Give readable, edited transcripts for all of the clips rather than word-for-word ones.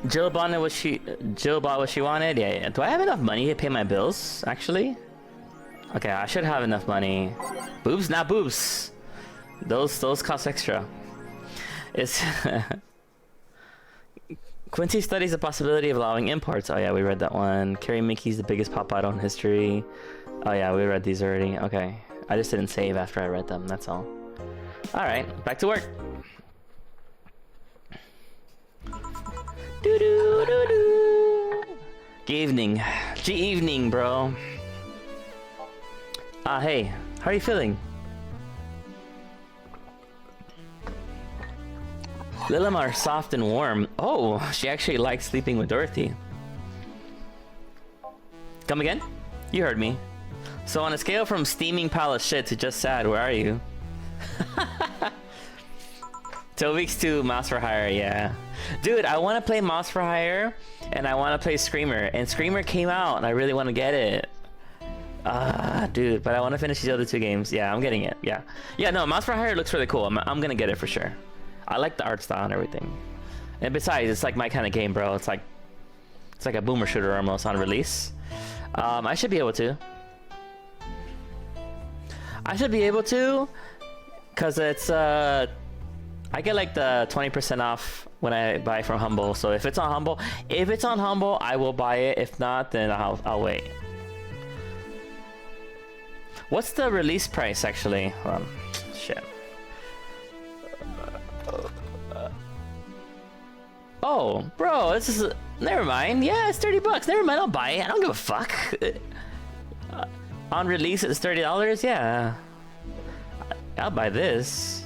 Jill bought what she wanted. Yeah, yeah. Do I have enough money to pay my bills? Actually, okay, I should have enough money. Boobs, not boobs. Those cost extra. It's Quincy studies the possibility of allowing imports. Oh yeah, we read that one. Carrie Mickey's the biggest pop idol in history. Oh yeah, we read these already. Okay, I just didn't save after I read them. That's all. All right, back to work. Good evening. Good evening, bro. Hey, how are you feeling? Lilimar soft and warm. Oh, she actually likes sleeping with Dorothy. Come again? You heard me. So on a scale from steaming palace shit to just sad, where are you? 2 weeks to Mouse for Hire, yeah. Dude, I want to play Mouse for Hire, and I want to play Screamer. And Screamer came out, and I really want to get it. Dude, but I want to finish these other 2 games. Yeah, I'm getting it, yeah. Yeah, no, Mouse for Hire looks really cool. I'm gonna get it for sure. I like the art style and everything. And besides, it's like my kind of game, bro. It's like a boomer shooter almost on release. I should be able to. Cause it's I get like the 20% off when I buy from Humble. So if it's on Humble, I will buy it. If not, then I'll wait. What's the release price actually? Hold on. Shit. Oh, bro, this is never mind. Yeah, it's $30. Never mind, I'll buy it. I don't give a fuck. On release, it's $30. Yeah, I'll buy this.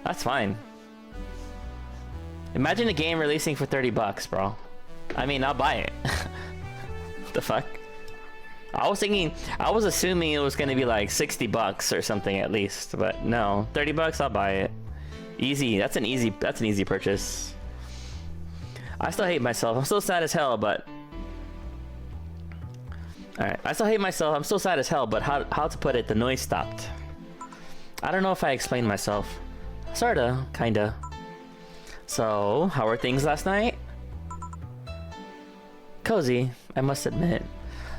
That's fine. Imagine a game releasing for $30, bro. I mean, I'll buy it. The fuck? I was assuming it was gonna be like $60 or something at least, but no, $30. I'll buy it. Easy. That's an easy purchase. I still hate myself. I'm still sad as hell, but alright. I still hate myself. I'm still sad as hell, but how to put it, the noise stopped. I don't know if I explained myself. Sorta, kinda. So, how were things last night? Cozy, I must admit.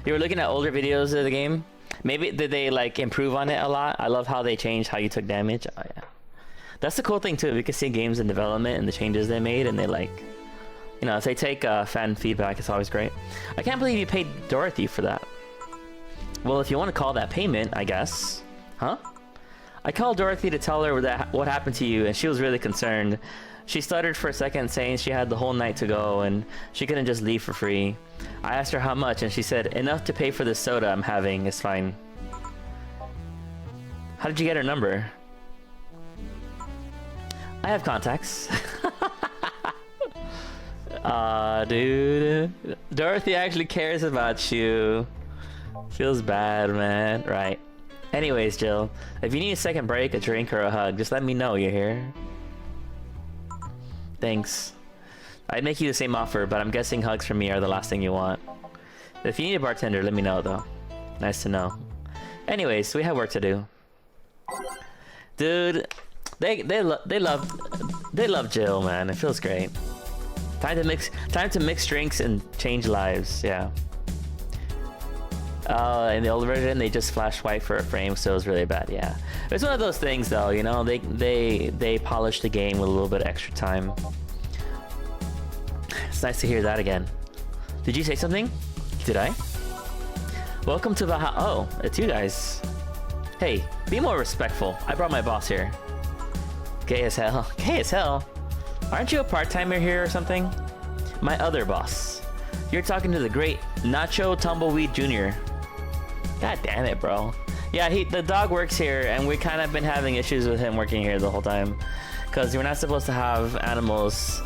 You were looking at older videos of the game? Maybe did they like improve on it a lot? I love how they changed how you took damage. Oh yeah. That's the cool thing too. We can see games in development and the changes they made, and they like, you know, if they take fan feedback, it's always great. I can't believe you paid Dorothy for that. Well, if you want to call that payment, I guess. Huh? I called Dorothy to tell her what happened to you, and she was really concerned. She stuttered for a second, saying she had the whole night to go, and she couldn't just leave for free. I asked her how much, and she said, enough to pay for the soda I'm having, it's fine. How did you get her number? I have contacts. Dude. Dorothy actually cares about you. Feels bad, man. Right. Anyways, Jill, if you need a second break, a drink, or a hug, just let me know, you hear? Thanks. I'd make you the same offer, but I'm guessing hugs from me are the last thing you want. If you need a bartender, let me know, though. Nice to know. Anyways, we have work to do. Dude, they love Jill, man. It feels great. Time to mix drinks and change lives. Yeah. In the old version, they just flashed white for a frame, so it was really bad. Yeah. It's one of those things, though. You know, they polished the game with a little bit of extra time. It's nice to hear that again. Did you say something? Did I? Welcome to the oh, it's you guys. Hey, be more respectful. I brought my boss here. Gay as hell. Gay as hell. Aren't you a part-timer here or something? My other boss. You're talking to the great Nacho Tumbleweed Jr. God damn it, bro. Yeah, the dog works here, and we kind of been having issues with him working here the whole time. Because we're not supposed to have animals,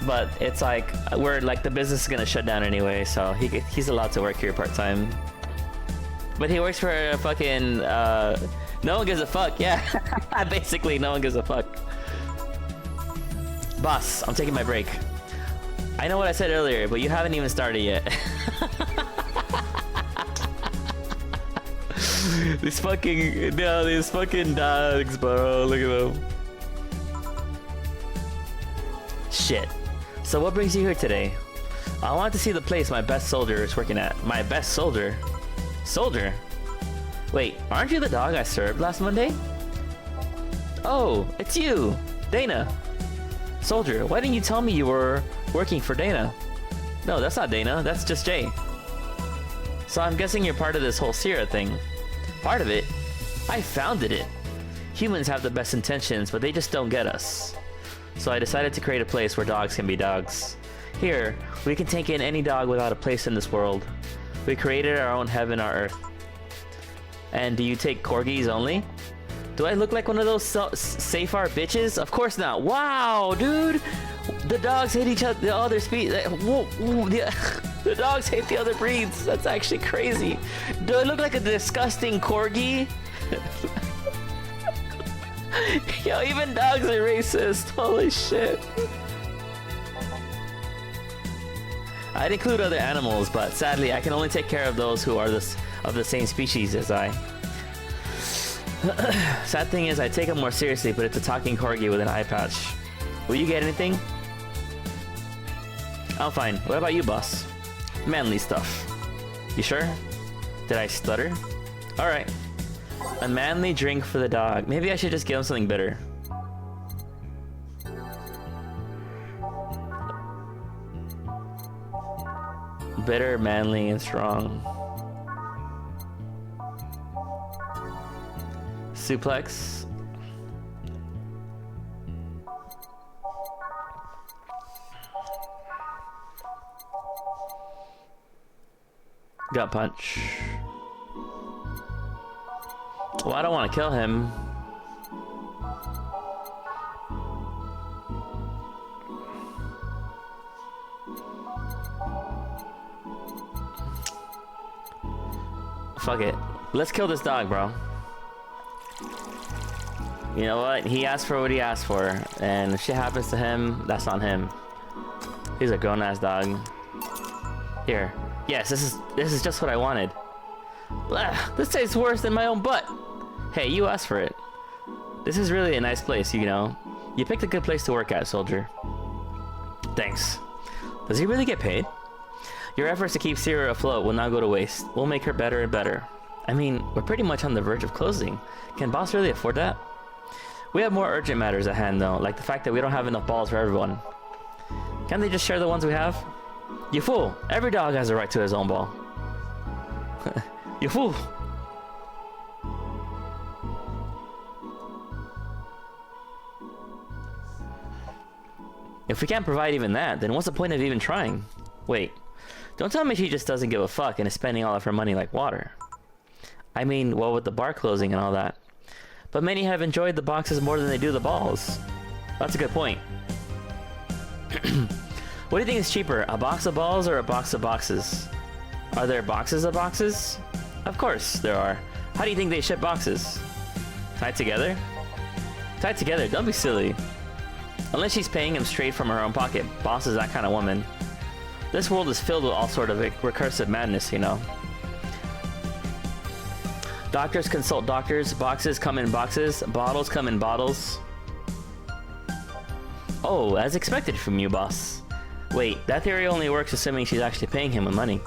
but it's like, the business is gonna shut down anyway, so he's allowed to work here part-time. But he works for a fucking, no one gives a fuck, yeah. Basically, no one gives a fuck. Boss, I'm taking my break. I know what I said earlier, but you haven't even started yet. These fucking dogs, bro. Look at them. Shit. So what brings you here today? I want to see the place my best soldier is working at. My best soldier? Soldier? Wait, aren't you the dog I served last Monday? Oh, it's you! Dana! Soldier, why didn't you tell me you were working for Dana? No, that's not Dana, that's just Jay. So I'm guessing you're part of this whole Sierra thing. Part of it? I founded it. Humans have the best intentions, but they just don't get us. So I decided to create a place where dogs can be dogs. Here, we can take in any dog without a place in this world. We created our own heaven on earth. And do you take corgis only? Do I look like one of those safe-art bitches? Of course not. Wow, dude! The dogs hate each other, the other species. The dogs hate the other breeds. That's actually crazy. Do I look like a disgusting corgi? Yo, even dogs are racist. Holy shit. I'd include other animals, but sadly, I can only take care of those who are of the same species as I. Sad thing is, I take them more seriously, but it's a talking corgi with an eye patch. Will you get anything? I'm fine. What about you, boss? Manly stuff. You sure? Did I stutter? Alright. A manly drink for the dog. Maybe I should just give him something bitter. Bitter, manly, and strong. Suplex. Gut punch. Well, I don't want to kill him. Fuck it. Let's kill this dog, bro. You know what? He asked for what he asked for, and if shit happens to him, that's on him. He's a grown-ass dog. Here. Yes, this is just what I wanted. Blah, this tastes worse than my own butt. Hey, you asked for it. This is really a nice place, you know. You picked a good place to work at, soldier. Thanks. Does he really get paid? Your efforts to keep Sierra afloat will not go to waste. We'll make her better and better. I mean, we're pretty much on the verge of closing. Can boss really afford that? We have more urgent matters at hand, though, like the fact that we don't have enough balls for everyone. Can't they just share the ones we have? You fool! Every dog has a right to his own ball. You fool! If we can't provide even that, then what's the point of even trying? Wait, don't tell me she just doesn't give a fuck and is spending all of her money like water. I mean, well, with the bar closing and all that. But many have enjoyed the boxes more than they do the balls. That's a good point. What do you think is cheaper, a box of balls or a box of boxes? Are there boxes of boxes? Of course there are. How do you think they ship boxes? Tied together? Tied together, don't be silly. Unless she's paying him straight from her own pocket. Boss is that kind of woman. This world is filled with all sort of recursive madness, you know. Doctors consult doctors, boxes come in boxes, bottles come in bottles. Oh, as expected from you, boss. Wait, that theory only works assuming she's actually paying him with money.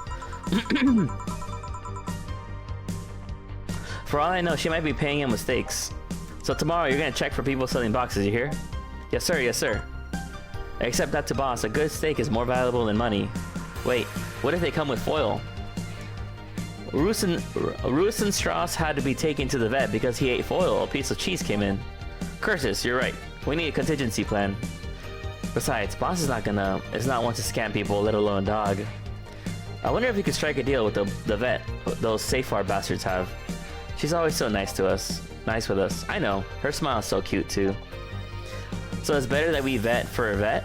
For all I know, she might be paying him with steaks. So tomorrow you're gonna check for people selling boxes, you hear? Yes sir, yes sir. Except that to boss, a good steak is more valuable than money. Wait, what if they come with foil? Rosenstrauss had to be taken to the vet because he ate foil. A piece of cheese came in. Curses, you're right. We need a contingency plan. Besides, boss is not one to scam people, let alone a dog. I wonder if we could strike a deal with the vet those Safar bastards have. She's always so nice to us. Nice with us. I know. Her smile is so cute too. So it's better that we vet for a vet?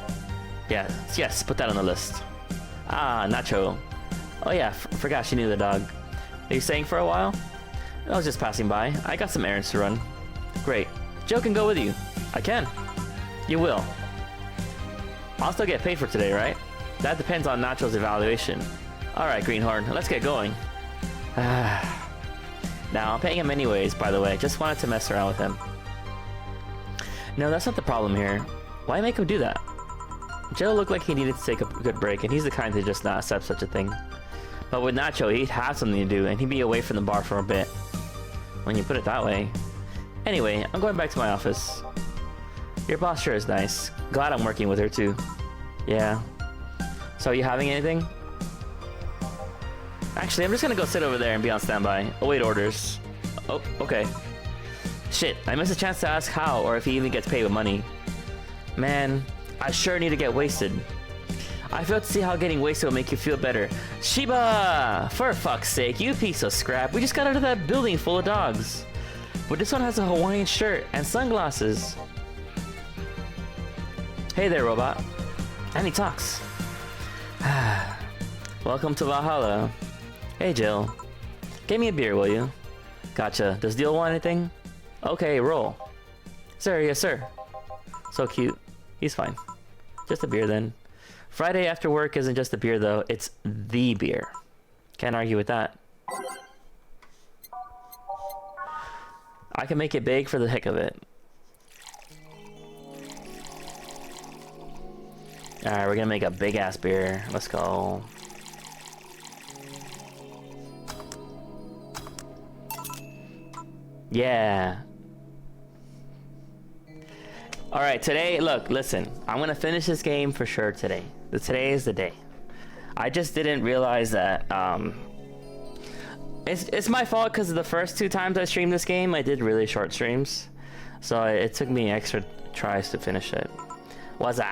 Yeah, yes, put that on the list. Ah, Nacho. Oh yeah, forgot she knew the dog. Are you staying for a while? I was just passing by. I got some errands to run. Great. Joe can go with you. I can. You will. I'll still get paid for today, right? That depends on Nacho's evaluation. Alright, Greenhorn, let's get going. Now, I'm paying him anyways, by the way. Just wanted to mess around with him. No, that's not the problem here. Why make him do that? Joe looked like he needed to take a good break, and he's the kind to just not accept such a thing. But with Nacho, he'd have something to do, and he'd be away from the bar for a bit. When you put it that way. Anyway, I'm going back to my office. Your boss sure is nice. Glad I'm working with her too. Yeah. So are you having anything? Actually, I'm just gonna go sit over there and be on standby. Await orders. Oh, okay. Shit, I missed a chance to ask how or if he even gets paid with money. Man, I sure need to get wasted. I failed to see how getting wasted will make you feel better. Shiba! For fuck's sake, you piece of scrap. We just got out of that building full of dogs. But this one has a Hawaiian shirt and sunglasses. Hey there, robot. And he talks. Welcome to Valhalla. Hey, Jill. Get me a beer, will you? Gotcha. Does Deal want anything? Okay, roll. Sir, yes, sir. So cute. He's fine. Just a beer, then. Friday after work isn't just a beer, though. It's the beer. Can't argue with that. I can make it big for the heck of it. Alright, we're gonna make a big-ass beer. Let's go. Yeah. Alright, today, look, listen. I'm gonna finish this game for sure today. Today is the day. I just didn't realize that, It's my fault because the first 2 times I streamed this game, I did really short streams. So it took me extra tries to finish it. What's up?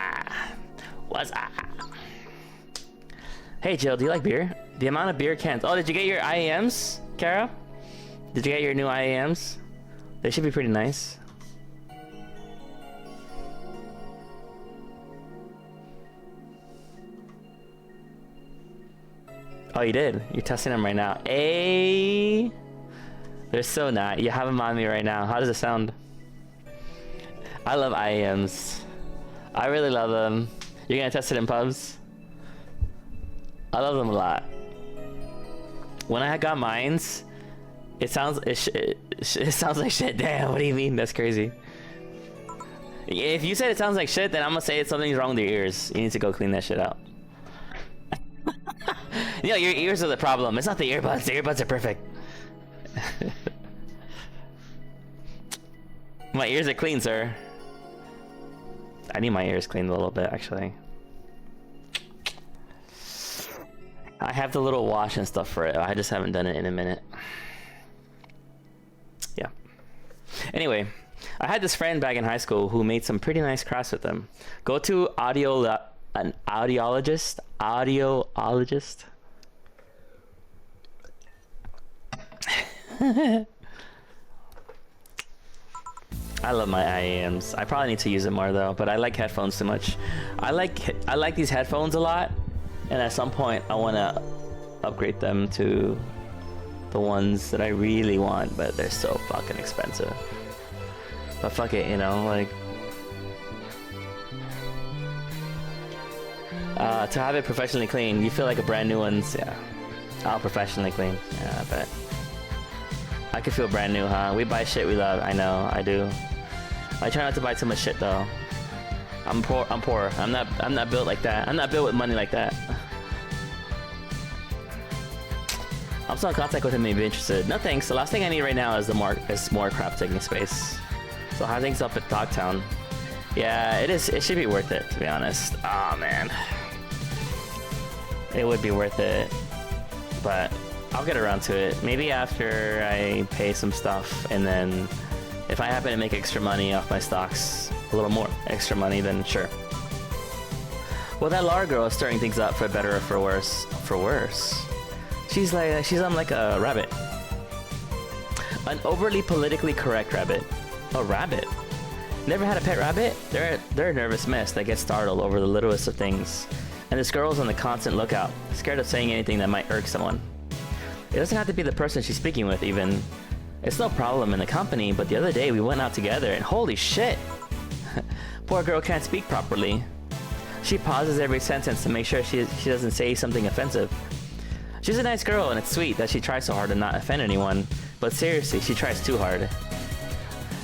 Hey Jill, do you like beer? The amount of beer cans. Oh, did you get your IAMs, Kara? Did you get your new IAMs? They should be pretty nice. Oh, you did? You're testing them right now. Hey! They're so not. You have them on me right now. How does it sound? I love IAMs. I really love them. You're gonna test it in pubs? I love them a lot. When I got mines, it sounds like shit. Damn, what do you mean? That's crazy. If you said it sounds like shit, then I'm gonna say something's wrong with your ears. You need to go clean that shit out. Yo, your ears are the problem. It's not the earbuds. The earbuds are perfect. My ears are clean, sir. I need my ears cleaned a little bit, actually. I have the little wash and stuff for it. I just haven't done it in a minute. Yeah. Anyway, I had this friend back in high school who made some pretty nice crafts with them. Go to an audiologist. I love my IAMs. I probably need to use it more though, but I like headphones too much. I like these headphones a lot, and at some point I want to upgrade them to the ones that I really want, but they're so fucking expensive. But fuck it, you know, like to have it professionally clean, you feel like a brand new one's, yeah. I'll professionally clean. Yeah, I bet. I could feel brand new, huh? We buy shit we love. I know, I do. I try not to buy too much shit though. I'm poor. I'm not built like that. I'm not built with money like that. I'm still in contact with him if you're interested. No thanks. The last thing I need right now is more craft taking space. So how things up at Dogtown? Yeah, it is. It should be worth it, to be honest. Oh man, it would be worth it, but I'll get around to it. Maybe after I pay some stuff, and then if I happen to make extra money off my stocks, a little more extra money, then sure. Well, that Lara girl is stirring things up for better or for worse. For worse. She's on like a rabbit. An overly politically correct rabbit. A rabbit? Never had a pet rabbit? They're a nervous mess that gets startled over the littlest of things. And this girl's on the constant lookout, scared of saying anything that might irk someone. It doesn't have to be the person she's speaking with, even. It's no problem in the company, but the other day we went out together and holy shit! Poor girl can't speak properly. She pauses every sentence to make sure she doesn't say something offensive. She's a nice girl and it's sweet that she tries so hard to not offend anyone, but seriously, she tries too hard.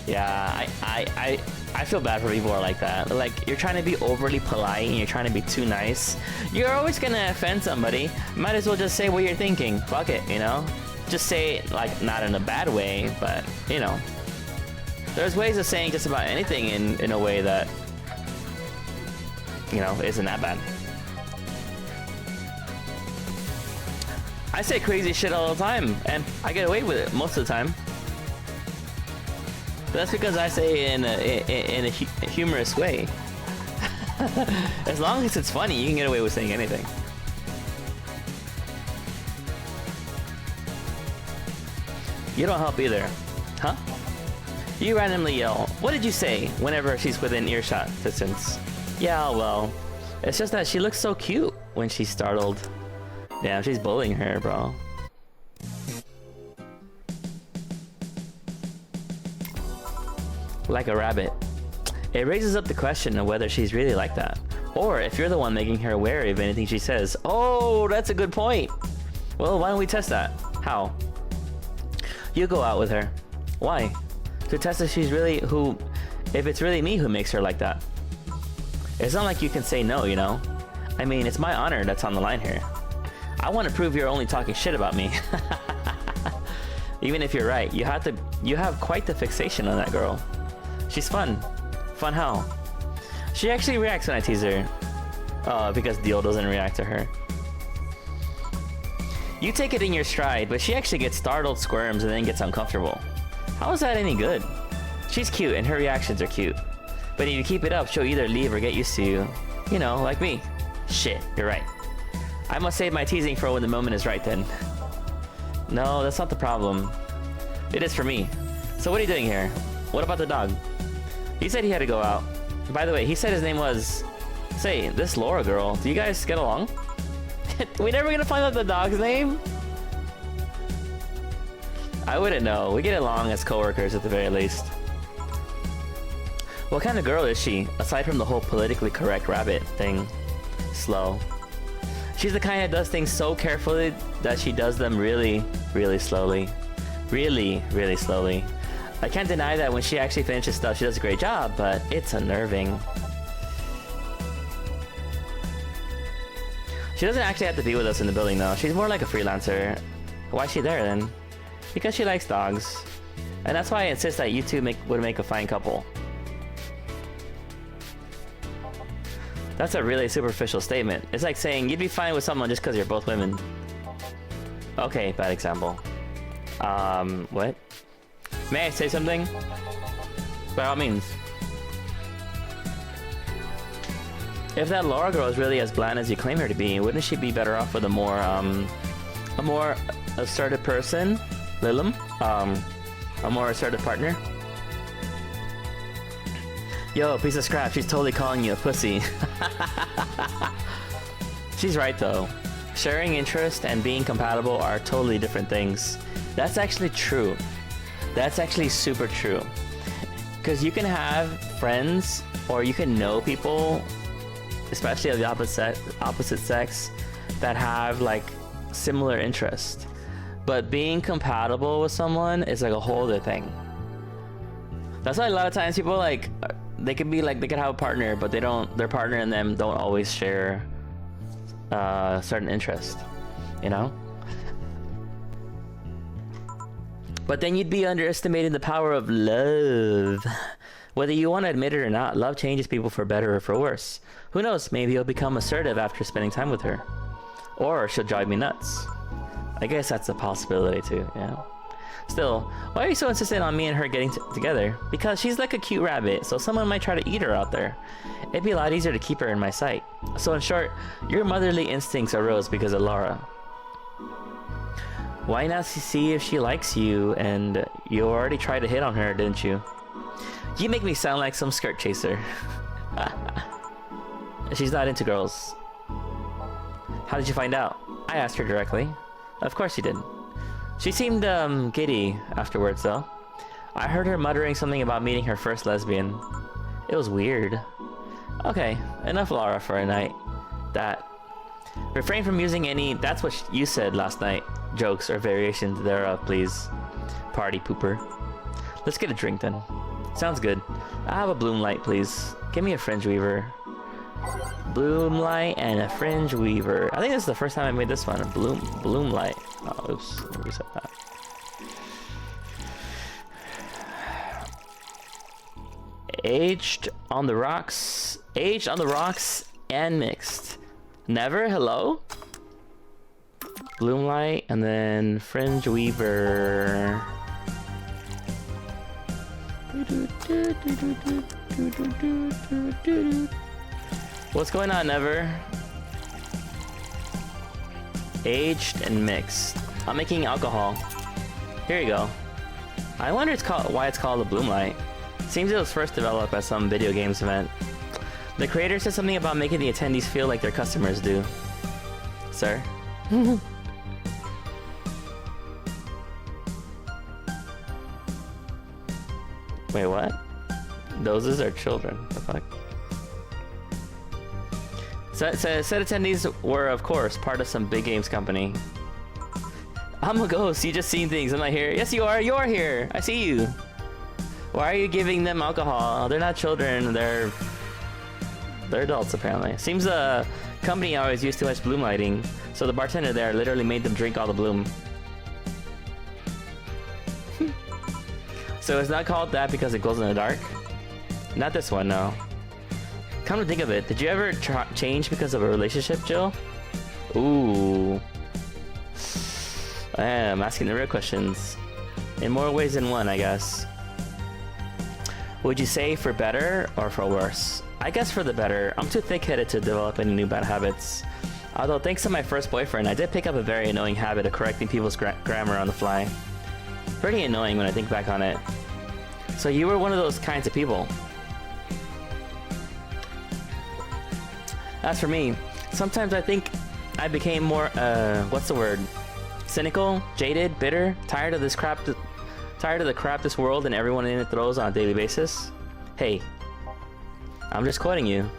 Yeah, I I feel bad for people who are like that. Like, you're trying to be overly polite and you're trying to be too nice. You're always gonna offend somebody. Might as well just say what you're thinking. Fuck it, you know? Just say it, like, not in a bad way, but, you know. There's ways of saying just about anything in a way that, you know, isn't that bad. I say crazy shit all the time, and I get away with it most of the time. But that's because I say it in a humorous way. As long as it's funny, you can get away with saying anything. You don't help either. Huh? You randomly yell, "What did you say?" whenever she's within earshot distance. Yeah, well, it's just that she looks so cute when she's startled. Damn, she's bullying her, bro. Like a rabbit. It raises up the question of whether she's really like that, or if you're the one making her wary of anything she says. Oh, that's a good point. Well, why don't we test that? How? You go out with her. Why? To test if she's really if it's really me who makes her like that. It's not like you can say no, you know? I mean, it's my honor that's on the line here. I want to prove you're only talking shit about me. Even if you're right, you have quite the fixation on that girl. She's fun. Fun how? She actually reacts when I tease her. Because Dio doesn't react to her. You take it in your stride, but she actually gets startled, squirms, and then gets uncomfortable. How is that any good? She's cute, and her reactions are cute. But if you keep it up, she'll either leave or get used to you. You know, like me. Shit, you're right. I must save my teasing for when the moment is right then. No, that's not the problem. It is for me. So what are you doing here? What about the dog? He said he had to go out. By the way, he said his name was... Say, this Laura girl, do you guys get along? We never gonna find out the dog's name? I wouldn't know. We get along as coworkers at the very least. What kind of girl is she, aside from the whole politically correct rabbit thing? Slow. She's the kind that does things so carefully that she does them really, really slowly. Really, really slowly. I can't deny that when she actually finishes stuff, she does a great job, but it's unnerving. She doesn't actually have to be with us in the building though. She's more like a freelancer. Why is she there then? Because she likes dogs. And that's why I insist that you two would make a fine couple. That's a really superficial statement. It's like saying you'd be fine with someone just because you're both women. Okay, bad example. What? May I say something? By all means. If that Laura girl is really as bland as you claim her to be, wouldn't she be better off with a more assertive person? Lilim? A more assertive partner? Yo, piece of scrap, she's totally calling you a pussy. She's right though. Sharing interest and being compatible are totally different things. That's actually true. That's actually super true. Because you can have friends or you can know people, especially of the opposite sex, that have like similar interests. But being compatible with someone is like a whole other thing. That's why a lot of times people like, they can be like, they can have a partner, but they don't, their partner and them don't always share certain interests, you know? But then you'd be underestimating the power of love. Whether you want to admit it or not, love changes people for better or for worse. Who knows, maybe you'll become assertive after spending time with her. Or she'll drive me nuts. I guess that's a possibility too, yeah. Still, why are you so insistent on me and her getting together? Because she's like a cute rabbit, so someone might try to eat her out there. It'd be a lot easier to keep her in my sight. So in short, your motherly instincts arose because of Laura. Why not see if she likes you? And you already tried to hit on her, didn't you? You make me sound like some skirt chaser. She's not into girls. How did you find out? I asked her directly. Of course you did. She seemed giddy afterwards though. I heard her muttering something about meeting her first lesbian. It was weird. Okay, enough Laura for a night. That. Refrain from using any "that's what you said last night" jokes or variations thereof, please. Party pooper. Let's get a drink then. Sounds good. I have a bloom light, please. Give me a fringe weaver. Bloom light and a fringe weaver. I think this is the first time I made this one. A bloom light. Oh, oops. Let me reset that. Aged on the rocks. Aged on the rocks and mixed. Never. Hello. Bloom light and then fringe weaver. What's going on, Never? Aged and mixed. I'm making alcohol. Here you go. I wonder why it's called a bloom light. Seems it was first developed at some video games event. The creator said something about making the attendees feel like their customers do. Sir? Wait, what? Those are children. The fuck? Said attendees were, of course, part of some big games company. I'm a ghost. You just seen things. I'm not here. Yes, you are. You're here. I see you. Why are you giving them alcohol? They're not children. They're adults, apparently. Seems the company always used too much bloom lighting, so the bartender there literally made them drink all the bloom. So it's not called that because it glows in the dark? Not this one, no. Come to think of it, did you ever change because of a relationship, Jill? Ooh. I'm asking the real questions. In more ways than one, I guess. Would you say for better or for worse? I guess for the better. I'm too thick-headed to develop any new bad habits. Although thanks to my first boyfriend, I did pick up a very annoying habit of correcting people's grammar on the fly. Pretty annoying when I think back on it. So you were one of those kinds of people. As for me, sometimes I think I became more, what's the word? Cynical, jaded, bitter, tired of the crap this world and everyone in it throws on a daily basis. Hey, I'm just quoting you.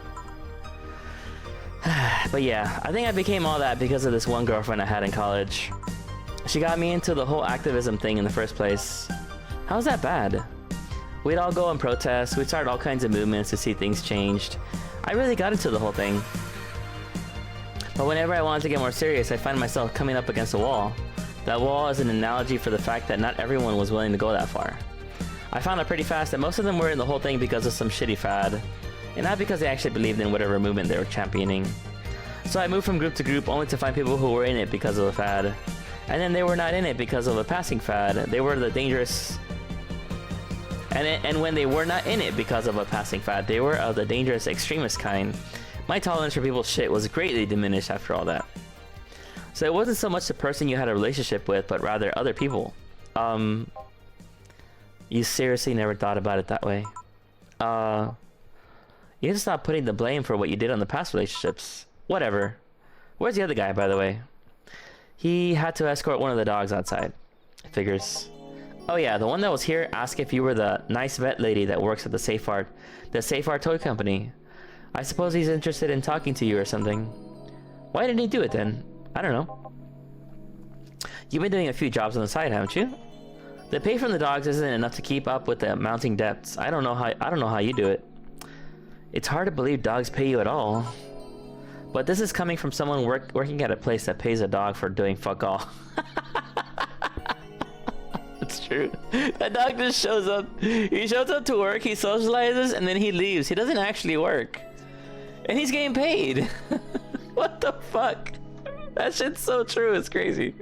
But yeah, I think I became all that because of this one girlfriend I had in college. She got me into the whole activism thing in the first place. How's that bad? We'd all go and protest, we'd start all kinds of movements to see things changed. I really got into the whole thing. But whenever I wanted to get more serious, I find myself coming up against a wall. That wall is an analogy for the fact that not everyone was willing to go that far. I found out pretty fast that most of them were in the whole thing because of some shitty fad, and not because they actually believed in whatever movement they were championing. So I moved from group to group only to find people who were in it because of a fad. And then they were not in it because of a passing fad. They were the dangerous... And when they were not in it because of a passing fad, they were of the dangerous extremist kind. My tolerance for people's shit was greatly diminished after all that. So it wasn't so much the person you had a relationship with, but rather other people. You seriously never thought about it that way? You need to stop putting the blame for what you did on the past relationships. Whatever. Where's the other guy, by the way? He had to escort one of the dogs outside. Figures. Oh yeah, the one that was here asked if you were the nice vet lady that works at the Safe Art toy company. I suppose he's interested in talking to you or something. Why didn't he do it then? I don't know. You've been doing a few jobs on the side, haven't you? The pay from the dogs isn't enough to keep up with the mounting debts. I don't know how you do it. It's hard to believe dogs pay you at all. But this is coming from someone working at a place that pays a dog for doing fuck all. It's true. That dog just shows up. He shows up to work, he socializes, and then he leaves. He doesn't actually work. And he's getting paid. What the fuck? That shit's so true, it's crazy.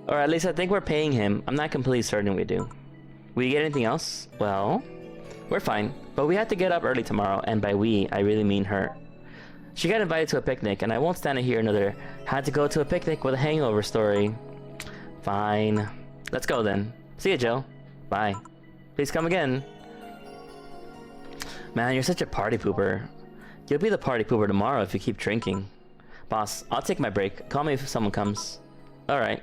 Or at least I think we're paying him. I'm not completely certain we do. Will you get anything else? Well, we're fine. But we have to get up early tomorrow, and by we, I really mean her. She got invited to a picnic, and I won't stand to hear another had to go to a picnic with a hangover story. Fine. Let's go then. See ya, Joe. Bye. Please come again. Man, you're such a party pooper. You'll be the party pooper tomorrow if you keep drinking. Boss, I'll take my break. Call me if someone comes. Alright.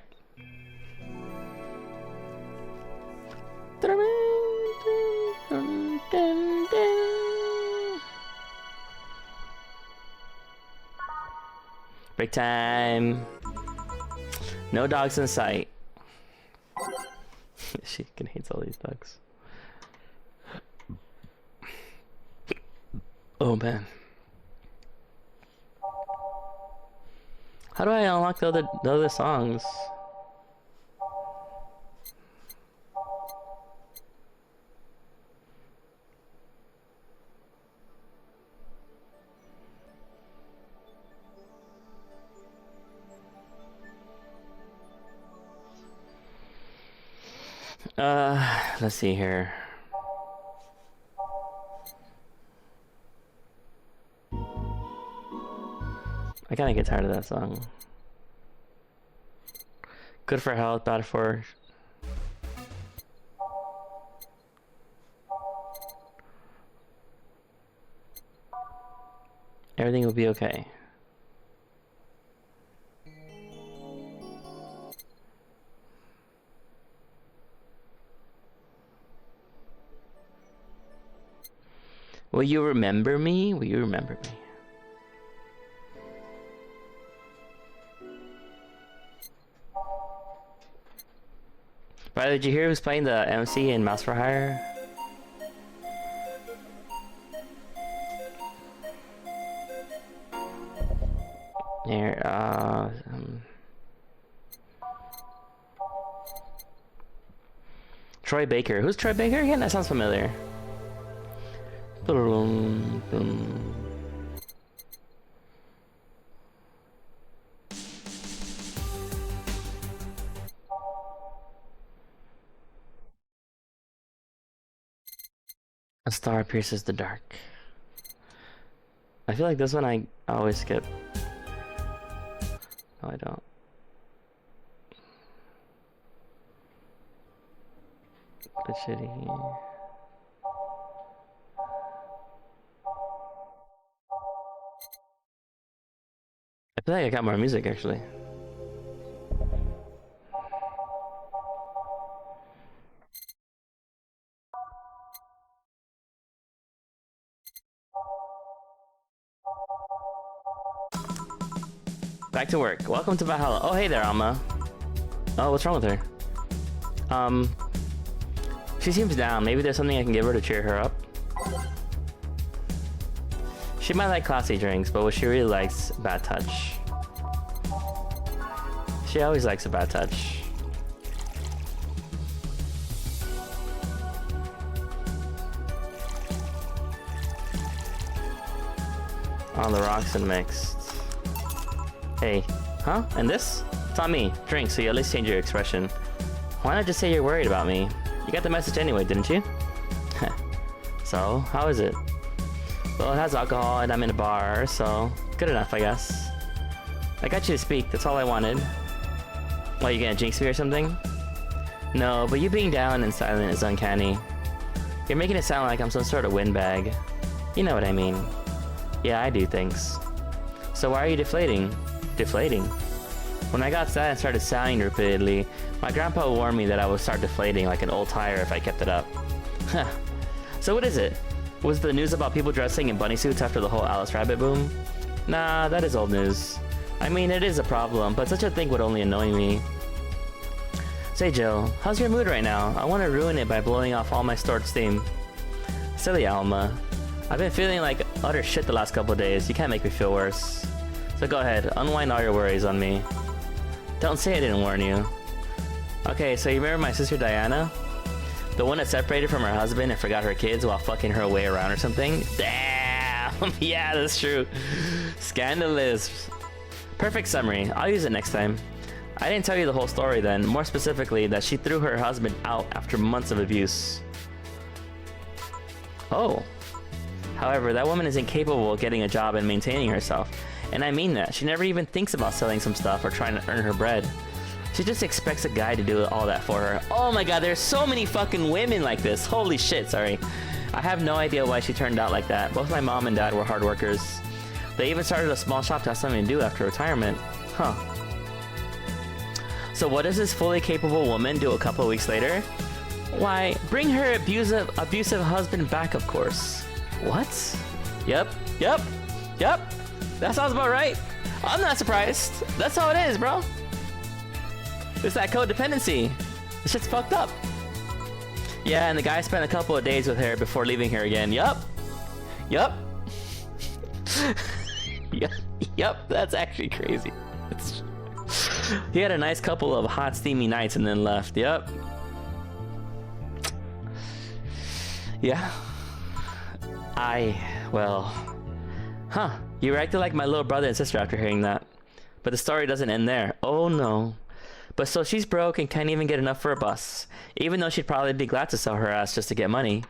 Break time. No dogs in sight. She can hate all these dogs. Oh man. How do I unlock the other songs? Let's see here. I kinda get tired of that song. Good for health, bad for... Everything will be okay. Will you remember me? Will you remember me? By the way, did you hear who's playing the MC in Mouse for Hire? Here, Troy Baker. Who's Troy Baker again? That sounds familiar. A star pierces the dark. I feel like this one I always skip. No, I don't. But shitty. I feel like I got more music actually. Back to work. Welcome to Valhalla. Oh, hey there, Alma. Oh, what's wrong with her? She seems down. Maybe there's something I can give her to cheer her up. She might like classy drinks, but what she really likes, bad touch. She always likes a bad touch. On the rocks and mixed. Hey, huh? And this? It's on me. Drink, so you at least change your expression. Why not just say you're worried about me? You got the message anyway, didn't you? So, how is it? Well, it has alcohol and I'm in a bar, so good enough, I guess. I got you to speak, that's all I wanted. Why, you gonna jinx me or something? No, but you being down and silent is uncanny. You're making it sound like I'm some sort of windbag. You know what I mean. Yeah, I do things. So why are you deflating? Deflating? When I got sad and started sighing repeatedly, my grandpa warned me that I would start deflating like an old tire if I kept it up. So what is it? Was the news about people dressing in bunny suits after the whole Alice Rabbit boom? Nah, that is old news. I mean, it is a problem, but such a thing would only annoy me. Say Jill, how's your mood right now? I want to ruin it by blowing off all my stored steam. Silly Alma. I've been feeling like utter shit the last couple days. You can't make me feel worse. So go ahead, unwind all your worries on me. Don't say I didn't warn you. Okay, so you remember my sister Diana? The one that separated from her husband and forgot her kids while fucking her way around or something? Damn! Yeah, that's true. Scandalous. Perfect summary. I'll use it next time. I didn't tell you the whole story then. More specifically, that she threw her husband out after months of abuse. Oh. However, that woman is incapable of getting a job and maintaining herself. And I mean that. She never even thinks about selling some stuff or trying to earn her bread. She just expects a guy to do all that for her. Oh my god, there's so many fucking women like this. Holy shit, sorry. I have no idea why she turned out like that. Both my mom and dad were hard workers. They even started a small shop to have something to do after retirement. Huh. So what does this fully capable woman do a couple of weeks later? Why, bring her abusive husband back, of course. What? Yep. That sounds about right. I'm not surprised. That's how it is, bro. It's that codependency. This shit's fucked up. Yeah, and the guy spent a couple of days with her before leaving her again. Yup. Yup, that's actually crazy. He had a nice couple of hot, steamy nights and then left. Yup. Yeah. Well... Huh. You acted like my little brother and sister after hearing that. But the story doesn't end there. Oh no. But so she's broke and can't even get enough for a bus. Even though she'd probably be glad to sell her ass just to get money.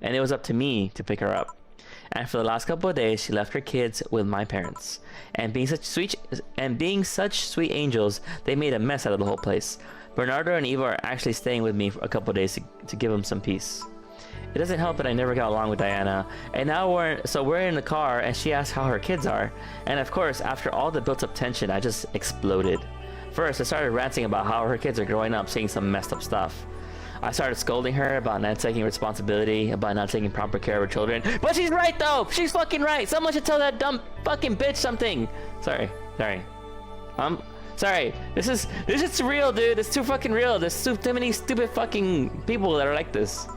And it was up to me to pick her up. And for the last couple of days, she left her kids with my parents. And being such sweet angels, they made a mess out of the whole place. Bernardo and Eva are actually staying with me for a couple of days to give them some peace. It doesn't help that I never got along with Diana. And now we're in the car and she asks how her kids are. And of course, after all the built up tension, I just exploded. First, I started ranting about how her kids are growing up seeing some messed up stuff. I started scolding her about not taking responsibility, about not taking proper care of her children. But she's right though! She's fucking right! Someone should tell that dumb fucking bitch something! Sorry. Sorry. This is real, dude. It's too fucking real. There's too many stupid fucking people that are like this.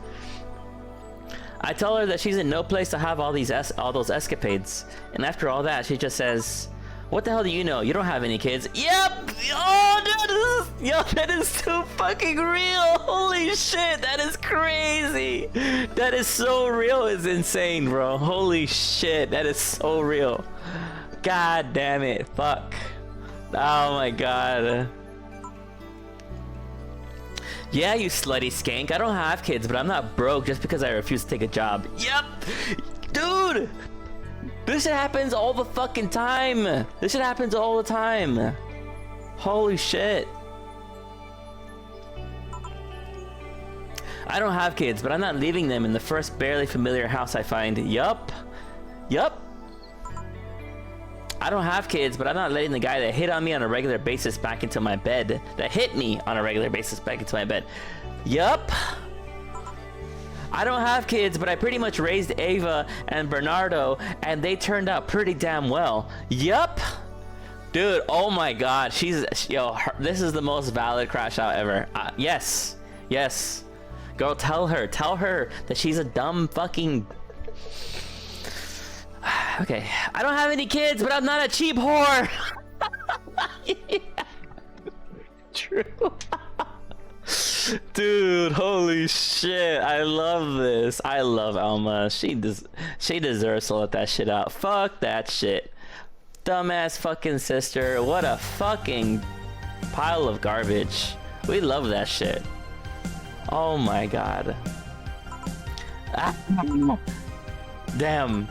I tell her that she's in no place to have all those escapades. And after all that, she just says, "What the hell do you know? You don't have any kids." Yep! Oh, dude, that is too fucking real! Holy shit, that is crazy! That is so real, it's insane, bro. Holy shit, that is so real. God damn it, fuck. Oh my god. Yeah, you slutty skank. I don't have kids, but I'm not broke just because I refuse to take a job. Yep! Dude! This shit happens all the fucking time! This shit happens all the time! Holy shit. I don't have kids, but I'm not leaving them in the first barely familiar house I find. Yup. I don't have kids, but I'm not letting the guy that hit on me on a regular basis back into my bed. That hit me on a regular basis back into my bed. Yup. I don't have kids, but I pretty much raised Ava and Bernardo, and they turned out pretty damn well. Yup. Dude, oh my god. This is the most valid crash out ever. Yes. Girl, tell her that she's a dumb fucking... Okay, I don't have any kids, but I'm not a cheap whore. Yeah. True. Dude, holy shit, I love this. I love Alma. She deserves to let that shit out. Fuck that shit. Dumbass fucking sister. What a fucking pile of garbage. We love that shit. Oh my god. Damn.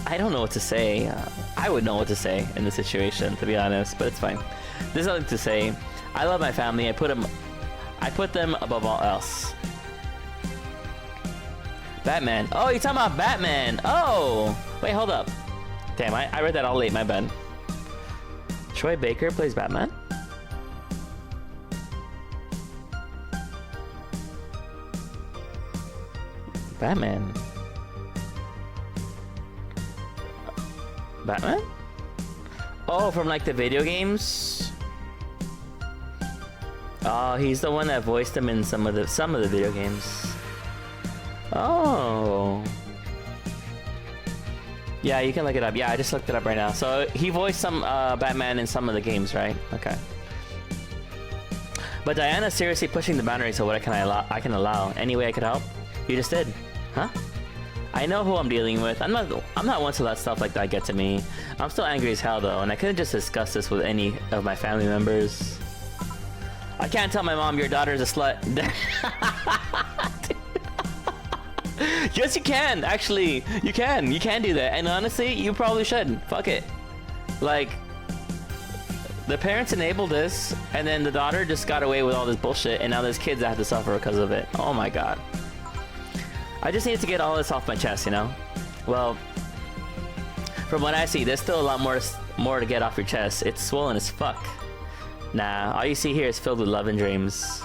I don't know what to say. I would know what to say in this situation, to be honest, but it's fine. There's nothing to say. I love my family. I put them above all else. Batman. Oh, you're talking about Batman. Oh, wait, hold up. Damn, I read that all late. My bad. Troy Baker plays Batman. Batman. Oh, from like the video games. Oh, he's the one that voiced him in some of the video games. Oh. Yeah, you can look it up. Yeah, I just looked it up right now. So he voiced some Batman in some of the games, right? Okay. But Diana's seriously pushing the boundaries of what I can allow. Any way I could help? You just did, huh? I know who I'm dealing with. I'm not one to let stuff like that get to me. I'm still angry as hell though, and I couldn't just discuss this with any of my family members. I can't tell my mom your daughter's a slut. Yes, you can. Actually, you can do that. And honestly, you probably should. Fuck it. Like, the parents enabled this, and then the daughter just got away with all this bullshit, and now there's kids that have to suffer because of it. Oh my god. I just need to get all this off my chest, you know? Well, from what I see, there's still a lot more to get off your chest. It's swollen as fuck. Nah, all you see here is filled with love and dreams.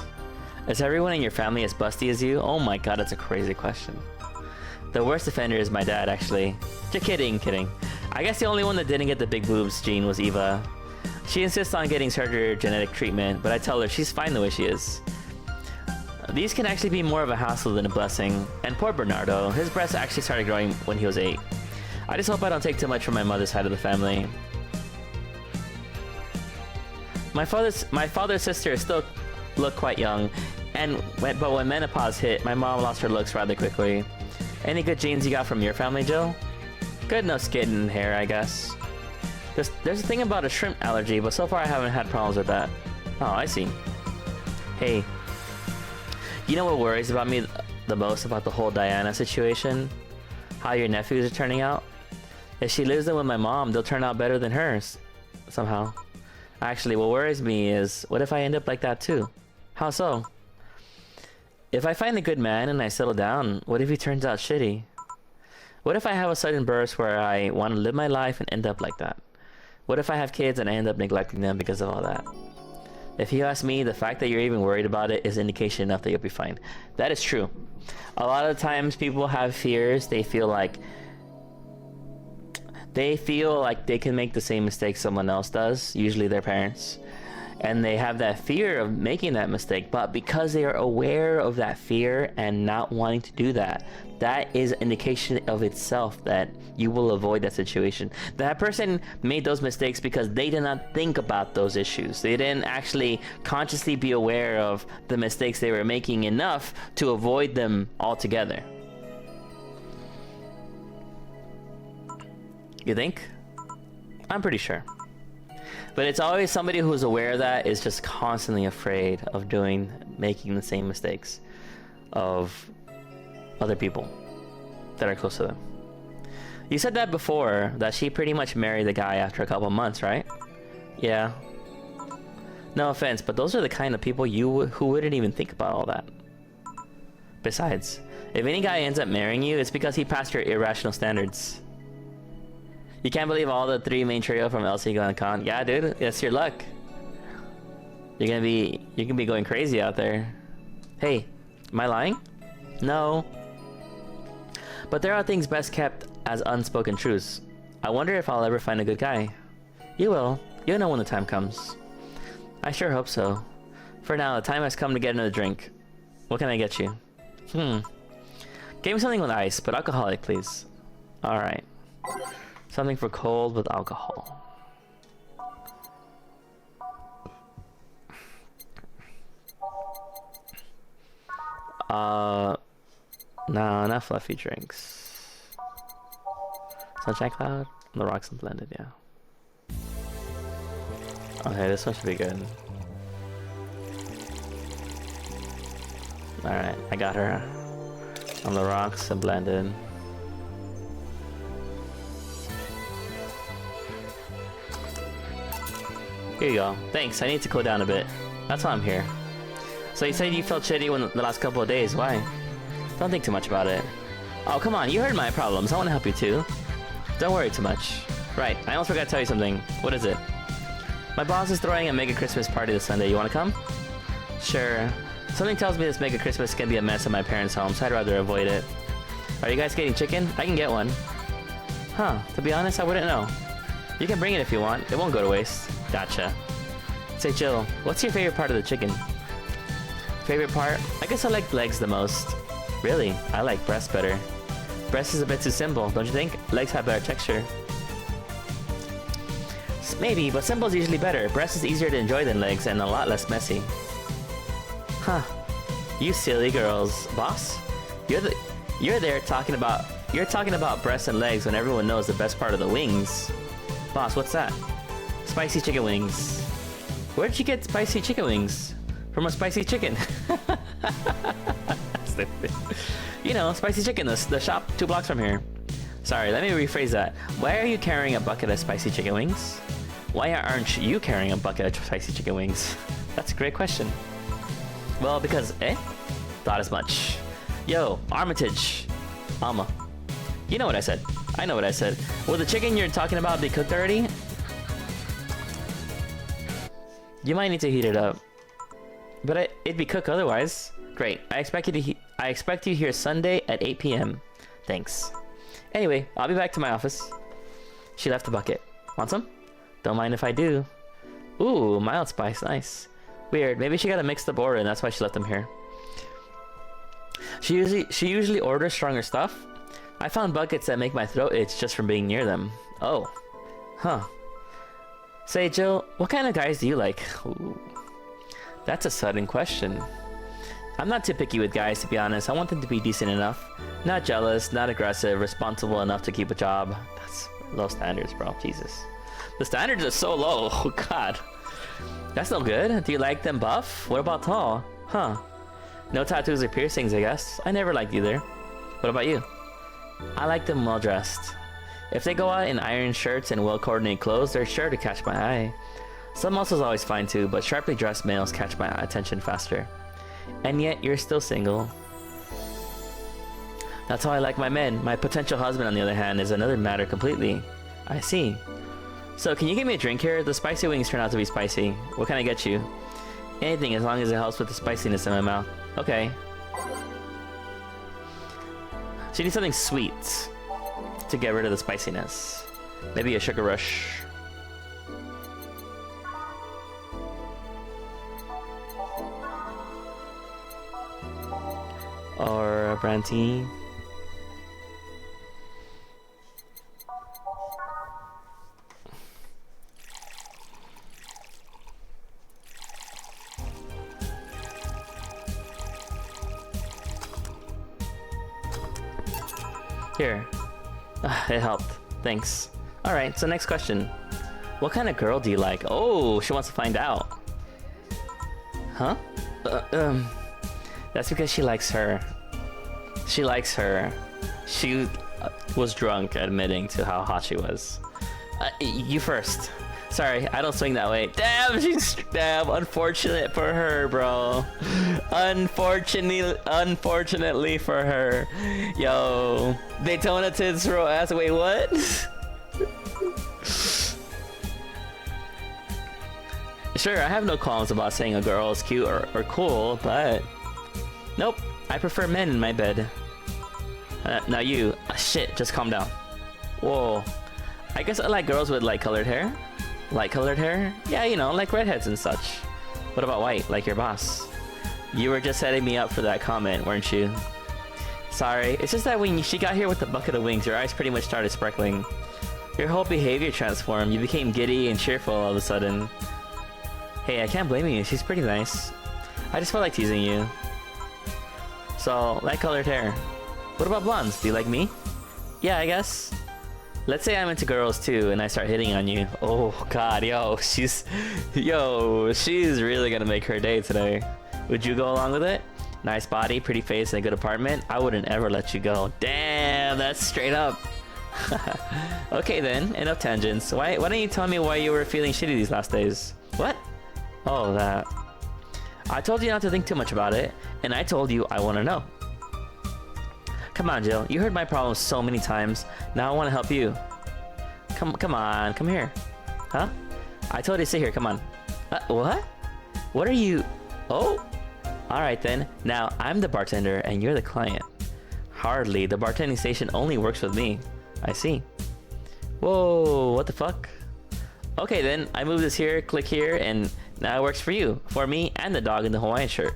Is everyone in your family as busty as you? Oh my god, that's a crazy question. The worst offender is my dad, actually. Just kidding. I guess the only one that didn't get the big boobs gene was Eva. She insists on getting surgery or genetic treatment, but I tell her she's fine the way she is. These can actually be more of a hassle than a blessing. And poor Bernardo, his breasts actually started growing when he was 8. I just hope I don't take too much from my mother's side of the family. My father's sister still looked quite young, but when menopause hit, my mom lost her looks rather quickly. Any good genes you got from your family, Jill? Good enough skin and hair, I guess. There's a thing about a shrimp allergy, but so far I haven't had problems with that. Oh, I see. Hey, you know what worries about me the most about the whole Diana situation? How your nephews are turning out? If she lives in with my mom, they'll turn out better than hers. Somehow. Actually, what worries me is, what if I end up like that too? How so? If I find a good man and I settle down, what if he turns out shitty? What if I have a sudden burst where I want to live my life and end up like that? What if I have kids and I end up neglecting them because of all that? If you ask me, the fact that you're even worried about it is indication enough that you'll be fine. That is true. A lot of times people have fears. They feel like they can make the same mistake someone else does, usually their parents. And they have that fear of making that mistake, but because they are aware of that fear and not wanting to do that, that is an indication of itself that you will avoid that situation. That person made those mistakes because they did not think about those issues. They didn't actually consciously be aware of the mistakes they were making enough to avoid them altogether. You think? I'm pretty sure. But it's always somebody who's aware of that is just constantly afraid of making the same mistakes of other people that are close to them. You said that before, that she pretty much married the guy after a couple months, right? Yeah. No offense, but those are the kind of people who wouldn't even think about all that. Besides, if any guy ends up marrying you, it's because he passed your irrational standards. You can't believe all the 3 main trio from LC going con. Yeah, dude, that's your luck. You can be going crazy out there. Hey, am I lying? No. But there are things best kept as unspoken truths. I wonder if I'll ever find a good guy. You will. You'll know when the time comes. I sure hope so. For now, the time has come to get another drink. What can I get you? Give me something with ice, but alcoholic, please. Alright. Something for cold with alcohol. No, not fluffy drinks. Sunshine Cloud? The rocks and blended, yeah. Okay, this one should be good. Alright, I got her on the rocks and blended. Here you go. Thanks, I need to cool down a bit. That's why I'm here. So you said you felt shitty the last couple of days. Why? Don't think too much about it. Oh, come on, you heard my problems. I want to help you too. Don't worry too much. Right, I almost forgot to tell you something. What is it? My boss is throwing a mega Christmas party this Sunday. You want to come? Sure. Something tells me this mega Christmas can be a mess at my parents' home, so I'd rather avoid it. Are you guys getting chicken? I can get one. Huh, to be honest, I wouldn't know. You can bring it if you want. It won't go to waste. Gotcha. Say, Jill, what's your favorite part of the chicken? Favorite part? I guess I like legs the most. Really? I like breast better. Breast is a bit too simple, don't you think? Legs have better texture. Maybe, but simple is usually better. Breast is easier to enjoy than legs and a lot less messy. Huh. You silly girls. Boss? You're there talking about breasts and legs when everyone knows the best part of the wings. Boss, what's that? Spicy chicken wings. Where did you get spicy chicken wings? From a spicy chicken. You know, spicy chicken, the shop 2 blocks from here. Sorry, let me rephrase that. Why are you carrying a bucket of spicy chicken wings? Why aren't you carrying a bucket of spicy chicken wings? That's a great question. Well, because, thought as much. Yo, Armitage. Alma. You know what I said. I know what I said. Will the chicken you're talking about be cooked already? You might need to heat it up. But it'd be cooked otherwise. Great. I expect you here Sunday at 8 p.m. Thanks. Anyway, I'll be back to my office. She left the bucket. Want some? Don't mind if I do. Ooh, mild spice. Nice. Weird. Maybe she got a mixed up order and that's why she left them here. She usually orders stronger stuff. I found buckets that make my throat itch just from being near them. Oh. Huh. Say, Jill, what kind of guys do you like? Ooh. That's a sudden question. I'm not too picky with guys, to be honest. I want them to be decent enough. Not jealous, not aggressive, responsible enough to keep a job. That's low standards, bro. Jesus. The standards are so low. Oh, God. That's no good. Do you like them buff? What about tall? Huh. No tattoos or piercings, I guess. I never liked either. What about you? I like them well dressed. If they go out in iron shirts and well-coordinated clothes, they're sure to catch my eye. Some muscles always fine too, but sharply dressed males catch my attention faster. And yet, you're still single. That's how I like my men. My potential husband, on the other hand, is another matter completely. I see. So, can you give me a drink here? The spicy wings turn out to be spicy. What can I get you? Anything, as long as it helps with the spiciness in my mouth. Okay. She needs something sweet to get rid of the spiciness. Maybe a sugar rush. Or a brandy. Here. It helped. Thanks. Alright, so next question. What kind of girl do you like? Oh, she wants to find out. Huh? That's because she likes her. She likes her. She was drunk admitting to how hot she was. You first. Sorry, I don't swing that way. Damn, damn, unfortunate for her, bro. Unfortunately for her. Yo, Daytona tits roll ass. Wait, what? Sure, I have no qualms about saying a girl is cute or cool, but nope, I prefer men in my bed. Now you, shit, just calm down. Whoa, I guess I like girls with light colored hair. Light colored hair? Yeah, you know, like redheads and such. What about white, like your boss? You were just setting me up for that comment, weren't you? Sorry, it's just that when she got here with the bucket of wings, your eyes pretty much started sparkling. Your whole behavior transformed. You became giddy and cheerful all of a sudden. Hey, I can't blame you. She's pretty nice. I just felt like teasing you. So, light colored hair. What about blondes? Do you like me? Yeah, I guess. Let's say I'm into girls too, and I start hitting on you. Oh God, yo, she's really gonna make her day today. Would you go along with it? Nice body, pretty face, and a good apartment. I wouldn't ever let you go. Damn, that's straight up. Okay then, enough tangents. Why don't you tell me why you were feeling shitty these last days? What? Oh, that. I told you not to think too much about it, and I told you I want to know. Come on, Jill. You heard my problems so many times. Now I want to help you. Come on. Come here. Huh? I told you to sit here. Come on. What? What are you... Oh? Alright then. Now, I'm the bartender and you're the client. Hardly. The bartending station only works with me. I see. Whoa, what the fuck? Okay then. I move this here, click here, and now it works for you. For me and the dog in the Hawaiian shirt.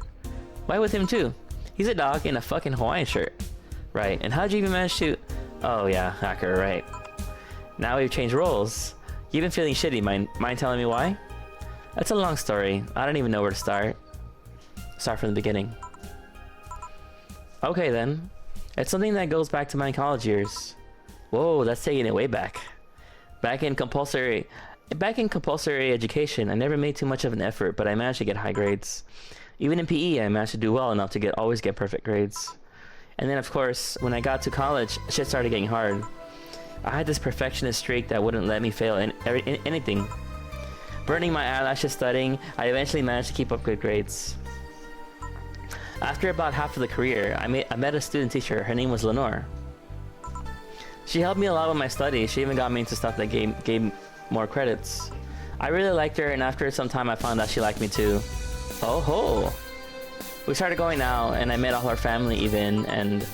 Why with him too? He's a dog in a fucking Hawaiian shirt. Right, and how'd you even manage to... Oh yeah, hacker, right. Now we've changed roles. You've been feeling shitty, mind telling me why? That's a long story. I don't even know where to start. Start from the beginning. Okay then. It's something that goes back to my college years. Whoa, that's taking it way back. Back in compulsory education, I never made too much of an effort, but I managed to get high grades. Even in PE, I managed to do well enough to always get perfect grades. And then of course, when I got to college, shit started getting hard. I had this perfectionist streak that wouldn't let me fail in anything. Burning my eyelashes studying, I eventually managed to keep up good grades. After about half of the career, I met a student teacher. Her name was Lenore. She helped me a lot with my studies. She even got me into stuff that gave more credits. I really liked her, and after some time I found out she liked me too. Oh ho! We started going out, and I met all her family even, and...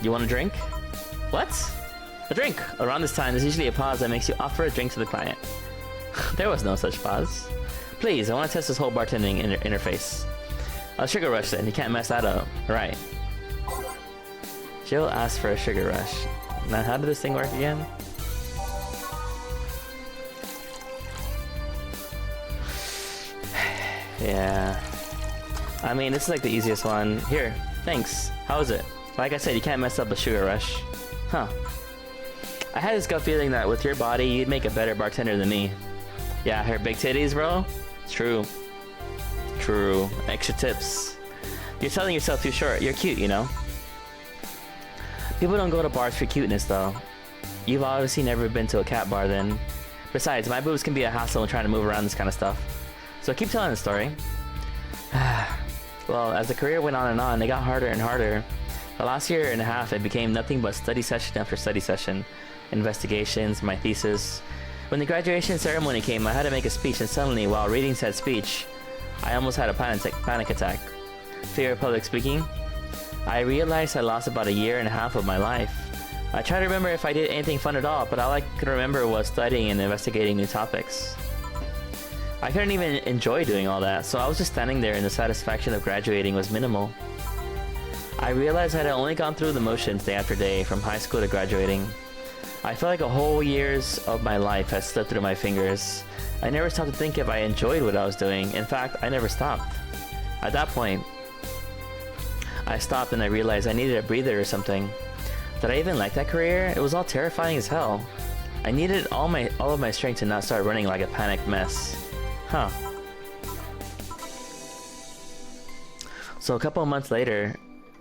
You want a drink? What? A drink! Around this time, there's usually a pause that makes you offer a drink to the client. There was no such pause. Please, I want to test this whole bartending interface. A sugar rush then, you can't mess that up. Right. Jill asked for a sugar rush. Now how did this thing work again? Yeah. I mean, this is like the easiest one. Here, thanks. How is it? Like I said, you can't mess up a sugar rush. Huh. I had this gut feeling that with your body, you'd make a better bartender than me. Yeah, her big titties, bro? True. True. Extra tips. You're selling yourself too short. You're cute, you know? People don't go to bars for cuteness, though. You've obviously never been to a cat bar, then. Besides, my boobs can be a hassle when trying to move around this kind of stuff. So keep telling the story. Well, as the career went on, it got harder and harder. The last year and a half, it became nothing but study session after study session. Investigations, my thesis. When the graduation ceremony came, I had to make a speech, and suddenly, while reading said speech, I almost had a panic attack. Fear of public speaking. I realized I lost about a year and a half of my life. I tried to remember if I did anything fun at all, but all I could remember was studying and investigating new topics. I couldn't even enjoy doing all that, so I was just standing there and the satisfaction of graduating was minimal. I realized I had only gone through the motions day after day, from high school to graduating. I felt like a whole years of my life had slipped through my fingers. I never stopped to think if I enjoyed what I was doing. In fact, I never stopped. At that point, I stopped and I realized I needed a breather or something. Did I even like that career? It was all terrifying as hell. I needed all of my strength to not start running like a panicked mess. Huh. So a couple of months later,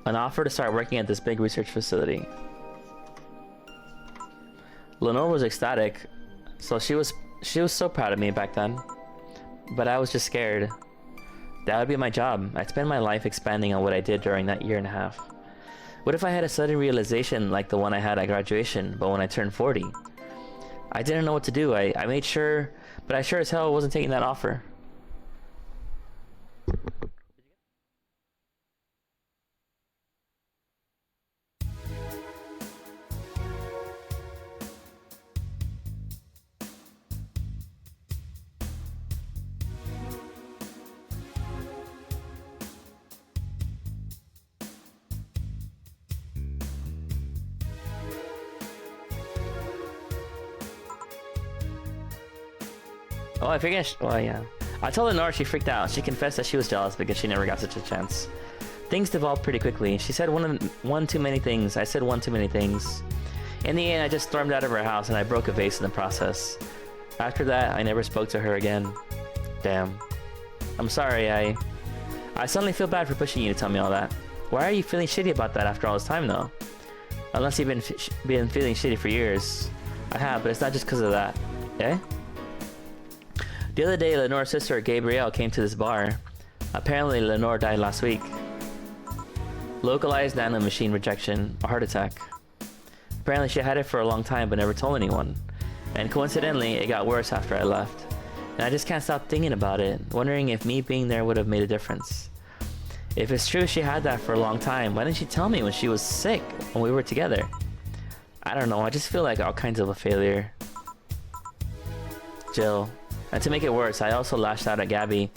an offer to start working at this big research facility. Lenore was ecstatic, so she was so proud of me back then. But I was just scared. That would be my job. I'd spend my life expanding on what I did during that year and a half. What if I had a sudden realization like the one I had at graduation, but when I turned 40? I didn't know what to do. I made sure, but I sure as hell wasn't taking that offer. Oh, I figured. Well, yeah. I told Lenore she freaked out. She confessed that she was jealous because she never got such a chance. Things devolved pretty quickly. She said one too many things. I said one too many things. In the end, I just stormed out of her house and I broke a vase in the process. After that, I never spoke to her again. Damn. I'm sorry. I suddenly feel bad for pushing you to tell me all that. Why are you feeling shitty about that after all this time, though? Unless you've been feeling shitty for years. I have, but it's not just because of that. Eh? The other day, Lenore's sister, Gabrielle, came to this bar. Apparently, Lenore died last week. Localized nanomachine rejection, a heart attack. Apparently, she had it for a long time but never told anyone. And coincidentally, it got worse after I left. And I just can't stop thinking about it, wondering if me being there would have made a difference. If it's true she had that for a long time, why didn't she tell me when she was sick, when we were together? I don't know, I just feel like all kinds of a failure. Jill. And to make it worse, I also lashed out at Gabby.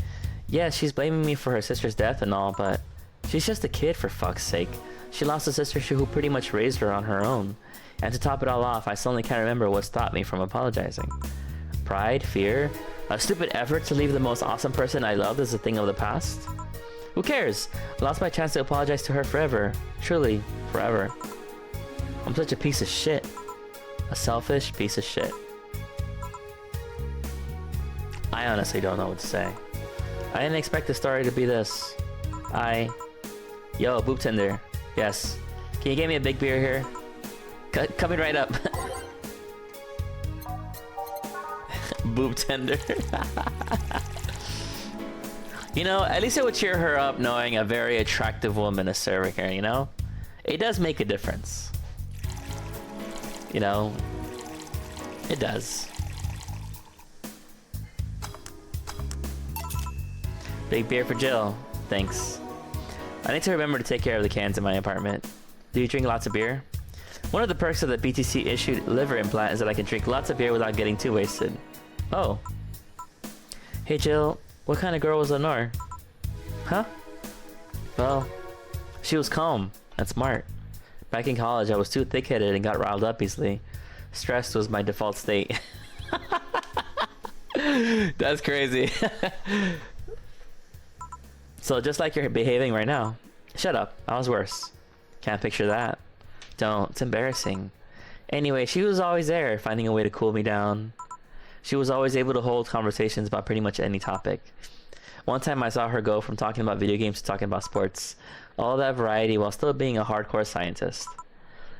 Yeah, she's blaming me for her sister's death and all, but she's just a kid, for fuck's sake. She lost a sister who pretty much raised her on her own. And to top it all off, I suddenly can't remember what stopped me from apologizing. Pride? Fear? A stupid effort to leave the most awesome person I loved as a thing of the past? Who cares? I lost my chance to apologize to her forever. Truly, forever. I'm such a piece of shit. A selfish piece of shit. I honestly don't know what to say. I didn't expect the story to be this. Yo, boob tender. Yes. Can you get me a big beer here? Coming right up. Boob tender. You know, at least it would cheer her up knowing a very attractive woman is serving her, you know? It does make a difference. You know, it does. Big beer for Jill. Thanks. I need to remember to take care of the cans in my apartment. Do you drink lots of beer? One of the perks of the BTC issued liver implant is that I can drink lots of beer without getting too wasted. Oh. Hey Jill, what kind of girl was Lenore? Huh? Well, she was calm and smart. Back in college, I was too thick-headed and got riled up easily. Stress was my default state. That's crazy. So just like you're behaving right now. Shut up, I was worse. Can't picture that. Don't, it's embarrassing. Anyway, she was always there, finding a way to cool me down. She was always able to hold conversations about pretty much any topic. One time I saw her go from talking about video games to talking about sports. All that variety while still being a hardcore scientist.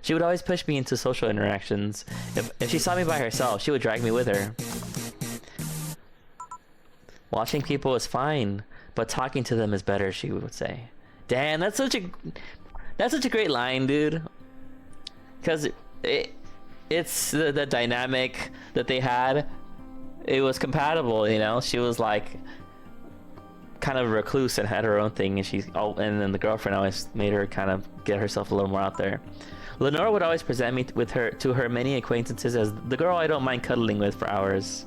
She would always push me into social interactions. If she saw me by herself, she would drag me with her. Watching people is fine, but talking to them is better, she would say. Damn, that's such a great line, dude. Because it's the dynamic that they had. It was compatible, you know. She was like kind of recluse and had her own thing, and then the girlfriend always made her kind of get herself a little more out there. Lenore would always present me to her many acquaintances as the girl I don't mind cuddling with for hours.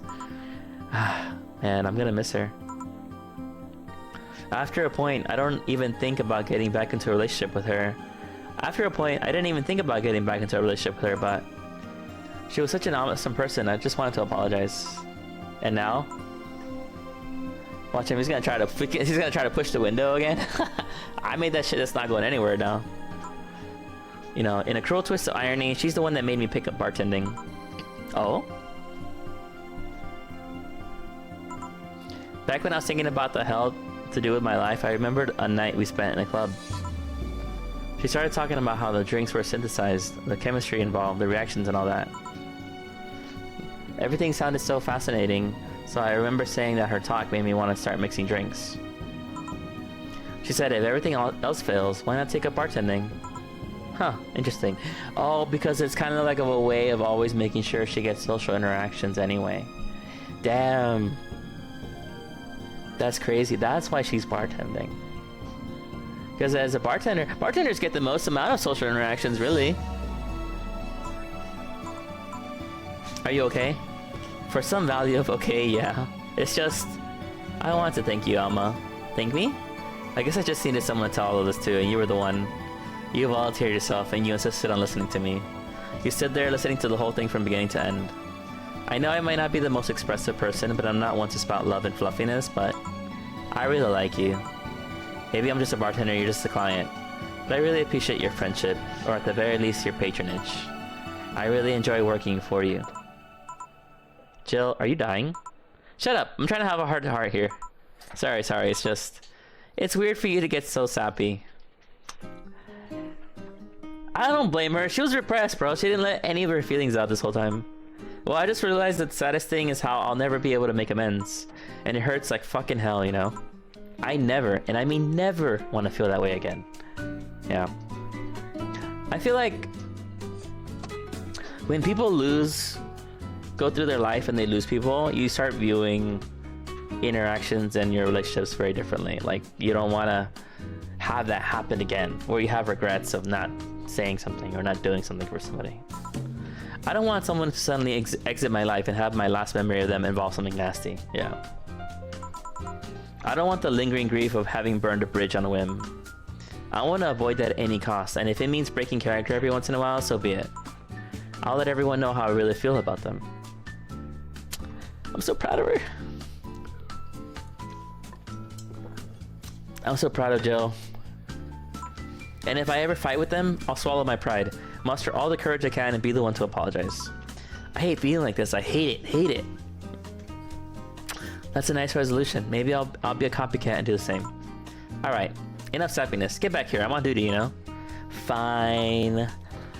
Man, I'm gonna miss her. After a point, I don't even think about getting back into a relationship with her. After a point, I didn't even think about getting back into a relationship with her, but she was such an awesome person, I just wanted to apologize. And now? Watch him, he's gonna try to push the window again. I made that shit that's not going anywhere now. You know, in a cruel twist of irony, she's the one that made me pick up bartending. Oh? Back when I was thinking about the hell to do with my life, I remembered a night we spent in a club. She started talking about how the drinks were synthesized, the chemistry involved, the reactions and all that. Everything sounded so fascinating, so I remember saying that her talk made me want to start mixing drinks. She said if everything else fails, why not take up bartending? Huh, interesting. Oh, because it's kind of like a way of always making sure she gets social interactions anyway. Damn. That's crazy. That's why she's bartending. Because as a bartender, bartenders get the most amount of social interactions, really. Are you okay? For some value of okay, yeah. It's just, I want to thank you, Alma. Thank me? I guess I just needed someone to tell all of this to, and you were the one. You volunteered yourself, and you insisted on listening to me. You stood there listening to the whole thing from beginning to end. I know I might not be the most expressive person, but I'm not one to spout love and fluffiness, but I really like you. Maybe I'm just a bartender, you're just a client. But I really appreciate your friendship, or at the very least your patronage. I really enjoy working for you. Jill, are you dying? Shut up, I'm trying to have a heart-to-heart here. Sorry, it's just... It's weird for you to get so sappy. I don't blame her, she was repressed, bro. She didn't let any of her feelings out this whole time. Well, I just realized that the saddest thing is how I'll never be able to make amends. And it hurts like fucking hell, you know? I never, and I mean never, want to feel that way again. Yeah. I feel like when people go through their life and they lose people, you start viewing interactions and your relationships very differently. Like, you don't want to have that happen again, where you have regrets of not saying something or not doing something for somebody. I don't want someone to suddenly exit my life and have my last memory of them involve something nasty. Yeah. I don't want the lingering grief of having burned a bridge on a whim. I want to avoid that at any cost, and if it means breaking character every once in a while, so be it. I'll let everyone know how I really feel about them. I'm so proud of her. I'm so proud of Jill. And if I ever fight with them, I'll swallow my pride, muster all the courage I can, and be the one to apologize. I hate being like this. I hate it. That's a nice resolution. Maybe I'll be a copycat and do the same. Alright, enough sappiness. Get back here. I'm on duty, you know? Fine.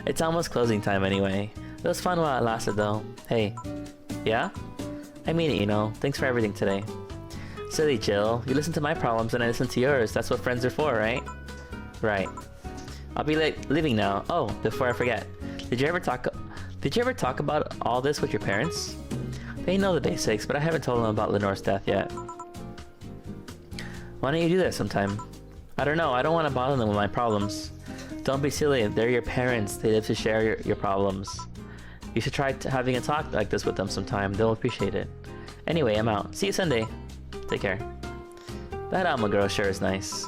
It's almost closing time anyway. It was fun while it lasted though. Hey. Yeah? I mean it, you know. Thanks for everything today. Silly Jill. You listen to my problems and I listen to yours. That's what friends are for, right? Right. I'll be leaving now. Oh, before I forget. Did you ever talk Did you ever talk about all this with your parents? They know the basics, but I haven't told them about Lenore's death yet. Why don't you do that sometime? I don't know, I don't want to bother them with my problems. Don't be silly, they're your parents, they live to share your problems. You should try having a talk like this with them sometime, they'll appreciate it. Anyway, I'm out. See you Sunday. Take care. That Alma girl sure is nice.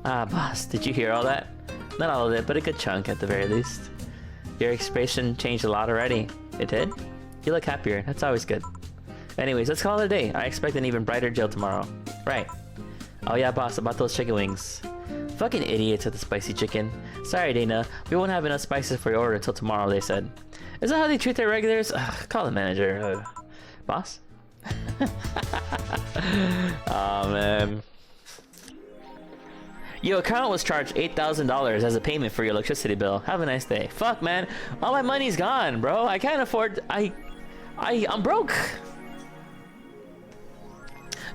Ah, boss, did you hear all that? Not all of it, but a good chunk at the very least. Your expression changed a lot already. It did? You look happier, that's always good. Anyways, let's call it a day. I expect an even brighter Jill tomorrow. Right. Oh yeah, boss, about those chicken wings. Fucking idiots with the spicy chicken. Sorry, Dana, we won't have enough spices for your order until tomorrow, they said. Is that how they treat their regulars? Ugh, call the manager. Boss? Oh man. Your account was charged $8,000 as a payment for your electricity bill. Have a nice day. Fuck man, all my money's gone, bro. I can't afford. I'm broke.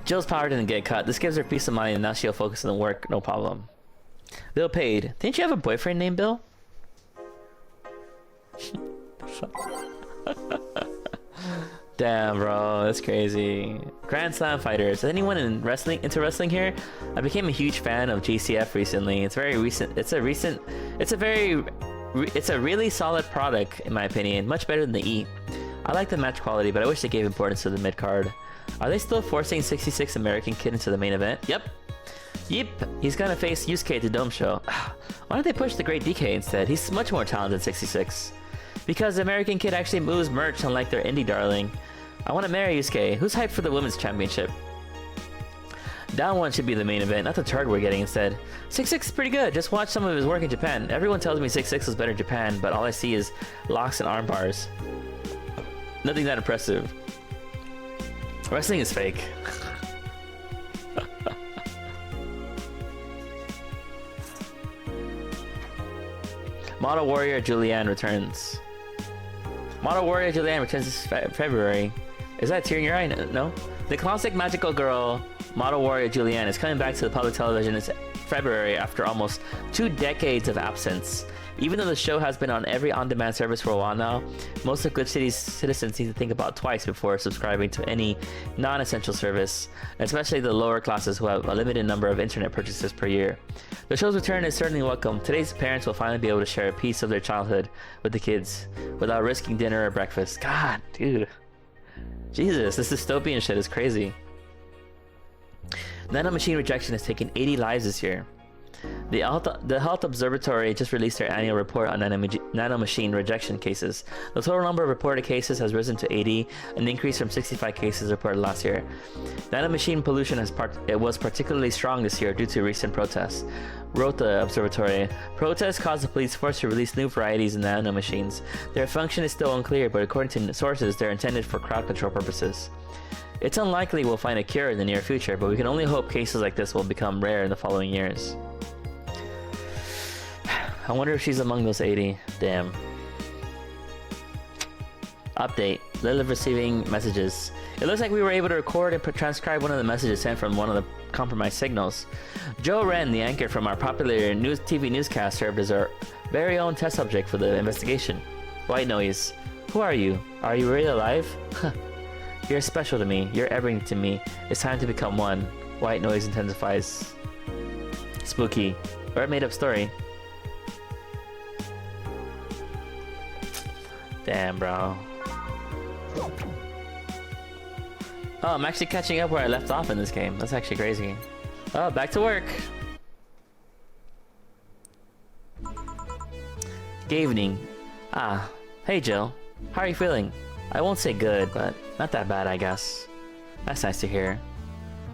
Jill's power didn't get cut. This gives her peace of mind, and now she'll focus on the work. No problem. Bill paid. Didn't you have a boyfriend named Bill? Damn, bro, that's crazy. Grand Slam fighters. Is anyone into wrestling here? I became a huge fan of GCF recently. It's very recent. It's a really solid product in my opinion. Much better than the E. I like the match quality, but I wish they gave importance to the mid card. Are they still forcing 66 American Kid into the main event? Yep. He's gonna face Yusuke at the Dome show. Why don't they push the great DK instead? He's much more talented than 66. Because the American Kid actually moves merch unlike their indie darling. I want to marry Yusuke. Who's hyped for the women's championship? That one should be the main event, not the turd we're getting instead. 66 is pretty good. Just watch some of his work in Japan. Everyone tells me 66 is better in Japan, but all I see is locks and arm bars. Nothing that impressive. Wrestling is fake. Model Warrior Julianne returns. Model Warrior Julianne returns this February. Is that a tear in your eye? No? The classic magical girl, Model Warrior Julianne, is coming back to the public television this February after almost 2 decades of absence. Even though the show has been on every on-demand service for a while now, most of Good City's citizens need to think about twice before subscribing to any non-essential service, especially the lower classes who have a limited number of internet purchases per year. The show's return is certainly welcome. Today's parents will finally be able to share a piece of their childhood with the kids without risking dinner or breakfast. God, dude. Jesus, this dystopian shit is crazy. Nanomachine rejection has taken 80 lives this year. The Health Observatory just released their annual report on nanomachine rejection cases. The total number of reported cases has risen to 80, an increase from 65 cases reported last year. Nanomachine pollution was particularly strong this year due to recent protests, wrote the observatory. Protests caused the police force to release new varieties of nanomachines. Their function is still unclear, but according to sources, they're intended for crowd control purposes. It's unlikely we'll find a cure in the near future, but we can only hope cases like this will become rare in the following years. I wonder if she's among those 80. Damn. Update. Lilith receiving messages. It looks like we were able to record and transcribe one of the messages sent from one of the compromised signals. Joe Wren, the anchor from our popular TV newscast, served as our very own test subject for the investigation. White noise. Who are you? Are you really alive? Huh. You're special to me. You're everything to me. It's time to become one. White noise intensifies. Spooky. Or a made-up story. Damn, bro. Oh, I'm actually catching up where I left off in this game. That's actually crazy. Oh, back to work. Good evening. Ah, hey Jill. How are you feeling? I won't say good, but not that bad, I guess. That's nice to hear.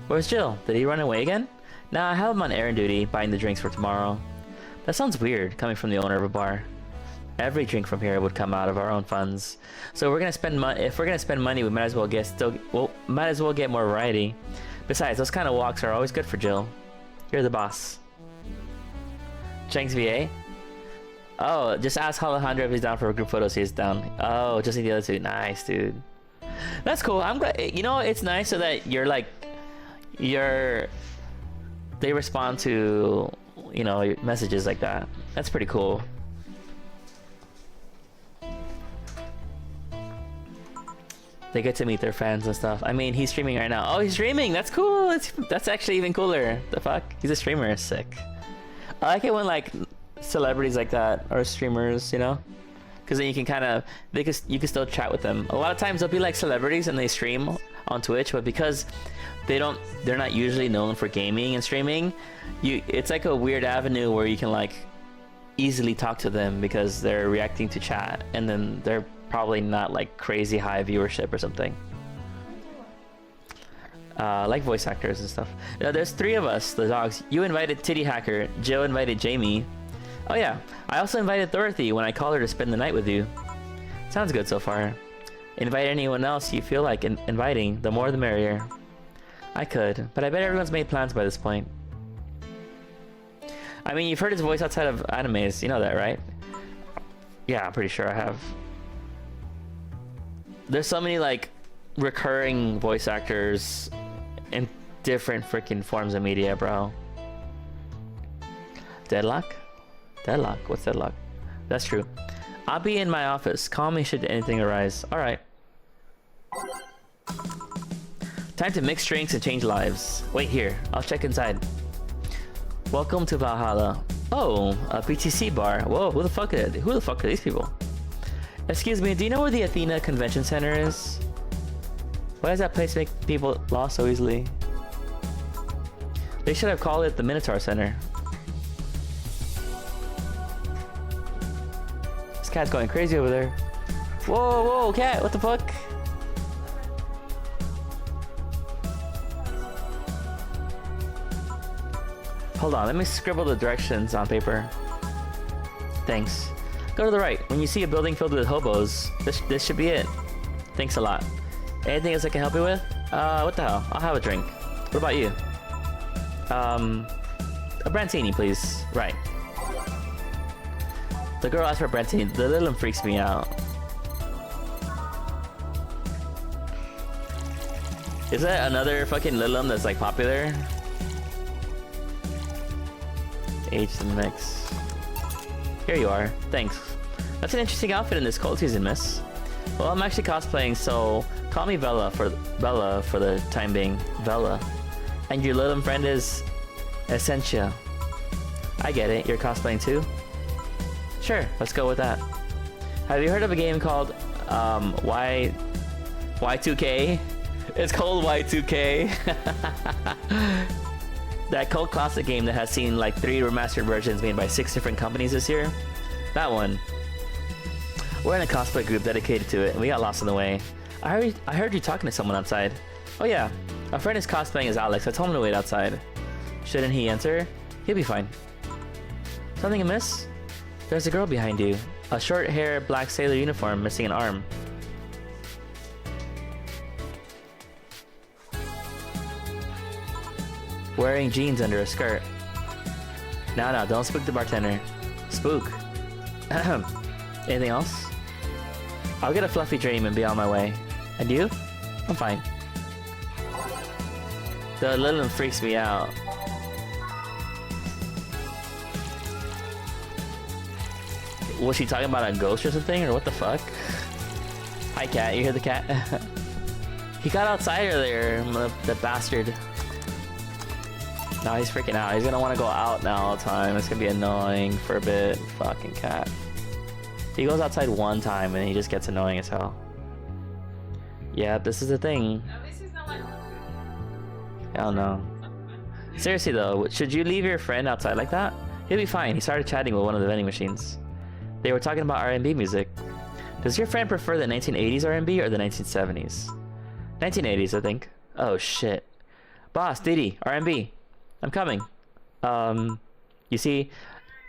Where's Jill? Did he run away again? Nah, I have him on errand duty, buying the drinks for tomorrow. That sounds weird, coming from the owner of a bar. Every drink from here would come out of our own funds. So we're gonna spend money. If we're gonna spend money, we might as well get more variety. Besides, those kind of walks are always good for Jill. You're the boss. Chang's VA. Oh, just ask Alejandro if he's down for a group photo. See, he's down. Oh, just need the other two. Nice, dude. That's cool. I'm glad. You know, it's nice so that they respond to, you know, messages like that. That's pretty cool. They get to meet their fans and stuff. I mean, he's streaming right now. Oh, he's streaming. That's cool. That's actually even cooler. The fuck? He's a streamer. Sick. I like it when like celebrities like that are streamers, you know, because then you can kind of you can still chat with them. A lot of times they'll be like celebrities and they stream on Twitch, but because they're not usually known for gaming and streaming, it's like a weird avenue where you can like easily talk to them because they're reacting to chat, and then they're probably not like crazy high viewership or something. Like voice actors and stuff. Now, there's 3 of us, the dogs. You invited Titty Hacker, Joe invited Jamie. Oh yeah, I also invited Dorothy when I called her to spend the night with you. Sounds good so far. Invite anyone else you feel like inviting, the more the merrier. I could, but I bet everyone's made plans by this point. I mean, you've heard his voice outside of animes, you know that, right? Yeah, I'm pretty sure I have. There's so many like recurring voice actors in different freaking forms of media, bro. Deadlock? Deadlock? What's deadlock? That's true. I'll be in my office. Call me should anything arise. Alright. Time to mix drinks and change lives. Wait here. I'll check inside. Welcome to Valhalla. Oh, a PTC bar. Whoa, who the fuck are these people? Excuse me, do you know where the Athena Convention Center is? Why does that place make people lost so easily? They should have called it the Minotaur Center. This cat's going crazy over there. Whoa, whoa, cat, what the fuck? Hold on, let me scribble the directions on paper. Thanks. Go to the right. When you see a building filled with hobos, this should be it. Thanks a lot. Anything else I can help you with? What the hell? I'll have a drink. What about you? A Brantini, please. Right. The girl asked for Brantini. The little one freaks me out. Is that another fucking Lilum that's like popular? Age the mix. Here you are. Thanks. That's an interesting outfit in this cold season, miss. Well, I'm actually cosplaying, so call me Bella for the time being. Bella. And your little friend is Essentia. I get it. You're cosplaying too? Sure, let's go with that. Have you heard of a game called Y2K? It's called Y2K. That cult classic game that has seen like 3 remastered versions made by 6 different companies this year. That one. We're in a cosplay group dedicated to it, and we got lost on the way. I heard you talking to someone outside. Oh yeah, a friend is cosplaying as Alex. I told him to wait outside. Shouldn't he answer? He'll be fine. Something amiss? There's a girl behind you. A short hair, black sailor uniform, missing an arm. Wearing jeans under a skirt. No, don't spook the bartender. Spook. Anything else? I'll get a fluffy dream and be on my way. And you? I'm fine. The little one freaks me out. Was she talking about a ghost or something, or what the fuck? Hi cat, you hear the cat? He got outside earlier, the bastard. Now he's freaking out. He's gonna want to go out now all the time. It's gonna be annoying for a bit. Fucking cat. He goes outside one time and he just gets annoying as hell. Yeah, this is the thing. At least he's not like... Hell no. Seriously though, should you leave your friend outside like that? He'll be fine. He started chatting with one of the vending machines. They were talking about R&B music. Does your friend prefer the 1980s R&B or the 1970s? 1980s, I think. Oh shit. Boss, Diddy, R&B. I'm coming. You see,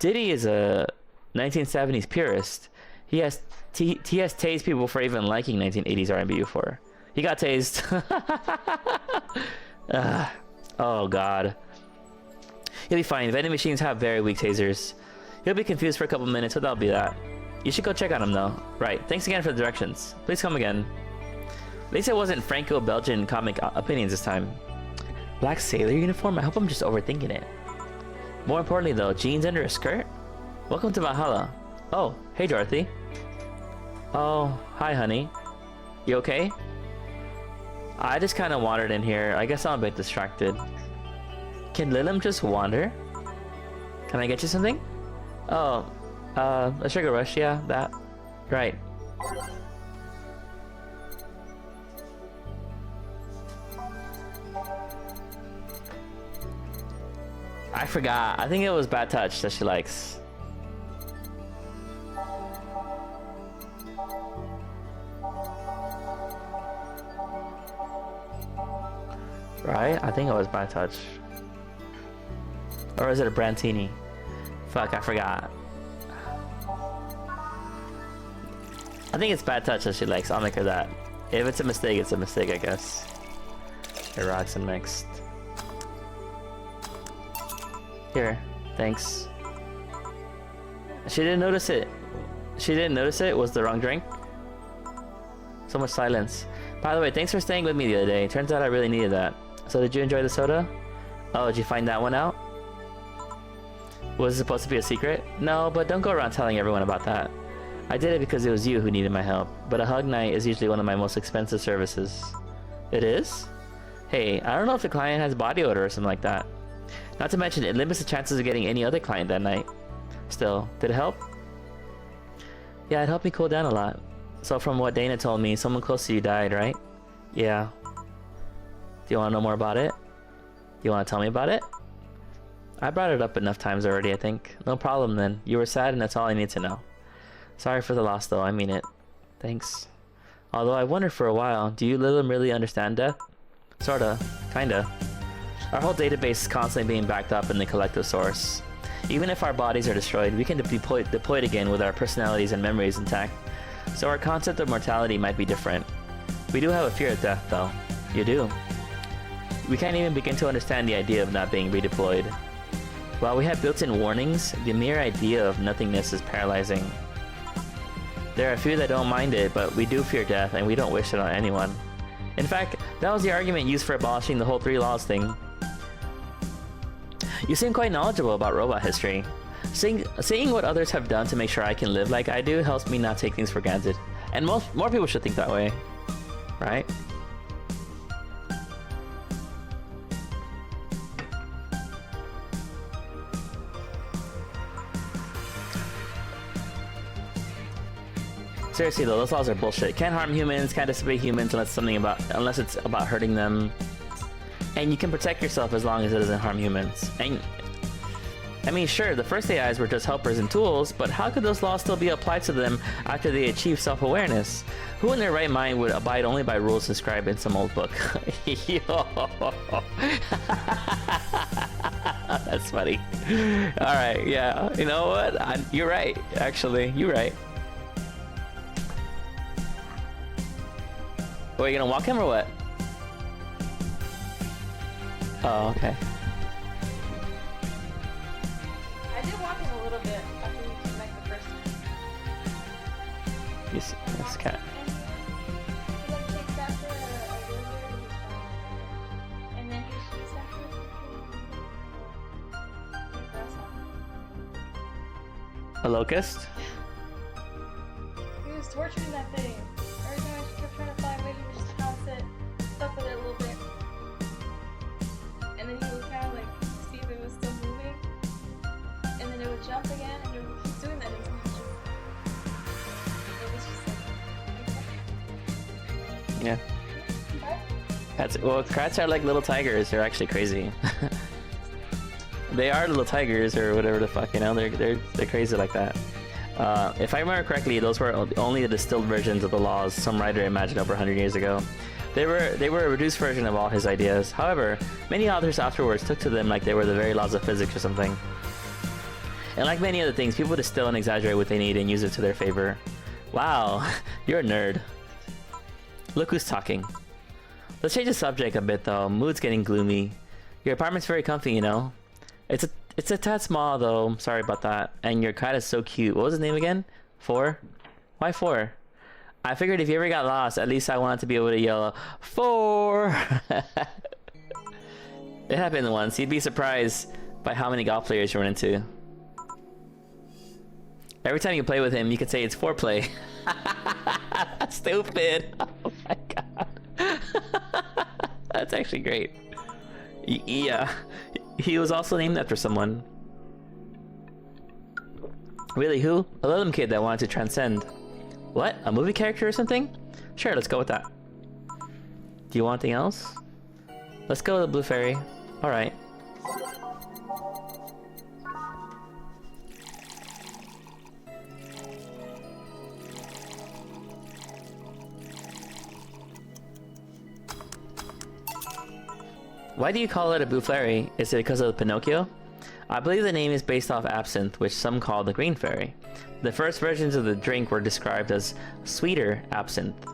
Diddy is a 1970s purist. He has tased people for even liking 1980s R&B before. He got tased. Oh god. He'll be fine. Vending machines have very weak tasers. He'll be confused for a couple minutes, but that'll be that. You should go check on him though. Right. Thanks again for the directions. Please come again. At least it wasn't Franco-Belgian comic opinions this time. Black sailor uniform? I hope I'm just overthinking it. More importantly though, jeans under a skirt? Welcome to Valhalla. Oh, hey Dorothy. Oh, hi honey. You okay? I just kind of wandered in here. I guess I'm a bit distracted. Can Lilim just wander? Can I get you something? Oh, a sugar rush, yeah, that. Right. I forgot. I think it was Bad Touch that she likes. Right? I think it was Bad Touch. Or is it a Brantini? Fuck, I forgot. I think it's Bad Touch that she likes. I'll make her that. If it's a mistake, it's a mistake, I guess. Here, rocks and mixed. Here, thanks. She didn't notice it. She didn't notice it was the wrong drink. So much silence. By the way, thanks for staying with me the other day. Turns out I really needed that. So did you enjoy the soda? Oh, did you find that one out? Was it supposed to be a secret? No, but don't go around telling everyone about that. I did it because it was you who needed my help. But a hug night is usually one of my most expensive services. It is? Hey, I don't know if the client has body odor or something like that. Not to mention, it limits the chances of getting any other client that night. Still, did it help? Yeah, it helped me cool down a lot. So from what Dana told me, someone close to you died, right? Yeah. Do you want to know more about it? You want to tell me about it? I brought it up enough times already, I think. No problem then. You were sad and that's all I need to know. Sorry for the loss though, I mean it. Thanks. Although I wondered for a while, do you Lilim really understand death? Sorta. Kinda. Our whole database is constantly being backed up in the collective source. Even if our bodies are destroyed, we can deploy it again with our personalities and memories intact. So our concept of mortality might be different. We do have a fear of death though. You do. We can't even begin to understand the idea of not being redeployed. While we have built-in warnings, the mere idea of nothingness is paralyzing. There are a few that don't mind it, but we do fear death and we don't wish it on anyone. In fact, that was the argument used for abolishing the whole 3 laws thing. You seem quite knowledgeable about robot history. Seeing what others have done to make sure I can live like I do helps me not take things for granted. And more people should think that way. Right? Seriously though, those laws are bullshit. Can't harm humans, can't disobey humans unless it's about hurting them. And you can protect yourself as long as it doesn't harm humans. And I mean, sure, the first AIs were just helpers and tools, but how could those laws still be applied to them after they achieve self-awareness? Who in their right mind would abide only by rules inscribed in some old book? That's funny. Alright, yeah. You know what? You're right, actually. You're right. Are you gonna walk him or what? Oh, okay. I did walk him a little bit after we came back the first time. Yes, this cat. He like takes after a lizard, and then he shoots after a grasshopper. A locust? He was torturing that thing. Every time I kept trying to fly away, he would just pounce it, stuff with it a little bit. And then he would kind of like see if it was still moving. And then it would jump again, and it would keep doing that until it was just like, Yeah. Cats, well, cats are like little tigers. They're actually crazy. They are little tigers or whatever the fuck, you know. They're crazy like that. If I remember correctly, those were only the distilled versions of the laws some writer imagined over 100 years ago. They were a reduced version of all his ideas. However, many authors afterwards took to them like they were the very laws of physics or something. And like many other things, people distill and exaggerate what they need and use it to their favor. Wow, you're a nerd. Look who's talking. Let's change the subject a bit though. Mood's getting gloomy. Your apartment's very comfy, you know. It's a tad small though. Sorry about that. And your cat is so cute. What was his name again? 4? Why 4? I figured if you ever got lost, at least I wanted to be able to yell 4. It happened once. You'd be surprised by how many golf players you run into. Every time you play with him, you could say it's foreplay. Stupid. Oh my god. That's actually great. Yeah, he was also named after someone. Really, who? A little kid that wanted to transcend. What? A movie character or something? Sure, let's go with that. Do you want anything else? Let's go with the blue fairy. Alright. Why do you call it a blue fairy? Is it because of Pinocchio? I believe the name is based off absinthe, which some call the green fairy. The first versions of the drink were described as sweeter absinthe.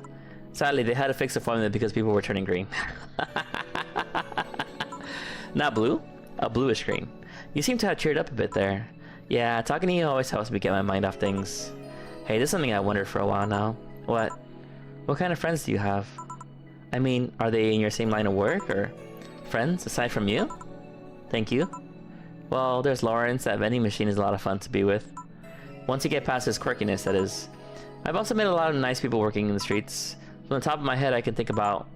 Sadly, they had to fix the formula because people were turning green. Not blue? A bluish green. You seem to have cheered up a bit there. Yeah, talking to you always helps me get my mind off things. Hey, this is something I wondered for a while now. What? What kind of friends do you have? I mean, are they in your same line of work, or friends aside from you? Thank you. Well, there's Lawrence. That vending machine is a lot of fun to be with. Once you get past his quirkiness, that is. I've also met a lot of nice people working in the streets. From the top of my head, I can think about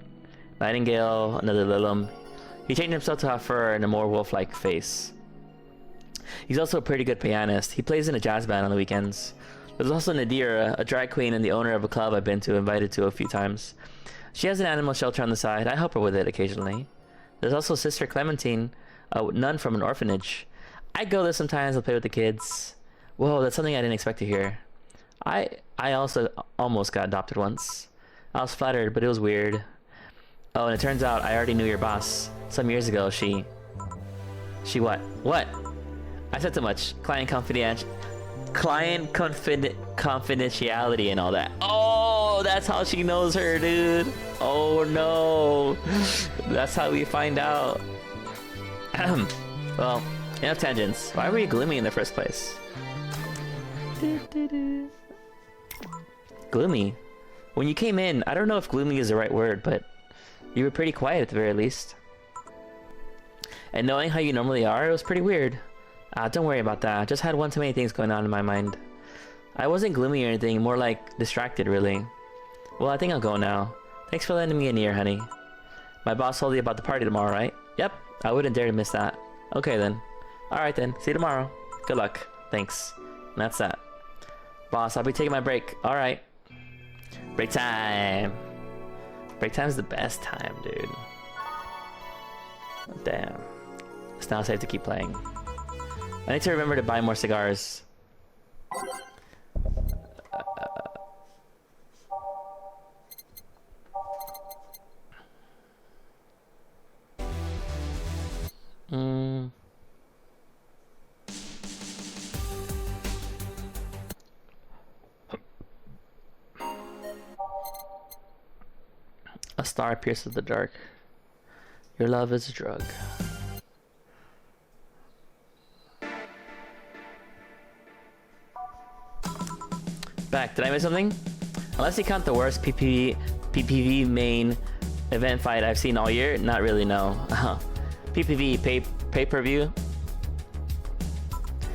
Nightingale, another Lilum. He changed himself to have fur and a more wolf-like face. He's also a pretty good pianist. He plays in a jazz band on the weekends. There's also Nadira, a drag queen and the owner of a club I've been to, invited to a few times. She has an animal shelter on the side. I help her with it occasionally. There's also Sister Clementine, a nun from an orphanage. I go there sometimes and play with the kids. Whoa, that's something I didn't expect to hear. I also almost got adopted once. I was flattered, but it was weird. Oh, and it turns out I already knew your boss. Some years ago, she what? What? I said too much. Client confidentiality and all that. Oh, that's how she knows her, dude. Oh no. That's how we find out. Well, enough tangents. Why were you gloomy in the first place? Gloomy? When you came in, I don't know if gloomy is the right word, but you were pretty quiet at the very least. And knowing how you normally are, it was pretty weird. Don't worry about that. I just had one too many things going on in my mind. I wasn't gloomy or anything, more like distracted, really. Well, I think I'll go now. Thanks for lending me an ear, honey. My boss told you about the party tomorrow, right? Yep, I wouldn't dare to miss that. Okay then. Alright then, see you tomorrow. Good luck. Thanks. And that's that. Boss, I'll be taking my break. Alright. Break time. Break time's the best time, dude. Damn. It's now safe to keep playing. I need to remember to buy more cigars. A star pierces the dark. Your love is a drug. Back. Did I miss something? Unless you count the worst PPV main event fight I've seen all year, not really, no. PPV pay-per-view.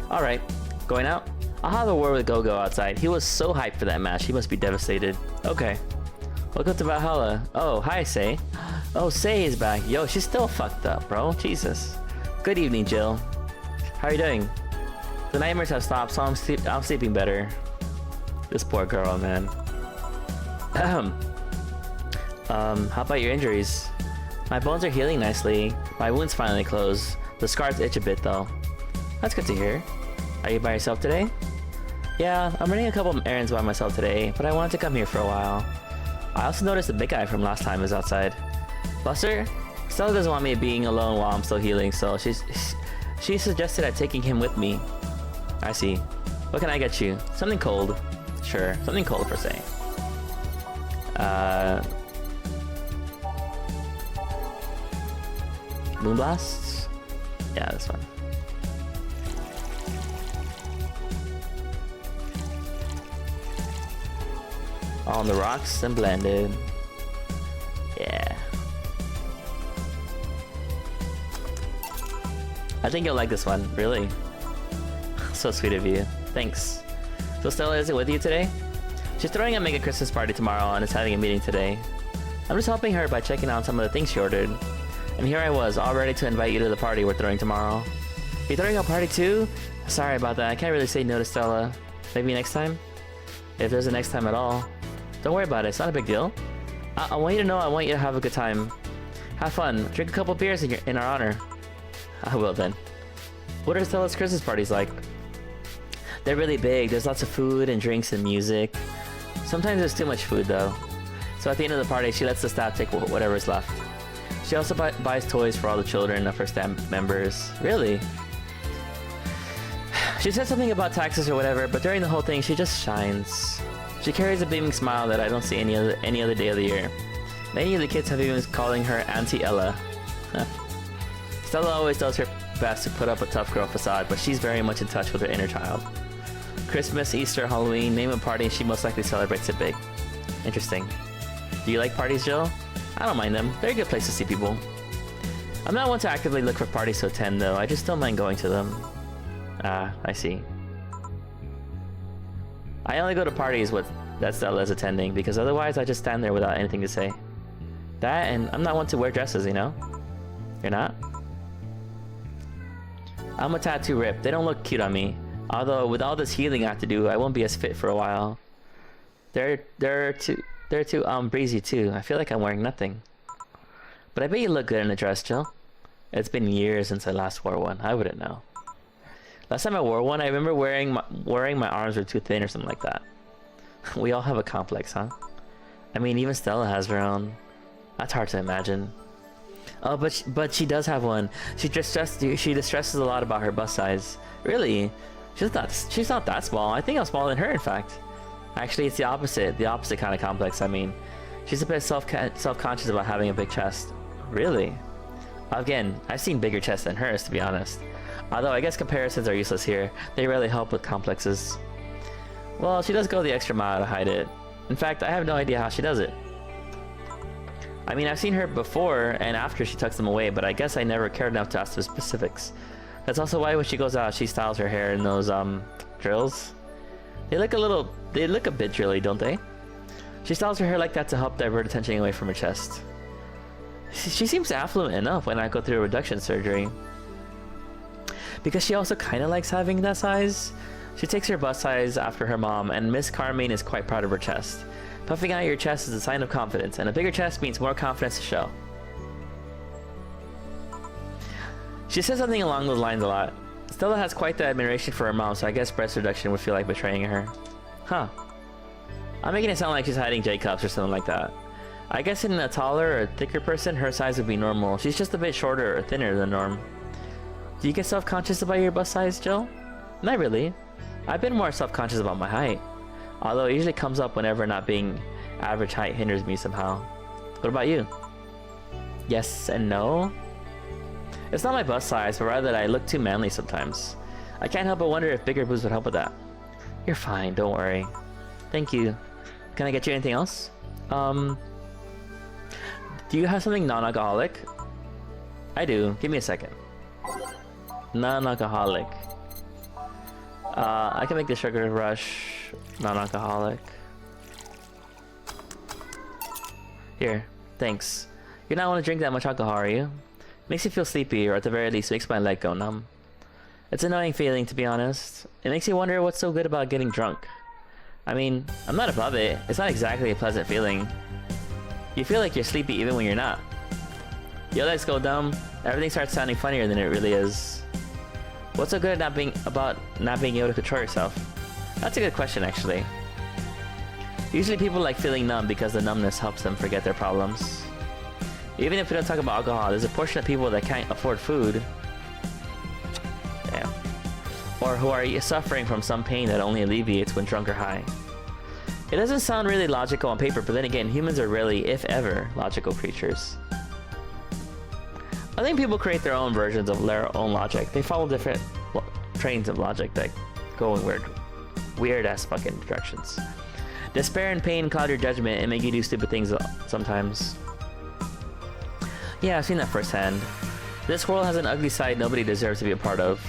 Alright, going out? I'll have a word with Gogo outside. He was so hyped for that match, he must be devastated. Okay. Welcome to Valhalla. Oh, hi, Sei. Oh, Sei is back. Yo, she's still fucked up, bro. Jesus. Good evening, Jill. How are you doing? The nightmares have stopped, so I'm sleeping better. This poor girl, man. How about your injuries? My bones are healing nicely. My wound's finally closed. The scars itch a bit, though. That's good to hear. Are you by yourself today? Yeah, I'm running a couple of errands by myself today, but I wanted to come here for a while. I also noticed the big guy from last time is outside. Buster? Stella doesn't want me being alone while I'm still healing, so she suggested taking him with me. I see. What can I get you? Something cold. Sure, something cold for say. Moonblasts? Yeah, this one. On the rocks and blended. Yeah. I think you'll like this one, really. So sweet of you. Thanks. So Stella isn't with you today? She's throwing a mega Christmas party tomorrow and is having a meeting today. I'm just helping her by checking on some of the things she ordered. And here I was, all ready to invite you to the party we're throwing tomorrow. You throwing a party too? Sorry about that, I can't really say no to Stella. Maybe next time? If there's a next time at all. Don't worry about it, it's not a big deal. I want you to know I want you to have a good time. Have fun, drink a couple beers in our honor. I will then. What are Stella's Christmas parties like? They're really big, there's lots of food and drinks and music. Sometimes there's too much food though. So at the end of the party, she lets the staff take whatever's left. She also buys toys for all the children of her staff members. Really? She said something about taxes or whatever, but during the whole thing, she just shines. She carries a beaming smile that I don't see any other day of the year. Many of the kids have even been calling her Auntie Ella. Stella always does her best to put up a tough girl facade, but she's very much in touch with her inner child. Christmas, Easter, Halloween, name a party and she most likely celebrates it big. Interesting. Do you like parties, Jill? I don't mind them. They're a good place to see people. I'm not one to actively look for parties to attend though, I just don't mind going to them. Ah, I see. I only go to parties that Stella is attending because otherwise I just stand there without anything to say. That and I'm not one to wear dresses, you know? You're not? I'm a tattoo rip. They don't look cute on me. Although with all this healing I have to do, I won't be as fit for a while. They're too breezy too. I feel like I'm wearing nothing. But I bet you look good in a dress, Jill. It's been years since I last wore one. I wouldn't know. Last time I wore one, I remember wearing my arms were too thin or something like that. We all have a complex, huh? I mean, even Stella has her own. That's hard to imagine. Oh, but she does have one. She distresses a lot about her bust size. Really? She's not that small. I think I'm smaller than her, in fact. Actually, it's the opposite kind of complex. I mean, she's a bit self-conscious about having a big chest. Really? Again, I've seen bigger chests than hers, to be honest. Although I guess comparisons are useless here. They rarely help with complexes. Well, she does go the extra mile to hide it. In fact, I have no idea how she does it. I mean, I've seen her before and after she tucks them away, but I guess I never cared enough to ask the specifics. That's also why when she goes out, she styles her hair in those, drills. They look a bit drilly, don't they? She styles her hair like that to help divert attention away from her chest. She seems affluent enough when I go through a reduction surgery. Because she also kinda likes having that size. She takes her bust size after her mom, and Miss Carmine is quite proud of her chest. Puffing out your chest is a sign of confidence, and a bigger chest means more confidence to show. She says something along those lines a lot. Stella has quite the admiration for her mom, so I guess breast reduction would feel like betraying her. Huh. I'm making it sound like she's hiding J-cups or something like that. I guess in a taller or thicker person, her size would be normal. She's just a bit shorter or thinner than norm. Do you get self-conscious about your bust size, Jill? Not really. I've been more self-conscious about my height. Although it usually comes up whenever not being average height hinders me somehow. What about you? Yes and no? It's not my bust size, but rather that I look too manly sometimes. I can't help but wonder if bigger boobs would help with that. You're fine, don't worry. Thank you. Can I get you anything else? Do you have something non-alcoholic? I do. Give me a second. Non-alcoholic. I can make the sugar rush non-alcoholic. Here, thanks. You're not want to drink that much alcohol, are you? Makes you feel sleepy, or at the very least makes my leg go numb. It's an annoying feeling, to be honest. It makes you wonder what's so good about getting drunk. I mean, I'm not above it. It's not exactly a pleasant feeling. You feel like you're sleepy even when you're not. Your legs go numb, everything starts sounding funnier than it really is. What's so good about not being able to control yourself? That's a good question, actually. Usually people like feeling numb because the numbness helps them forget their problems. Even if we don't talk about alcohol, there's a portion of people that can't afford food. Damn. Or who are suffering from some pain that only alleviates when drunk or high. It doesn't sound really logical on paper, but then again, humans are rarely, if ever, logical creatures. I think people create their own versions of their own logic. They follow different trains of logic that go in weird ass fucking directions. Despair and pain cloud your judgment and make you do stupid things sometimes. Yeah, I've seen that firsthand. This world has an ugly side nobody deserves to be a part of.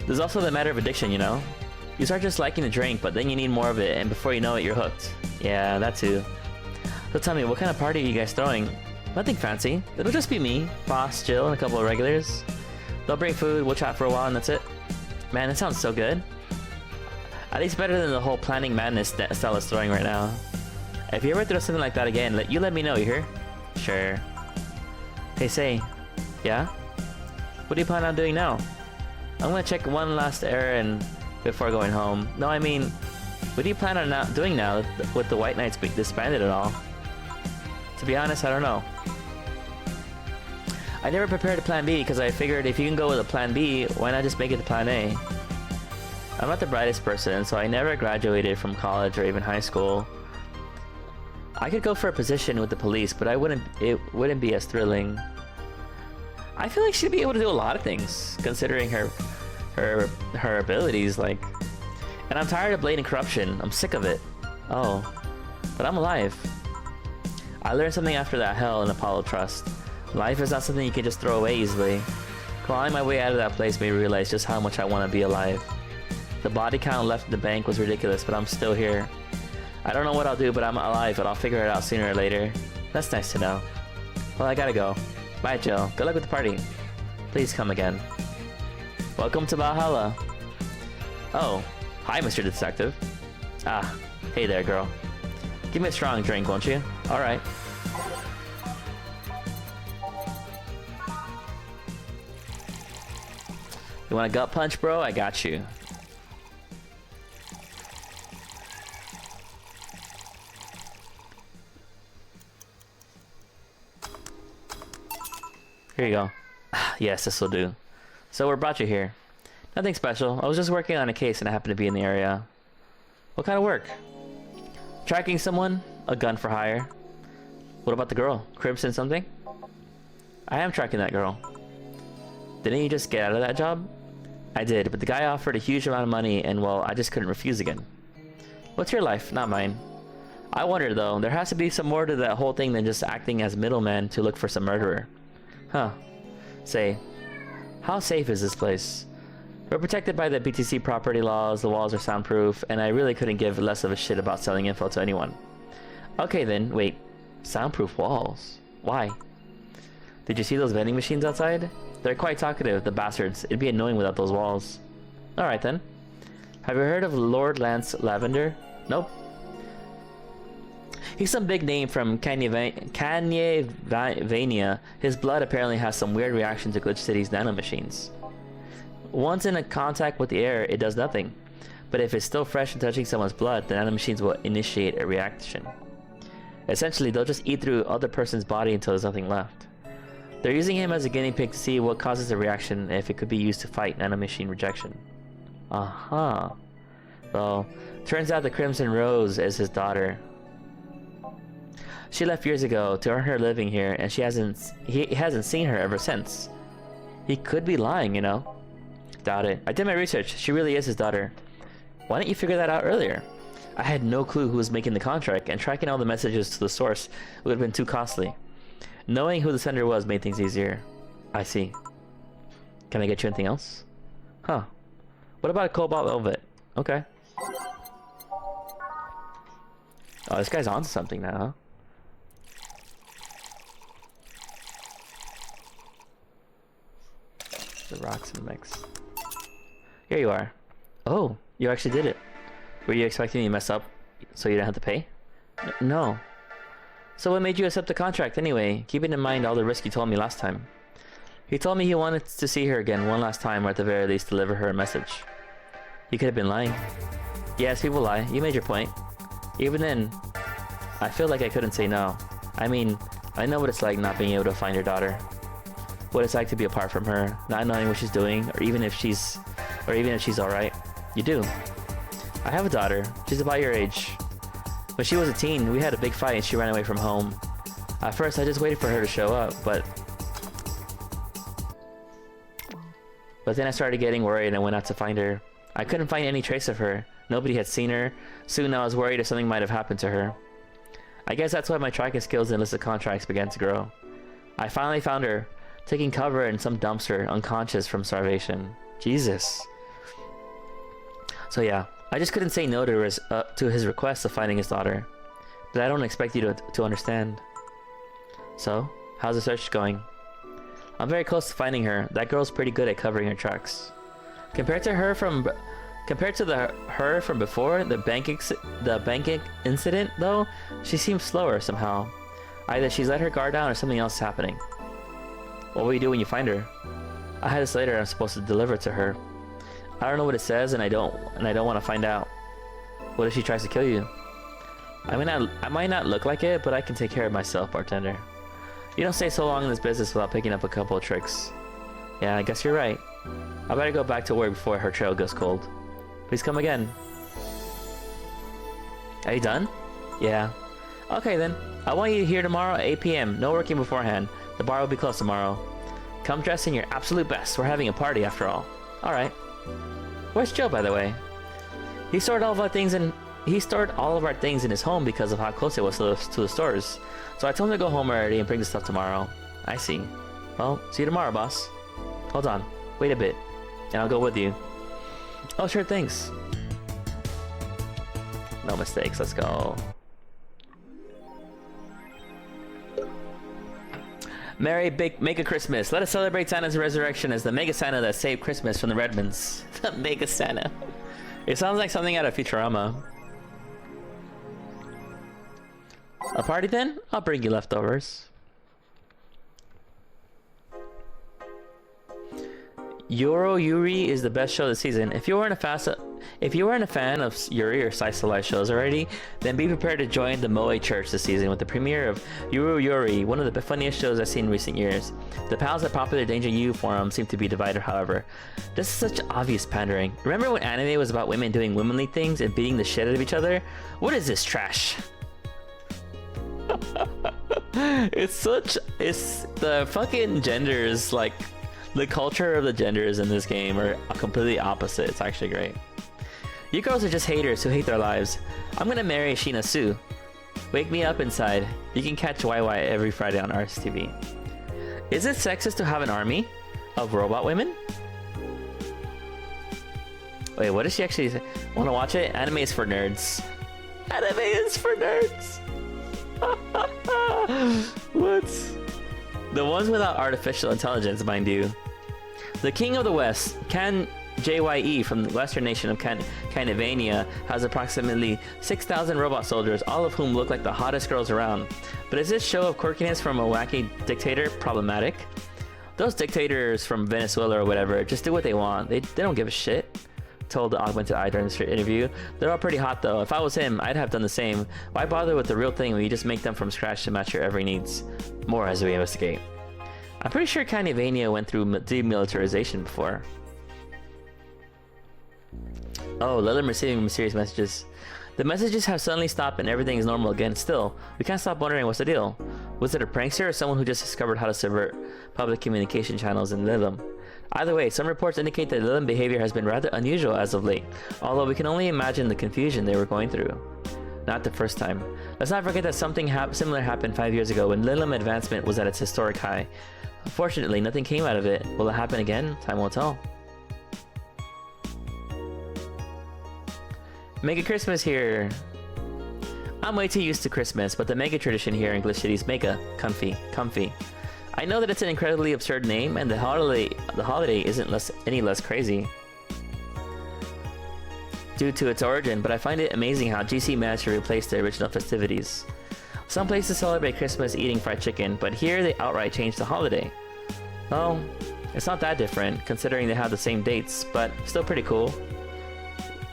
There's also the matter of addiction, you know? You start just liking the drink, but then you need more of it, and before you know it, you're hooked. Yeah, that too. So tell me, what kind of party are you guys throwing? Nothing fancy. It'll just be me, boss, Jill, and a couple of regulars. They'll bring food, we'll chat for a while, and that's it. Man, it sounds so good. At least better than the whole planning madness that Stella's throwing right now. If you ever throw something like that again, let me know, you hear? Sure. Hey, say. Yeah? What do you plan on doing now? I'm gonna check one last errand before going home. No, I mean, what do you plan on doing now with the White Knights being disbanded and all? To be honest, I don't know. I never prepared a plan B because I figured if you can go with a plan B, why not just make it to plan A? I'm not the brightest person, so I never graduated from college or even high school. I could go for a position with the police, but it wouldn't be as thrilling. I feel like she'd be able to do a lot of things, considering her abilities, like. And I'm tired of blatant corruption. I'm sick of it. Oh, but I'm alive. I learned something after that hell in Apollo Trust. Life is not something you can just throw away easily. Clawing my way out of that place made me realize just how much I want to be alive. The body count left in the bank was ridiculous, but I'm still here. I don't know what I'll do, but I'm alive, but I'll figure it out sooner or later. That's nice to know. Well, I gotta go. Bye, Jill. Good luck with the party. Please come again. Welcome to Valhalla. Oh, hi, Mr. Detective. Ah, hey there, girl. Give me a strong drink, won't you? Alright. You want a gut punch, bro? I got you. Here you go. Yes, this will do. So what brought you here? Nothing special. I was just working on a case and I happened to be in the area. What kind of work? Tracking someone? A gun for hire? What about the girl? Crimson something? I am tracking that girl. Didn't you just get out of that job? I did, but the guy offered a huge amount of money and, well, I just couldn't refuse again. What's your life? Not mine. I wonder, though, there has to be some more to that whole thing than just acting as middleman to look for some murderer. Huh. Say, how safe is this place? We're protected by the BTC property laws, the walls are soundproof, and I really couldn't give less of a shit about selling info to anyone. Okay then, wait. Soundproof walls? Why? Did you see those vending machines outside? They're quite talkative, the bastards. It'd be annoying without those walls. Alright then. Have you heard of Lord Lance Lavender? Nope. He's some big name from Canyavania. His blood apparently has some weird reaction to Glitch City's nanomachines. Once in a contact with the air, it does nothing. But if it's still fresh and touching someone's blood, the nanomachines will initiate a reaction. Essentially, they'll just eat through other person's body until there's nothing left. They're using him as a guinea pig to see what causes the reaction and if it could be used to fight nanomachine rejection. Aha. Well, turns out the Crimson Rose is his daughter. She left years ago to earn her living here, and he hasn't seen her ever since. He could be lying, you know. Doubt it. I did my research. She really is his daughter. Why didn't you figure that out earlier? I had no clue who was making the contract, and tracking all the messages to the source would have been too costly. Knowing who the sender was made things easier. I see. Can I get you anything else? Huh. What about a cobalt velvet? Okay. Oh, this guy's on to something now, huh? The rocks in the mix. Here you are. Oh, you actually did it. Were you expecting me to mess up so you didn't have to pay? No. So what made you accept the contract anyway, keeping in mind all the risk you told me last time? He told me he wanted to see her again one last time, or at the very least deliver her a message. You could have been lying. Yes, people lie. You made your point. Even then, I feel like I couldn't say no. I mean, I know what it's like not being able to find your daughter. What it's like to be apart from her, not knowing what she's doing, or even if she's alright. You do. I have a daughter. She's about your age. When she was a teen, we had a big fight and she ran away from home. At first, I just waited for her to show up, but then I started getting worried and I went out to find her. I couldn't find any trace of her. Nobody had seen her. Soon I was worried if something might have happened to her. I guess that's why my tracking skills and illicit contracts began to grow. I finally found her, taking cover in some dumpster, unconscious from starvation. Jesus. So yeah, I just couldn't say no to his request of finding his daughter. that I don't expect you to understand. So, how's the search going? I'm very close to finding her. That girl's pretty good at covering her tracks. Compared to her from before, the banking incident though, she seems slower somehow. Either she's let her guard down or something else is happening. What will you do when you find her? I had this letter I'm supposed to deliver to her. I don't know what it says, and I don't want to find out. What if she tries to kill you? I might not look like it, but I can take care of myself, bartender. You don't stay so long in this business without picking up a couple of tricks. Yeah, I guess you're right. I better go back to work before her trail goes cold. Please come again. Are you done? Yeah. Okay then. I want you here tomorrow at 8 p.m. No working beforehand. The bar will be closed tomorrow. Come dressed in your absolute best. We're having a party after all. Alright. Where's Joe, by the way? He stored all of our things in his home because of how close it was to the stores. So I told him to go home already and bring the stuff tomorrow. I see. Well, see you tomorrow, boss. Hold on. Wait a bit. And I'll go with you. Oh, sure, thanks. No mistakes. Let's go. Merry Mega Christmas. Let us celebrate Santa's resurrection as the Mega Santa that saved Christmas from the Redmonds. The Mega Santa. It sounds like something out of Futurama. A party then? I'll bring you leftovers. Yuri is the best show this season. If you weren't a fan of Yuri or Slice of Life shows already, then be prepared to join the Moe Church this season with the premiere of Yuri, one of the funniest shows I've seen in recent years. The pals at Popular Danger U forum seem to be divided, however. This is such obvious pandering. Remember when anime was about women doing womanly things and beating the shit out of each other? What is this trash? It's the fucking genders, like the culture of the genders in this game are completely opposite. It's actually great. You girls are just haters who hate their lives. I'm gonna marry Sheena Sue. Wake me up inside. You can catch YY every Friday on RSTV. Is it sexist to have an army of robot women? Wait, what does she actually say? Wanna watch it? Anime is for nerds. Anime is for nerds. What? The ones without artificial intelligence, mind you. The King of the West, JYE from the western nation of Canavania, has approximately 6,000 robot soldiers, all of whom look like the hottest girls around. But is this show of quirkiness from a wacky dictator problematic? Those dictators from Venezuela or whatever just do what they want. They don't give a shit. Told the Augmented Eye during this interview. They're all pretty hot though. If I was him, I'd have done the same. Why bother with the real thing when you just make them from scratch to match your every needs? More as we investigate. I'm pretty sure Canavania went through demilitarization before. Oh, Lilith receiving mysterious messages. The messages have suddenly stopped and everything is normal again. Still, we can't stop wondering what's the deal. Was it a prankster or someone who just discovered how to subvert public communication channels in Lilith? Either way, some reports indicate that Lilith behavior has been rather unusual as of late, although we can only imagine the confusion they were going through. Not the first time. Let's not forget that something similar happened 5 years ago when Lilith advancement was at its historic high. Unfortunately, nothing came out of it. Will it happen again? Time will tell. Mega Christmas here! I'm way too used to Christmas, but the mega tradition here in Glitch City is mega. Comfy. I know that it's an incredibly absurd name, and the holiday isn't any less crazy due to its origin, but I find it amazing how GC managed to replace the original festivities. Some places celebrate Christmas eating fried chicken, but here they outright changed the holiday. Well, it's not that different, considering they have the same dates, but still pretty cool.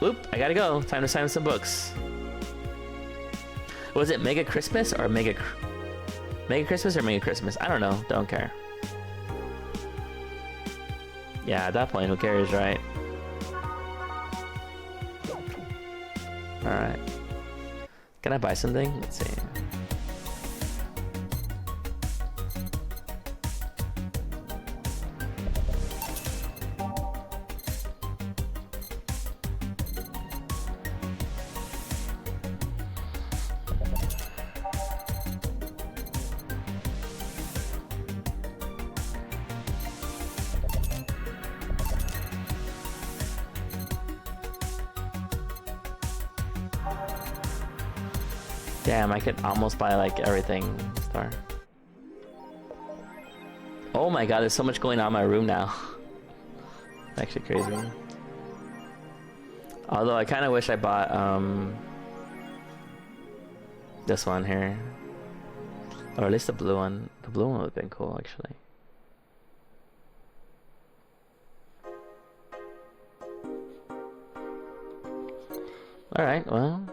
Oop, I gotta go. Time to sign some books. Was it Mega Christmas or Mega Christmas or Mega Christmas? I don't know. Don't care. Yeah, at that point, who cares, right? Alright. Can I buy something? Let's see. Damn, I could almost buy like everything. Star. Oh my god, there's so much going on in my room now. Actually crazy. Although I kind of wish I bought this one here, or at least the blue one. The blue one would have been cool actually. Alright, well,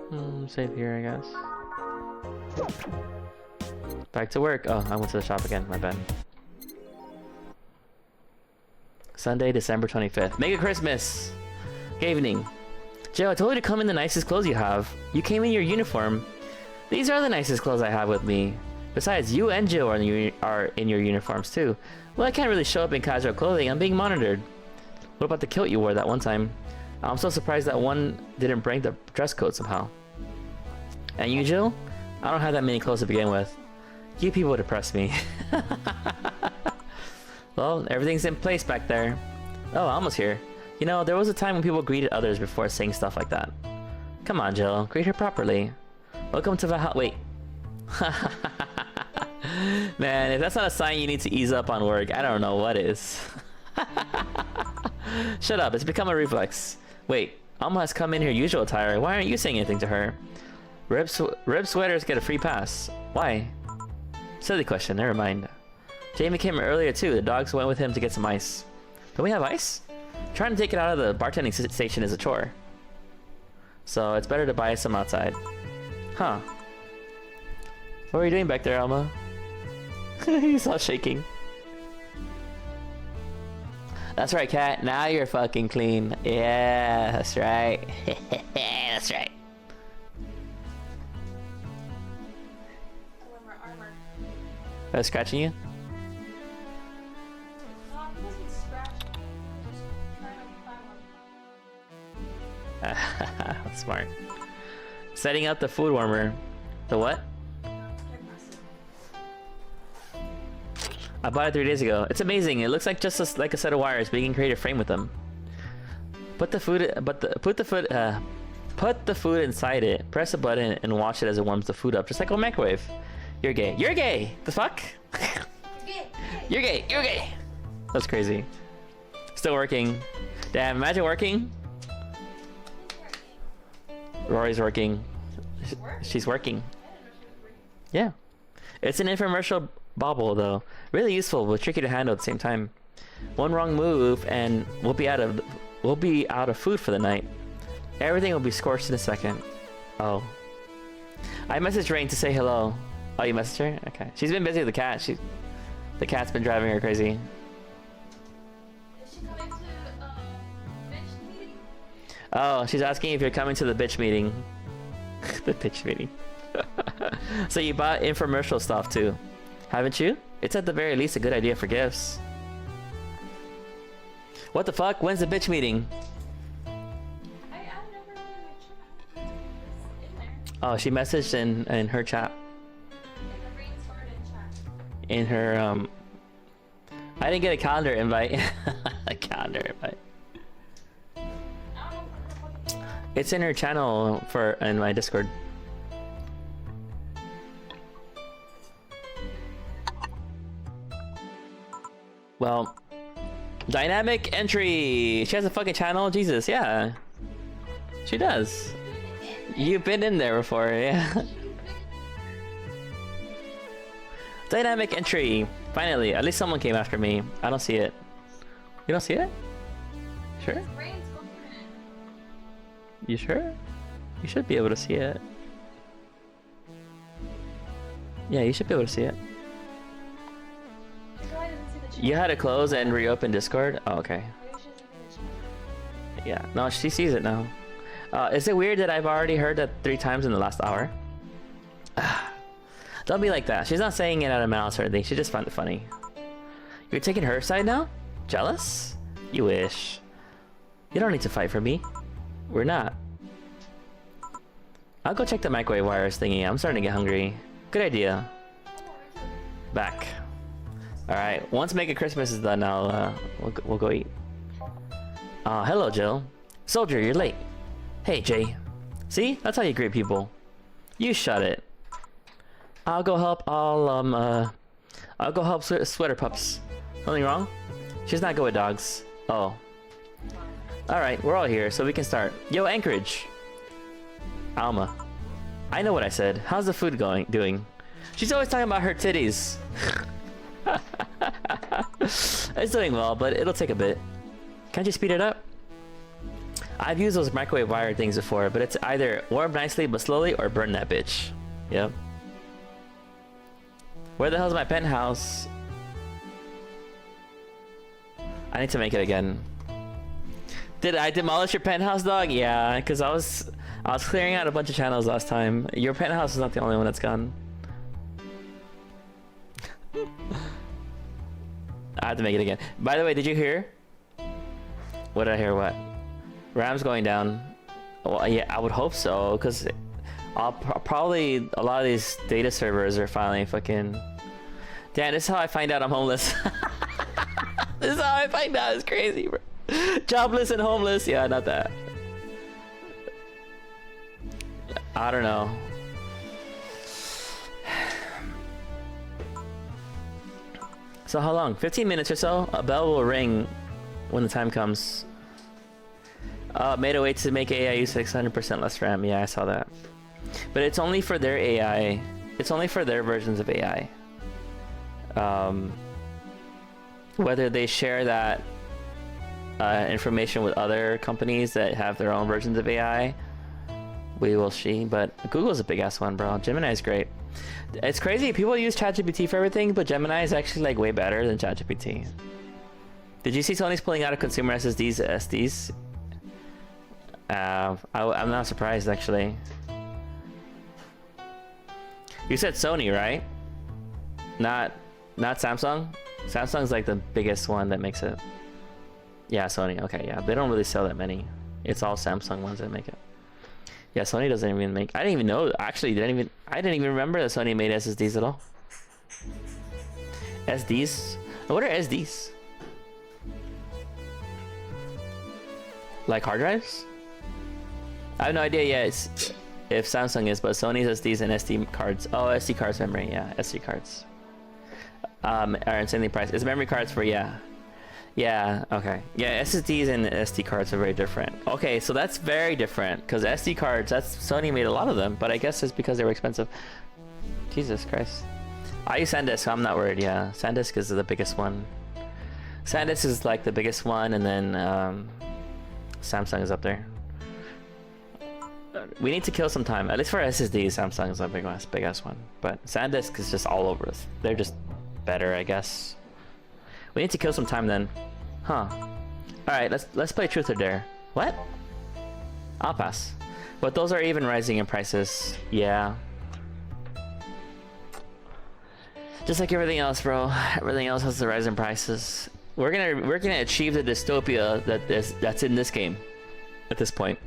save here, I guess. Back to work. Oh, I went to the shop again, my bad. Sunday, December 25th. Mega Christmas! Good evening. Joe, I told you to come in the nicest clothes you have. You came in your uniform. These are the nicest clothes I have with me. Besides, you and Joe are in your uniforms too. Well, I can't really show up in casual clothing. I'm being monitored. What about the kilt you wore that one time? I'm so surprised that one didn't break the dress code somehow. And you, Jill? I don't have that many clothes to begin with. You people depress me. Well, everything's in place back there. Oh, almost here. You know, there was a time when people greeted others before saying stuff like that. Come on, Jill. Greet her properly. Welcome to Valhalla. Wait. Man, if that's not a sign you need to ease up on work, I don't know what is. Shut up. It's become a reflex. Wait, Alma has come in her usual attire. Why aren't you saying anything to her? Rib sweaters get a free pass. Why? Silly question, never mind. Jamie came earlier too. The dogs went with him to get some ice. Don't we have ice? Trying to take it out of the bartending station is a chore. So it's better to buy some outside. Huh. What are you doing back there, Alma? He's all shaking. That's right, Cat. Now you're fucking clean. Yeah, that's right. That's right. Armor. I was scratching you? No, I wasn't scratching. Just trying to climb up. That's smart. Setting up the food warmer. The what? I bought it 3 days ago. It's amazing. It looks like just like a set of wires, but you can create a frame with them. Put the food inside it. Press a button and watch it as it warms the food up, just like a microwave. You're gay. You're gay. The fuck? You're gay. You're gay. That's crazy. Still working. Damn. Imagine working. Rory's working. She's working. Yeah. It's an infomercial bauble though. Really useful but tricky to handle at the same time. One wrong move and we'll be out of food for the night. Everything will be scorched in a second. Oh. I messaged Rain to say hello. Oh, you messaged her? Okay. She's been busy with the cat. The cat's been driving her crazy. Is she coming to bitch meeting? Oh, she's asking if you're coming to the bitch meeting. The bitch meeting. So you bought infomercial stuff too, haven't you? It's at the very least a good idea for gifts. What the fuck? When's the bitch meeting? I never really chat. It's in there. Oh, she messaged in her chat. In the rain-started chat. In her I didn't get a calendar invite. A calendar invite. I don't know what the fuck. It's in her channel in my Discord. Well, dynamic entry. She has a fucking channel. Jesus, yeah, she does. You've been in there before, yeah. Dynamic entry. Finally, at least someone came after me. I don't see it. You don't see it? Sure? Rain's going in. You sure? You should be able to see it. Yeah, you should be able to see it. She probably doesn't see the chat. You had to close and reopen Discord? Oh, okay. Maybe she doesn't see the chat. Yeah, no, she sees it now. Is it weird that I've already heard that 3 times in the last hour? Don't be like that. She's not saying it out of malice or anything. She just found it funny. You're taking her side now? Jealous? You wish. You don't need to fight for me. We're not. I'll go check the microwave wires thingy. I'm starting to get hungry. Good idea. Back. Alright, once Mega Christmas is done, we'll go eat. Hello, Jill. Soldier, you're late. Hey, Jay. See? That's how you greet people. You shut it. I'll go help. I'll go help Sweater Pups. Something wrong? She's not good with dogs. Oh. Alright, we're all here, so we can start. Yo, Anchorage! Alma. I know what I said. How's the food doing? She's always talking about her titties. It's doing well, but it'll take a bit. Can't you speed it up? I've used those microwave wire things before, but it's either warm nicely but slowly or burn that bitch. Yep. Where the hell's my penthouse? I need to make it again. Did I demolish your penthouse, dog? Yeah, because I was clearing out a bunch of channels last time. Your penthouse is not the only one that's gone. I have to make it again. By the way, did you hear? What did I hear? What? RAM's going down. Well, yeah, I would hope so, because probably a lot of these data servers are finally fucking... Damn, this is how I find out I'm homeless. This is how I find out. It's crazy, bro. Jobless and homeless. Yeah, not that. I don't know. So how long? 15 minutes or so? A bell will ring when the time comes. Made a way to make AI use 600% less RAM. Yeah, I saw that. But it's only for their AI. It's only for their versions of AI. Whether they share that information with other companies that have their own versions of AI, we will see. But Google's a big ass one, bro. Gemini is great. It's crazy. People use ChatGPT for everything, but Gemini is actually like way better than ChatGPT. Did you see Sony's pulling out of consumer SSDs? I'm not surprised actually. You said Sony, right? Not Samsung? Samsung's like the biggest one that makes it. Yeah, Sony. Okay, yeah. They don't really sell that many. It's all Samsung ones that make it. Yeah, Sony doesn't even make... I didn't even know. Actually, I didn't even remember that Sony made SSDs at all. SDs? What are SDs? Like hard drives? I have no idea yet if Samsung is, but Sony's SDs and SD cards. Oh, SD cards memory. Yeah, SD cards. Are insanely priced. It's memory cards for, yeah. Yeah, okay. Yeah, SSDs and SD cards are very different. Okay, so that's very different, because SD cards, Sony made a lot of them, but I guess it's because they were expensive. Jesus Christ. I use SanDisk, so I'm not worried, yeah. SanDisk is the biggest one. SanDisk is like the biggest one, and then Samsung is up there. We need to kill some time. At least for SSD, Samsung is a big ass one. But SanDisk is just all over us. They're just better, I guess. We need to kill some time then. Huh. Alright, let's play Truth or Dare. What? I'll pass. But those are even rising in prices. Yeah. Just like everything else, bro. Everything else has to rise in prices. We're gonna achieve the dystopia that's in this game. At this point.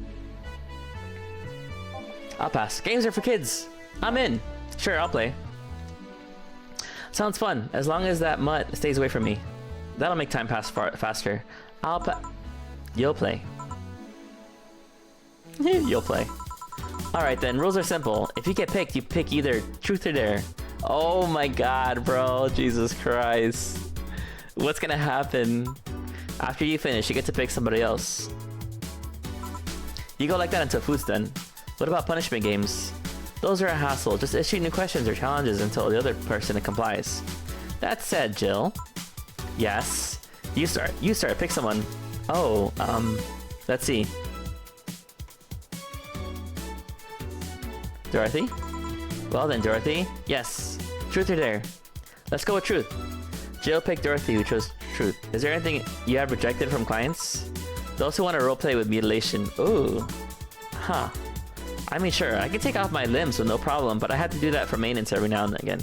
I'll pass. Games are for kids. I'm in. Sure, I'll play. Sounds fun, as long as that mutt stays away from me. That'll make time pass faster. You'll play. You'll play. Alright then, rules are simple. If you get picked, you pick either Truth or Dare. Oh my god, bro. Jesus Christ. What's gonna happen? After you finish, you get to pick somebody else. You go like that until food's done. What about punishment games? Those are a hassle. Just issue new questions or challenges until the other person complies. That said, Jill. Yes. You start. Pick someone. Oh, let's see. Dorothy? Well then, Dorothy. Yes. Truth or Dare? Let's go with Truth. Jill picked Dorothy, who chose Truth. Is there anything you have rejected from clients? Those who want to roleplay with mutilation. Ooh. Huh. I mean, sure, I can take off my limbs with no problem, but I have to do that for maintenance every now and again.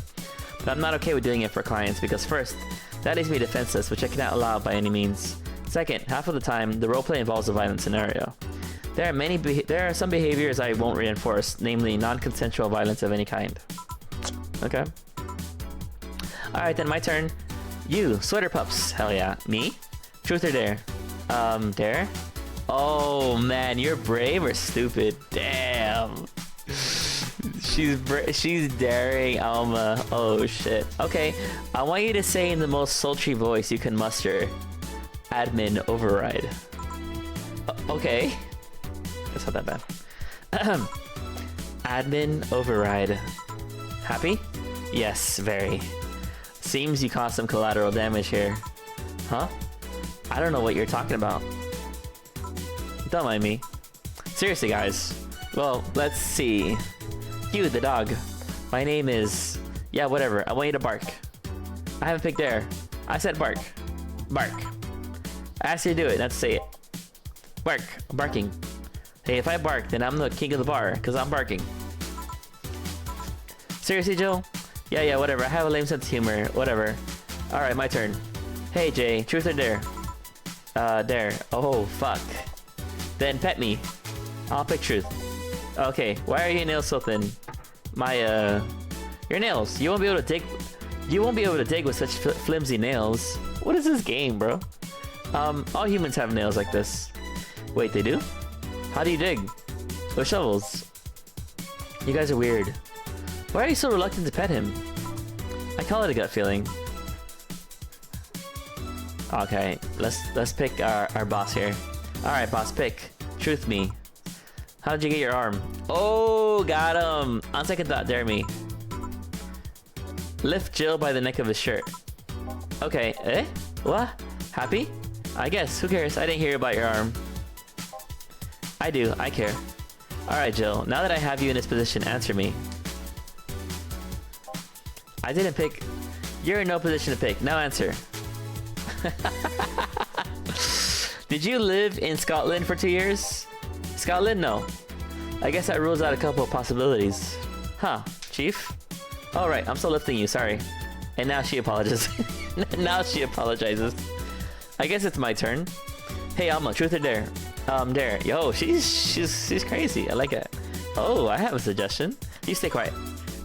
But I'm not okay with doing it for clients, because first, that leaves me defenseless, which I cannot allow by any means. Second, half of the time, the roleplay involves a violent scenario. There are some behaviors I won't reinforce, namely non-consensual violence of any kind. Okay. Alright then, my turn. You, Sweater Pups. Hell yeah. Me? Truth or Dare? Dare? Oh man, you're brave or stupid? Damn. She's daring Alma. Oh shit. Okay, I want you to say in the most sultry voice you can muster, admin override. Okay. That's not that bad. Admin override. Happy? Yes, very. Seems you caused some collateral damage here. Huh? I don't know what you're talking about. Don't mind me. Seriously, guys. Well, let's see. You, the dog. My name is... Yeah, whatever. I want you to bark. I haven't picked air. I said bark. Bark. I asked you to do it, not to say it. Bark. I'm barking. Hey, if I bark, then I'm the king of the bar, because I'm barking. Seriously, Joe? Yeah, whatever. I have a lame sense of humor. Whatever. Alright, my turn. Hey, Jay. Truth or dare? Dare. Oh, fuck. Then pet me. I'll pick truth. Okay, why are your nails so thin? Your nails. You won't be able to dig. You won't be able to dig with such flimsy nails. What is this game, bro? All humans have nails like this. Wait, they do? How do you dig? With shovels. You guys are weird. Why are you so reluctant to pet him? I call it a gut feeling. Okay, let's pick our boss here. Alright, boss, pick. Truth me. How'd you get your arm? Oh, got him! On second thought, dare me. Lift Jill by the neck of his shirt. Okay, eh? What? Happy? I guess, who cares? I didn't hear about your arm. I do, I care. Alright, Jill, now that I have you in this position, answer me. I didn't pick. You're in no position to pick. Now answer. Did you live in Scotland for 2 years? Scotland? No. I guess that rules out a couple of possibilities. Huh, Chief? Oh, right, I'm still lifting you, sorry. And now she apologizes. Now she apologizes. I guess it's my turn. Hey, Alma, truth or dare? Dare. Yo, she's crazy. I like it. Oh, I have a suggestion. You stay quiet.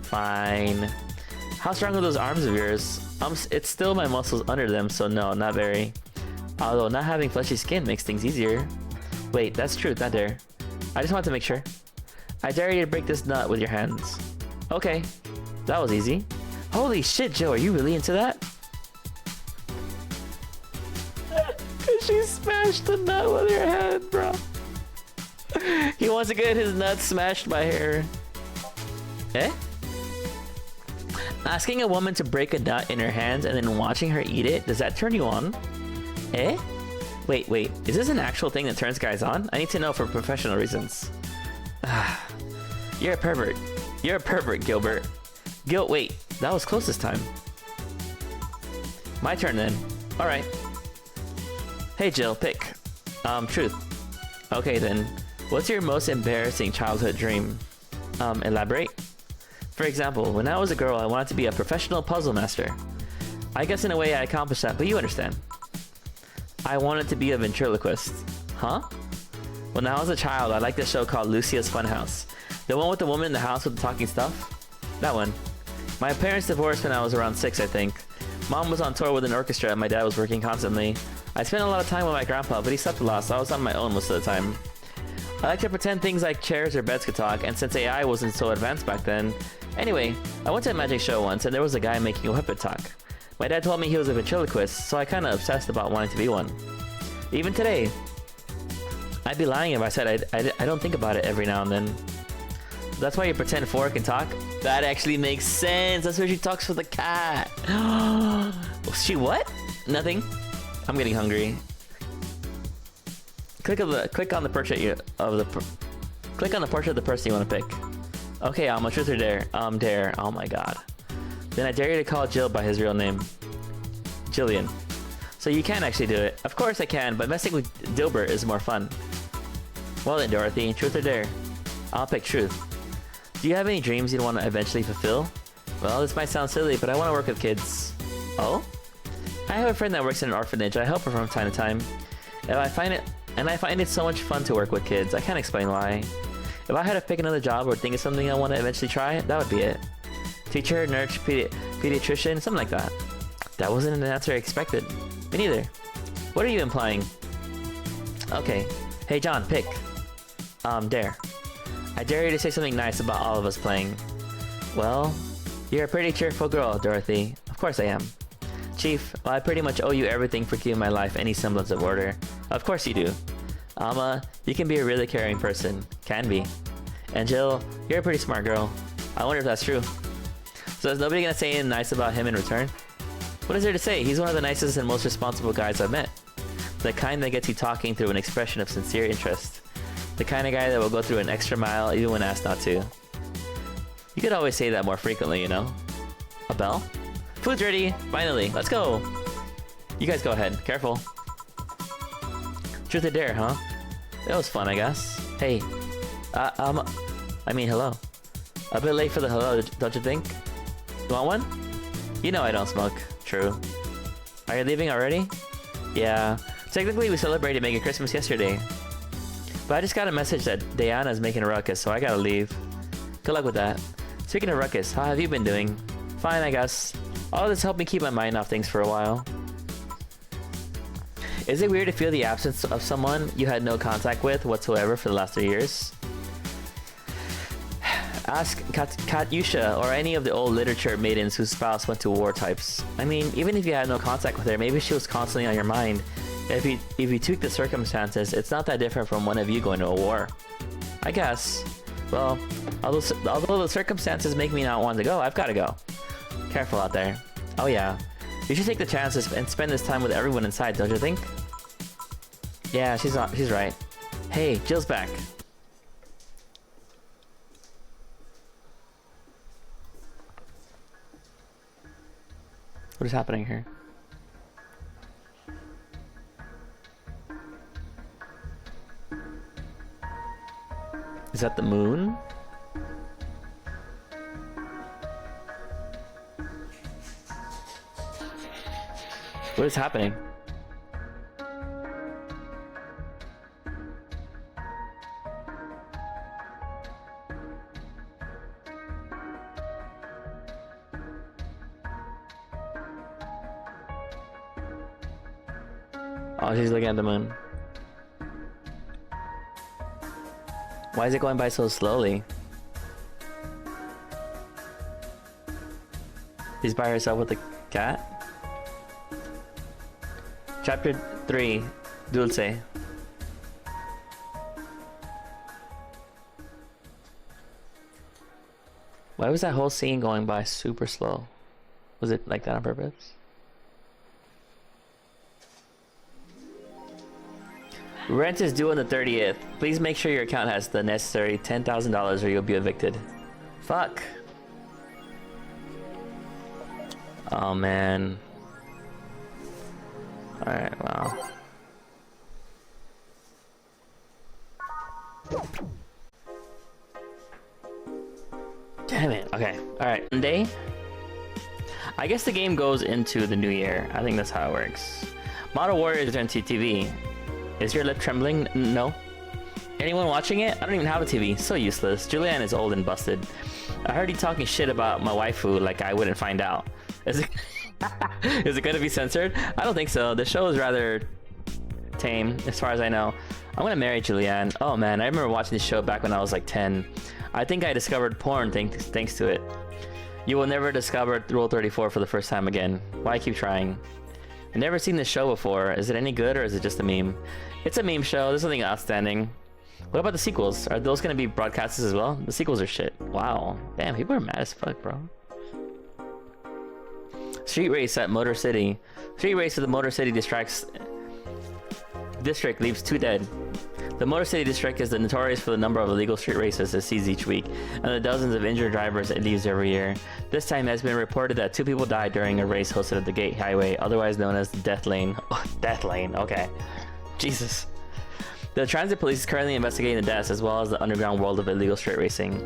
Fine. How strong are those arms of yours? It's still my muscles under them, so no, not very. Although not having fleshy skin makes things easier. Wait, that's truth, not dare. I just want to make sure. I dare you to break this nut with your hands. Okay, that was easy. Holy shit, Joe, are you really into that? Cause she smashed the nut with her hand, bro. He wants to get his nuts smashed by her. Eh? Asking a woman to break a nut in her hands and then watching her eat it, does that turn you on? Eh? Wait, is this an actual thing that turns guys on? I need to know for professional reasons. You're a pervert. You're a pervert, Gilbert. Wait, that was close this time. My turn then. Alright. Hey Jill, pick. Truth. Okay then. What's your most embarrassing childhood dream? Elaborate? For example, when I was a girl, I wanted to be a professional puzzle master. I guess in a way I accomplished that, but you understand. I wanted to be a ventriloquist. Huh? When I was a child, I liked this show called Lucia's Funhouse. The one with the woman in the house with the talking stuff? That one. My parents divorced when I was around 6, I think. Mom was on tour with an orchestra and my dad was working constantly. I spent a lot of time with my grandpa, but he slept a lot, so I was on my own most of the time. I like to pretend things like chairs or beds could talk, and since AI wasn't so advanced back then... Anyway, I went to a magic show once and there was a guy making a whippet talk. My dad told me he was a ventriloquist, so I kinda obsessed about wanting to be one. Even today, I'd be lying if I said I don't think about it every now and then. That's why you pretend 4 can talk? That actually makes sense. That's where she talks with the cat. She what? Nothing. I'm getting hungry. Click on the portrait of the person you want to pick. Okay, Alma, truth or dare? Dare. Oh my god. Then I dare you to call Jill by his real name. Jillian. So you can actually do it. Of course I can, but messing with Dilbert is more fun. Well then, Dorothy, truth or dare? I'll pick truth. Do you have any dreams you'd want to eventually fulfill? Well, this might sound silly, but I want to work with kids. Oh? I have a friend that works in an orphanage. I help her from time to time. I find it so much fun to work with kids. I can't explain why. If I had to pick another job or think of something I want to eventually try, that would be it. Teacher, nurse, pediatrician, something like that. That wasn't an answer I expected. Me neither. What are you implying? Okay. Hey John, pick. Dare. I dare you to say something nice about all of us playing. Well, you're a pretty cheerful girl, Dorothy. Of course I am. Chief, well, I pretty much owe you everything for keeping my life any semblance of order. Of course you do. Alma, you can be a really caring person. Can be. And Jill, you're a pretty smart girl. I wonder if that's true. So is nobody gonna say anything nice about him in return? What is there to say? He's one of the nicest and most responsible guys I've met. The kind that gets you talking through an expression of sincere interest. The kind of guy that will go through an extra mile even when asked not to. You could always say that more frequently, you know? A bell? Food's ready! Finally! Let's go! You guys go ahead. Careful. Truth or dare, huh? That was fun, I guess. Hey. I mean, hello. A bit late for the hello, don't you think? You want one? You know I don't smoke. True. Are you leaving already? Yeah. Technically, we celebrated making Christmas yesterday. But I just got a message that Diana's making a ruckus, so I gotta leave. Good luck with that. Speaking of ruckus, how have you been doing? Fine, I guess. All this helped me keep my mind off things for a while. Is it weird to feel the absence of someone you had no contact with whatsoever for the last 3 years? Ask Katyusha or any of the old literature maidens whose spouse went to war types. I mean, even if you had no contact with her, maybe she was constantly on your mind. If you tweak the circumstances, it's not that different from one of you going to a war. I guess. Well, although the circumstances make me not want to go, I've got to go. Careful out there. Oh yeah. You should take the chances and spend this time with everyone inside, don't you think? Yeah, she's right. Hey, Jill's back. What is happening here? Is that the moon? What is happening? Oh, she's looking at the moon. Why is it going by so slowly? She's by herself with the cat? Chapter 3, Dulce. Why was that whole scene going by super slow? Was it like that on purpose? Rent is due on the 30th. Please make sure your account has the necessary $10,000 or you'll be evicted. Fuck. Oh man. Alright, wow. Damn it. Okay. Alright. Monday. I guess the game goes into the new year. I think that's how it works. Model Warriors on TV. Is your lip trembling? No. Anyone watching it? I don't even have a TV. So useless. Julianne is old and busted. I heard you talking shit about my waifu like I wouldn't find out. Is it is it gonna be censored? I don't think so. The show is rather tame, as far as I know. I'm gonna marry Julianne. Oh man, I remember watching this show back when I was like 10. I think I discovered porn thanks to it. You will never discover Rule 34 for the first time again. Why keep trying? I've never seen this show before. Is it any good or is it just a meme? It's a meme show. There's something outstanding. What about the sequels? Are those gonna be broadcasted as well? The sequels are shit. Wow. Damn, people are mad as fuck, bro. Street race at Motor City. Street race at the Motor City district leaves 2 dead. The Motor City district is notorious for the number of illegal street races it sees each week, and the dozens of injured drivers it leaves every year. This time it has been reported that 2 people died during a race hosted at the Gate Highway, otherwise known as the Death Lane. Oh, Death Lane, okay. Jesus. The transit police is currently investigating the deaths as well as the underground world of illegal street racing.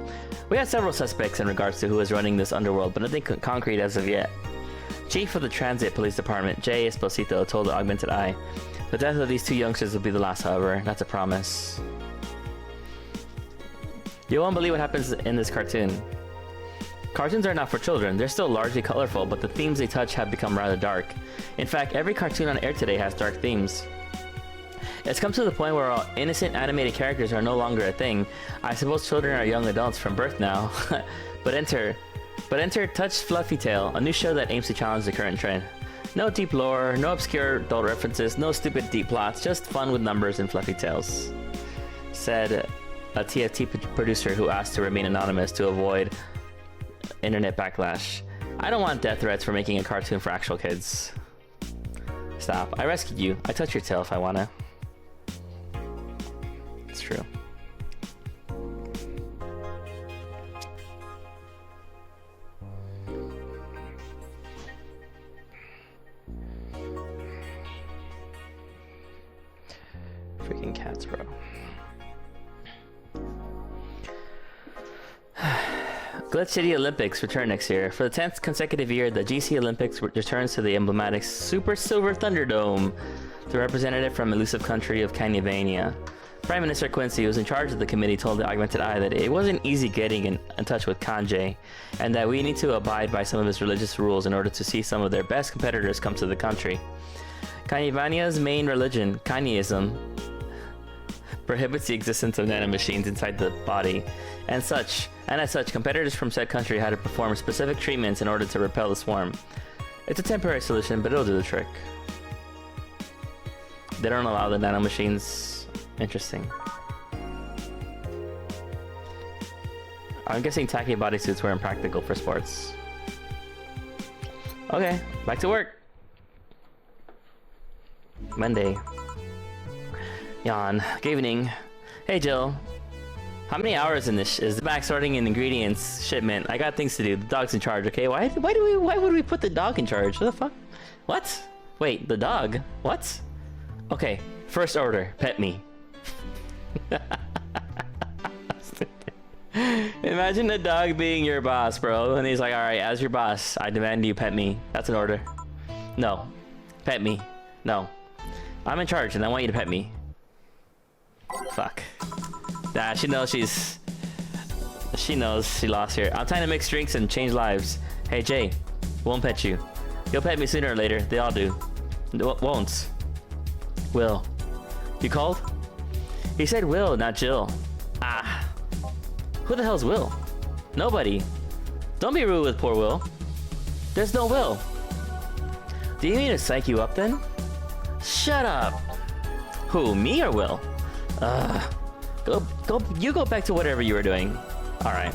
We have several suspects in regards to who is running this underworld, but nothing concrete as of yet. Chief of the Transit Police Department, Jay Esposito, told the Augmented Eye, the death of these 2 youngsters will be the last, however. That's a promise. You won't believe what happens in this cartoon. Cartoons are not for children. They're still largely colorful, but the themes they touch have become rather dark. In fact, every cartoon on air today has dark themes. It's come to the point where all innocent animated characters are no longer a thing. I suppose children are young adults from birth now. But enter Touch Fluffy Tale, a new show that aims to challenge the current trend. No deep lore, no obscure adult references, no stupid deep plots, just fun with numbers and fluffy tales. Said a TFT producer who asked to remain anonymous to avoid internet backlash. I don't want death threats for making a cartoon for actual kids. Stop. I rescued you. I touch your tail if I wanna. It's true. Freaking cats, bro. Glitch City Olympics return next year. For the 10th consecutive year, the GC Olympics returns to the emblematic Super Silver Thunderdome. The representative from elusive country of Canyavania. Prime Minister Quincy, who was in charge of the committee, told the Augmented Eye that it wasn't easy getting in touch with Kanye, and that we need to abide by some of his religious rules in order to see some of their best competitors come to the country. Canyavania's main religion, Kanyeism, prohibits the existence of nanomachines inside the body, and as such, competitors from said country had to perform specific treatments in order to repel the swarm. It's a temporary solution, but it'll do the trick. They don't allow the nanomachines. Interesting. I'm guessing tacky bodysuits were impractical for sports. Okay, back to work. Monday. Yawn. Good evening. Hey Jill. How many hours in this is the back sorting and ingredients shipment? I got things to do. The dog's in charge, okay? Why would we put the dog in charge? What the fuck? What? Wait, the dog? What? Okay, first order, pet me. Imagine the dog being your boss, bro. And he's like, alright, as your boss, I demand you pet me. That's an order. No. Pet me. No. I'm in charge and I want you to pet me. Fuck. Nah, she knows she knows she lost here. I'm trying to mix drinks and change lives. Hey Jay, won't pet you. You'll pet me sooner or later. They all do. Won't. Will. You called? He said Will, not Jill. Ah. Who the hell's Will? Nobody. Don't be rude with poor Will. There's no Will. Do you mean to psych you up then? Shut up. Who, me or Will? You go back to whatever you were doing. Alright.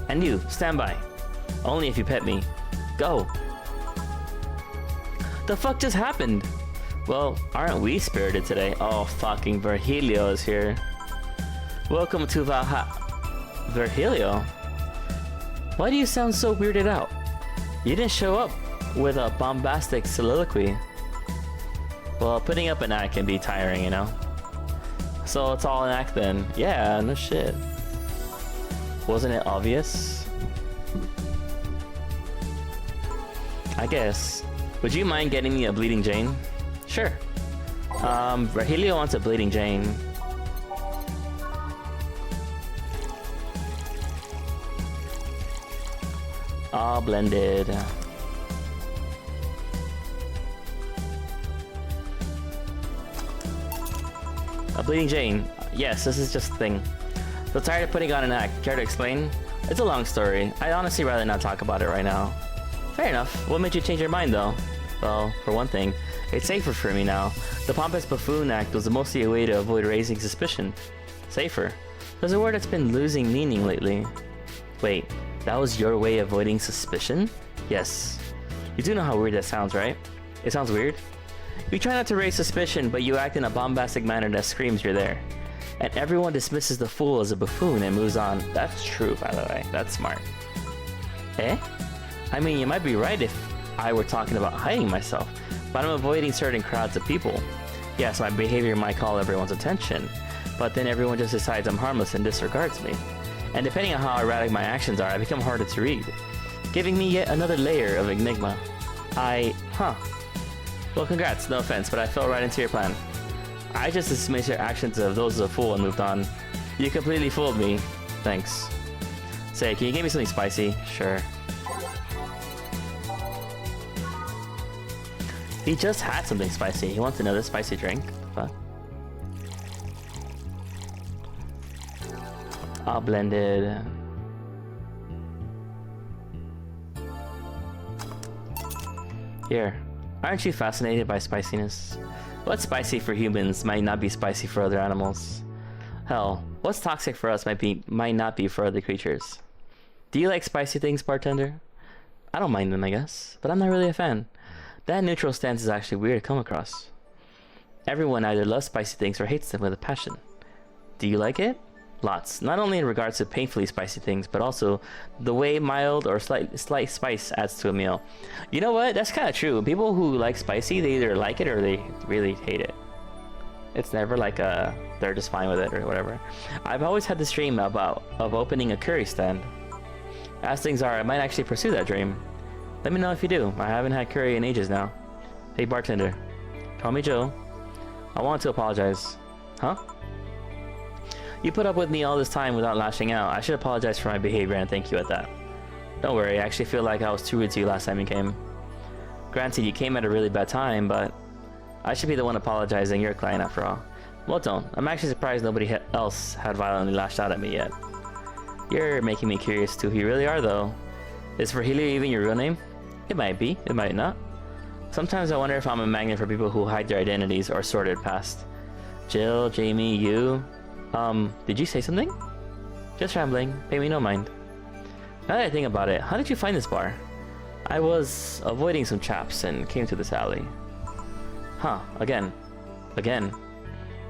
And you, stand by. Only if you pet me. Go. The fuck just happened? Well, aren't we spirited today? Oh, fucking Virgilio is here. Welcome to Virgilio? Why do you sound so weirded out? You didn't show up with a bombastic soliloquy. Well, putting up an act can be tiring, you know? So it's all an act then. Yeah, no shit. Wasn't it obvious? I guess. Would you mind getting me a Bleeding Jane? Sure. Virgilio wants a Bleeding Jane. All blended. A Bleeding Jane. Yes, this is just a thing. So tired of putting on an act. Care to explain? It's a long story. I'd honestly rather not talk about it right now. Fair enough. What made you change your mind though? Well, for one thing, it's safer for me now. The pompous buffoon act was mostly a way to avoid raising suspicion. Safer? There's a word that's been losing meaning lately. Wait, that was your way of avoiding suspicion? Yes. You do know how weird that sounds, right? It sounds weird? You try not to raise suspicion, but you act in a bombastic manner that screams you're there. And everyone dismisses the fool as a buffoon and moves on. That's true, by the way. That's smart. Eh? I mean, you might be right if I were talking about hiding myself, but I'm avoiding certain crowds of people. Yes, my behavior might call everyone's attention, but then everyone just decides I'm harmless and disregards me. And depending on how erratic my actions are, I become harder to read, giving me yet another layer of enigma. Well, congrats, no offense, but I fell right into your plan. I just dismissed your actions of those as a fool and moved on. You completely fooled me. Thanks. Say, can you give me something spicy? Sure. He just had something spicy. He wants another spicy drink? Fuck. All blended. Here. Aren't you fascinated by spiciness? What's spicy for humans might not be spicy for other animals. Hell, what's toxic for us might not be for other creatures. Do you like spicy things, bartender? I don't mind them, I guess, but I'm not really a fan. That neutral stance is actually weird to come across. Everyone either loves spicy things or hates them with a passion. Do you like it? Lots. Not only in regards to painfully spicy things, but also the way mild or slight spice adds to a meal. You know what? That's kind of true. People who like spicy, they either like it or they really hate it. It's never like they're just fine with it or whatever. I've always had this dream of opening a curry stand. As things are, I might actually pursue that dream. Let me know if you do. I haven't had curry in ages now. Hey bartender, call me Joe. I want to apologize. Huh? You put up with me all this time without lashing out. I should apologize for my behavior and thank you at that. Don't worry, I actually feel like I was too rude to you last time you came. Granted, you came at a really bad time, but I should be the one apologizing. You're a client after all. Well, don't. I'm actually surprised nobody else had violently lashed out at me yet. You're making me curious to who you really are, though. Is Virgilio even your real name? It might be. It might not. Sometimes I wonder if I'm a magnet for people who hide their identities or sordid past. Jill, Jamie, you... did you say something? Just rambling. Pay me no mind. Now that I think about it, how did you find this bar? I was avoiding some chaps and came to this alley. Huh, again.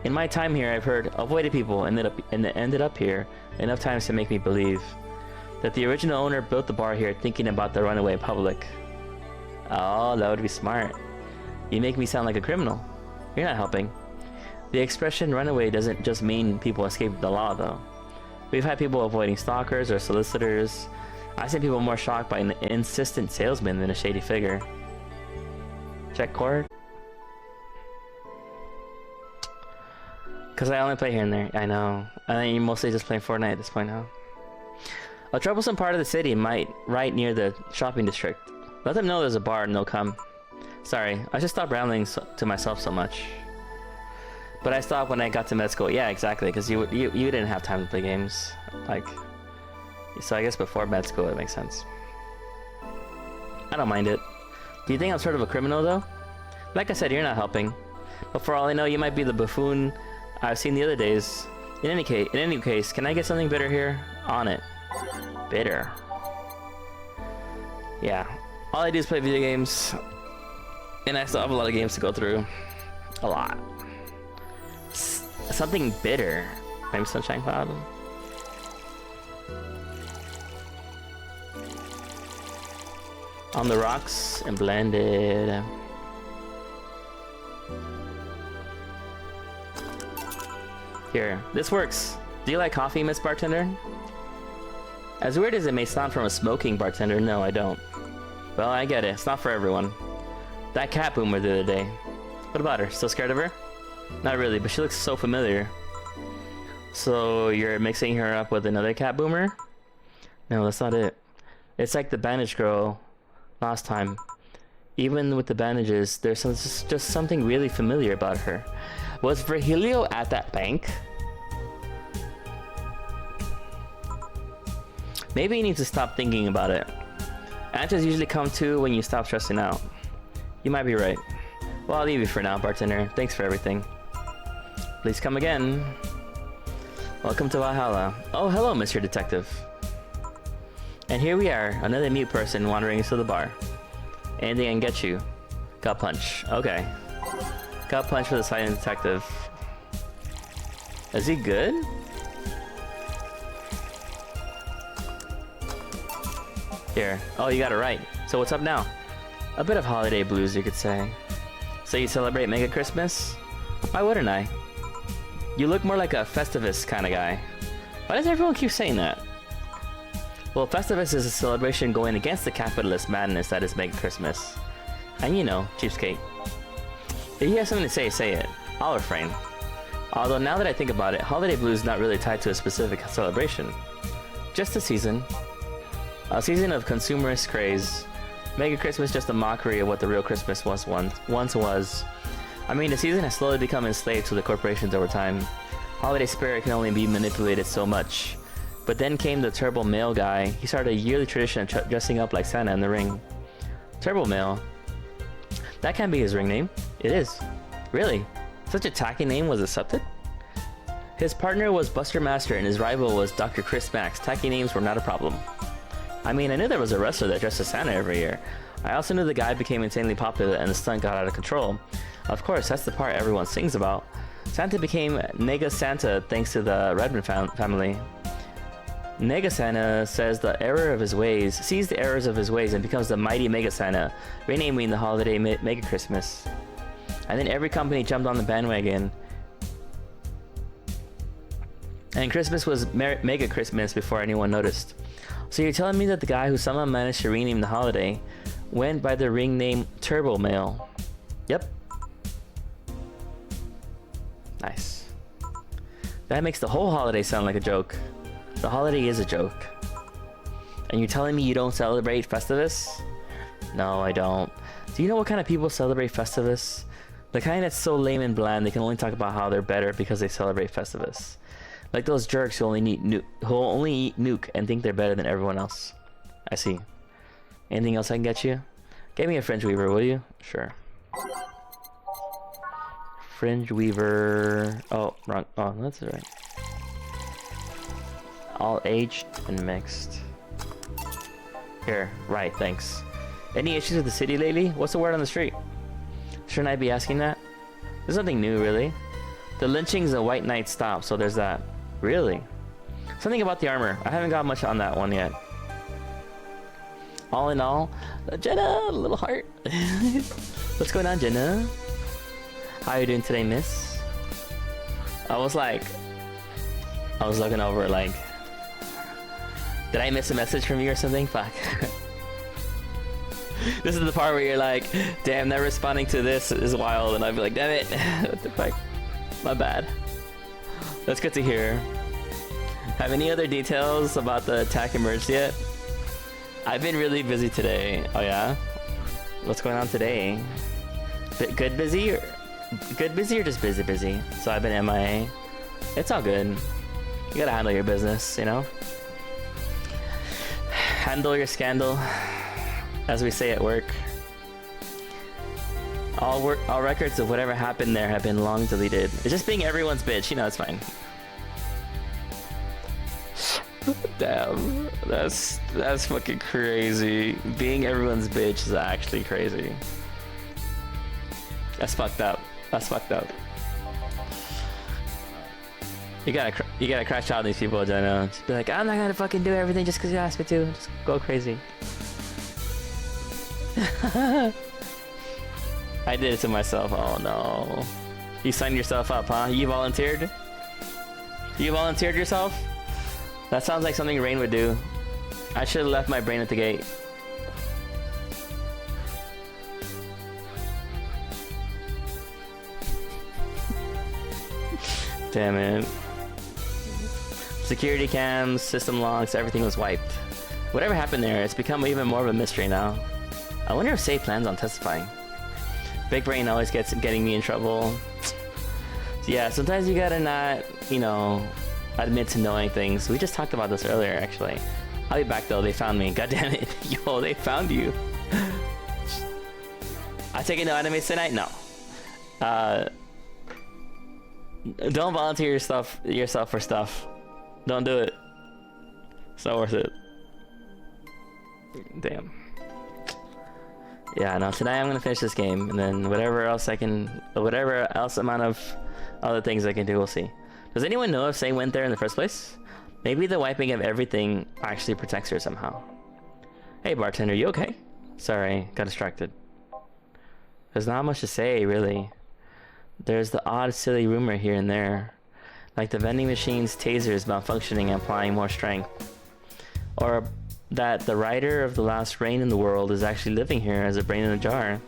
In my time here, I've heard avoided people ended up here enough times to make me believe that the original owner built the bar here thinking about the runaway public. Oh, that would be smart. You make me sound like a criminal. You're not helping. The expression runaway doesn't just mean people escaped the law, though. We've had people avoiding stalkers or solicitors. I've seen people more shocked by an insistent salesman than a shady figure. Check court. Because I only play here and there. I know. I think you mostly just play Fortnite at this point now. A troublesome part of the city right near the shopping district. Let them know there's a bar and they'll come. Sorry, I should stop rambling to myself so much. But I stopped when I got to med school. Yeah, exactly, because you didn't have time to play games. Like, so I guess before med school it makes sense. I don't mind it. Do you think I'm sort of a criminal though? Like I said, you're not helping. But for all I know, you might be the buffoon I've seen the other days. In any case, can I get something bitter here? On it. Bitter. Yeah. All I do is play video games. And I still have a lot of games to go through. A lot. Something bitter. Maybe Sunshine Cloud. On the rocks and blended. Here, this works. Do you like coffee, Miss Bartender? As weird as it may sound from a smoking bartender, no, I don't. Well, I get it. It's not for everyone. That cat boomer the other day. What about her? Still scared of her? Not really, but she looks so familiar. So you're mixing her up with another cat boomer? No, that's not it. It's like the bandage girl last time. Even with the bandages, there's just something really familiar about her. Was Virgilio at that bank? Maybe you need to stop thinking about it. Answers usually come to when you stop stressing out. You might be right. Well, I'll leave you for now, bartender. Thanks for everything. Please come again. Welcome to Valhalla. Oh, hello, Mr. Detective. And here we are, another mute person wandering into the bar. Anything I can get you? Gut punch. Okay. Gut punch for the silent detective. Is he good? Here. Oh, you got it right. So what's up now? A bit of holiday blues, you could say. So you celebrate Mega Christmas? Why wouldn't I? You look more like a Festivus kind of guy. Why does everyone keep saying that? Well, Festivus is a celebration going against the capitalist madness that is Mega Christmas. And you know, cheapskate. If you have something to say, say it. I'll refrain. Although now that I think about it, holiday blues is not really tied to a specific celebration. Just a season. A season of consumerist craze. Mega Christmas just a mockery of what the real Christmas once was. I mean, the season has slowly become enslaved to the corporations over time. Holiday spirit can only be manipulated so much. But then came the Turbo Male guy. He started a yearly tradition of dressing up like Santa in the ring. Turbo Male. That can't be his ring name. It is. Really? Such a tacky name was accepted? His partner was Buster Master and his rival was Dr. Chris Max. Tacky names were not a problem. I mean, I knew there was a wrestler that dressed as Santa every year. I also knew the guy became insanely popular and the stunt got out of control. Of course, that's the part everyone sings about. Santa became Nega Santa thanks to the Redmond family. Nega Santa sees the errors of his ways and becomes the mighty Mega Santa, renaming the holiday Mega Christmas. And then every company jumped on the bandwagon. And Christmas was Mega Christmas before anyone noticed. So you're telling me that the guy who somehow managed to rename the holiday went by the ring name Turbo Male? Yep. Nice. That makes the whole holiday sound like a joke. The holiday is a joke. And you're telling me you don't celebrate Festivus? No, I don't. Do you know what kind of people celebrate Festivus? The kind that's so lame and bland they can only talk about how they're better because they celebrate Festivus. Like those only who only eat nuke and think they're better than everyone else. I see. Anything else I can get you? Get me a Fringe Weaver, will you? Sure. Fringe Weaver. Oh, wrong. Oh, that's right. All aged and mixed. Here, right, thanks. Any issues with the city lately? What's the word on the street? Shouldn't I be asking that? There's nothing new, really. The lynchings and White Knight stopped, so there's that. Really? Something about the armor. I haven't got much on that one yet. All in all, Jenna, little heart. What's going on, Jenna? How are you doing today, miss? I was looking over like, did I miss a message from you or something? Fuck. This is the part where you're like, damn, not responding to this is wild, and I'd be like, damn it. What the fuck? My bad. That's good to hear. Have any other details about the attack emerged yet? I've been really busy today. Oh yeah? What's going on today? Good busy or just busy? So I've been MIA. It's all good. You gotta handle your business, you know? Handle your scandal, as we say at work. All records of whatever happened there have been long deleted. It's just being everyone's bitch, you know, it's fine. Damn, that's fucking crazy. Being everyone's bitch is actually crazy. That's fucked up. That's fucked up. You gotta crash out on these people, Jenna. Just be like, I'm not gonna fucking do everything just because you asked me to. Just go crazy. I did it to myself. Oh no. You signed yourself up, huh? You volunteered? You volunteered yourself? That sounds like something Rain would do. I should have left my brain at the gate. Damn it. Security cams, system logs, everything was wiped. Whatever happened there, it's become even more of a mystery now. I wonder if Say plans on testifying. Big Brain always getting me in trouble. So yeah, sometimes you gotta not, you know, admit to knowing things. We just talked about this earlier, actually. I'll be back though, they found me. God damn it. Yo, they found you. I take it no anime tonight? No. Don't volunteer yourself for stuff. Don't do it. It's not worth it. Damn. Yeah, no, tonight I'm gonna finish this game, and then whatever else amount of other things I can do, we'll see. Does anyone know if Say went there in the first place? Maybe the wiping of everything actually protects her somehow. Hey bartender, you okay? Sorry, got distracted. There's not much to say, really. There's the odd, silly rumor here and there. Like the vending machine's tasers malfunctioning and applying more strength. Or that the writer of The Last Rain in the World is actually living here as a brain in a jar.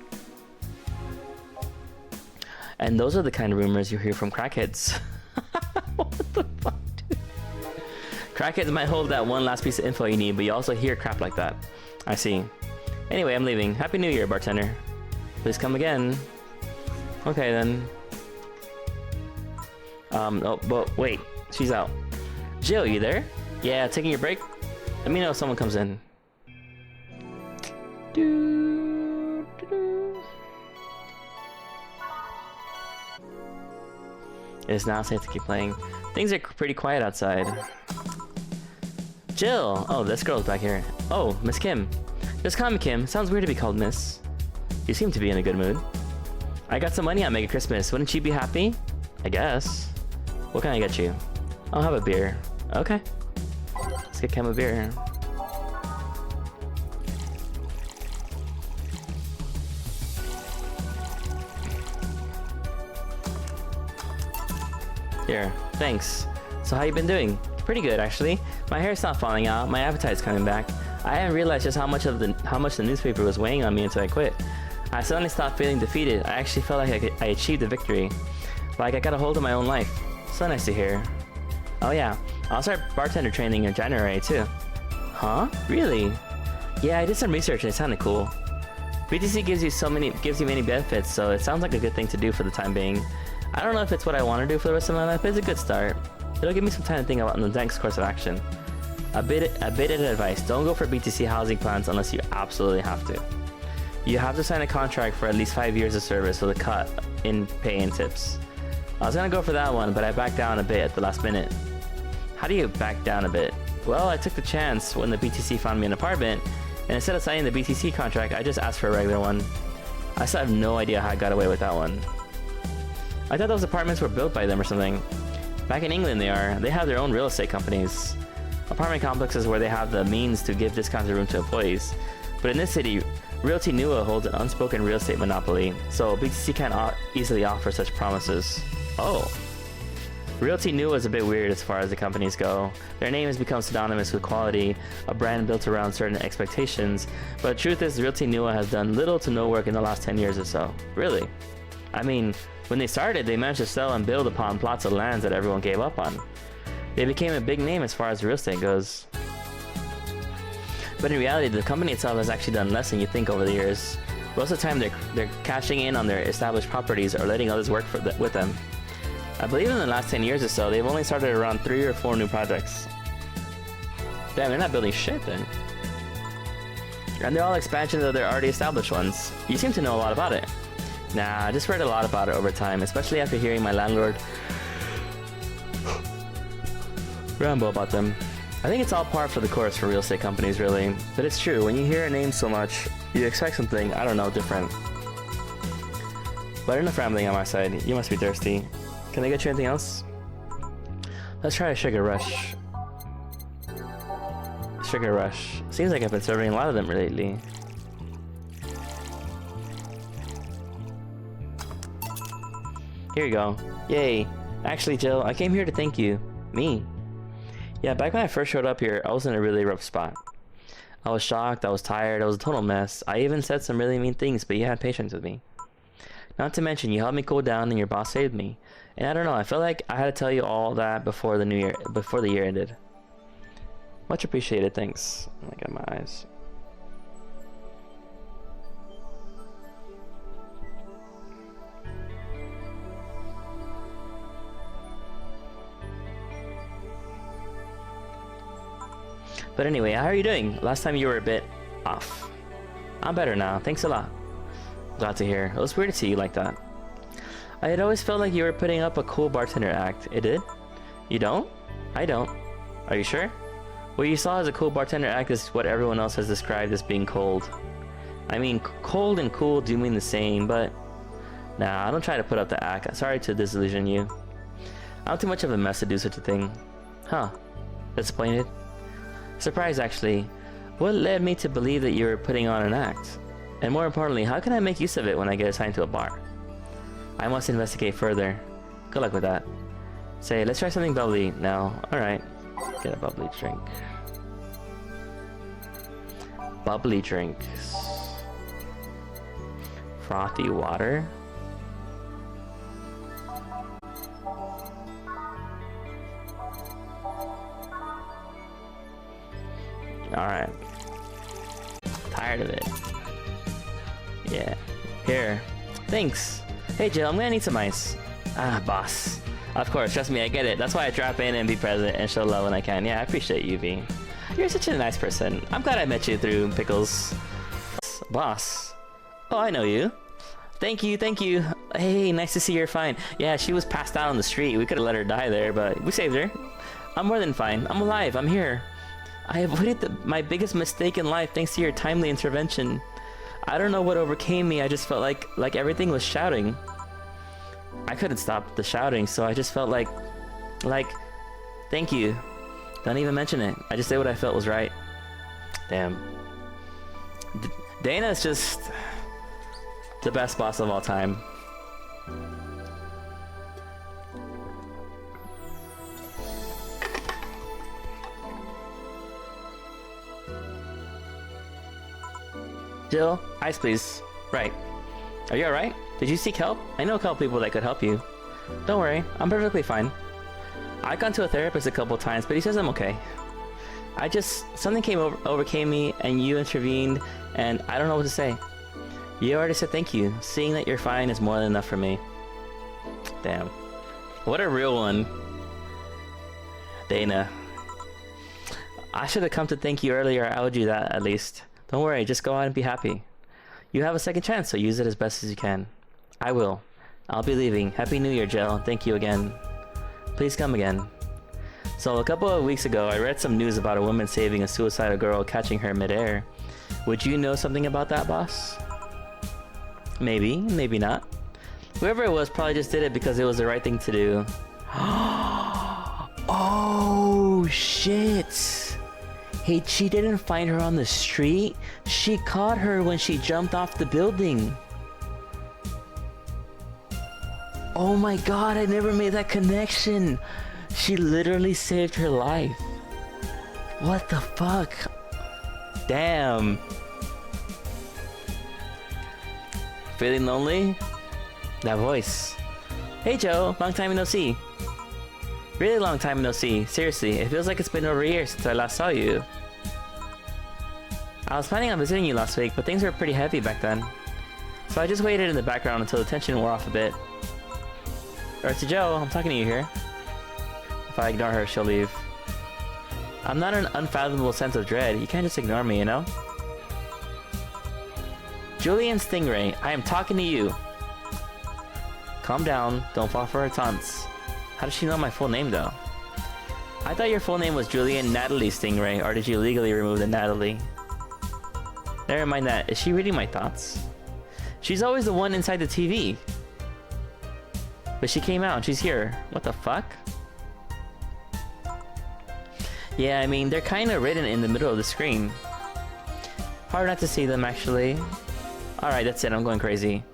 And those are the kind of rumors you hear from crackheads. What the fuck, dude? Crackheads might hold that one last piece of info you need, but you also hear crap like that. I see. Anyway, I'm leaving. Happy New Year, bartender. Please come again. Okay, then. Oh, but wait. She's out. Jill, you there? Yeah, taking your break? Let me know if someone comes in. It's now safe to keep playing. Things are pretty quiet outside. Jill! Oh, this girl's back here. Oh, Miss Kim. Just call me Kim. Sounds weird to be called Miss. You seem to be in a good mood. I got some money on Mega Christmas. Wouldn't you be happy? I guess. What can I get you? I'll have a beer. Okay. Let's get Kim a beer. Here, thanks. So how you been doing? Pretty good, actually. My hair's not falling out. My appetite's coming back. I hadn't realized just how much the newspaper was weighing on me until I quit. I suddenly stopped feeling defeated. I actually felt like I achieved a victory. Like I got a hold of my own life. So nice to hear. Oh yeah, I'll start bartender training in January too. Huh? Really? Yeah, I did some research and it sounded cool. BTC gives you many benefits, so it sounds like a good thing to do for the time being. I don't know if it's what I want to do for the rest of my life, but it's a good start. It'll give me some time to think about the next course of action. A bit of advice, don't go for BTC housing plans unless you absolutely have to. You have to sign a contract for at least 5 years of service with a cut in pay and tips. I was gonna go for that one, but I backed down a bit at the last minute. How do you back down a bit? Well, I took the chance when the BTC found me an apartment, and instead of signing the BTC contract, I just asked for a regular one. I still have no idea how I got away with that one. I thought those apartments were built by them or something. Back in England they are. They have their own real estate companies. Apartment complexes where they have the means to give discounted room to employees. But in this city, Realty Nua holds an unspoken real estate monopoly, so BTC can't easily offer such promises. Oh. Realty Nua is a bit weird as far as the companies go. Their name has become synonymous with quality, a brand built around certain expectations, but the truth is Realty Nua has done little to no work in the last 10 years or so. Really? I mean, when they started, they managed to sell and build upon plots of lands that everyone gave up on. They became a big name as far as real estate goes. But in reality, the company itself has actually done less than you think over the years. Most of the time, they're cashing in on their established properties or letting others work with them. I believe in the last 10 years or so, they've only started around 3 or 4 new projects. Damn, they're not building shit then. And they're all expansions of their already established ones. You seem to know a lot about it. Nah, I just read a lot about it over time, especially after hearing my landlord ramble about them. I think it's all par for the course for real estate companies, really. But it's true, when you hear a name so much, you expect something, I don't know, different. But enough rambling on my side, you must be thirsty. Can I get you anything else? Let's try a sugar rush. Sugar rush. Seems like I've been serving a lot of them lately. Here you go. Yay. Actually, Jill, I came here to thank you. Me. Yeah, back when I first showed up here, I was in a really rough spot. I was shocked, I was tired, I was a total mess. I even said some really mean things, but you had patience with me. Not to mention, you helped me cool down and your boss saved me. And I don't know, I felt like I had to tell you all that before the year ended. Much appreciated, thanks. I got my eyes. But anyway, how are you doing? Last time you were a bit off. I'm better now, thanks a lot. Glad to hear. It was weird to see you like that. I had always felt like you were putting up a cool bartender act. It did? You don't? I don't. Are you sure? What you saw as a cool bartender act is what everyone else has described as being cold. I mean, cold and cool do mean the same, but... Nah, I don't try to put up the act. Sorry to disillusion you. I'm too much of a mess to do such a thing. Huh. Disappointed? Surprised, actually. What led me to believe that you were putting on an act? And more importantly, how can I make use of it when I get assigned to a bar? I must investigate further. Good luck with that. Say, let's try something bubbly now. Alright. Get a bubbly drink. Bubbly drinks. Frothy water? Alright. Tired of it. Yeah. Here. Thanks. Hey Jill, I'm gonna need some ice. Ah, boss. Of course, trust me, I get it. That's why I drop in and be present and show love when I can. Yeah, I appreciate you, V. You're such a nice person. I'm glad I met you through Pickles. Boss. Oh, I know you. Thank you, thank you. Hey, nice to see you're fine. Yeah, she was passed out on the street. We could have let her die there, but we saved her. I'm more than fine. I'm alive. I'm here. I avoided my biggest mistake in life thanks to your timely intervention. I don't know what overcame me. I just felt like everything was shouting. I couldn't stop the shouting, so I just felt like, thank you. Don't even mention it. I just did what I felt was right. Damn. Dana's just the best boss of all time. Jill, ice please. Right. Are you alright? Did you seek help? I know a couple people that could help you. Don't worry, I'm perfectly fine. I've gone to a therapist a couple times, but he says I'm okay. Something overcame me and you intervened and I don't know what to say. You already said thank you. Seeing that you're fine is more than enough for me. Damn. What a real one. Dana. I should have come to thank you earlier. I owed you that at least. Don't worry, just go out and be happy. You have a second chance, so use it as best as you can. I will. I'll be leaving. Happy New Year, Jill. Thank you again. Please come again. So a couple of weeks ago, I read some news about a woman saving a suicidal girl, catching her midair. Would you know something about that, boss? Maybe, maybe not. Whoever it was probably just did it because it was the right thing to do. Oh, shit. Hey, she didn't find her on the street. She caught her when she jumped off the building. Oh my god, I never made that connection. She literally saved her life. What the fuck? Damn. Feeling lonely? That voice. Hey Joe, long time no see. Really long time no see. Seriously, it feels like it's been over a year since I last saw you. I was planning on visiting you last week, but things were pretty heavy back then. So I just waited in the background until the tension wore off a bit. Alright, so Joe, I'm talking to you here. If I ignore her, she'll leave. I'm not an unfathomable sense of dread. You can't just ignore me, you know? Julian Stingray, I am talking to you. Calm down, don't fall for her taunts. How does she know my full name, though? I thought your full name was Julian Natalie Stingray, or did you legally remove the Natalie? Never mind that. Is she reading my thoughts? She's always the one inside the TV. But she came out and she's here. What the fuck? Yeah, I mean, they're kind of written in the middle of the screen. Hard not to see them, actually. Alright, that's it. I'm going crazy.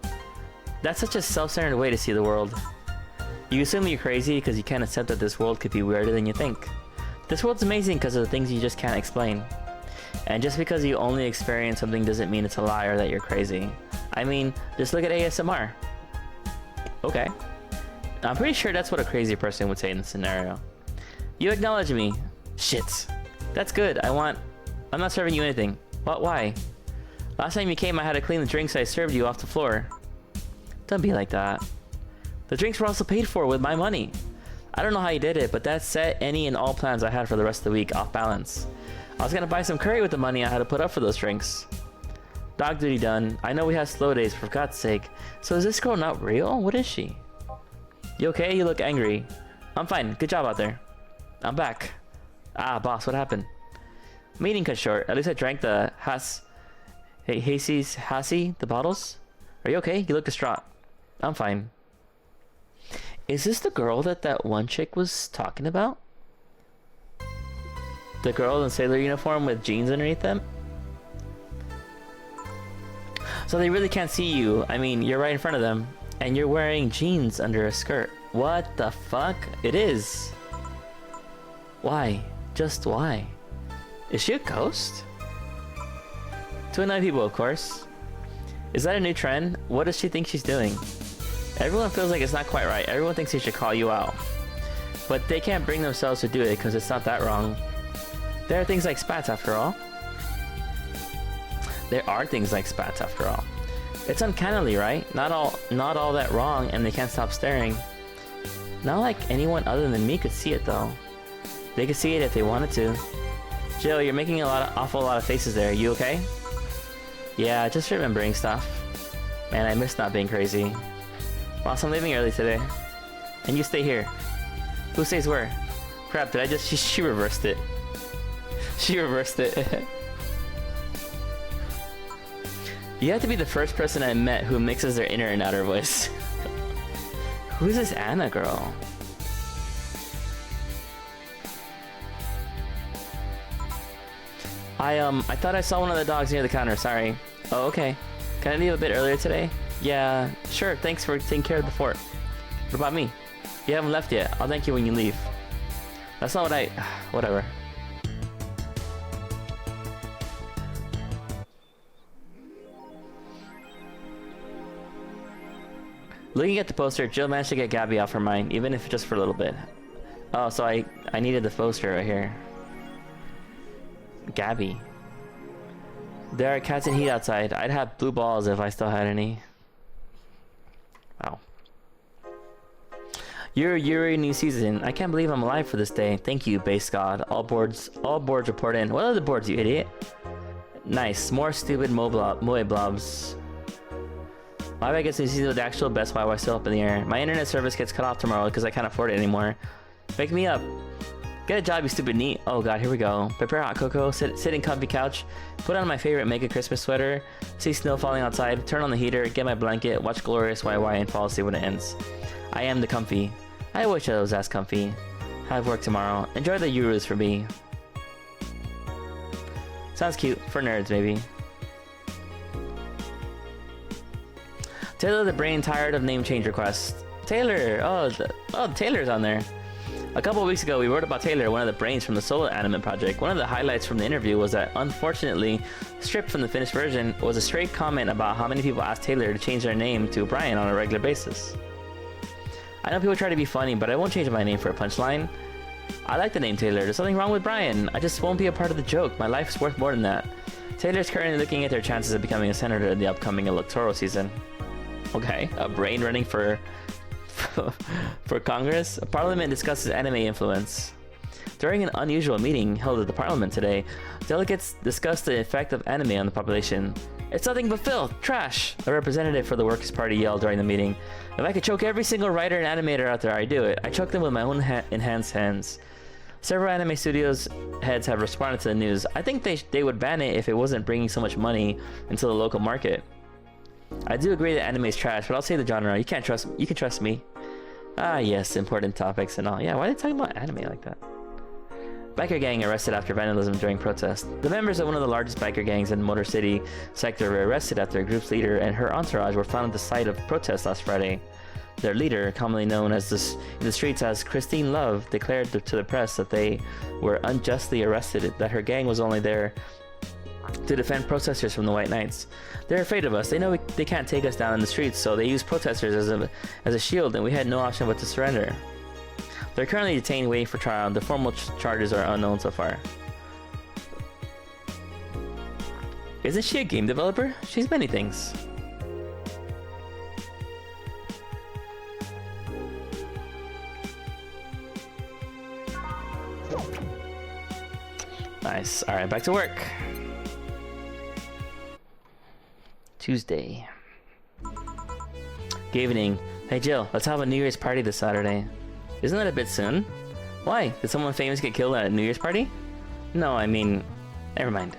That's such a self-centered way to see the world. You assume you're crazy because you can't accept that this world could be weirder than you think. This world's amazing because of the things you just can't explain. And just because you only experience something doesn't mean it's a lie or that you're crazy. I mean, just look at ASMR. Okay. I'm pretty sure that's what a crazy person would say in this scenario. You acknowledge me. Shit. That's good. I'm not serving you anything. What? Why? Last time you came, I had to clean the drinks I served you off the floor. Don't be like that. The drinks were also paid for with my money. I don't know how you did it, but that set any and all plans I had for the rest of the week off balance. I was gonna buy some curry with the money I had to put up for those drinks. Dog duty done. I know we have slow days, for God's sake. So is this girl not real? What is she? You okay? You look angry. I'm fine. Good job out there. I'm back. Ah, boss, what happened? Meeting cut short. At least I drank the Hassie, the bottles. Are you okay? You look distraught. I'm fine. Is this the girl that one chick was talking about? The girl in sailor uniform with jeans underneath them? So they really can't see you. I mean, you're right in front of them. And you're wearing jeans under a skirt. What the fuck? It is. Why? Just why? Is she a ghost? To annoy people, of course. Is that a new trend? What does she think she's doing? Everyone feels like it's not quite right. Everyone thinks they should call you out. But they can't bring themselves to do it because it's not that wrong. There are things like spats after all. There are things like spats after all. It's uncannily, right? Not all that wrong and they can't stop staring. Not like anyone other than me could see it though. They could see it if they wanted to. Jill, you're making awful lot of faces there. You okay? Yeah, just remembering stuff. Man, I miss not being crazy. Boss, I'm leaving early today. And you stay here. Who stays where? Crap, did I just... She reversed it. She reversed it. You have to be the first person I met who mixes their inner and outer voice. Who's this Anna girl? I thought I saw one of the dogs near the counter, sorry. Oh, okay. Can I leave a bit earlier today? Yeah, sure, thanks for taking care of the fort. What about me? You haven't left yet. I'll thank you when you leave. That's not what I... Whatever. Looking at the poster, Jill managed to get Gabby off her mind, even if just for a little bit. Oh, so I needed the poster right here. Gabby. There are cats in heat outside. I'd have blue balls if I still had any. Wow. Yuri new season. I can't believe I'm alive for this day. Thank you, base god. All boards report in. What are the boards, you idiot? Nice. More stupid moe blobs. Why I guess this is the actual Best Buy still up in the air. My internet service gets cut off tomorrow because I can't afford it anymore. Wake me up. Get a job, you stupid neat. Oh god, here we go. Prepare hot cocoa, sit in comfy couch, put on my favorite Mega Christmas sweater, see snow falling outside, turn on the heater, get my blanket, watch Glorious YY and fall asleep when it ends. I am the comfy. I wish I was as comfy. Have work tomorrow. Enjoy the Euros for me. Sounds cute. For nerds, maybe. Taylor the Brain tired of name change requests. Taylor! Oh, Taylor's on there. A couple of weeks ago, we wrote about Taylor, one of the brains from the solo anime project. One of the highlights from the interview was that, unfortunately, stripped from the finished version, was a straight comment about how many people asked Taylor to change their name to Brian on a regular basis. I know people try to be funny, but I won't change my name for a punchline. I like the name Taylor. There's nothing wrong with Brian. I just won't be a part of the joke. My life's worth more than that. Taylor's currently looking at their chances of becoming a senator in the upcoming electoral season. Okay, a brain running for Congress? Parliament discusses anime influence. During an unusual meeting held at the Parliament today, delegates discussed the effect of anime on the population. It's nothing but filth, trash! A representative for the Workers' Party yelled during the meeting. If I could choke every single writer and animator out there, I'd do it. I choke them with my own enhanced hands. Several anime studios heads have responded to the news. I think they would ban it if it wasn't bringing so much money into the local market. I do agree that anime is trash, but I'll say the genre. You can trust me. Ah yes, important topics and all. Yeah, why are they talking about anime like that? Biker gang arrested after vandalism during protest. The members of one of the largest biker gangs in Motor City sector were arrested after a group's leader and her entourage were found at the site of protest last Friday. Their leader, commonly known as in the streets as Christine Love, declared to the press that they were unjustly arrested, that her gang was only there to defend protesters from the White Knights. They're afraid of us. They know they can't take us down in the streets, so they use protesters as a shield, and we had no option but to surrender. They're currently detained waiting for trial. The formal charges are unknown so far. Isn't she a game developer? She's many things. Nice. Alright, back to work. Tuesday. Good evening. Hey Jill, let's have a New Year's party this Saturday. Isn't that a bit soon? Why? Did someone famous get killed at a New Year's party? No, I mean... Never mind.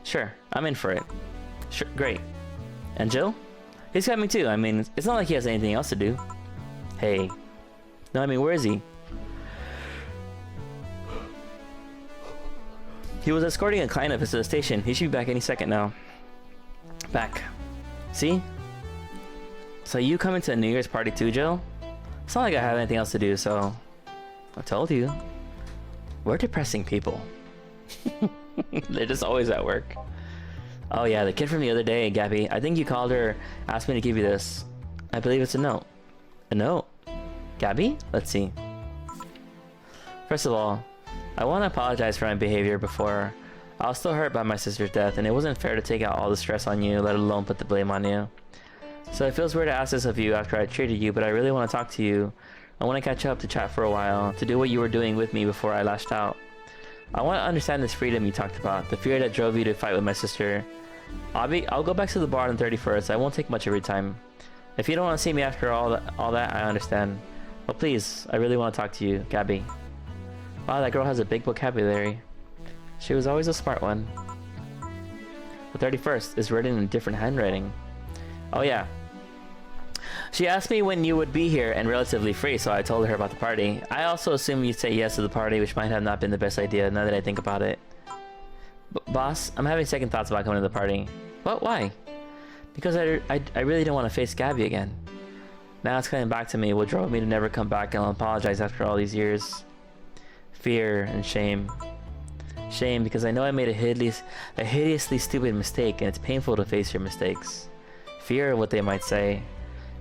Sure, I'm in for it. Sure, great. And Jill? He's coming too. I mean, it's not like he has anything else to do. Hey. No, I mean, where is he? He was escorting a client of his to the station. He should be back any second now. Back. See? So you coming to a New Year's party too, Jill? It's not like I have anything else to do, so... I told you. We're depressing people. They're just always at work. Oh yeah, the kid from the other day, Gabby. I think you called her, asked me to give you this. I believe it's a note. A note? Gabby? Let's see. First of all, I want to apologize for my behavior before. I was still hurt by my sister's death, and it wasn't fair to take out all the stress on you, let alone put the blame on you. So it feels weird to ask this of you after I treated you, but I really want to talk to you I want to catch up to chat for a while, to do what you were doing with me before I lashed out. I want to understand this freedom you talked about, the fear that drove you to fight with my sister. I'll go back to the bar on the 31st. I won't take much of your time. If you don't want to see me after all that, I understand. But please, I really want to talk to you, Gabby. Wow, that girl has a big vocabulary. She was always a smart one. The 31st is written in different handwriting. Oh yeah. She asked me when you would be here and relatively free, so I told her about the party. I also assumed you'd say yes to the party, which might have not been the best idea now that I think about it. Boss, I'm having second thoughts about coming to the party. What? Why? Because I really don't want to face Gabby again. Now it's coming back to me what drove me to never come back and apologize after all these years. Fear and shame. Shame because I know I made a hideously stupid mistake, and it's painful to face your mistakes. Fear of what they might say.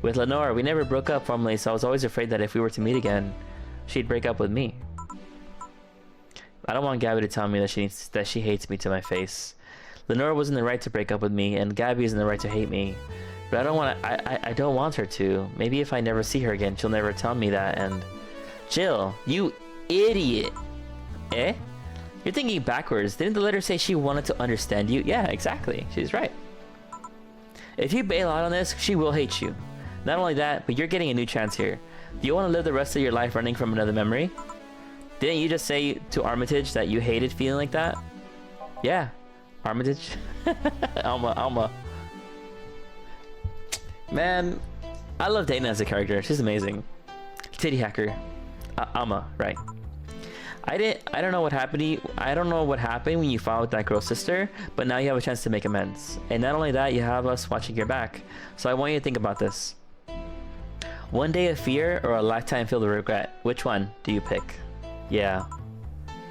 With Lenore, we never broke up formally, so I was always afraid that if we were to meet again, she'd break up with me. I don't want Gabby to tell me that she hates me to my face. Lenore was in the right to break up with me, and Gabby is in the right to hate me. But I don't want her to. Maybe if I never see her again, she'll never tell me that, and... Jill, you idiot! Eh? You're thinking backwards. Didn't the letter say she wanted to understand you? Yeah, exactly. She's right. If you bail out on this, she will hate you. Not only that, but you're getting a new chance here. Do you want to live the rest of your life running from another memory? Didn't you just say to Armitage that you hated feeling like that? Yeah, Armitage. Alma. Man, I love Dana as a character. She's amazing. Titty hacker. Alma, right. I don't know what happened to you. I don't know what happened when you fought with that girl's sister, but now you have a chance to make amends. And not only that, you have us watching your back. So I want you to think about this. One day of fear or a lifetime filled with regret? Which one do you pick? Yeah,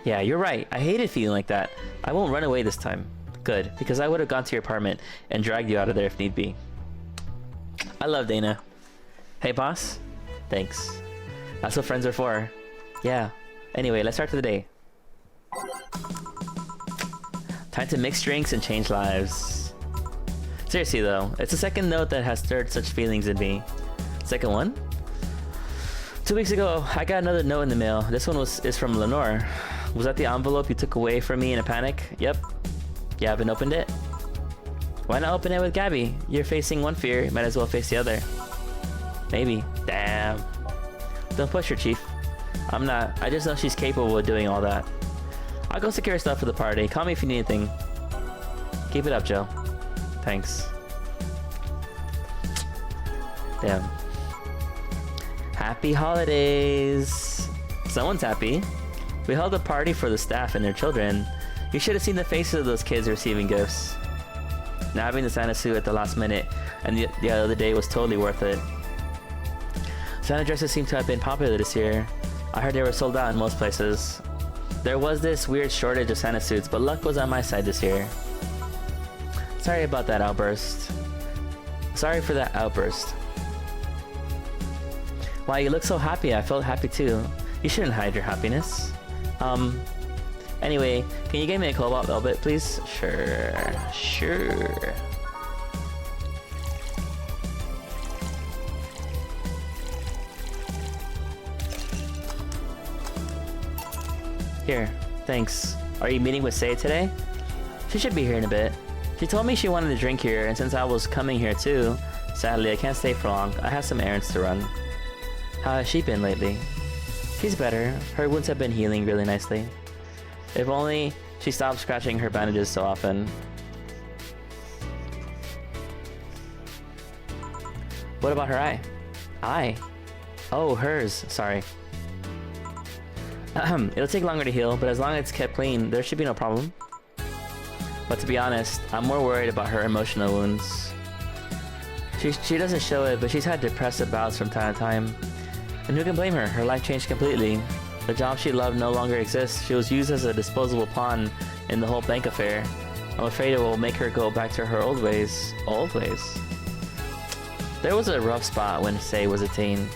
you're right. I hated feeling like that. I won't run away this time. Good, because I would have gone to your apartment and dragged you out of there if need be. I love Dana. Hey, boss. Thanks. That's what friends are for. Yeah. Anyway, let's start the day. Time to mix drinks and change lives. Seriously though, it's the second note that has stirred such feelings in me. Second one? 2 weeks ago, I got another note in the mail. This one is from Lenore. Was that the envelope you took away from me in a panic? Yep. You haven't opened it? Why not open it with Gabby? You're facing one fear, might as well face the other. Maybe. Damn. Don't push her, Chief. I'm not. I just know she's capable of doing all that. I'll go secure stuff for the party. Call me if you need anything. Keep it up, Joe. Thanks. Damn. Happy holidays! Someone's happy. We held a party for the staff and their children. You should have seen the faces of those kids receiving gifts. Now having the Santa suit at the last minute and the other day was totally worth it. Santa dresses seem to have been popular this year. I heard they were sold out in most places. There was this weird shortage of Santa suits, but luck was on my side this year. Sorry about that outburst. Sorry for that outburst. Wow, you look so happy. I felt happy too. You shouldn't hide your happiness. Anyway, can you give me a Cobalt Velvet, please? Sure. Here, thanks. Are you meeting with Say today? She should be here in a bit. She told me she wanted to drink here, and since I was coming here too, sadly I can't stay for long. I have some errands to run. How has she been lately? She's better. Her wounds have been healing really nicely. If only she stopped scratching her bandages so often. What about her eye? Eye? Oh, hers. Sorry. It'll take longer to heal, but as long as it's kept clean, there should be no problem. But to be honest, I'm more worried about her emotional wounds. She doesn't show it, but she's had depressive bouts from time to time. And who can blame her? Her life changed completely. The job she loved no longer exists. She was used as a disposable pawn in the whole bank affair. I'm afraid it will make her go back to her old ways. Old ways? There was a rough spot when Say was a teen.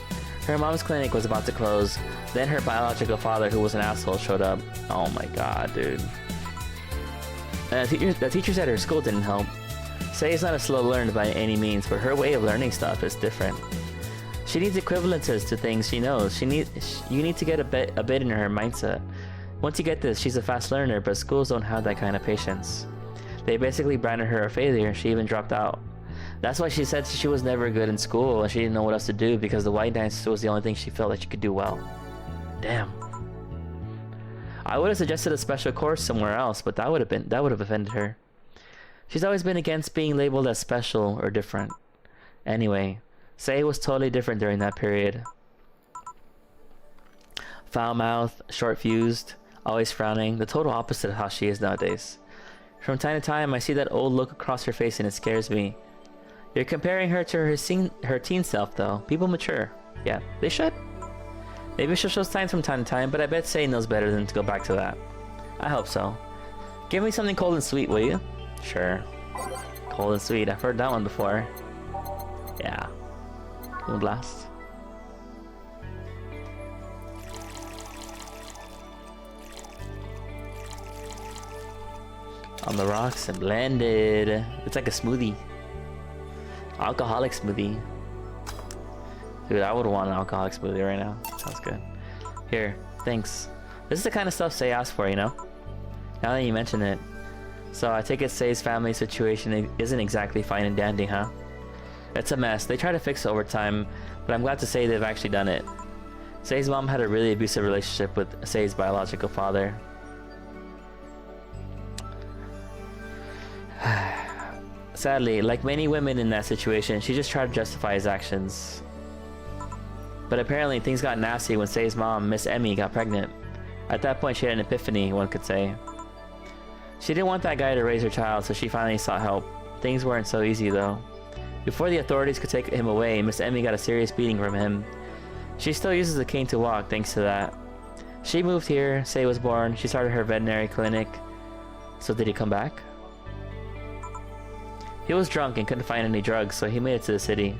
Her mom's clinic was about to close. Then her biological father, who was an asshole, showed up. Oh my god, dude. And the teachers at her school didn't help. Say is not a slow learner by any means, but her way of learning stuff is different. She needs equivalences to things she knows. You need to get a bit in her mindset. Once you get this, she's a fast learner, but schools don't have that kind of patience. They basically branded her a failure. She even dropped out. That's why she said she was never good in school and she didn't know what else to do because the white dance was the only thing she felt like she could do well. Damn. I would have suggested a special course somewhere else, but that would have offended her. She's always been against being labeled as special or different. Anyway, Sei was totally different during that period. Foul-mouthed, short-fused, always frowning, the total opposite of how she is nowadays. From time to time, I see that old look across her face and it scares me. You're comparing her to her teen self, though. People mature. Yeah, they should. Maybe she'll show signs from time to time, but I bet Sei knows better than to go back to that. I hope so. Give me something cold and sweet, will you? Sure. Cold and sweet. I've heard that one before. Yeah. Moon Blast. On the rocks and blended. It's like a smoothie. Alcoholic smoothie. Dude, I would want an alcoholic smoothie right now. Sounds good. Here, thanks. This is the kind of stuff Sei asked for, you know? Now that you mention it. So I take it Sei's family situation isn't exactly fine and dandy, huh? It's a mess. They try to fix it over time, but I'm glad to say they've actually done it. Sei's mom had a really abusive relationship with Sei's biological father. Sadly, like many women in that situation, she just tried to justify his actions. But apparently things got nasty when Sei's mom, Miss Emmy, got pregnant. At that point she had an epiphany, one could say. She didn't want that guy to raise her child, so she finally sought help. Things weren't so easy though. Before the authorities could take him away, Miss Emmy got a serious beating from him. She still uses a cane to walk thanks to that. She moved here, Sei was born, she started her veterinary clinic. So did he come back? He was drunk and couldn't find any drugs, so he made it to the city.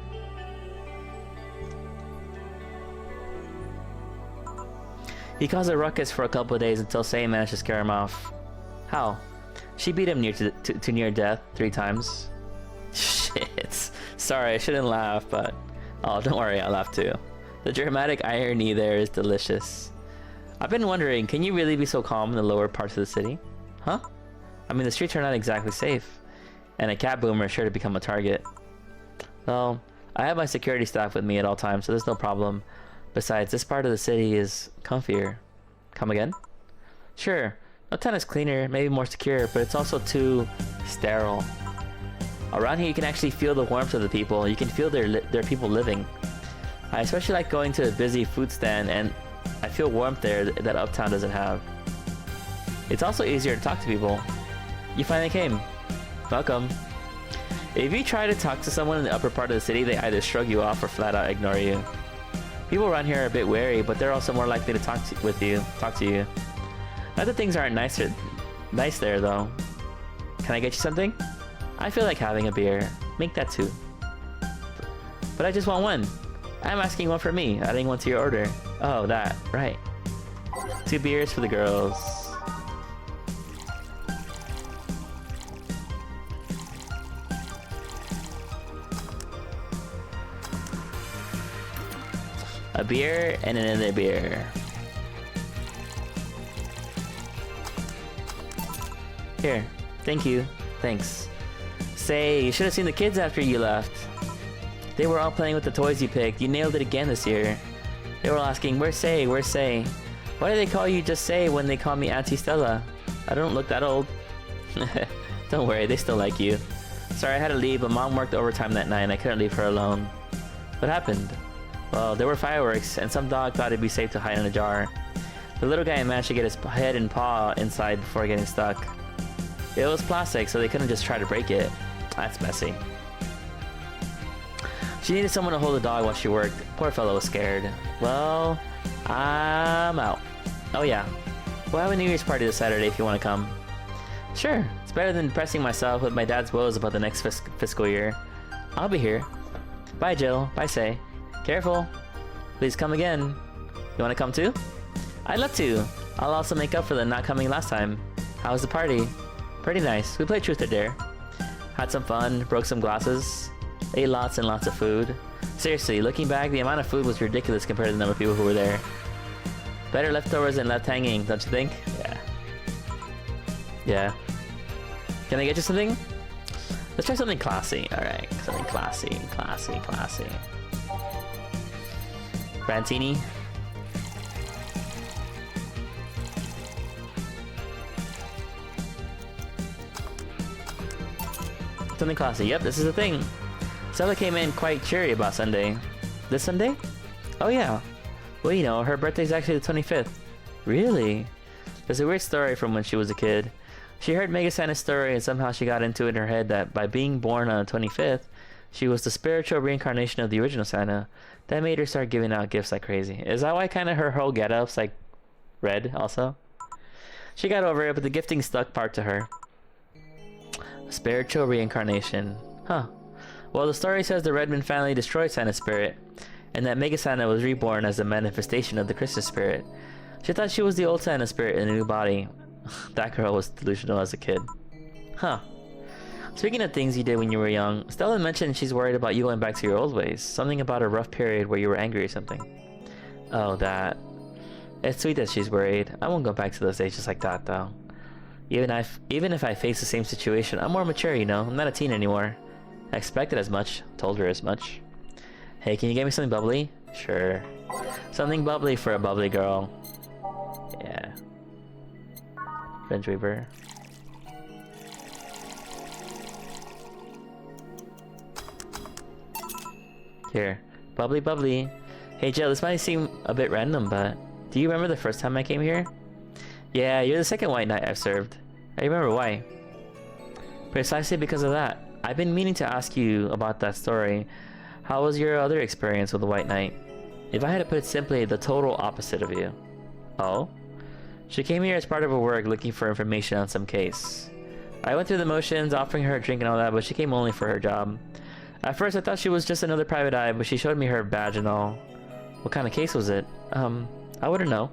He caused a ruckus for a couple of days until Sei managed to scare him off. How? She beat him to near death 3 times. Shit. Sorry, I shouldn't laugh, but... Oh, don't worry, I'll laugh too. The dramatic irony there is delicious. I've been wondering, can you really be so calm in the lower parts of the city? Huh? I mean, the streets are not exactly safe. And a cat boomer is sure to become a target. Well, I have my security staff with me at all times, so there's no problem. Besides, this part of the city is comfier. Come again? Sure. No town is cleaner, maybe more secure, but it's also too sterile. Around here you can actually feel the warmth of the people. You can feel their people living. I especially like going to a busy food stand, and I feel warmth there that Uptown doesn't have. It's also easier to talk to people. You finally came. Welcome. If you try to talk to someone in the upper part of the city, they either shrug you off or flat out ignore you. People around here are a bit wary, but they're also more likely to talk to you. Not that things aren't nice there though. Can I get you something? I feel like having a beer. Make that 2. But I just want 1. I'm asking 1 for me, adding 1 to your order. Oh, that, right. 2 beers for the girls. A beer and another beer. Here, thank you. Thanks. Say, you should have seen the kids after you left. They were all playing with the toys you picked. You nailed it again this year. They were all asking, where's Sei? Where's Sei? Why do they call you just Sei when they call me Auntie Stella? I don't look that old. Don't worry, they still like you. Sorry I had to leave, but Mom worked overtime that night and I couldn't leave her alone. What happened? Well, there were fireworks, and some dog thought it'd be safe to hide in a jar. The little guy managed to get his head and paw inside before getting stuck. It was plastic, so they couldn't just try to break it. That's messy. She needed someone to hold the dog while she worked. Poor fellow was scared. Well, I'm out. Oh yeah, we'll have a New Year's party this Saturday if you want to come. Sure, it's better than depressing myself with my dad's woes about the next fiscal year. I'll be here. Bye Jill, bye Sei. Careful. Please come again. You want to come too? I'd love to. I'll also make up for the not coming last time. How was the party? Pretty nice. We played Truth or Dare. Had some fun, broke some glasses. Ate lots and lots of food. Seriously, looking back, the amount of food was ridiculous compared to the number of people who were there. Better leftovers than left hanging, don't you think? Yeah. Yeah. Can I get you something? Let's try something classy. Alright, something classy. Brantini. Something classy. Yep, this is the thing. Stella came in quite cheery about Sunday. This Sunday? Oh yeah. Well, you know, her birthday's actually the 25th. Really? There's a weird story from when she was a kid. She heard Mega Santa's story and somehow she got into it in her head that by being born on the 25th, she was the spiritual reincarnation of the original Santa. That made her start giving out gifts like crazy. Is that why kind of her whole get-up's like red also? She got over it, but the gifting stuck part to her. Spiritual reincarnation. Huh. Well, the story says the Redmond family destroyed Santa's spirit, and that Mega Santa was reborn as a manifestation of the Christmas spirit. She thought she was the old Santa spirit in a new body. That girl was delusional as a kid. Huh. Speaking of things you did when you were young, Stella mentioned she's worried about you going back to your old ways. Something about a rough period where you were angry or something. Oh, that. It's sweet that she's worried. I won't go back to those days just like that, though. Even if I face the same situation, I'm more mature, you know? I'm not a teen anymore. I expected as much. Told her as much. Hey, can you get me something bubbly? Sure. Something bubbly for a bubbly girl. Yeah. French Weaver. Here. Bubbly, bubbly. Hey, Jill, this might seem a bit random, but do you remember the first time I came here? Yeah, you're the second white knight I've served. I remember why. Precisely because of that. I've been meaning to ask you about that story. How was your other experience with the white knight? If I had to put it simply, the total opposite of you. Oh? She came here as part of her work looking for information on some case. I went through the motions, offering her a drink and all that, but she came only for her job. At first I thought she was just another private eye, but she showed me her badge and all. What kind of case was it? I wouldn't know.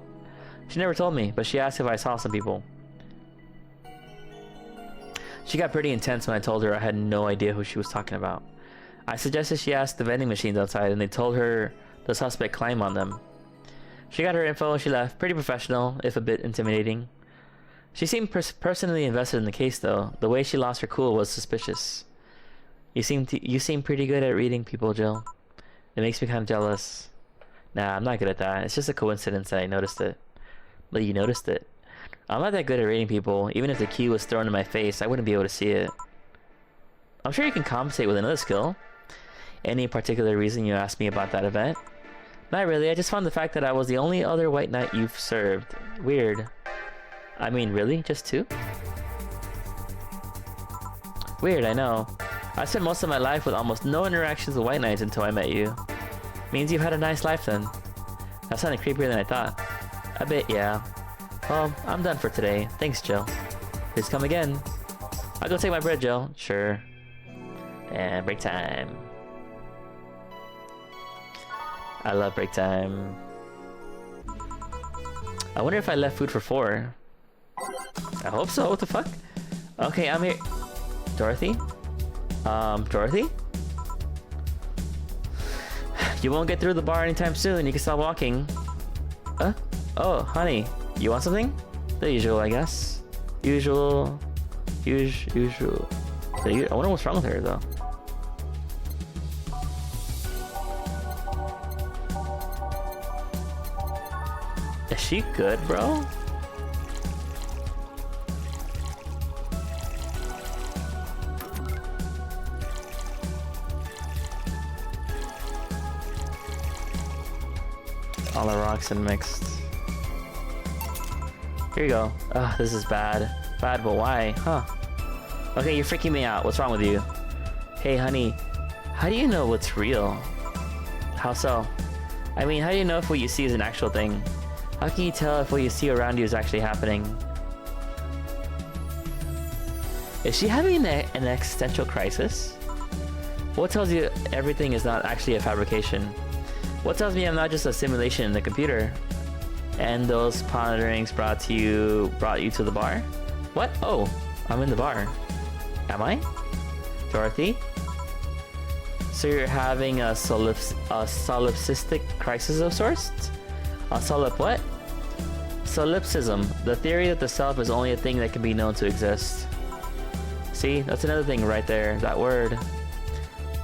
She never told me, but she asked if I saw some people. She got pretty intense when I told her I had no idea who she was talking about. I suggested she ask the vending machines outside, and they told her the suspect climbed on them. She got her info and she left. Pretty professional, if a bit intimidating. She seemed personally invested in the case, though. The way she lost her cool was suspicious. You seem pretty good at reading people, Jill. It makes me kind of jealous. Nah, I'm not good at that. It's just a coincidence that I noticed it. But you noticed it. I'm not that good at reading people. Even if the key was thrown in my face, I wouldn't be able to see it. I'm sure you can compensate with another skill. Any particular reason you asked me about that event? Not really, I just found the fact that I was the only other white knight you've served. Weird. I mean, really? Just two? Weird, I know. I spent most of my life with almost no interactions with white knights until I met you. Means you've had a nice life then. That sounded creepier than I thought. A bit, yeah. Well, I'm done for today. Thanks, Jill. Please come again. I'll go take my bread, Jill. Sure. And break time. I love break time. I wonder if I left food for 4. I hope so. What the fuck? Okay, I'm here. Dorothy? Dorothy? You won't get through the bar anytime soon. You can stop walking. Oh, honey. You want something? The usual, I guess. Usual. I wonder what's wrong with her, though. Is she good, bro? All the rocks and mixed. Here you go. Ugh, this is bad. Bad, but why? Huh. Okay, you're freaking me out. What's wrong with you? Hey, honey. How do you know what's real? How so? I mean, how do you know if what you see is an actual thing? How can you tell if what you see around you is actually happening? Is she having an existential crisis? What tells you everything is not actually a fabrication? What tells me I'm not just a simulation in the computer? And those ponderings brought you to the bar? What? Oh, I'm in the bar. Am I? Dorothy? So you're having a solipsistic crisis of sorts? A solip what? Solipsism, the theory that the self is only a thing that can be known to exist. See, that's another thing right there, that word.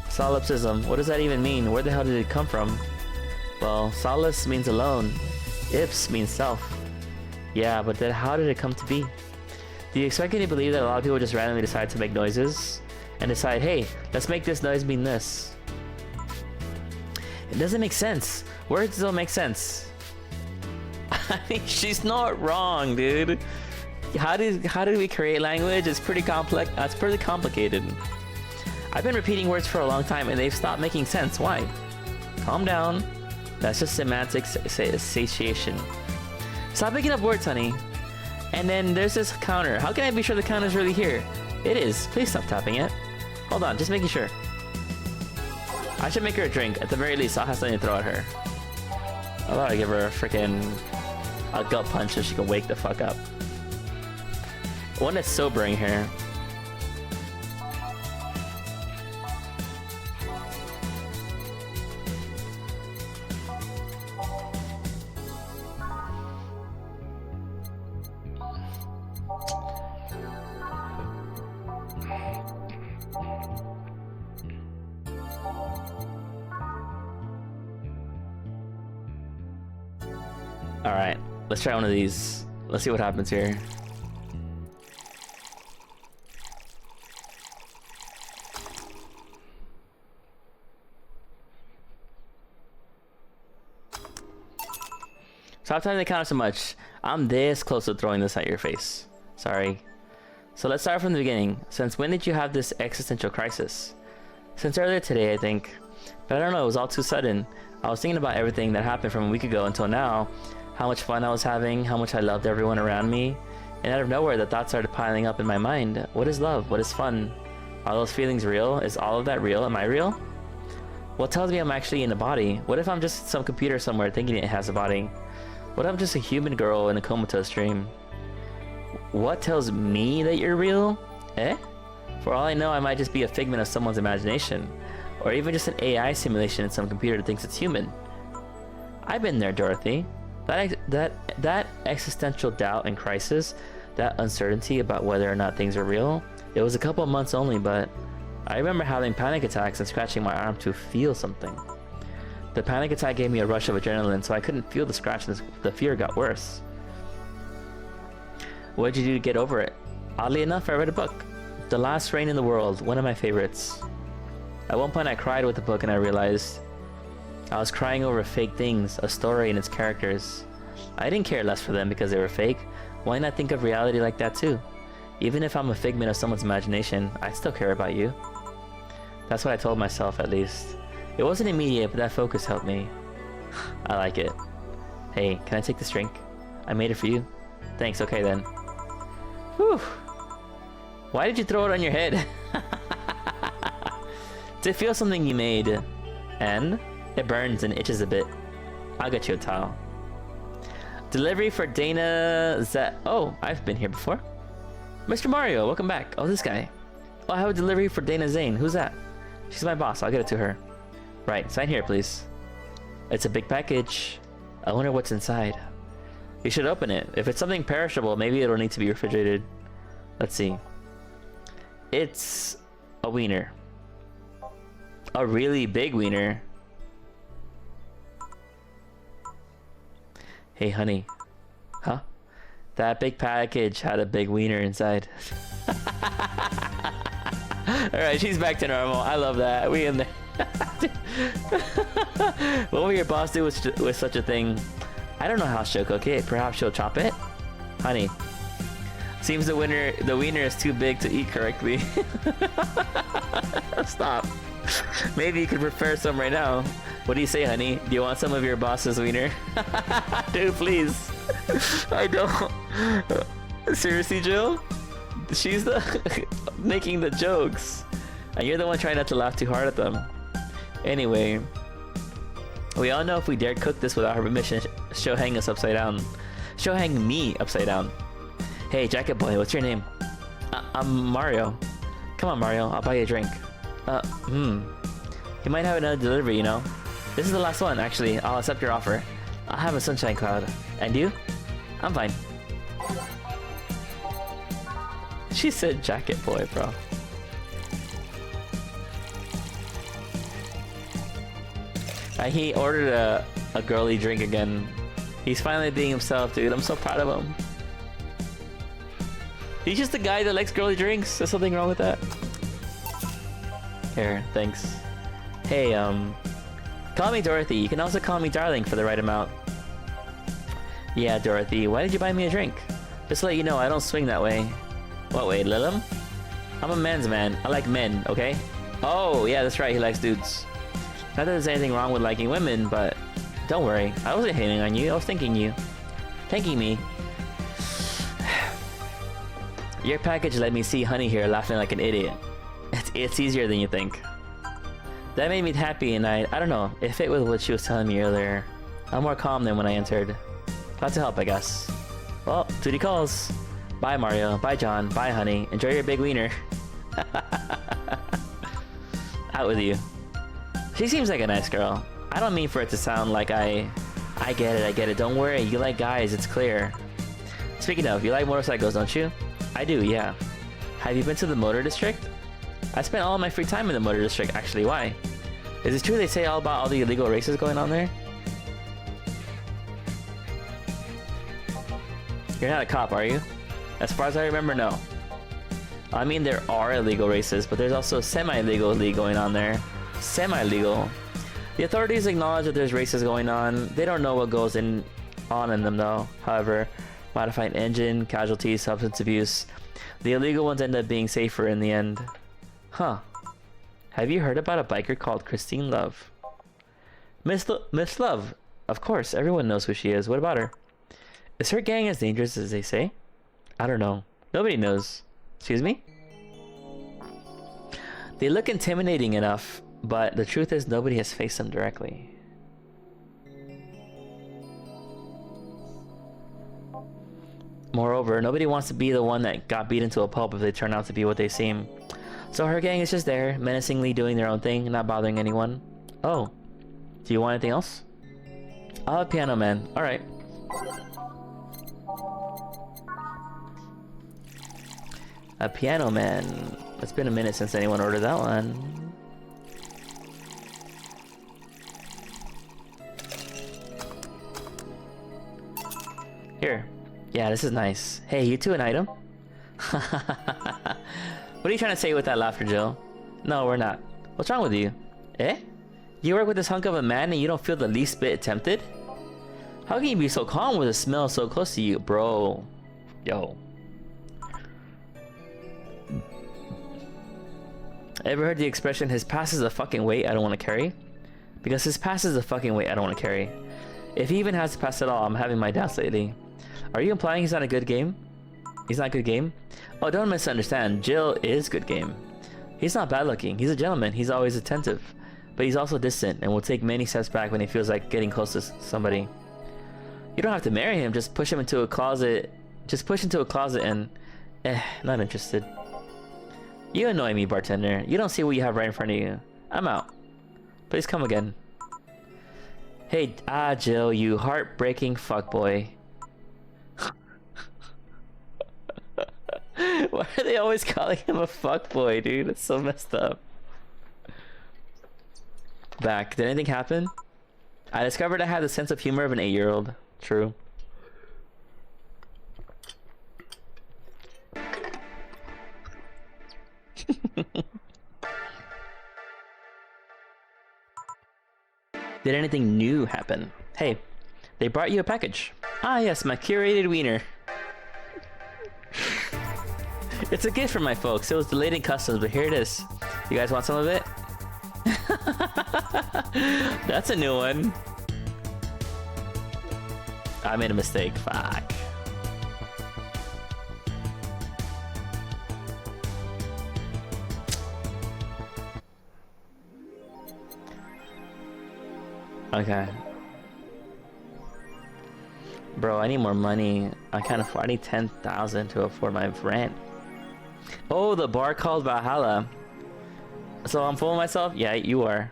Solipsism, what does that even mean? Where the hell did it come from? Well, solus means alone. Ips means self. Yeah, but then how did it come to be? Do you expect me to believe that a lot of people just randomly decide to make noises? And decide, hey, let's make this noise mean this? It doesn't make sense. Words don't make sense. I mean, she's not wrong, dude. How did we create language? It's pretty complex. It's pretty complicated. I've been repeating words for a long time and they've stopped making sense. Why? Calm down. That's just semantic satiation. Stop making up words, honey. And then there's this counter. How can I be sure the counter's really here? It is. Please stop tapping it. Hold on, just making sure. I should make her a drink. At the very least, I'll have something to throw at her. I thought I'd give her a gut punch so she can wake the fuck up. One that's sobering here. Alright, let's try one of these. Let's see what happens here. Stop typing the counter so much. I'm this close to throwing this at your face. Sorry. So let's start from the beginning. Since when did you have this existential crisis? Since earlier today, I think. But I don't know, it was all too sudden. I was thinking about everything that happened from a week ago until now. How much fun I was having, how much I loved everyone around me. And out of nowhere, the thoughts started piling up in my mind. What is love? What is fun? Are those feelings real? Is all of that real? Am I real? What tells me I'm actually in a body? What if I'm just some computer somewhere thinking it has a body? What if I'm just a human girl in a comatose dream? What tells me that you're real? Eh? For all I know, I might just be a figment of someone's imagination. Or even just an AI simulation in some computer that thinks it's human. I've been there, Dorothy. That existential doubt and crisis, that uncertainty about whether or not things are real, it was a couple of months only, but I remember having panic attacks and scratching my arm to feel something. The panic attack gave me a rush of adrenaline, so I couldn't feel the scratch and the fear got worse. What did you do to get over it? Oddly enough, I read a book. The Last Reign in the World, one of my favorites. At one point I cried with the book and I realized I was crying over fake things, a story and its characters. I didn't care less for them because they were fake. Why not think of reality like that too? Even if I'm a figment of someone's imagination, I still care about you. That's what I told myself, at least. It wasn't immediate, but that focus helped me. I like it. Hey, can I take this drink? I made it for you. Thanks, okay then. Whew. Why did you throw it on your head? To feel something you made. And it burns and itches a bit. I'll get you a towel. Delivery for Dana Oh, I've been here before. Mr. Mario, welcome back. Oh, this guy. Oh, I have a delivery for Dana Zane. Who's that? She's my boss. I'll get it to her. Right, sign here, please. It's a big package. I wonder what's inside. You should open it. If it's something perishable, maybe it'll need to be refrigerated. Let's see. It's a wiener. A really big wiener. Hey, honey. Huh? That big package had a big wiener inside. Alright, she's back to normal. I love that. We in there. What will your boss do with such a thing? I don't know how she'll cook it. Perhaps she'll chop it? Honey. Seems the wiener is too big to eat correctly. Stop. Maybe you could prepare some right now. What do you say, honey? Do you want some of your boss's wiener? Dude, please. I don't. Seriously, Jill? She's the making the jokes. And you're the one trying not to laugh too hard at them. Anyway. We all know if we dared cook this without her permission, she'll hang us upside down. She'll hang me upside down. Hey, jacket boy, what's your name? I'm Mario. Come on, Mario, I'll buy you a drink. He might have another delivery, you know? This is the last one, actually. I'll accept your offer. I'll have a sunshine cloud. And you? I'm fine. She said jacket boy, bro. He ordered a girly drink again. He's finally being himself, dude. I'm so proud of him. He's just a guy that likes girly drinks. There's something wrong with that. Here, thanks. Hey, call me Dorothy. You can also call me darling for the right amount. Yeah, Dorothy. Why did you buy me a drink? Just to let you know, I don't swing that way. What way, Lilum? I'm a man's man. I like men, okay? Oh, yeah, that's right. He likes dudes. Not that there's anything wrong with liking women, but don't worry. I wasn't hating on you. I was thanking you. Thanking me. Your package let me see Honey here laughing like an idiot. It's easier than you think. That made me happy, and I don't know, it fit with what she was telling me earlier. I'm more calm than when I entered. Glad to help, I guess. Well, duty calls. Bye, Mario. Bye, John. Bye, Honey. Enjoy your big wiener. Out with you. She seems like a nice girl. I don't mean for it to sound like I get it. Don't worry, you like guys, it's clear. Speaking of, you like motorcycles, don't you? I do, yeah. Have you been to the motor district? I spent all of my free time in the motor district, actually. Why? Is it true they say all about all the illegal races going on there? You're not a cop, are you? As far as I remember, no. I mean, there are illegal races, but there's also semi-legal league going on there. Semi-legal. The authorities acknowledge that there's races going on. They don't know what goes on in them, though. However, modified engine, casualties, substance abuse. The illegal ones end up being safer in the end. Huh. Have you heard about a biker called Christine Love? Miss Love. Of course, everyone knows who she is. What about her? Is her gang as dangerous as they say? I don't know. Nobody knows. Excuse me? They look intimidating enough, but the truth is nobody has faced them directly. Moreover, nobody wants to be the one that got beat into a pulp if they turn out to be what they seem. So her gang is just there, menacingly doing their own thing, not bothering anyone. Oh. Do you want anything else? I'll have Piano Man. Alright. A Piano Man. It's been a minute since anyone ordered that one. Here. Yeah, this is nice. Hey, you two an item? What are you trying to say with that laughter, Jill? No, we're not. What's wrong with you? Eh? You work with this hunk of a man and you don't feel the least bit tempted? How can you be so calm with a smell so close to you, bro? Yo. Ever heard the expression, his past is a fucking weight I don't want to carry? Because his past is a fucking weight I don't want to carry. If he even has to pass at all, I'm having my doubts lately. Are you implying he's not a good game? He's not a good game? Oh, don't misunderstand. Jill is good game. He's not bad looking. He's a gentleman. He's always attentive. But he's also distant and will take many steps back when he feels like getting close to somebody. You don't have to marry him. Just push him into a closet. Just push into a closet and... not interested. You annoy me, bartender. You don't see what you have right in front of you. I'm out. Please come again. Hey, Jill, you heartbreaking fuckboy. Why are they always calling him a fuckboy, dude? It's so messed up. Back. Did anything happen? I discovered I had the sense of humor of an 8-year-old. True. Did anything new happen? Hey, they brought you a package. Ah yes, my curated wiener. It's a gift from my folks. It was delayed in customs, but here it is. You guys want some of it? That's a new one. I made a mistake. Fuck. Okay. Bro, I need more money. I can't afford. I need 10,000 to afford my rent. Oh, the bar called Valhalla. So I'm fooling myself? Yeah, you are.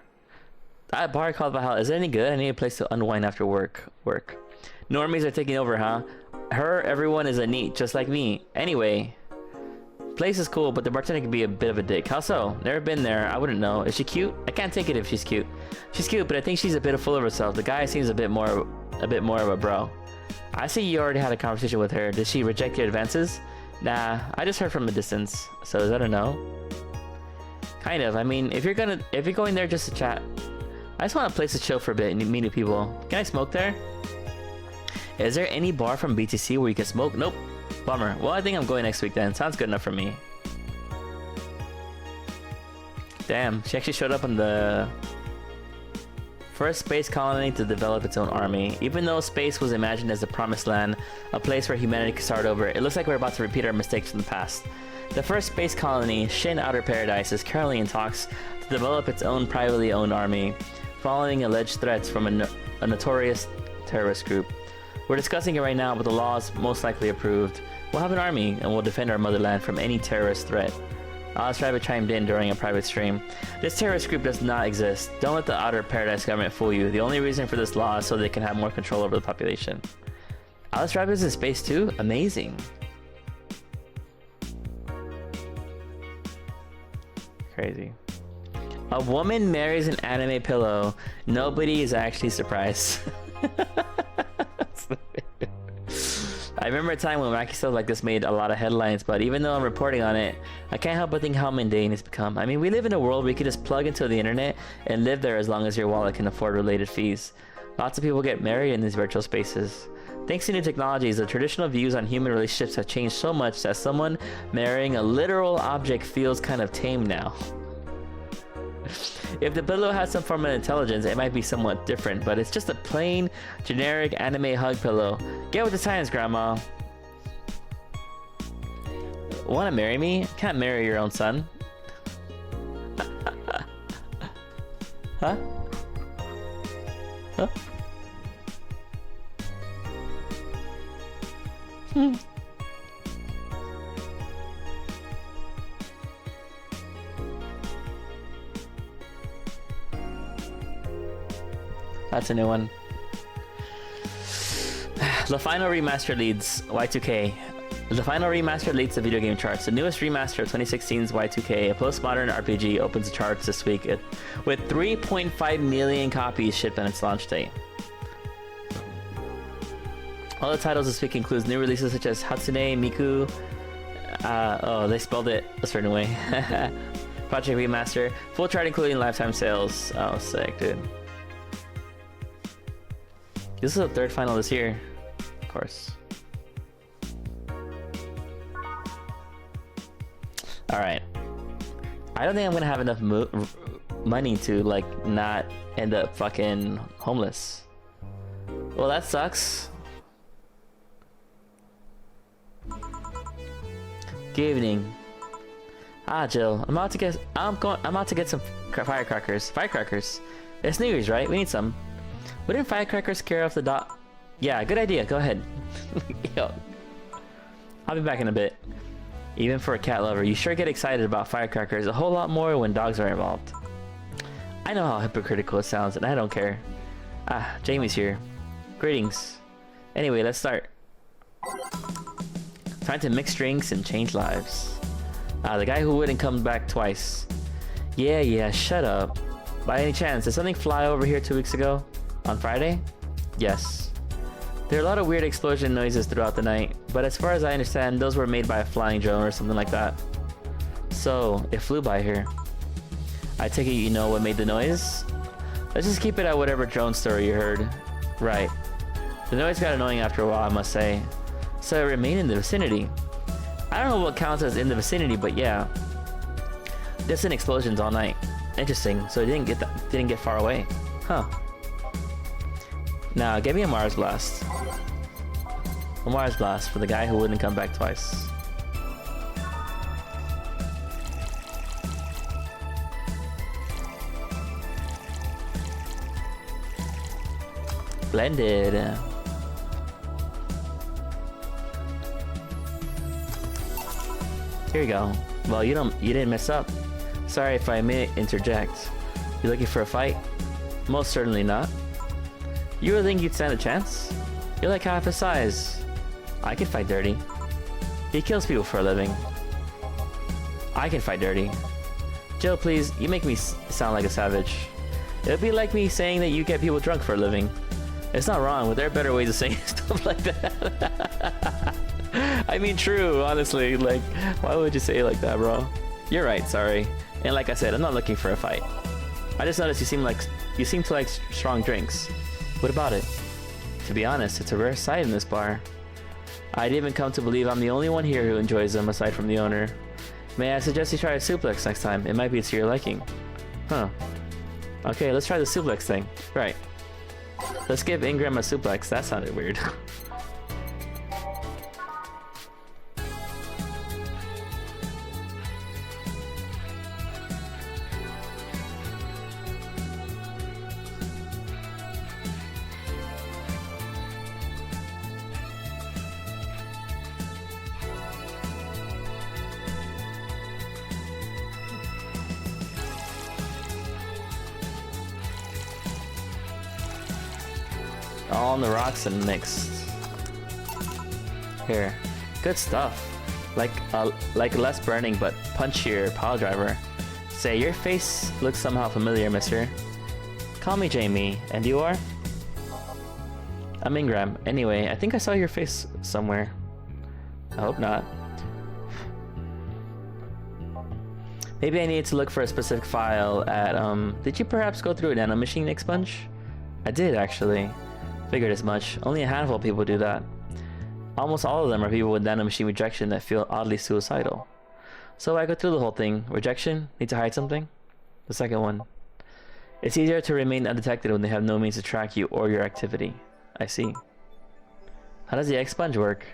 That bar called Valhalla, is it any good? I need a place to unwind after work. Normies are taking over, huh? Everyone is a neat, just like me. Anyway, place is cool, but the bartender can be a bit of a dick. How so? Never been there. I wouldn't know. Is she cute? I can't take it if she's cute. She's cute, but I think she's a bit full of herself. The guy seems a bit more of a bro. I see you already had a conversation with her. Did she reject your advances? Nah, I just heard from a distance. So is that a no? Kind of. I mean, if you're going there just to chat, I just want a place to chill for a bit and meet new people. Can I smoke there? Is there any bar from BTC where you can smoke? Nope. Bummer. Well, I think I'm going next week then. Sounds good enough for me. Damn, she actually showed up on the first space colony to develop its own army. Even though space was imagined as the promised land, a place where humanity could start over, it looks like we're about to repeat our mistakes from the past. The first space colony, Shin Outer Paradise, is currently in talks to develop its own privately owned army, following alleged threats from a notorious terrorist group. We're discussing it right now, but the law is most likely approved. We'll have an army, and we'll defend our motherland from any terrorist threat. Alice Rabbit chimed in during a private stream. This terrorist group does not exist. Don't let the Outer Paradise government fool you. The only reason for this law is so they can have more control over the population. Alice Rabbit is in space too? Amazing. Crazy. A woman marries an anime pillow. Nobody is actually surprised. I remember a time when wacky stuff like this made a lot of headlines, but even though I'm reporting on it, I can't help but think how mundane it's become. I mean, we live in a world where you can just plug into the internet and live there as long as your wallet can afford related fees. Lots of people get married in these virtual spaces. Thanks to new technologies, the traditional views on human relationships have changed so much that someone marrying a literal object feels kind of tame now. If the pillow has some form of intelligence, it might be somewhat different, but it's just a plain, generic anime hug pillow. Get with the science, Grandma. Wanna marry me? Can't marry your own son. Huh? Huh? That's a new one. The final remaster leads Y2K. The final remaster leads the video game charts. The newest remaster of 2016's Y2K, a postmodern RPG, opens the charts this week with 3.5 million copies shipped on its launch date. All the titles this week includes new releases such as Hatsune Miku. Oh, they spelled it a certain way. Project Remaster. Full chart including lifetime sales. Oh, sick, dude. This is the third final this year, of course. Alright. I don't think I'm gonna have enough money to, like, not end up fucking homeless. Well, that sucks. Good evening. Ah, Jill. I'm about to get some firecrackers. Firecrackers. It's New Year's, right? We need some. Wouldn't firecrackers scare off the dog? Yeah, good idea. Go ahead. Yo. I'll be back in a bit. Even for a cat lover, you sure get excited about firecrackers a whole lot more when dogs are involved. I know how hypocritical it sounds, and I don't care. Ah, Jamie's here. Greetings. Anyway, let's start. Time to mix drinks and change lives. The guy who wouldn't come back twice. Yeah, shut up. By any chance, did something fly over here 2 weeks ago? On Friday? Yes. There are a lot of weird explosion noises throughout the night, but as far as I understand, those were made by a flying drone or something like that. So, it flew by here. I take it you know what made the noise? Let's just keep it at whatever drone story you heard. Right. The noise got annoying after a while, I must say. So it remained in the vicinity. I don't know what counts as in the vicinity, but yeah. Distant explosions all night. Interesting, so it didn't get far away. Huh. Now, give me a Mars Blast. A Mars Blast for the guy who wouldn't come back twice. Blended. Here you go. Well, you didn't mess up. Sorry if I may interject. You looking for a fight? Most certainly not. You really think you'd stand a chance? You're like half his size. I can fight dirty. He kills people for a living. I can fight dirty. Jill, please, you make me sound like a savage. It would be like me saying that you get people drunk for a living. It's not wrong, but there are better ways of saying stuff like that. I mean, true, honestly. Like, why would you say it like that, bro? You're right, sorry. And like I said, I'm not looking for a fight. I just noticed you seem to like strong drinks. What about it? To be honest, it's a rare sight in this bar. I'd even come to believe I'm the only one here who enjoys them aside from the owner. May I suggest you try a suplex next time? It might be to your liking. Huh. Okay, let's try the suplex thing. Right. Let's give Ingram a suplex. That sounded weird. All on the rocks and mixed. Here, good stuff. Like less burning but punchier pile driver. Say, your face looks somehow familiar, mister. Call me Jamie, and you are? I'm Ingram. Anyway, I think I saw your face somewhere. I hope not. Maybe I needed to look for a specific file at, did you perhaps go through a nanomachine expunge? I did, actually. Figured as much. Only a handful of people do that. Almost all of them are people with nanomachine rejection that feel oddly suicidal. So I go through the whole thing. Rejection? Need to hide something? The second one. It's easier to remain undetected when they have no means to track you or your activity. I see. How does the expunge work?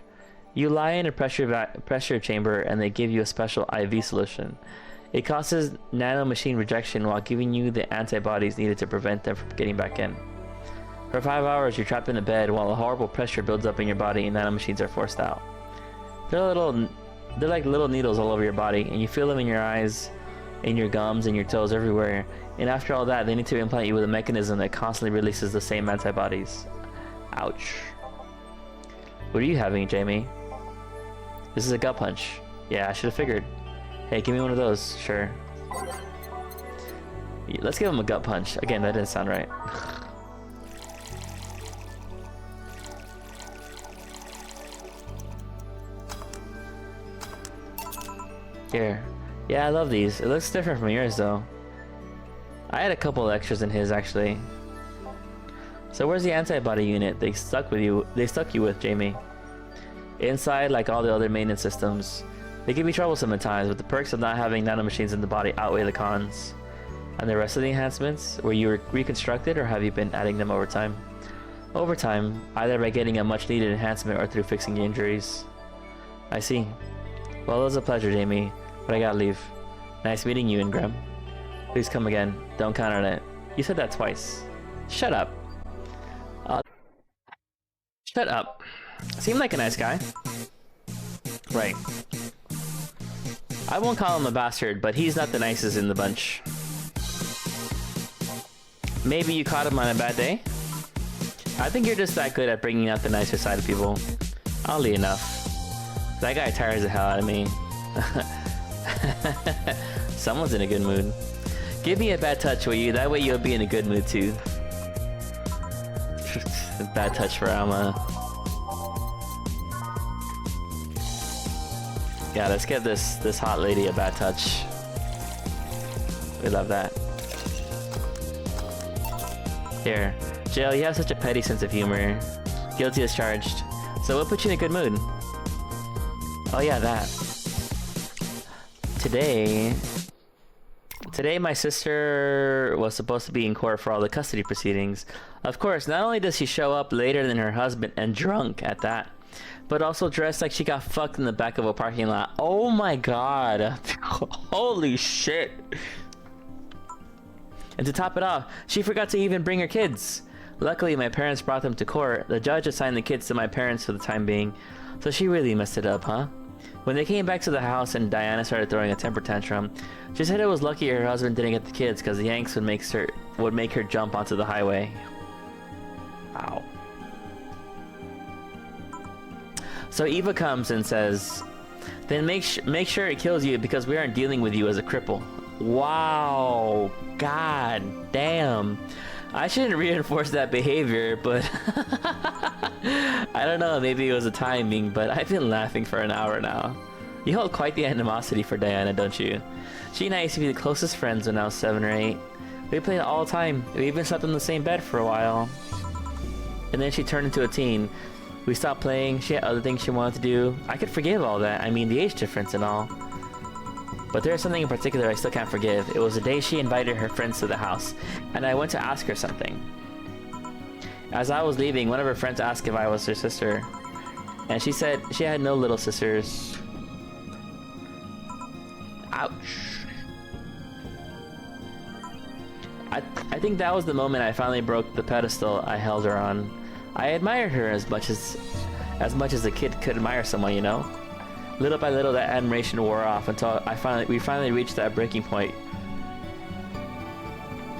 You lie in a pressure chamber and they give you a special IV solution. It causes nanomachine rejection while giving you the antibodies needed to prevent them from getting back in. For 5 hours, you're trapped in a bed while a horrible pressure builds up in your body and nanomachines are forced out. They're like little needles all over your body, and you feel them in your eyes, in your gums, and your toes, everywhere. And after all that, they need to implant you with a mechanism that constantly releases the same antibodies. Ouch. What are you having, Jamie? This is a gut punch. Yeah, I should have figured. Hey, give me one of those. Sure. Let's give him a gut punch. Again, that didn't sound right. Here. Yeah, I love these. It looks different from yours though. I had a couple of extras in his actually. So where's the antibody unit they stuck you with, Jamie? Inside, like all the other maintenance systems. They can be troublesome at times, but the perks of not having nanomachines in the body outweigh the cons. And the rest of the enhancements, were you reconstructed or have you been adding them over time? Over time, either by getting a much needed enhancement or through fixing your injuries. I see. Well, it was a pleasure, Jamie. But I gotta leave. Nice meeting you, Ingram. Please come again. Don't count on it. You said that twice. Shut up. Shut up. Seemed like a nice guy. Right. I won't call him a bastard, but he's not the nicest in the bunch. Maybe you caught him on a bad day? I think you're just that good at bringing out the nicer side of people. Oddly enough. That guy tires the hell out of me. Someone's in a good mood. Give me a bad touch, will you? That way you'll be in a good mood too. Bad touch for Alma. Yeah, let's give this hot lady a bad touch. We love that. Here, Jill, you have such a petty sense of humor. Guilty as charged. So what put you in a good mood? Oh yeah, that. Today my sister was supposed to be in court for all the custody proceedings. Of course, not only does she show up later than her husband and drunk at that, but also dressed like she got fucked in the back of a parking lot. Oh my god. Holy shit. And to top it off, she forgot to even bring her kids. Luckily, my parents brought them to court. The judge assigned the kids to my parents for the time being. So she really messed it up, huh? When they came back to the house and Diana started throwing a temper tantrum, she said it was lucky her husband didn't get the kids because the Yanks would make her jump onto the highway. Wow. So Eva comes and says, then make sure it kills you because we aren't dealing with you as a cripple. Wow. God damn. I shouldn't reinforce that behavior, but I don't know, maybe it was a timing, but I've been laughing for an hour now. You hold quite the animosity for Diana, don't you? She and I used to be the closest friends when I was 7 or 8. We played all the time. We even slept in the same bed for a while. And then she turned into a teen. We stopped playing, she had other things she wanted to do. I could forgive all that, I mean the age difference and all. But there's something in particular I still can't forgive. It was the day she invited her friends to the house, and I went to ask her something. As I was leaving, one of her friends asked if I was her sister, and she said she had no little sisters. Ouch. I think that was the moment I finally broke the pedestal I held her on. I admired her as much as a kid could admire someone, you know? Little by little, that admiration wore off until we finally reached that breaking point.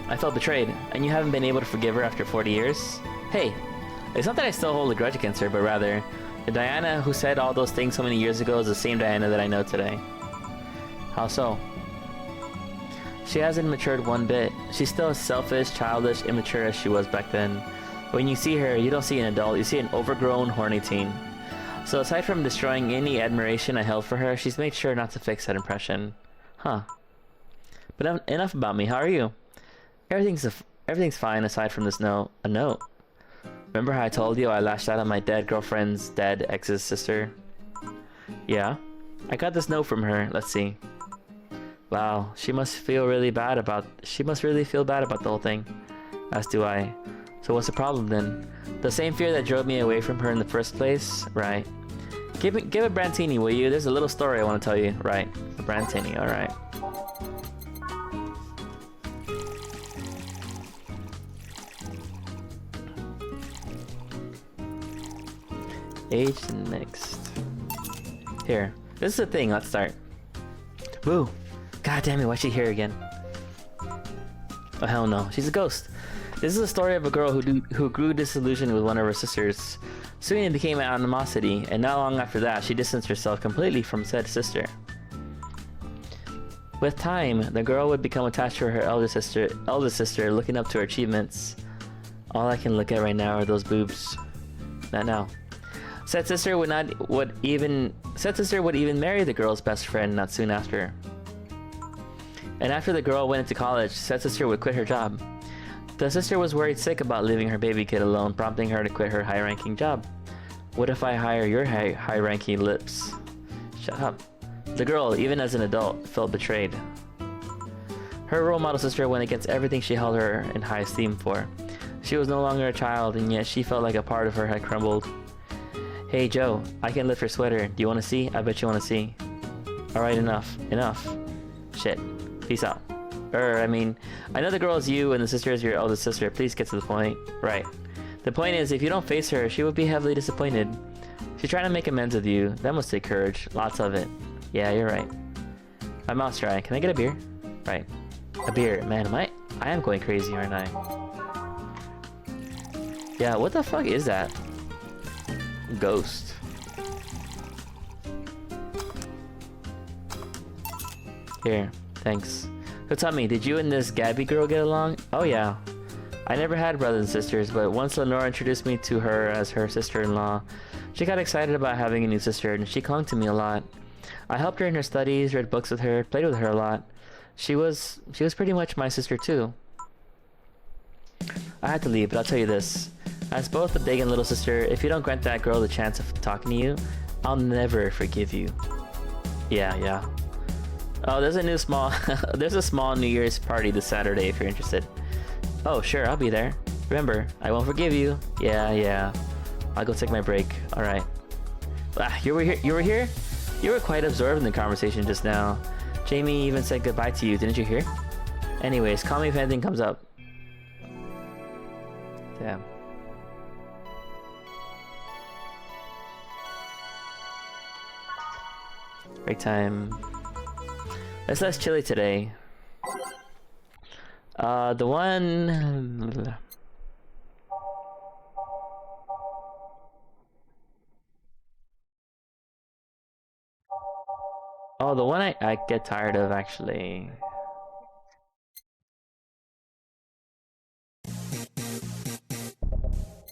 I felt betrayed, and you haven't been able to forgive her after 40 years? Hey, it's not that I still hold a grudge against her, but rather, the Diana who said all those things so many years ago is the same Diana that I know today. How so? She hasn't matured one bit. She's still as selfish, childish, immature as she was back then. When you see her, you don't see an adult, you see an overgrown, horny teen. So aside from destroying any admiration I held for her, she's made sure not to fix that impression. Huh. But enough about me, how are you? Everything's fine aside from this note. A note? Remember how I told you I lashed out at my dead girlfriend's dead ex's sister? Yeah? I got this note from her, let's see. Wow, she must really feel bad about the whole thing. As do I. So what's the problem then? The same fear that drove me away from her in the first place? Right. Give it Brantini, will you? There's a little story I want to tell you. Right. A Brantini, alright. Aged and mixed. Here. This is the thing, let's start. Woo! God damn it, why's she here again? Oh hell no, she's a ghost. This is a story of a girl who grew disillusioned with one of her sisters. Soon it became an animosity, and not long after that, she distanced herself completely from said sister. With time, the girl would become attached to her eldest sister, looking up to her achievements. All I can look at right now are those boobs. Not now. Said sister would even marry the girl's best friend not soon after. And after the girl went into college, said sister would quit her job. The sister was worried sick about leaving her baby kid alone, prompting her to quit her high-ranking job. What if I hire your high-ranking lips? Shut up. The girl, even as an adult, felt betrayed. Her role model sister went against everything she held her in high esteem for. She was no longer a child, and yet she felt like a part of her had crumbled. Hey Joe, I can lift your sweater. Do you want to see? I bet you want to see. Alright, enough. Enough. Shit. Peace out. I know the girl is you and the sister is your eldest sister. Please get to the point. Right. The point is, if you don't face her, she would be heavily disappointed. She's trying to make amends with you. That must take courage. Lots of it. Yeah, you're right. My mouth's dry. Can I get a beer? Right. A beer. Man, I am going crazy, aren't I? Yeah, what the fuck is that? Ghost. Here. Thanks. So tell me, did you and this Gabby girl get along? Oh yeah. I never had brothers and sisters, but once Lenora introduced me to her as her sister-in-law, she got excited about having a new sister and she clung to me a lot. I helped her in her studies, read books with her, played with her a lot. She was pretty much my sister too. I had to leave, but I'll tell you this. As both a big and little sister, if you don't grant that girl the chance of talking to you, I'll never forgive you. Yeah. Oh, there's a small New Year's party this Saturday if you're interested. Oh, sure, I'll be there. Remember, I won't forgive you. Yeah. I'll go take my break. Alright. You were here? You were quite absorbed in the conversation just now. Jamie even said goodbye to you, didn't you hear? Anyways, call me if anything comes up. Damn. Break time. It's less chilly today. The one... Oh, the one I get tired of, actually.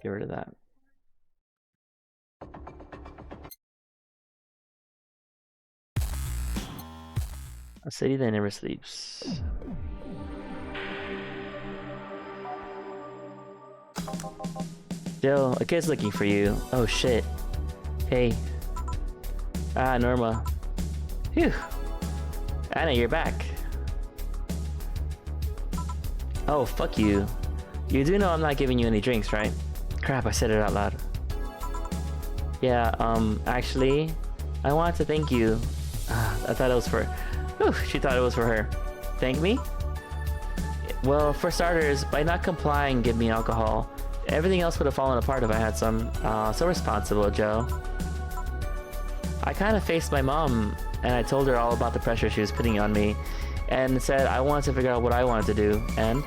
Get rid of that. A city that never sleeps. Joe, a kid's looking for you. Oh shit. Hey. Ah, Norma. Phew. Anna, you're back. Oh, fuck you. You do know I'm not giving you any drinks, right? Crap, I said it out loud. Yeah, actually, I wanted to thank you. I thought it was for... Whew, she thought it was for her. Thank me? Well, for starters, by not complying, give me alcohol. Everything else would have fallen apart if I had some. So responsible, Joe. I kind of faced my mom, and I told her all about the pressure she was putting on me, and said I wanted to figure out what I wanted to do, and...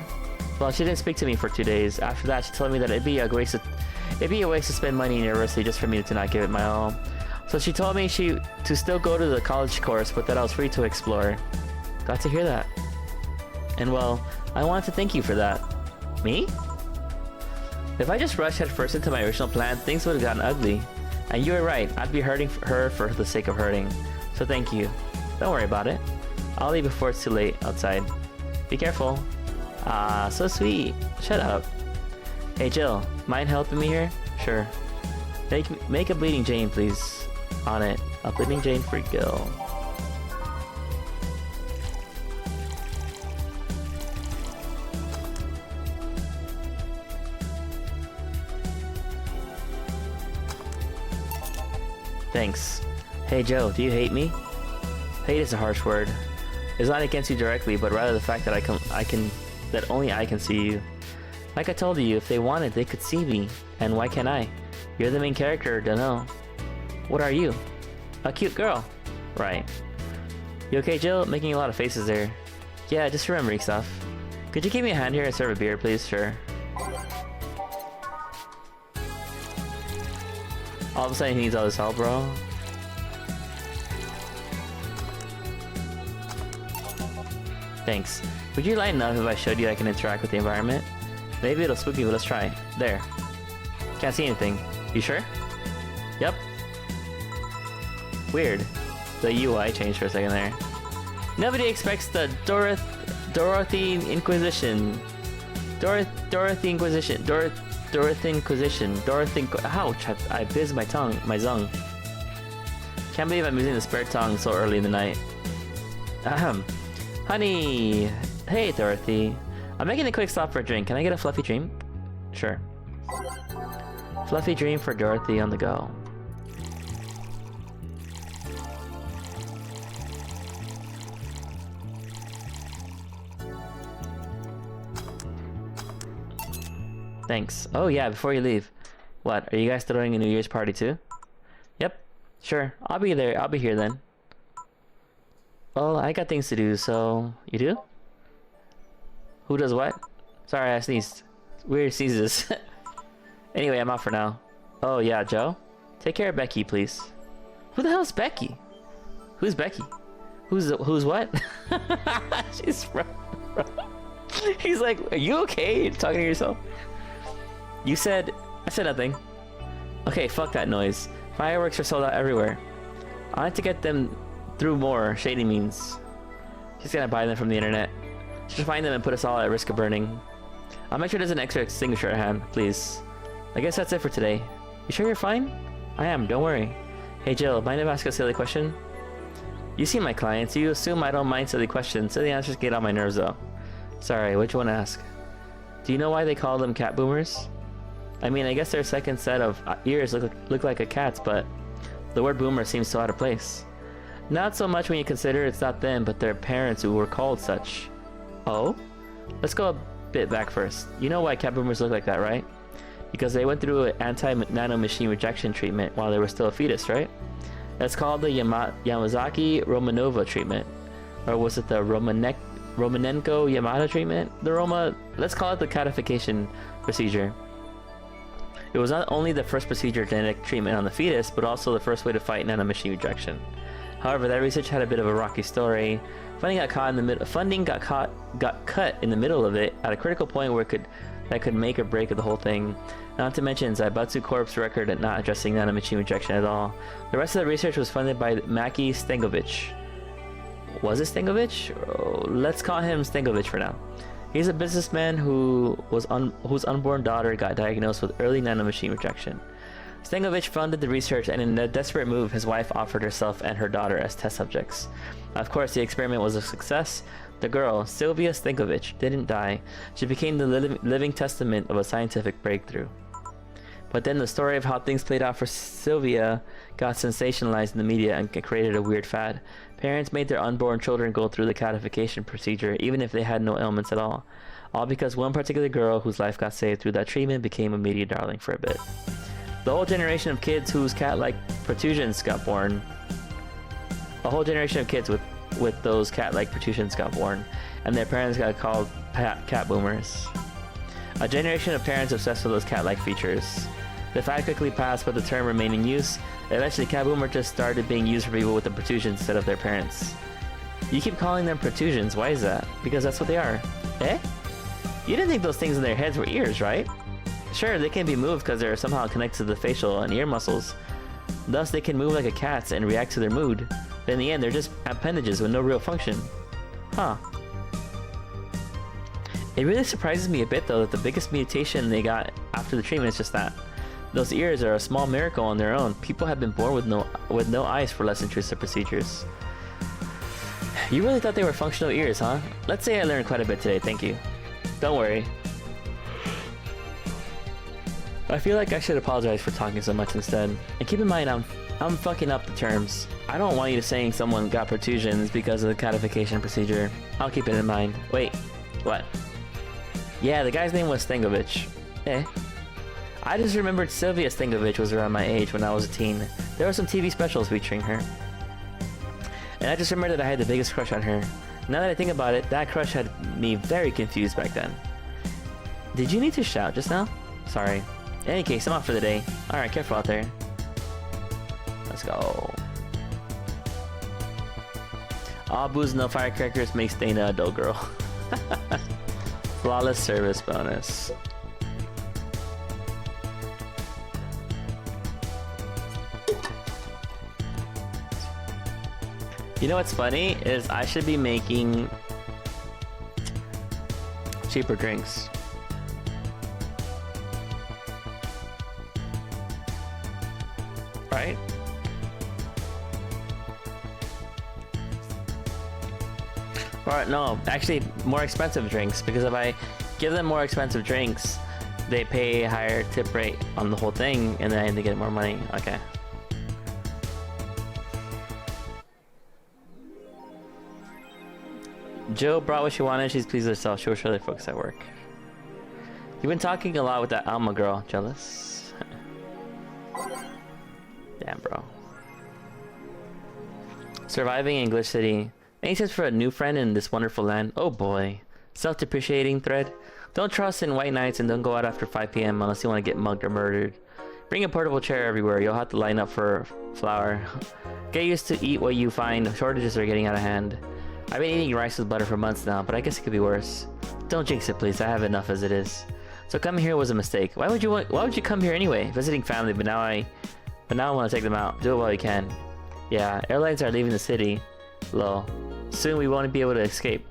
Well, she didn't speak to me for 2 days. After that, she told me that it'd be a waste to spend money in university just for me to not give it my all. So she told me to still go to the college course, but that I was free to explore. Got to hear that. And well, I wanted to thank you for that. Me? If I just rushed headfirst into my original plan, things would have gotten ugly. And you were right, I'd be hurting her for the sake of hurting. So thank you. Don't worry about it. I'll leave before it's too late outside. Be careful. Ah, so sweet. Shut up. Hey Jill, mind helping me here? Sure. Make a bleeding Jane, please. On it. A bleeding Jane for Gil. Thanks. Hey Joe, do you hate me? Hate is a harsh word. It's not against you directly, but rather the fact that that only I can see you. Like I told you, if they wanted, they could see me. And why can't I? You're the main character, dunno. What are you? A cute girl. Right. You okay, Jill? Making a lot of faces there. Yeah, just remembering stuff. Could you give me a hand here and serve a beer, please? Sure. All of a sudden he needs all this help, bro. Thanks. Would you lighten up if I showed you I can interact with the environment? Maybe it'll spook you, but let's try. There. Can't see anything. You sure? Yep. Weird. The UI changed for a second there. Nobody expects the Dorothy Inquisition. Dorothy Inquisition. Dorothy Inquisition. Ouch! I bizzed my tongue. My zung. Can't believe I'm using the spare tongue so early in the night. Ahem. Honey! Hey, Dorothy. I'm making a quick stop for a drink. Can I get a fluffy dream? Sure. Fluffy dream for Dorothy on the go. Thanks. Oh yeah, before you leave. What, are you guys throwing a New Year's party too? Yep. Sure. I'll be there. I'll be here then. Well, I got things to do, so... You do? Who does what? Sorry, I sneezed. Weird sneezes. Anyway, I'm out for now. Oh yeah, Joe? Take care of Becky, please. Who the hell's Becky? Who's Becky? Who's what? She's He's like, are you okay? You're talking to yourself? You said... I said nothing. Okay, fuck that noise. Fireworks are sold out everywhere. I need to get them through more shady means. She's gonna buy them from the internet. She'll find them and put us all at risk of burning. I'll make sure there's an extra extinguisher at hand, please. I guess that's it for today. You sure you're fine? I am, don't worry. Hey Jill, mind if I ask a silly question? You see my clients, you assume I don't mind silly questions. Silly answers get on my nerves though. Sorry, what you want to ask? Do you know why they call them cat boomers? I mean, I guess their second set of ears look like a cat's, but the word boomer seems so out of place. Not so much when you consider it's not them, but their parents who were called such. Oh? Let's go a bit back first. You know why cat boomers look like that, right? Because they went through an anti-nanomachine rejection treatment while they were still a fetus, right? It's called the Yamazaki Romanova treatment. Or was it the Romanenko Yamada treatment? Let's call it the codification procedure. It was not only the first procedure genetic treatment on the fetus, but also the first way to fight nanomachine rejection. However, that research had a bit of a rocky story. Funding got cut in the middle of it at a critical point where that could make or break the whole thing. Not to mention Zaibatsu Corp's record at not addressing nanomachine rejection at all. The rest of the research was funded by Maki Stengovich. Was it Stengovich? Oh, let's call him Stengovich for now. He's a businessman whose unborn daughter got diagnosed with early nanomachine rejection. Stengovich funded the research, and in a desperate move, his wife offered herself and her daughter as test subjects. Of course, the experiment was a success. The girl, Sylvia Stengovich, didn't die. She became the living testament of a scientific breakthrough. But then the story of how things played out for Sylvia got sensationalized in the media and created a weird fad. Parents made their unborn children go through the codification procedure even if they had no ailments at all. All because one particular girl whose life got saved through that treatment became a media darling for a bit. The whole generation of kids whose cat-like protrusions got born. A whole generation of kids with those cat-like protrusions got born, and their parents got called cat boomers. A generation of parents obsessed with those cat-like features. The fad quickly passed, but the term remained in use. Eventually, cat boomer just started being used for people with the protrusions instead of their parents. You keep calling them protrusions, why is that? Because that's what they are. Eh? You didn't think those things in their heads were ears, right? Sure, they can be moved because they're somehow connected to the facial and ear muscles. Thus, they can move like a cat's and react to their mood. But in the end, they're just appendages with no real function. Huh. It really surprises me a bit though that the biggest mutation they got after the treatment is just that. Those ears are a small miracle on their own. People have been born with no eyes for less intrusive procedures. You really thought they were functional ears, huh? Let's say I learned quite a bit today, thank you. Don't worry. I feel like I should apologize for talking so much instead. And keep in mind, I'm fucking up the terms. I don't want you to saying someone got protrusions because of the codification procedure. I'll keep it in mind. Wait, what? Yeah, the guy's name was Stengovich. Eh? I just remembered Sylvia Stengovich was around my age when I was a teen. There were some TV specials featuring her. And I just remembered that I had the biggest crush on her. Now that I think about it, that crush had me very confused back then. Did you need to shout just now? Sorry. In any case, I'm off for the day. Alright, careful out there. Let's go. All booze, no firecrackers makes Dana a dull girl. Flawless service bonus. You know what's funny is I should be making cheaper drinks. Right? Or no, actually more expensive drinks, because if I give them more expensive drinks, they pay a higher tip rate on the whole thing, and then they get more money. Okay. Jill brought what she wanted. She's pleased with herself. She will surely focus at work. You've been talking a lot with that Alma girl. Jealous? Damn, bro. Surviving English City. Any tips for a new friend in this wonderful land? Oh boy. Self-depreciating thread. Don't trust in white nights and don't go out after 5 p.m. unless you want to get mugged or murdered. Bring a portable chair everywhere. You'll have to line up for flour. Get used to eat what you find. Shortages are getting out of hand. I've been eating rice with butter for months now, but I guess it could be worse. Don't jinx it, please. I have enough as it is. So coming here was a mistake. Why would you come here anyway? Visiting family, but now I want to take them out. Do it while you can. Yeah, airlines are leaving the city. Lol. Soon we won't be able to escape.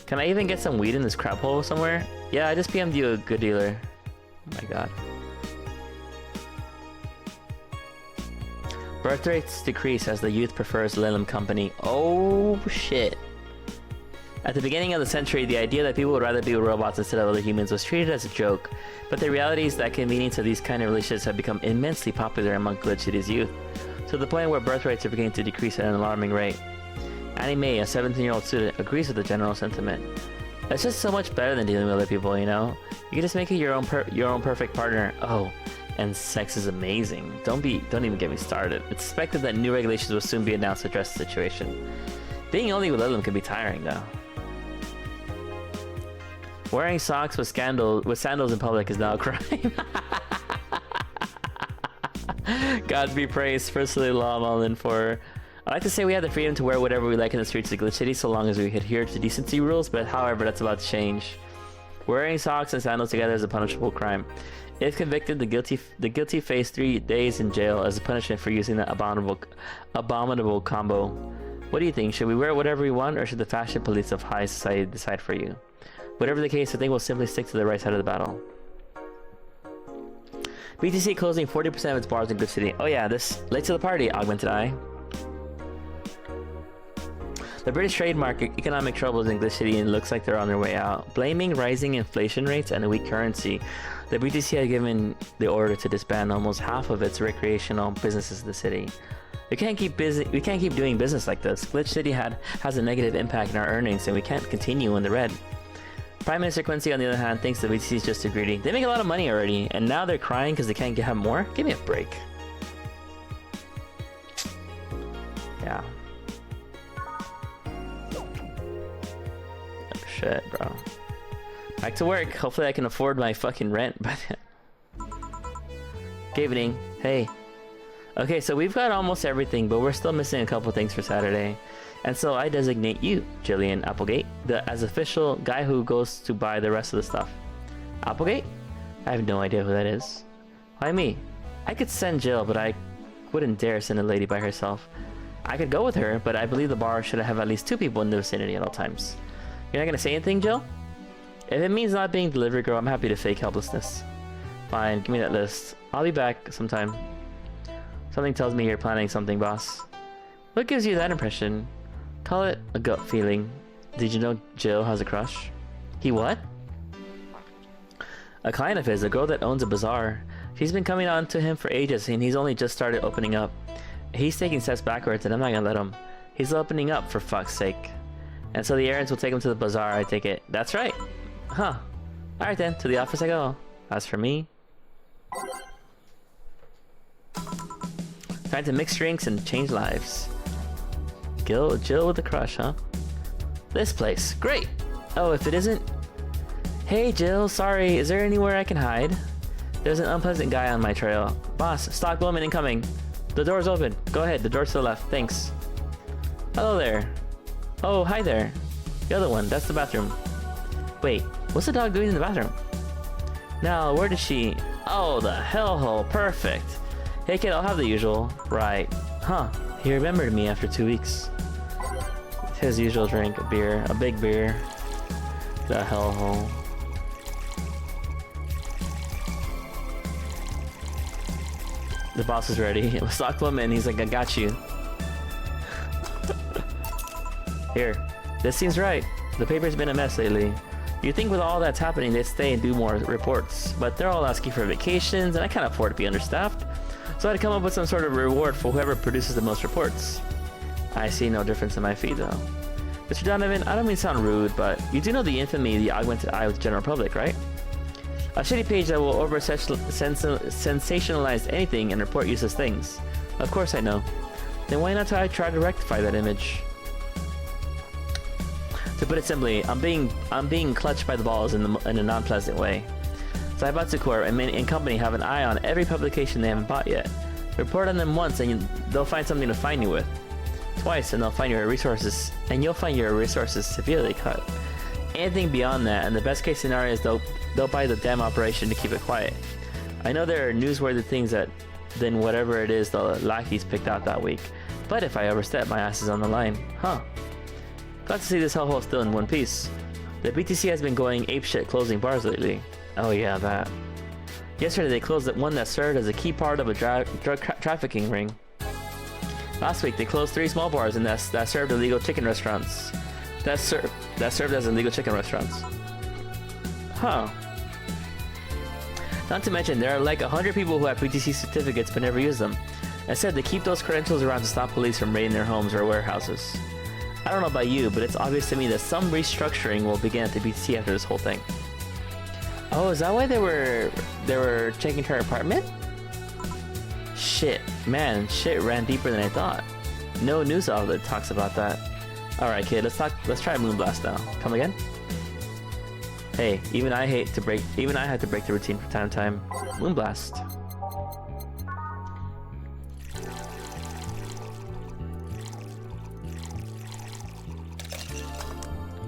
Can I even get some weed in this crap hole somewhere? Yeah, I just PM'd you a good dealer. Oh my god. Birth rates decrease as the youth prefers Lilum Company. Oh shit. At the beginning of the century, the idea that people would rather be with robots instead of other humans was treated as a joke, but the reality is that convenience of these kind of relationships have become immensely popular among Glitch City's youth, to the point where birth rates are beginning to decrease at an alarming rate. Annie Mae, a 17-year-old student, agrees with the general sentiment. It's just so much better than dealing with other people, you know? You can just make it your own perfect partner. Oh, and sex is amazing. Don't even get me started. It's expected that new regulations will soon be announced to address the situation. Being only with them can be tiring though. Wearing socks with sandals in public is now a crime. God be praised. Personally, law I'm all in for. I like to say we have the freedom to wear whatever we like in the streets of Glitch City so long as we adhere to decency rules, but however, that's about to change. Wearing socks and sandals together is a punishable crime. If convicted, the guilty face 3 days in jail as a punishment for using that abominable combo. What do you think? Should we wear whatever we want, or should the fashion police of high society decide for you? Whatever the case, I think we'll simply stick to the right side of the battle. BTC closing 40% of its bars in Glitch City. Oh yeah, this late to the party, Augmented Eye. The British trademark economic troubles in Glitch City and looks like they're on their way out. Blaming rising inflation rates and a weak currency, the BTC had given the order to disband almost half of its recreational businesses in the city. We can't keep doing business like this. Glitch City has a negative impact on our earnings, and we can't continue in the red. Prime Minister Quincy, on the other hand, thinks the BTC is just too greedy. They make a lot of money already, and now they're crying because they can't have more? Give me a break. Yeah. Oh shit, bro. Back to work. Hopefully I can afford my fucking rent by then. Good evening. Hey. Okay, so we've got almost everything, but we're still missing a couple things for Saturday. And so I designate you, Jillian Applegate, as official guy who goes to buy the rest of the stuff. Applegate? I have no idea who that is. Why me? I could send Jill, but I wouldn't dare send a lady by herself. I could go with her, but I believe the bar should have at least 2 people in the vicinity at all times. You're not gonna say anything, Jill? If it means not being delivery girl, I'm happy to fake helplessness. Fine, give me that list. I'll be back sometime. Something tells me you're planning something, boss. What gives you that impression? Call it a gut feeling. Did you know Jill has a crush? He what? A client of his, a girl that owns a bazaar. She's been coming on to him for ages, and he's only just started opening up. He's taking steps backwards, and I'm not gonna let him. He's opening up, for fuck's sake. And so the errands will take him to the bazaar, I take it. That's right. Huh. Alright then, to the office I go. As for me... Time to mix drinks and change lives. Jill with a crush, huh? This place. Great! Oh, if it isn't... Hey Jill, sorry, is there anywhere I can hide? There's an unpleasant guy on my trail. Boss, stock woman incoming. The door's open. Go ahead, the door's to the left. Thanks. Hello there. Oh, hi there. The other one, that's the bathroom. Wait, what's the dog doing in the bathroom? Now, where did she... Oh, the hellhole. Perfect. Hey kid, I'll have the usual. Right. Huh. He remembered me after 2 weeks. His usual drink, a beer. A big beer. The hellhole. The boss is ready. It was stock woman. He's like, I got you. Here. This seems right. The paper's been a mess lately. You'd think with all that's happening, they'd stay and do more reports. But they're all asking for vacations, and I can't afford to be understaffed. So I had to come up with some sort of reward for whoever produces the most reports. I see no difference in my fee, though. Mr. Donovan, I don't mean to sound rude, but you do know the infamy the Augmented Eye with the general public, right? A shitty page that will sensationalize anything and report useless things. Of course I know. Then why not try to rectify that image? To put it simply, I'm being clutched by the balls in a non-pleasant way. Cyberpunk and company have an eye on every publication they haven't bought yet. Report on them once and they'll find something to fine you with. Twice and they'll find your resources, and you'll find your resources severely cut. Anything beyond that, and the best case scenario is they'll buy the damn operation to keep it quiet. I know there are newsworthy things than whatever it is the lackeys picked out that week, but if I overstep, my ass is on the line. Huh. Glad to see this hellhole still in one piece. The BTC has been going apeshit closing bars lately. Oh yeah, that. Yesterday they closed one that served as a key part of a drug trafficking ring. Last week they closed 3 small bars and that served illegal chicken restaurants. That served as illegal chicken restaurants. Huh. Not to mention there are like 100 people who have BTC certificates but never use them. Instead they keep those credentials around to stop police from raiding their homes or warehouses. I don't know about you, but it's obvious to me that some restructuring will begin at the BTC after this whole thing. Oh, is that why they were checking her apartment? Shit, man, shit ran deeper than I thought. No news outlet talks about that. Alright kid, let's try Moonblast now. Come again? Hey, even I had to break the routine from time to time. Moonblast.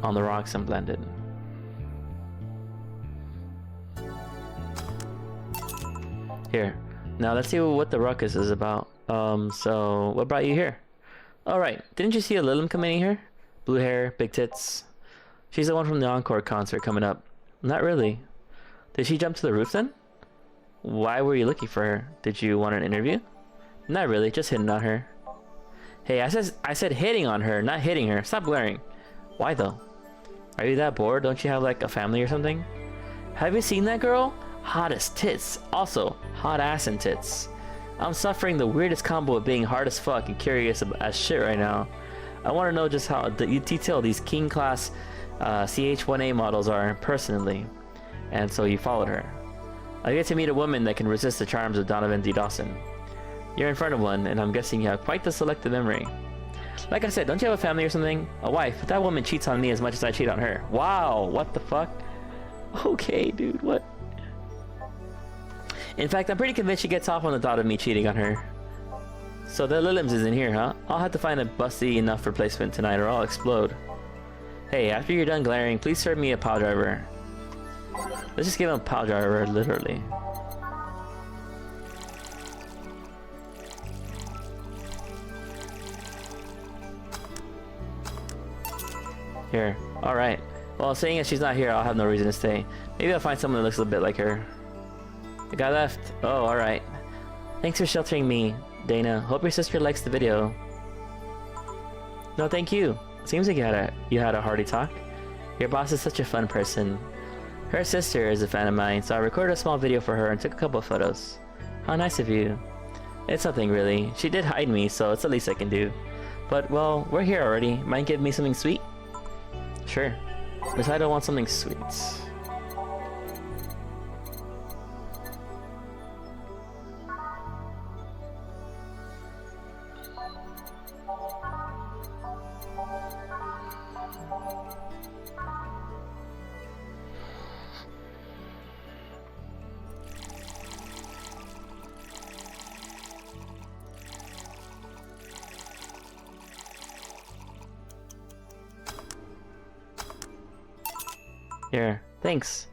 On the rocks and blended. Here. Now let's see what the ruckus is about. So what brought you here? Alright, didn't you see a Lilim coming in here? Blue hair, big tits. She's the one from the Encore concert coming up. Not really. Did she jump to the roof then? Why were you looking for her? Did you want an interview? Not really, just hitting on her. Hey, I said hitting on her, not hitting her. Stop glaring. Why though? Are you that bored? Don't you have like a family or something? Have you seen that girl? Hot as tits. Also, hot ass and tits. I'm suffering the weirdest combo of being hard as fuck and curious as shit right now. I want to know just how detailed these king class CH-1A models are personally. And so you followed her. I get to meet a woman that can resist the charms of Donovan D. Dawson. You're in front of one, and I'm guessing you have quite the selective memory. Like I said, don't you have a family or something? A wife, but that woman cheats on me as much as I cheat on her. Wow, what the fuck? Okay, dude, what? In fact, I'm pretty convinced she gets off on the thought of me cheating on her. So the Lilims isn't here, huh? I'll have to find a busty enough replacement tonight or I'll explode. Hey, after you're done glaring, please serve me a pile driver. Let's just give him a pile driver, literally. Here. Alright. Well, seeing as she's not here, I'll have no reason to stay. Maybe I'll find someone that looks a bit like her. The guy left. Oh, alright. Thanks for sheltering me, Dana. Hope your sister likes the video. No, thank you. Seems like you had a hearty talk. Your boss is such a fun person. Her sister is a fan of mine, so I recorded a small video for her and took a couple of photos. How nice of you. It's nothing really. She did hide me, so it's the least I can do. But, well, we're here already. Mind give me something sweet? Sure. Besides, I don't want something sweet. Here, thanks.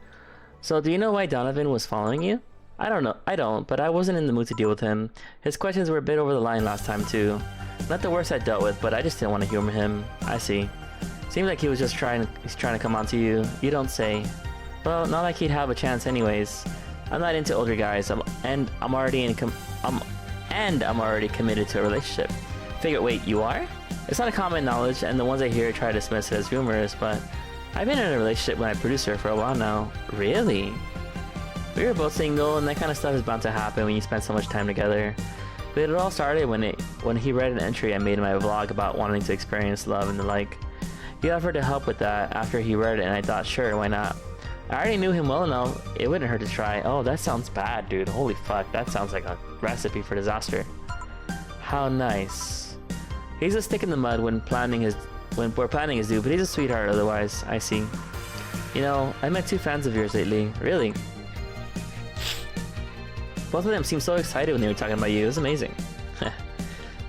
So do you know why Donovan was following you? I don't know, but I wasn't in the mood to deal with him. His questions were a bit over the line last time too. Not the worst I dealt with, but I just didn't want to humor him. I see. Seems like he was just trying to come on to you. You don't say. Well, not like he'd have a chance anyways. I'm not into older guys, and I'm already committed to a relationship. Figure, wait, you are? It's not a common knowledge, and the ones I hear try to dismiss it as humorous, but I've been in a relationship with my producer for a while now. Really? We were both single, and that kind of stuff is bound to happen when you spend so much time together. But it all started when he read an entry I made in my vlog about wanting to experience love and the like. He offered to help with that after he read it, and I thought, sure, why not? I already knew him well enough, it wouldn't hurt to try. Oh, that sounds bad, dude. Holy fuck, that sounds like a recipe for disaster. How nice. He's a stick in the mud when we're planning his due, but he's a sweetheart otherwise. I see. You know, I met 2 fans of yours lately. Really? Both of them seemed so excited when they were talking about you. It was amazing.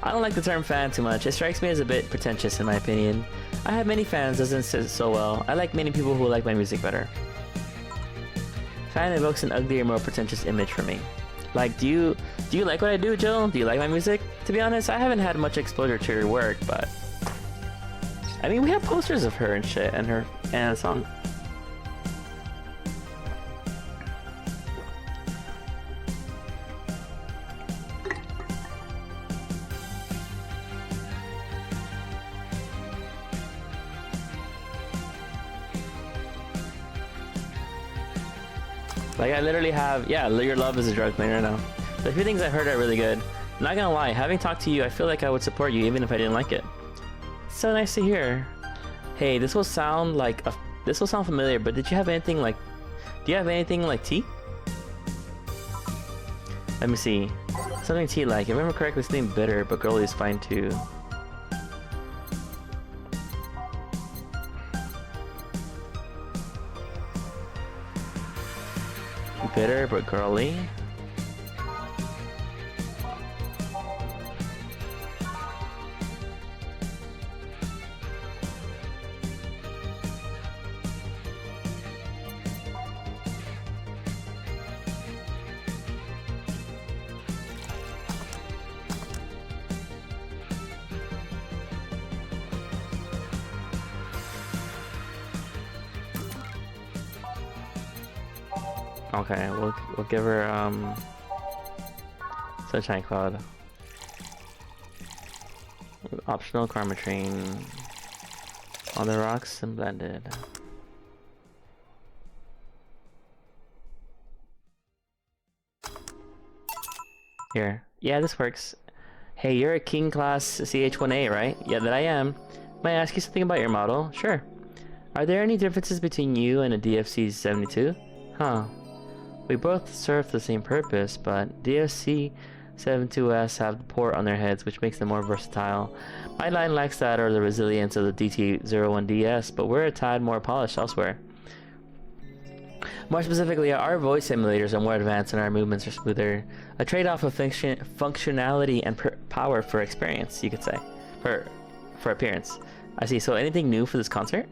I don't like the term fan too much. It strikes me as a bit pretentious in my opinion. I have many fans, doesn't sit so well. I like many people who like my music better. Fan evokes an uglier, more pretentious image for me. Like, do you like what I do, Joe? Do you like my music? To be honest, I haven't had much exposure to your work, but I mean, we have posters of her and shit, and a song. Like, I literally have, yeah, Your Love is a Drug Queen right now. The few things I heard are really good. Not gonna lie, having talked to you, I feel like I would support you even if I didn't like it. So nice to hear. Hey, this will sound familiar, but do you have anything like tea? Let me see. Something tea-like. If I remember correctly, something bitter, but girly is fine too. Bitter, but girly? Okay, we'll give her Sunshine Cloud. Optional Karma Train on the rocks and blended. Here. Yeah, this works. Hey, you're a King Class CH1A, right? Yeah, that I am. May I ask you something about your model? Sure. Are there any differences between you and a DFC 72? Huh. We both serve the same purpose, but DFC 72S have the port on their heads, which makes them more versatile. My line lacks that or the resilience of the DT01DS, but we're a tad more polished elsewhere. More specifically, our voice simulators are more advanced and our movements are smoother. A trade-off of functionality and power for experience, you could say. For appearance. I see, so anything new for this concert?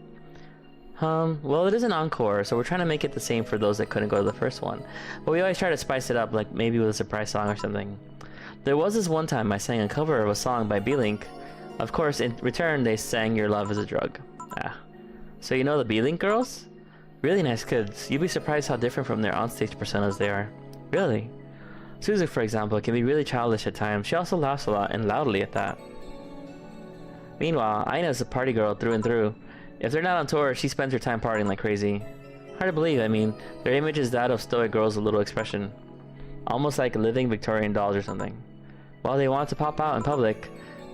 Well, it is an encore, so we're trying to make it the same for those that couldn't go to the first one. But we always try to spice it up, like maybe with a surprise song or something. There was this one time I sang a cover of a song by B-Link. Of course, in return, they sang Your Love is a Drug. Ah. So you know the B-Link girls? Really nice kids. You'd be surprised how different from their onstage personas they are. Really? Suzu, for example, can be really childish at times. She also laughs a lot, and loudly at that. Meanwhile, Aina's a party girl through and through. If they're not on tour, she spends her time partying like crazy. Hard to believe, I mean, their image is that of stoic girls with little expression. Almost like living Victorian dolls or something. While they want to pop out in public,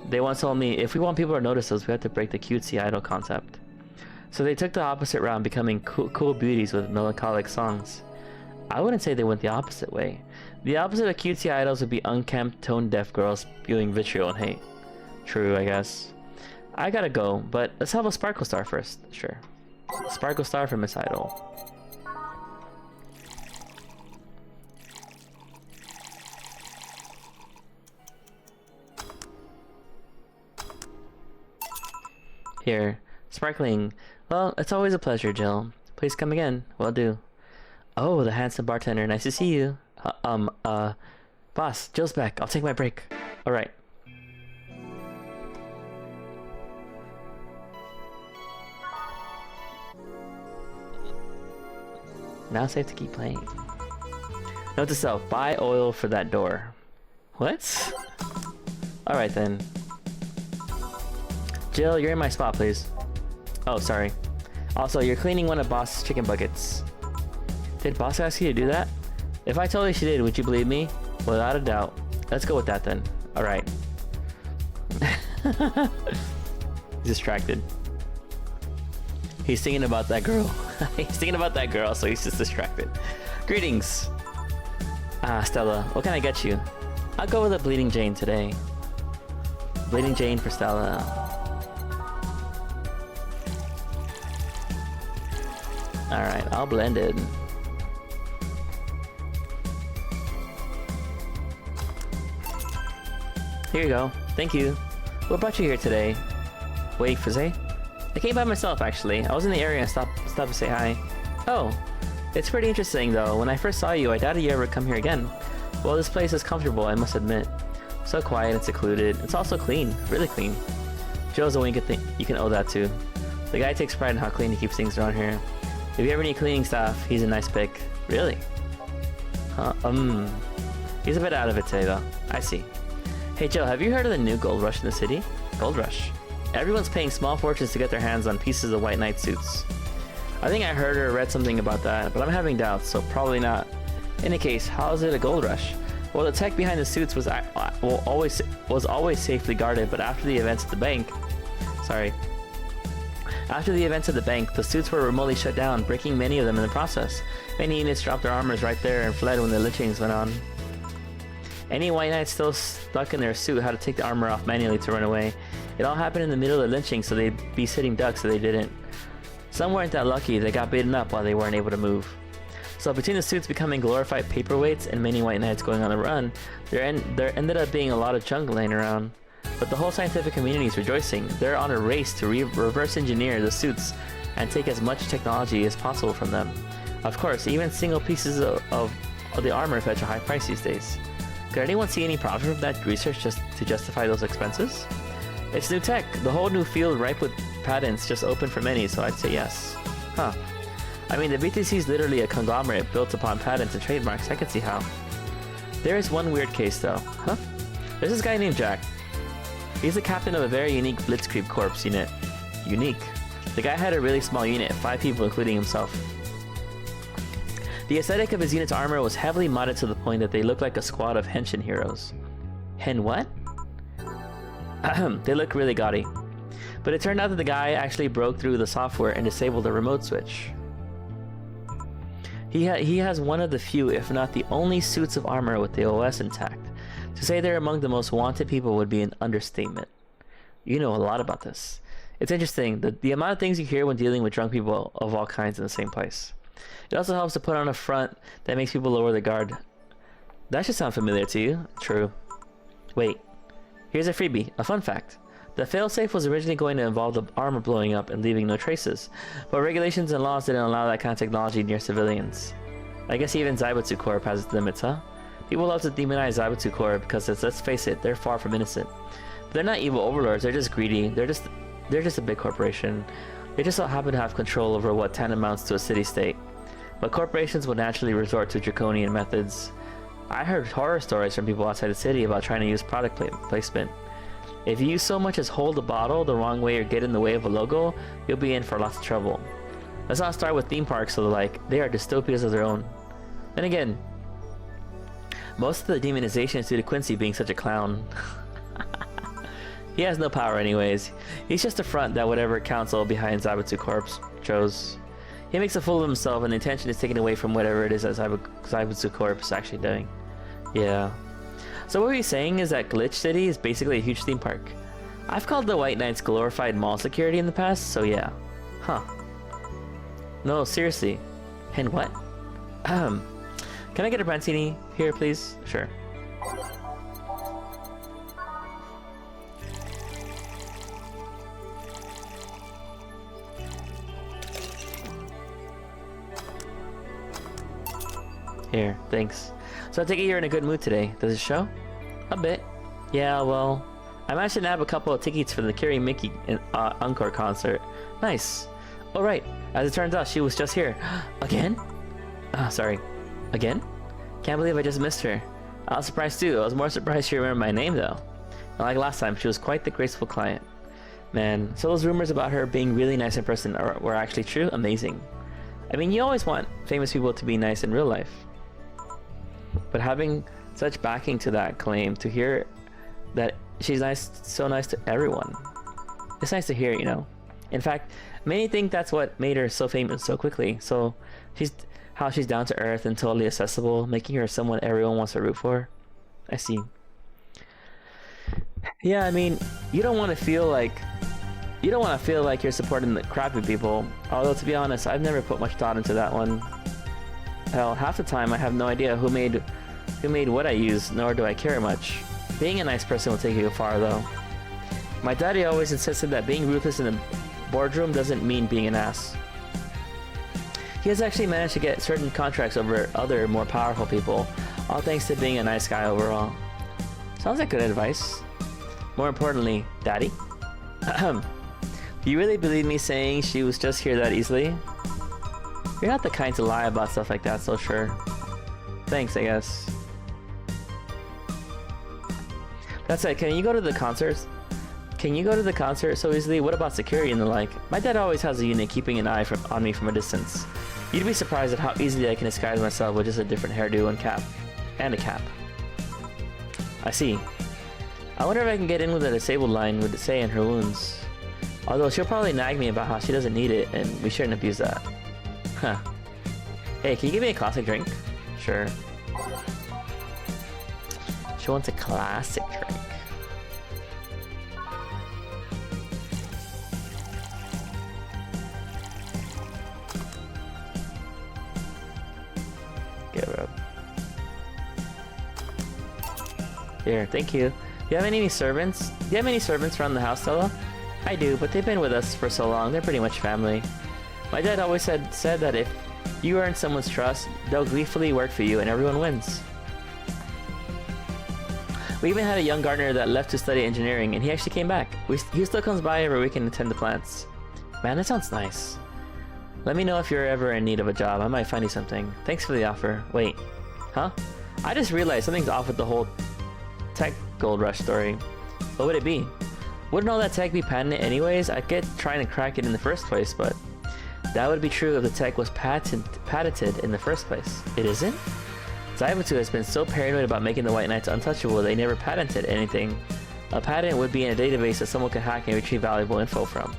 they once told me, if we want people to notice us, we have to break the cutesy idol concept. So they took the opposite route, becoming cool beauties with melancholic songs. I wouldn't say they went the opposite way. The opposite of cutesy idols would be unkempt, tone-deaf girls spewing vitriol and hate. True, I guess. I gotta go, but let's have a Sparkle Star first. Sure. Sparkle Star for Miss Idol. Here. Sparkling. Well, it's always a pleasure, Jill. Please come again. Will do. Oh, the handsome bartender. Nice to see you. Boss, Jill's back. I'll take my break. Alright. Now safe to keep playing. Note to self, buy oil for that door. What? Alright then. Jill, you're in my spot, please. Oh, sorry. Also, you're cleaning one of Boss's chicken buckets. Did Boss ask you to do that? If I told you she did, would you believe me? Without a doubt. Let's go with that then. Alright. He's distracted. He's thinking about that girl. He's thinking about that girl, so he's just distracted. Greetings. Ah, Stella, what can I get you? I'll go with a Bleeding Jane today. Bleeding Jane for Stella. Alright, I'll blend it. Here you go. Thank you. What brought you here today? Waifus, eh? I came by myself, actually. I was in the area and stopped to say hi. Oh, it's pretty interesting, though. When I first saw you, I doubted you ever come here again. Well, this place is comfortable, I must admit. So quiet and secluded. It's also clean. Really clean. Joe's a wink you can owe that to. The guy takes pride in how clean he keeps things around here. If you ever need cleaning staff, he's a nice pick. Really? He's a bit out of it today, though. I see. Hey, Joe, have you heard of the new gold rush in the city? Gold rush. Everyone's paying small fortunes to get their hands on pieces of white knight suits. I think I heard or read something about that, but I'm having doubts, so probably not. In any case, how is it a gold rush? Well, the tech behind the suits was always safely guarded, but after the events at the bank... After the events at the bank, the suits were remotely shut down, breaking many of them in the process. Many units dropped their armors right there and fled when the lynchings went on. Any white knights still stuck in their suit had to take the armor off manually to run away. It all happened in the middle of lynching, so they'd be sitting ducks, so they didn't. Some weren't that lucky, they got beaten up while they weren't able to move. So between the suits becoming glorified paperweights and many white knights going on the run, there ended up being a lot of junk laying around. But the whole scientific community is rejoicing. They're on a race to reverse engineer the suits and take as much technology as possible from them. Of course, even single pieces of the armor fetch a high price these days. Could anyone see any profit from that research just to justify those expenses? It's new tech, the whole new field ripe with patents just open for many, so I'd say yes. Huh. I mean, the BTC is literally a conglomerate built upon patents and trademarks, I can see how. There is one weird case though. Huh? There's this guy named Jack. He's the captain of a very unique Blitzkrieg Corps unit. Unique. The guy had a really small unit, 5 people including himself. The aesthetic of his unit's armor was heavily modded to the point that they looked like a squad of henshin heroes. Hen what? They look really gaudy. But it turned out that the guy actually broke through the software and disabled the remote switch. He has one of the few, if not the only, suits of armor with the OS intact. To say they're among the most wanted people would be an understatement. You know a lot about this. It's interesting, the amount of things you hear when dealing with drunk people of all kinds in the same place. It also helps to put on a front that makes people lower their guard. That should sound familiar to you. True. Wait. Here's a freebie, a fun fact. The failsafe was originally going to involve the armor blowing up and leaving no traces, but regulations and laws didn't allow that kind of technology near civilians. I guess even Zaibatsu Corp has its limits, huh? People love to demonize Zaibatsu Corp because, let's face it, they're far from innocent. But they're not evil overlords, they're just greedy, they're just a big corporation. They just don't happen to have control over what tantamounts to a city-state. But corporations will naturally resort to draconian methods. I heard horror stories from people outside the city about trying to use product placement. If you so much as hold a bottle the wrong way or get in the way of a logo, you'll be in for lots of trouble. Let's not start with theme parks or the like. They are dystopias of their own. Then again, most of the demonization is due to Quincy being such a clown. He has no power anyways. He's just a front that whatever council behind Zaibatsu Corp chose. He makes a fool of himself and the attention is taken away from whatever it is that Zaibatsu Corp is actually doing. Yeah. So what we're saying is that Glitch City is basically a huge theme park. I've called the White Knights glorified mall security in the past, so yeah. Huh. No, seriously. And what? Can I get a Brancini here, please? Sure. Here, thanks. So I take it you're in a good mood today. Does it show? A bit. Yeah, well, I managed to nab a couple of tickets for the Kiri Mickey Encore concert. Nice. Oh right, as it turns out, she was just here. Again? Sorry. Again? Can't believe I just missed her. I was surprised too. I was more surprised she remembered my name though. Not like last time, she was quite the graceful client. Man, so those rumors about her being really nice in person were actually true? Amazing. I mean, you always want famous people to be nice in real life. But having such backing to that claim, to hear that she's nice, so nice to everyone, it's nice to hear, you know. In fact, many think that's what made her so famous so quickly. So how she's down to earth and totally accessible, making her someone everyone wants to root for. I see. Yeah, I mean, you don't want to feel like you're supporting the crappy people. Although to be honest, I've never put much thought into that one. Hell, half the time I have no idea who made what I use, nor do I care much. Being a nice person will take you far though. My daddy always insisted that being ruthless in the boardroom doesn't mean being an ass. He has actually managed to get certain contracts over other more powerful people, all thanks to being a nice guy overall. Sounds like good advice. More importantly, Daddy? You really believe me saying she was just here that easily? You're not the kind to lie about stuff like that, so sure. Thanks, I guess. That's it, can you go to the concerts? Can you go to the concert so easily? What about security and the like? My dad always has a unit keeping an eye on me from a distance. You'd be surprised at how easily I can disguise myself with just a different hairdo and cap. And a cap. I see. I wonder if I can get in with a disabled line with say in her wounds. Although she'll probably nag me about how she doesn't need it and we shouldn't abuse that. Huh. Hey, can you give me a classic drink? Sure. She wants a classic drink. Give her up. Here, thank you. Do you have any servants? Do you have any servants around the house, Stella? I do, but they've been with us for so long, they're pretty much family. My dad always said that if you earn someone's trust, they'll gleefully work for you and everyone wins. We even had a young gardener that left to study engineering, and he actually came back. He still comes by every week and attend the plants. Man, that sounds nice. Let me know if you're ever in need of a job. I might find you something. Thanks for the offer. Wait. Huh? I just realized something's off with the whole tech gold rush story. What would it be? Wouldn't all that tech be patented anyways? I get trying to crack it in the first place, but that would be true if the tech was patented in the first place. It isn't? Cyberpunk has been so paranoid about making the White Knights untouchable they never patented anything. A patent would be in a database that someone could hack and retrieve valuable info from.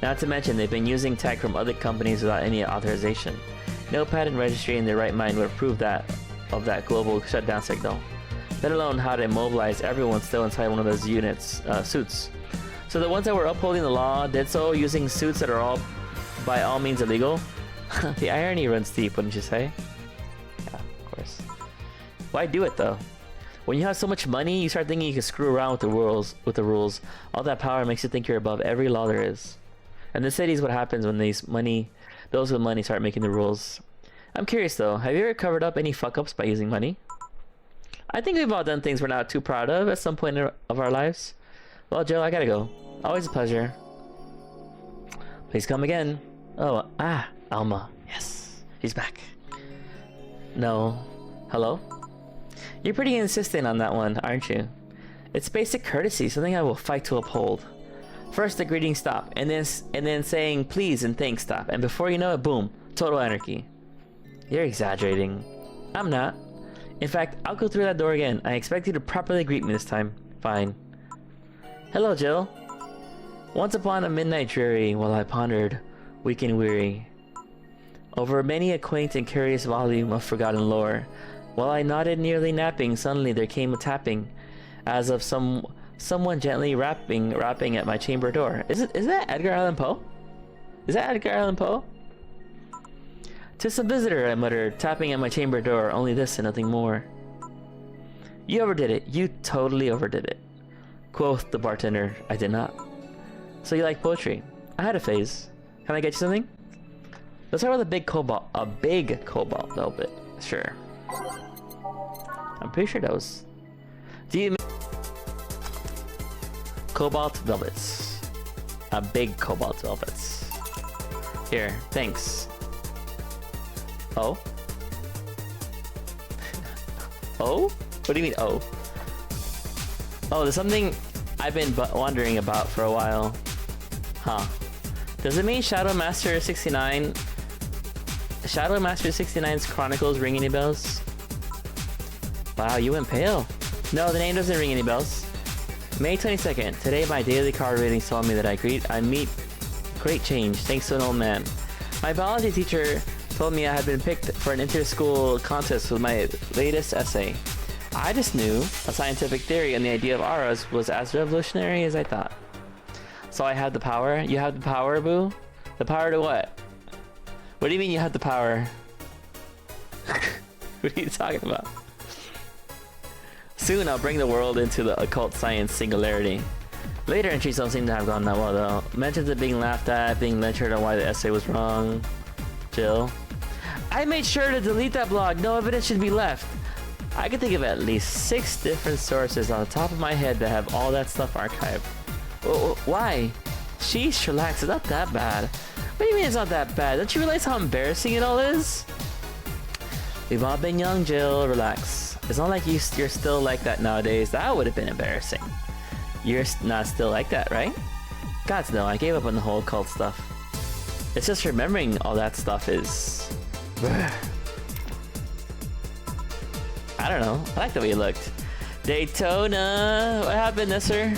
Not to mention, they've been using tech from other companies without any authorization. No patent registry in their right mind would approve of that global shutdown signal. Let alone how to immobilize everyone still inside one of those suits. So the ones that were upholding the law did so using suits that are all by all means illegal? The irony runs deep, wouldn't you say? Yeah, of course. Why do it though? When you have so much money, you start thinking you can screw around with the rules. All that power makes you think you're above every law there is. And the city is what happens when those with money start making the rules. I'm curious though, have you ever covered up any fuck-ups by using money? I think we've all done things we're not too proud of at some point of our lives. Well, Joe, I gotta go. Always a pleasure. Please come again. Oh, Alma. Yes, he's back. No. Hello? You're pretty insistent on that one, aren't you? It's basic courtesy, something I will fight to uphold. First the greeting stop, and then saying please and thanks stop, and before you know it, boom, total anarchy. You're exaggerating. I'm not. In fact, I'll go through that door again. I expect you to properly greet me this time. Fine. Hello, Jill. Once upon a midnight dreary, while I pondered, weak and weary, over many a quaint and curious volume of forgotten lore, while I nodded nearly napping, suddenly there came a tapping, as of someone gently rapping at my chamber door. Is that Edgar Allan Poe? Is that Edgar Allan Poe? "'Tis a visitor," I muttered, tapping at my chamber door, only this and nothing more. "You overdid it. You totally overdid it," quoth the bartender. I did not. "So you like poetry?" "I had a phase. Can I get you something?" "Let's start with a big cobalt velvet." "Sure." I'm pretty sure that was... Do you mean... Cobalt velvets. A big cobalt velvets. Here, thanks. Oh? Oh? What do you mean, oh? Oh, there's something I've been wondering about for a while. Huh. Does it mean Shadow Master 69's Chronicles ring any bells? Wow, you went pale. No, the name doesn't ring any bells. May 22nd. Today my daily card readings told me that I meet great change thanks to an old man. My biology teacher told me I had been picked for an inter-school contest with my latest essay. I just knew a scientific theory and the idea of auras was as revolutionary as I thought. So I have the power? You have the power, boo? The power to what? What do you mean you have the power? What are you talking about? Soon I'll bring the world into the occult science singularity. Later entries don't seem to have gone that well though. Mentions of being laughed at, being lectured on why the essay was wrong. Jill. I made sure to delete that blog. No evidence should be left. I can think of at least 6 different sources on the top of my head that have all that stuff archived. Why? Sheesh, relax. It's not that bad. What do you mean it's not that bad? Don't you realize how embarrassing it all is? We've all been young, Jill. Relax. It's not like you're still like that nowadays. That would have been embarrassing. You're not still like that, right? Gods no, I gave up on the whole cult stuff. It's just remembering all that stuff is... I don't know. I like the way you looked. Daytona! What happened, Nessa?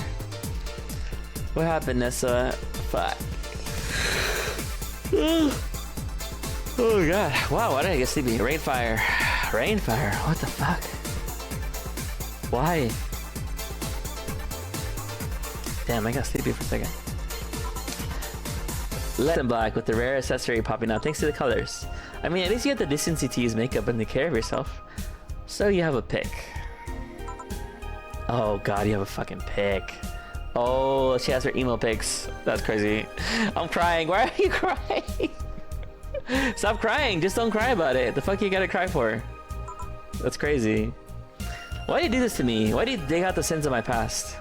What happened, Nessa? Fuck. Oh god. Wow, why did I get sleepy? Rainfire. Rainfire? What the fuck? Why? Damn, I got sleepy for a second. Less than black with the rare accessory popping out thanks to the colors. I mean, at least you have the decency to use makeup and take care of yourself. So you have a pick. Oh god, you have a fucking pick. Oh, she has her emo pics. That's crazy. I'm crying. Why are you crying? Stop crying. Just don't cry about it. The fuck you gotta cry for? That's crazy. Why do you do this to me? Why do you dig out the sins of my past?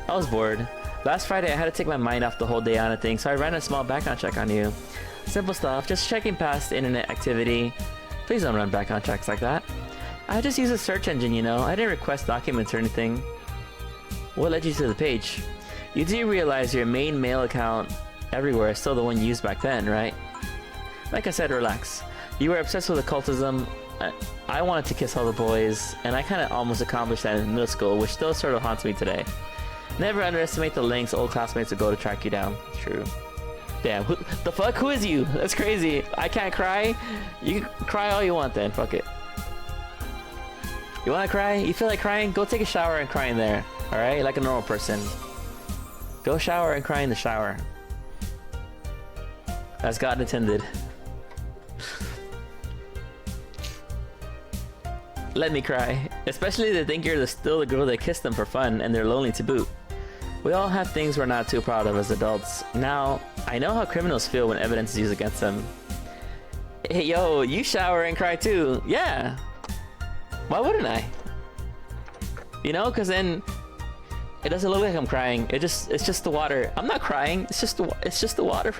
I was bored. Last Friday I had to take my mind off the whole day on a thing, so I ran a small background check on you. Simple stuff, just checking past internet activity. Please don't run background checks like that. I just use a search engine, you know. I didn't request documents or anything. What led you to the page? You do realize your main mail account everywhere is still the one you used back then, right? Like I said, relax. You were obsessed with occultism. I wanted to kiss all the boys, and I kind of almost accomplished that in middle school, which still sort of haunts me today. Never underestimate the lengths old classmates will go to track you down. True. Damn, the fuck? Who is you? That's crazy. I can't cry? You can cry all you want then, fuck it. You wanna cry? You feel like crying? Go take a shower and cry in there, alright? Like a normal person. Go shower and cry in the shower. As God intended. Let me cry. Especially they think you're still the girl that kissed them for fun and they're lonely to boot. We all have things we're not too proud of as adults. Now, I know how criminals feel when evidence is used against them. Hey, yo, you shower and cry too. Yeah. Why wouldn't I? You know, cause then it doesn't look like I'm crying. It's just the water. I'm not crying. It's just the water.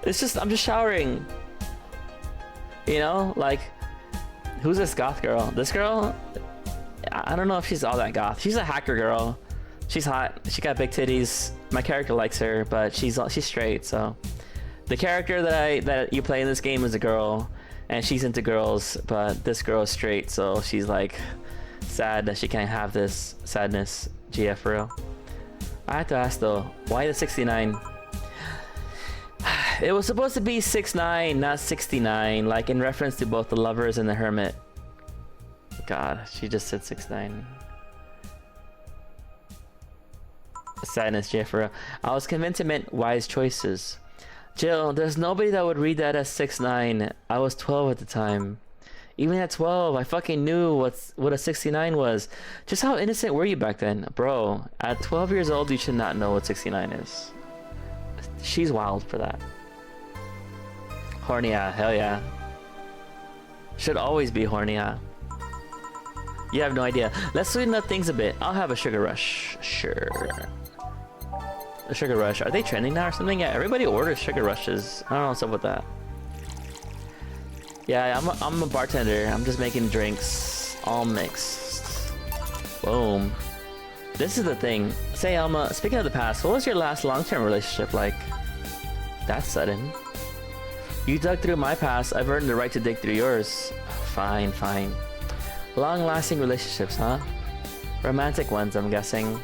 I'm just showering. You know, like, who's this goth girl? This girl? I don't know if she's all that goth. She's a hacker girl. She's hot. She got big titties. My character likes her, but she's straight. So, the character that you play in this game is a girl. And she's into girls, but this girl is straight, so she's like sad that she can't have this sadness. GF for real. I have to ask though, why the 69? It was supposed to be 6'9", not 69, like in reference to both the lovers and the hermit. God, she just said 6'9". Sadness, GF for real. I was convinced it meant wise choices. Jill, there's nobody that would read that as 6'9". I was 12 at the time. Even at 12, I fucking knew what a 69 was. Just how innocent were you back then? Bro, at 12 years old, you should not know what 69 is. She's wild for that. Horny, hell yeah. Should always be horny, You have no idea. Let's sweeten up things a bit. I'll have a sugar rush. Sure. The sugar rush. Are they trending now or something? Yeah, everybody orders sugar rushes. I don't know what's up with that. Yeah, I'm a bartender. I'm just making drinks. All mixed. Boom. This is the thing. Say, Alma, speaking of the past, what was your last long-term relationship like? That's sudden. You dug through my past. I've earned the right to dig through yours. Fine, fine. Long-lasting relationships, huh? Romantic ones, I'm guessing.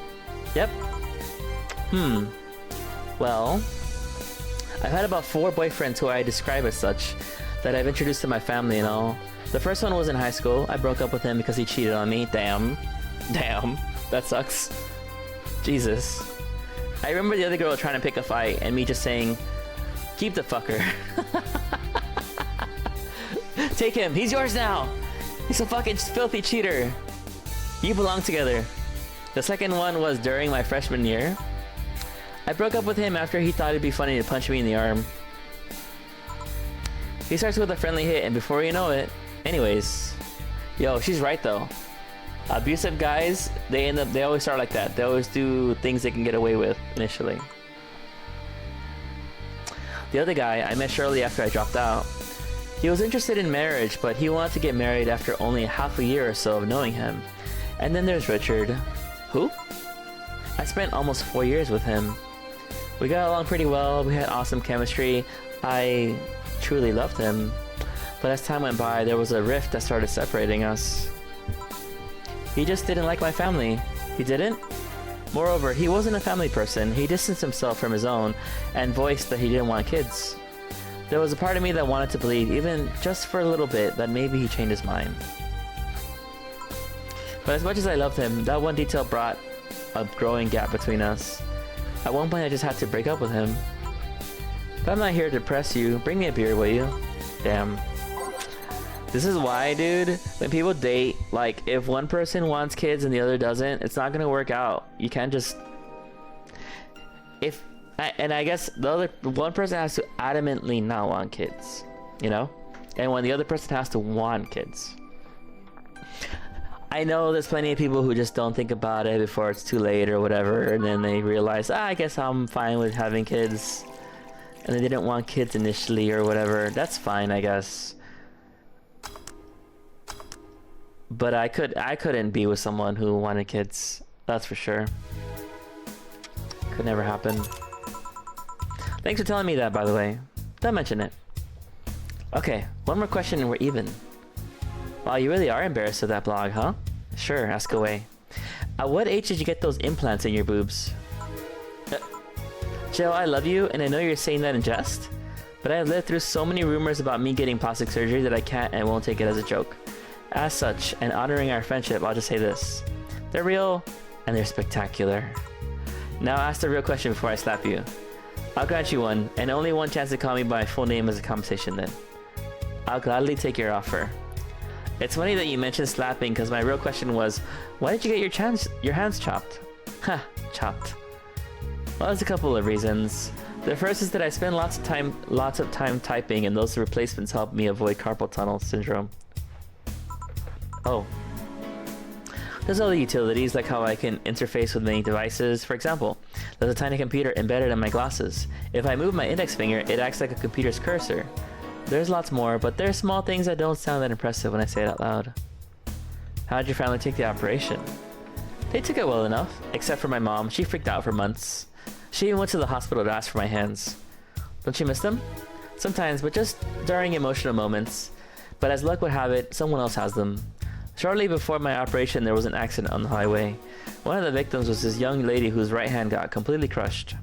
Yep. Well, I've had about 4 boyfriends who I describe as such that I've introduced to my family and all. The first one was in high school. I broke up with him because he cheated on me. Damn. Damn. That sucks. Jesus. I remember the other girl trying to pick a fight and me just saying, keep the fucker. Take him. He's yours now. He's a fucking filthy cheater. You belong together. The second one was during my freshman year. I broke up with him after he thought it'd be funny to punch me in the arm. He starts with a friendly hit and before you know it... Anyways. Yo, she's right though. Abusive guys, they always start like that. They always do things they can get away with initially. The other guy, I met shortly after I dropped out. He was interested in marriage, but he wanted to get married after only half a year or so of knowing him. And then there's Richard. Who? I spent almost 4 years with him. We got along pretty well, we had awesome chemistry. I truly loved him. But as time went by, there was a rift that started separating us. He just didn't like my family. He didn't? Moreover, he wasn't a family person. He distanced himself from his own and voiced that he didn't want kids. There was a part of me that wanted to believe, even just for a little bit, that maybe he changed his mind. But as much as I loved him, that one detail brought a growing gap between us. At one point I just had to break up with him. But I'm not here to depress you. Bring me a beer, will you? Damn. This is why, dude, when people date, like, if one person wants kids and the other doesn't, it's not gonna work out. You can't just... And I guess the other one person has to adamantly not want kids, you know? And when the other person has to want kids. I know there's plenty of people who just don't think about it before it's too late or whatever, and then they realize, I guess I'm fine with having kids. And they didn't want kids initially or whatever. That's fine, I guess. But I couldn't be with someone who wanted kids. That's for sure. Could never happen. Thanks for telling me that, by the way. Don't mention it. Okay, one more question and we're even. Wow, you really are embarrassed of that blog, huh? Sure, ask away. At what age did you get those implants in your boobs? Joe, I love you, and I know you're saying that in jest, but I have lived through so many rumors about me getting plastic surgery that I can't and won't take it as a joke. As such, and honoring our friendship, I'll just say this. They're real, and they're spectacular. Now ask the real question before I slap you. I'll grant you one, and only one chance to call me by my full name as a compensation then. I'll gladly take your offer. It's funny that you mentioned slapping, because my real question was, why did you get your hands chopped? Ha, chopped. Well, there's a couple of reasons. The first is that I spend lots of time typing, and those replacements help me avoid carpal tunnel syndrome. Oh. There's other utilities, like how I can interface with many devices. For example, there's a tiny computer embedded in my glasses. If I move my index finger, it acts like a computer's cursor. There's lots more, but there's small things that don't sound that impressive when I say it out loud. How did your family take the operation? They took it well enough, except for my mom. She freaked out for months. She even went to the hospital to ask for my hands. Don't you miss them? Sometimes, but just during emotional moments. But as luck would have it, someone else has them. Shortly before my operation, there was an accident on the highway. One of the victims was this young lady whose right hand got completely crushed.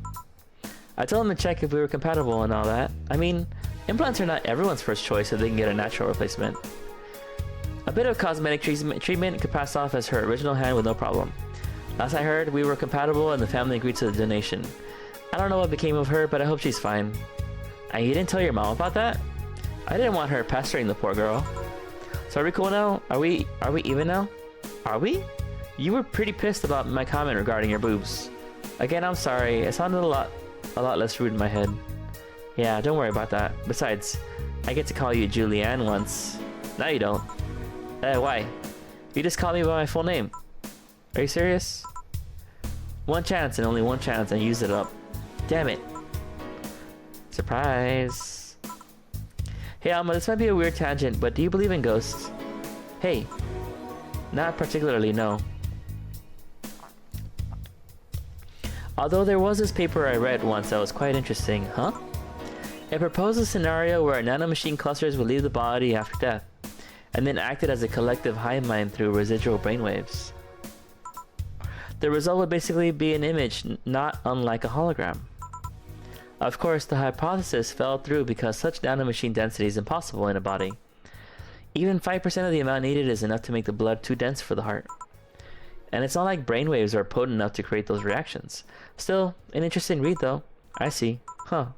I told him to check if we were compatible and all that. I mean, implants are not everyone's first choice if they can get a natural replacement. A bit of cosmetic treatment could pass off as her original hand with no problem. Last I heard, we were compatible and the family agreed to the donation. I don't know what became of her, but I hope she's fine. And you didn't tell your mom about that? I didn't want her pestering the poor girl. So are we cool now? Are we even now? Are we? You were pretty pissed about my comment regarding your boobs. Again, I'm sorry. It sounded a lot less rude in my head. Yeah, don't worry about that. Besides, I get to call you Julianne once. Now you don't. Why? You just called me by my full name. Are you serious? One chance and only one chance and use it up. Damn it. Surprise. Hey Alma, this might be a weird tangent, but do you believe in ghosts? Hey. Not particularly, no. Although there was this paper I read once that was quite interesting, huh? It proposed a scenario where nanomachine clusters would leave the body after death, and then acted as a collective hive mind through residual brainwaves. The result would basically be an image not unlike a hologram. Of course, the hypothesis fell through because such nanomachine density is impossible in a body. Even 5% of the amount needed is enough to make the blood too dense for the heart. And it's not like brainwaves are potent enough to create those reactions. Still, an interesting read though. I see. Huh.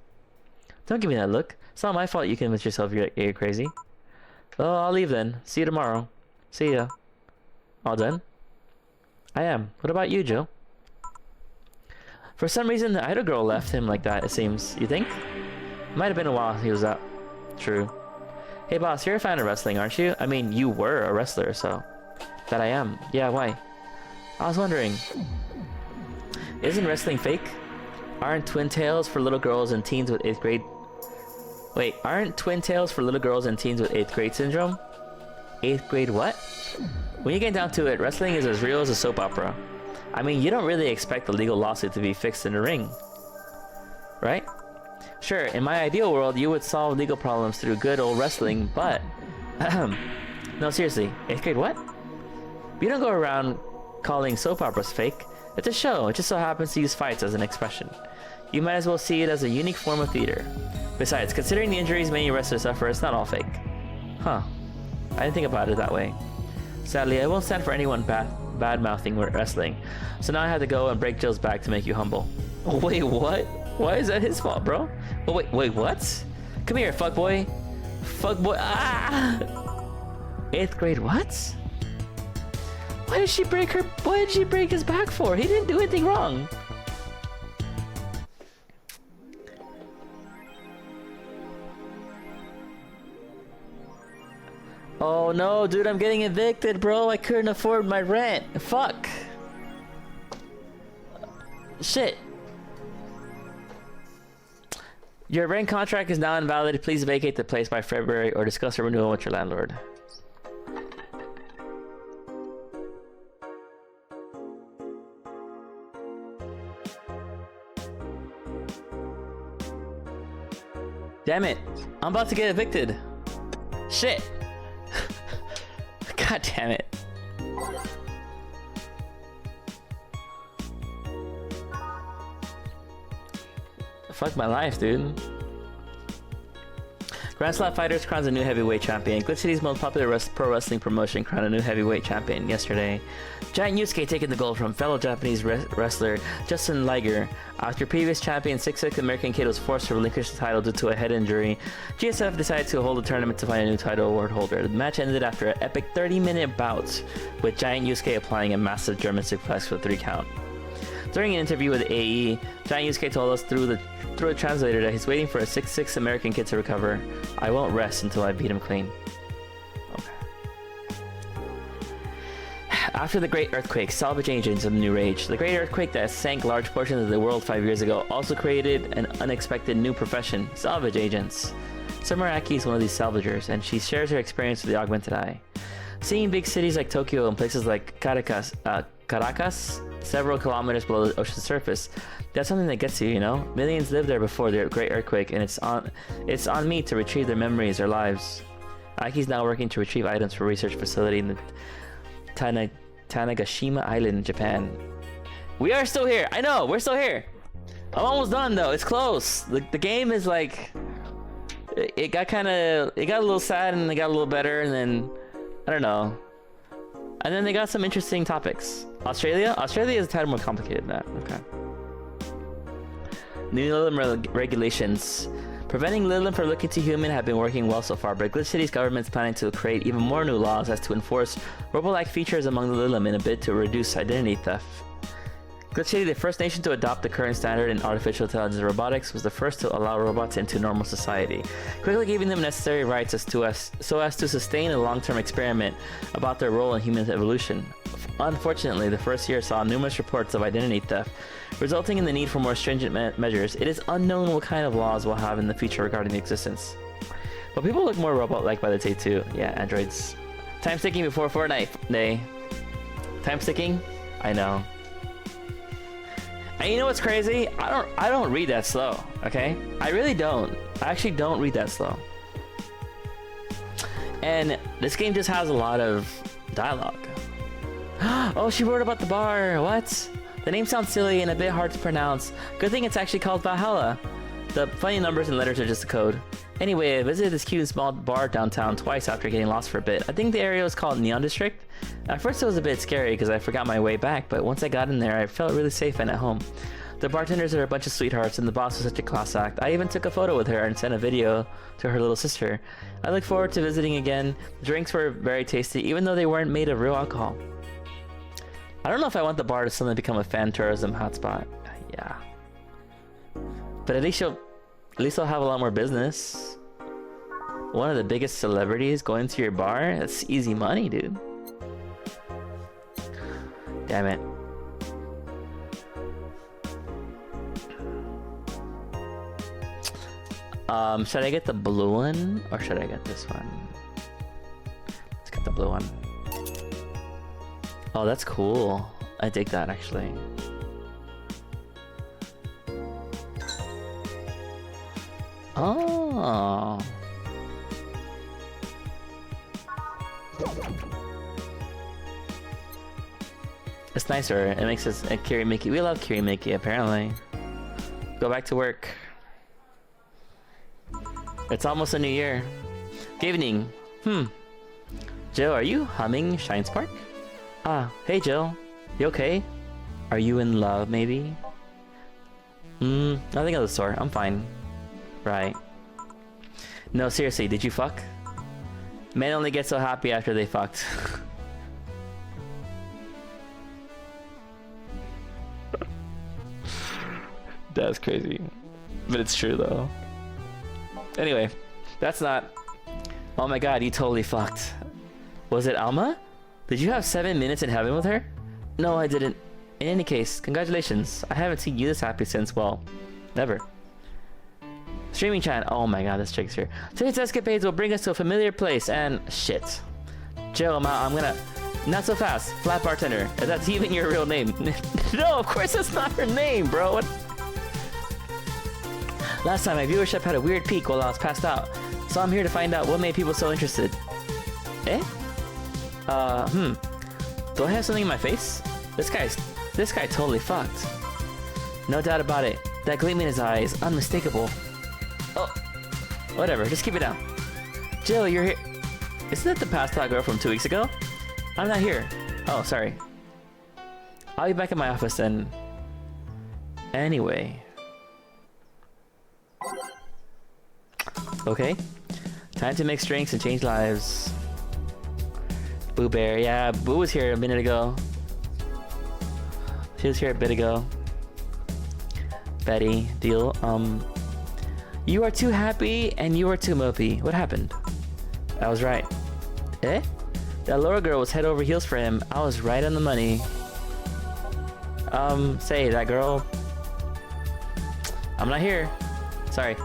Don't give me that look. It's not my fault you convince yourself you're crazy. Well, I'll leave then. See you tomorrow. See ya. All done? I am. What about you, Joe? For some reason, the idol girl left him like that, it seems. You think? Might have been a while he was out. True. Hey boss, you're a fan of wrestling, aren't you? I mean, you were a wrestler, so... That I am. Yeah, why? I was wondering... Isn't wrestling fake? Aren't twin tails for little girls and teens with 8th grade... Wait, aren't twin tails for little girls and teens with 8th grade syndrome? 8th grade what? When you get down to it, wrestling is as real as a soap opera. I mean, you don't really expect the legal lawsuit to be fixed in the ring. Right? Sure, in my ideal world, you would solve legal problems through good old wrestling, but... No, seriously, 8th grade what? You don't go around calling soap operas fake. It's a show, it just so happens to use fights as an expression. You might as well see it as a unique form of theater. Besides, considering the injuries many wrestlers suffer, it's not all fake. Huh. I didn't think about it that way. Sadly, I won't stand for anyone bad-mouthing wrestling. So now I had to go and break Jill's back to make you humble. Wait, what? Why is that his fault, bro? Oh, wait, what? Come here, fuckboy. Fuckboy. Ah! 8th grade, what? Why did she break his back for? He didn't do anything wrong. Oh no, dude, I'm getting evicted, bro. I couldn't afford my rent. Fuck. Shit. Your rent contract is now invalid. Please vacate the place by February or discuss a renewal with your landlord. Damn it. I'm about to get evicted. Shit. God damn it. Fuck my life, dude. Grand Slam Fighters crowns a new heavyweight champion. Glitch City's most popular pro wrestling promotion crowned a new heavyweight champion yesterday. Giant Yusuke taking the gold from fellow Japanese wrestler Justin Liger. After previous champion 6'6" American Kid was forced to relinquish the title due to a head injury, GSF decided to hold a tournament to find a new title award holder. The match ended after an epic 30-minute bout, with Giant Yusuke applying a massive German suplex for a 3 count. During an interview with AE, Giant Yusuke told us through a translator that he's waiting for a 6'6" American Kid to recover. I won't rest until I beat him clean. Okay. After the Great Earthquake, salvage agents of the new rage. The Great Earthquake that sank large portions of the world 5 years ago also created an unexpected new profession, salvage agents. Summer Aki is one of these salvagers, and she shares her experience with the augmented eye. Seeing big cities like Tokyo and places like Caracas, several kilometers below the ocean surface, that's something that gets you, you know? Millions lived there before the Great Earthquake, and it's on me to retrieve their memories, their lives. Aki's now working to retrieve items for a research facility in the Tanegashima Island in Japan. We are still here. I know, we're still here. I'm almost done though. It's close. The game is like, it got a little sad and it got a little better, and then I don't know. And then they got some interesting topics. Australia is a tad more complicated than that. Okay. New Lilim regulations. Preventing Lilim from looking too human have been working well so far, but Glitch City's government is planning to create even more new laws as to enforce robo-like features among the Lilim in a bid to reduce identity theft. Glitch City, the first nation to adopt the current standard in artificial intelligence robotics, was the first to allow robots into normal society, quickly giving them necessary rights so as to sustain a long-term experiment about their role in human evolution. Unfortunately, the first year saw numerous reports of identity theft, resulting in the need for more stringent measures. It is unknown what kind of laws we'll have in the future regarding the existence. But people look more robot-like by the day too. Yeah, androids. Time sticking before Fortnite day. Time sticking? I know. And you know what's crazy? I don't read that slow, okay? I really don't. I actually don't read that slow. And this game just has a lot of dialogue. Oh, she wrote about the bar. What? The name sounds silly and a bit hard to pronounce. Good thing it's actually called Valhalla. The funny numbers and letters are just a code. Anyway, I visited this cute small bar downtown twice after getting lost for a bit. I think the area was called Neon District. At first it was a bit scary because I forgot my way back, but once I got in there, I felt really safe and at home. The bartenders are a bunch of sweethearts and the boss was such a class act. I even took a photo with her and sent a video to her little sister. I look forward to visiting again. The drinks were very tasty, even though they weren't made of real alcohol. I don't know if I want the bar to suddenly become a fan tourism hotspot. Yeah. But at least I'll have a lot more business. One of the biggest celebrities going to your bar? That's easy money, dude. Damn it. Should I get the blue one or should I get this one? Let's get the blue one. Oh, that's cool. I dig that actually. Oh. It's nicer. It makes us a Kirimiki. We love Kirimiki apparently. Go back to work. It's almost a new year. Good evening. Jill, are you humming Shine Spark? Ah, hey Jill. You okay? Are you in love, maybe? Nothing of the sort. I'm fine. Right. No, seriously, did you fuck? Men only get so happy after they fucked. That's crazy. But it's true though. Anyway, that's not... Oh my god, you totally fucked. Was it Alma? Did you have 7 minutes in heaven with her? No, I didn't. In any case, congratulations. I haven't seen you this happy since, well, never. Streaming chat. Oh my god, this chick's here. Today's escapades will bring us to a familiar place and... Shit. Jill, I'm gonna... Not so fast. Flat bartender. If that's even your real name. No, of course that's not her name, bro. What? Last time my viewership had a weird peak while I was passed out. So I'm here to find out what made people so interested. Eh? Do I have something in my face? This guy totally fucked. No doubt about it. That gleam in his eye is unmistakable. Oh, whatever. Just keep it down. Jill, you're here. Isn't that the passed out girl from 2 weeks ago? I'm not here. Oh, sorry. I'll be back in my office then. Anyway. Okay. Time to mix drinks and change lives. Boo Bear. Yeah, Boo was here a minute ago. She was here a bit ago. Betty. Deal. You are too happy and you are too mopey. What happened? I was right. Eh? That Laura girl was head over heels for him. I was right on the money. Say, that girl... I'm not here. Sorry.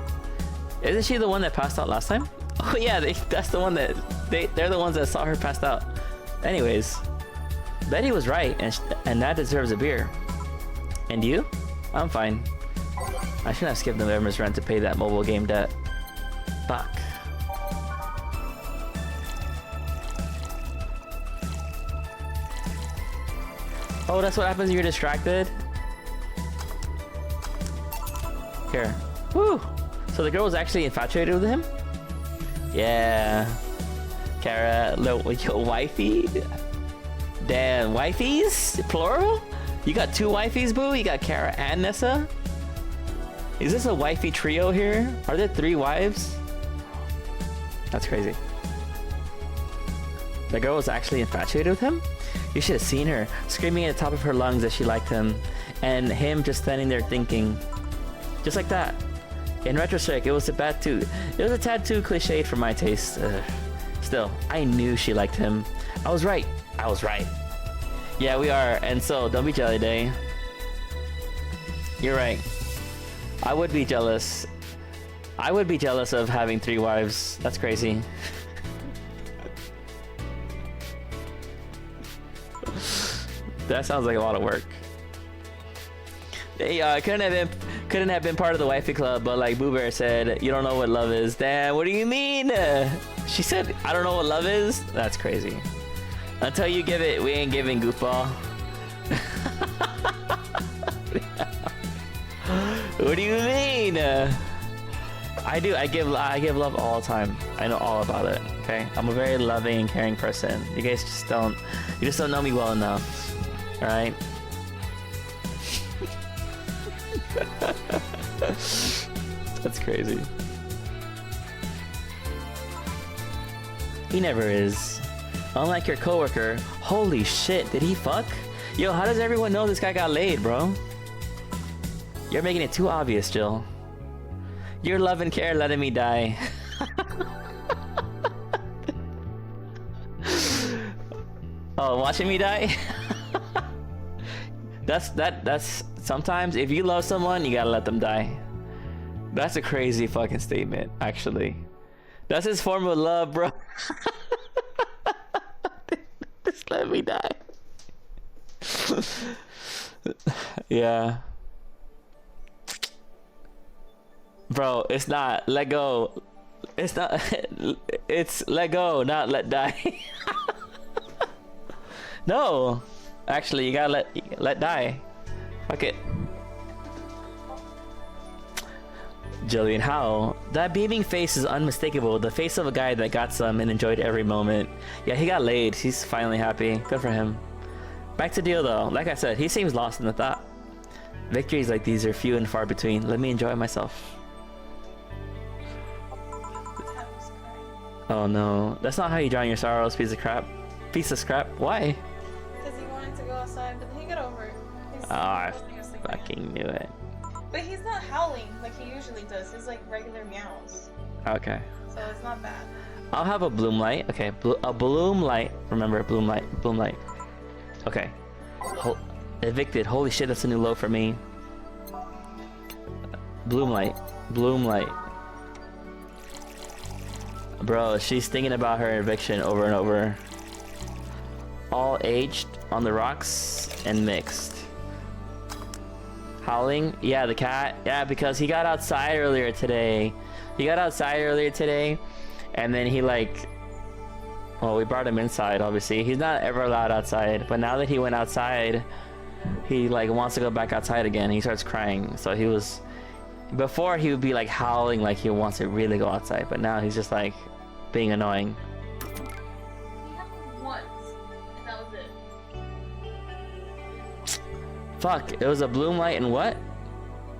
Isn't she the one that passed out last time? Oh yeah, that's the one that... They're the ones that saw her passed out. Anyways. Betty was right, and that deserves a beer. And you? I'm fine. I shouldn't have skipped November's rent to pay that mobile game debt. Fuck. Oh, that's what happens when you're distracted? Here. Woo! So the girl was actually infatuated with him? Yeah. Kara, yo, wifey? Damn, wifeys? Plural? You got 2 wifeys, Boo? You got Kara and Nessa? Is this a wifey trio here? Are there 3 wives? That's crazy. The girl was actually infatuated with him? You should have seen her, screaming at the top of her lungs that she liked him, and him just standing there thinking. Just like that. In retrospect, it was a tad too cliched for my taste. Still, I knew she liked him. I was right. I was right. Yeah, we are, and so, don't be jelly day. You're right. I would be jealous. I would be jealous of having 3 wives. That's crazy. That sounds like a lot of work. Hey, couldn't have been part of the wifey club, but like Boo Bear said, you don't know what love is. Damn, what do you mean? She said, I don't know what love is? That's crazy. Until you give it, we ain't giving, goofball. What do you mean? I do. I give love all the time. I know all about it. Okay, I'm a very loving and caring person. You guys just don't know me well enough. All right. That's crazy. He never is. Unlike your coworker. Holy shit, did he fuck? Yo, how does everyone know this guy got laid, bro? You're making it too obvious, Jill. Your love and care letting me die. Oh, watching me die? That's sometimes if you love someone, you gotta let them die. That's a crazy fucking statement, actually. That's his form of love, bro. Just let me die. Yeah. Bro, it's not let go. It's not. It's let go, not let die. No, actually, you gotta let die. Fuck it. Jillian. How? That beaming face is unmistakable. The face of a guy that got some and enjoyed every moment. Yeah, he got laid. He's finally happy. Good for him. Back to Dio though. Like I said, he seems lost in the thought. Victories like these are few and far between. Let me enjoy myself. Oh no. That's not how you drown your sorrows, piece of crap. Piece of scrap. Why? Because he wanted to go outside, but then he got over it. Oh, I fucking knew it. But he's not howling like he usually does. He's like regular meows. Okay. So it's not bad. I'll have a bloom light. Okay, a bloom light. Remember, bloom light. Bloom light. Okay. Evicted. Holy shit, that's a new low for me. Bloom light. Bloom light. Bro, she's thinking about her eviction over and over. All aged, on the rocks, and mixed. Howling? Yeah, the cat. Yeah, because he got outside earlier today. And then he like... Well, we brought him inside, obviously. He's not ever allowed outside. But now that he went outside, he like wants to go back outside again. He starts crying. So he was... Before, he would be like howling like he wants to really go outside. But now he's just like being annoying. He howled once, and that was it. Fuck, it was a bloom light and what?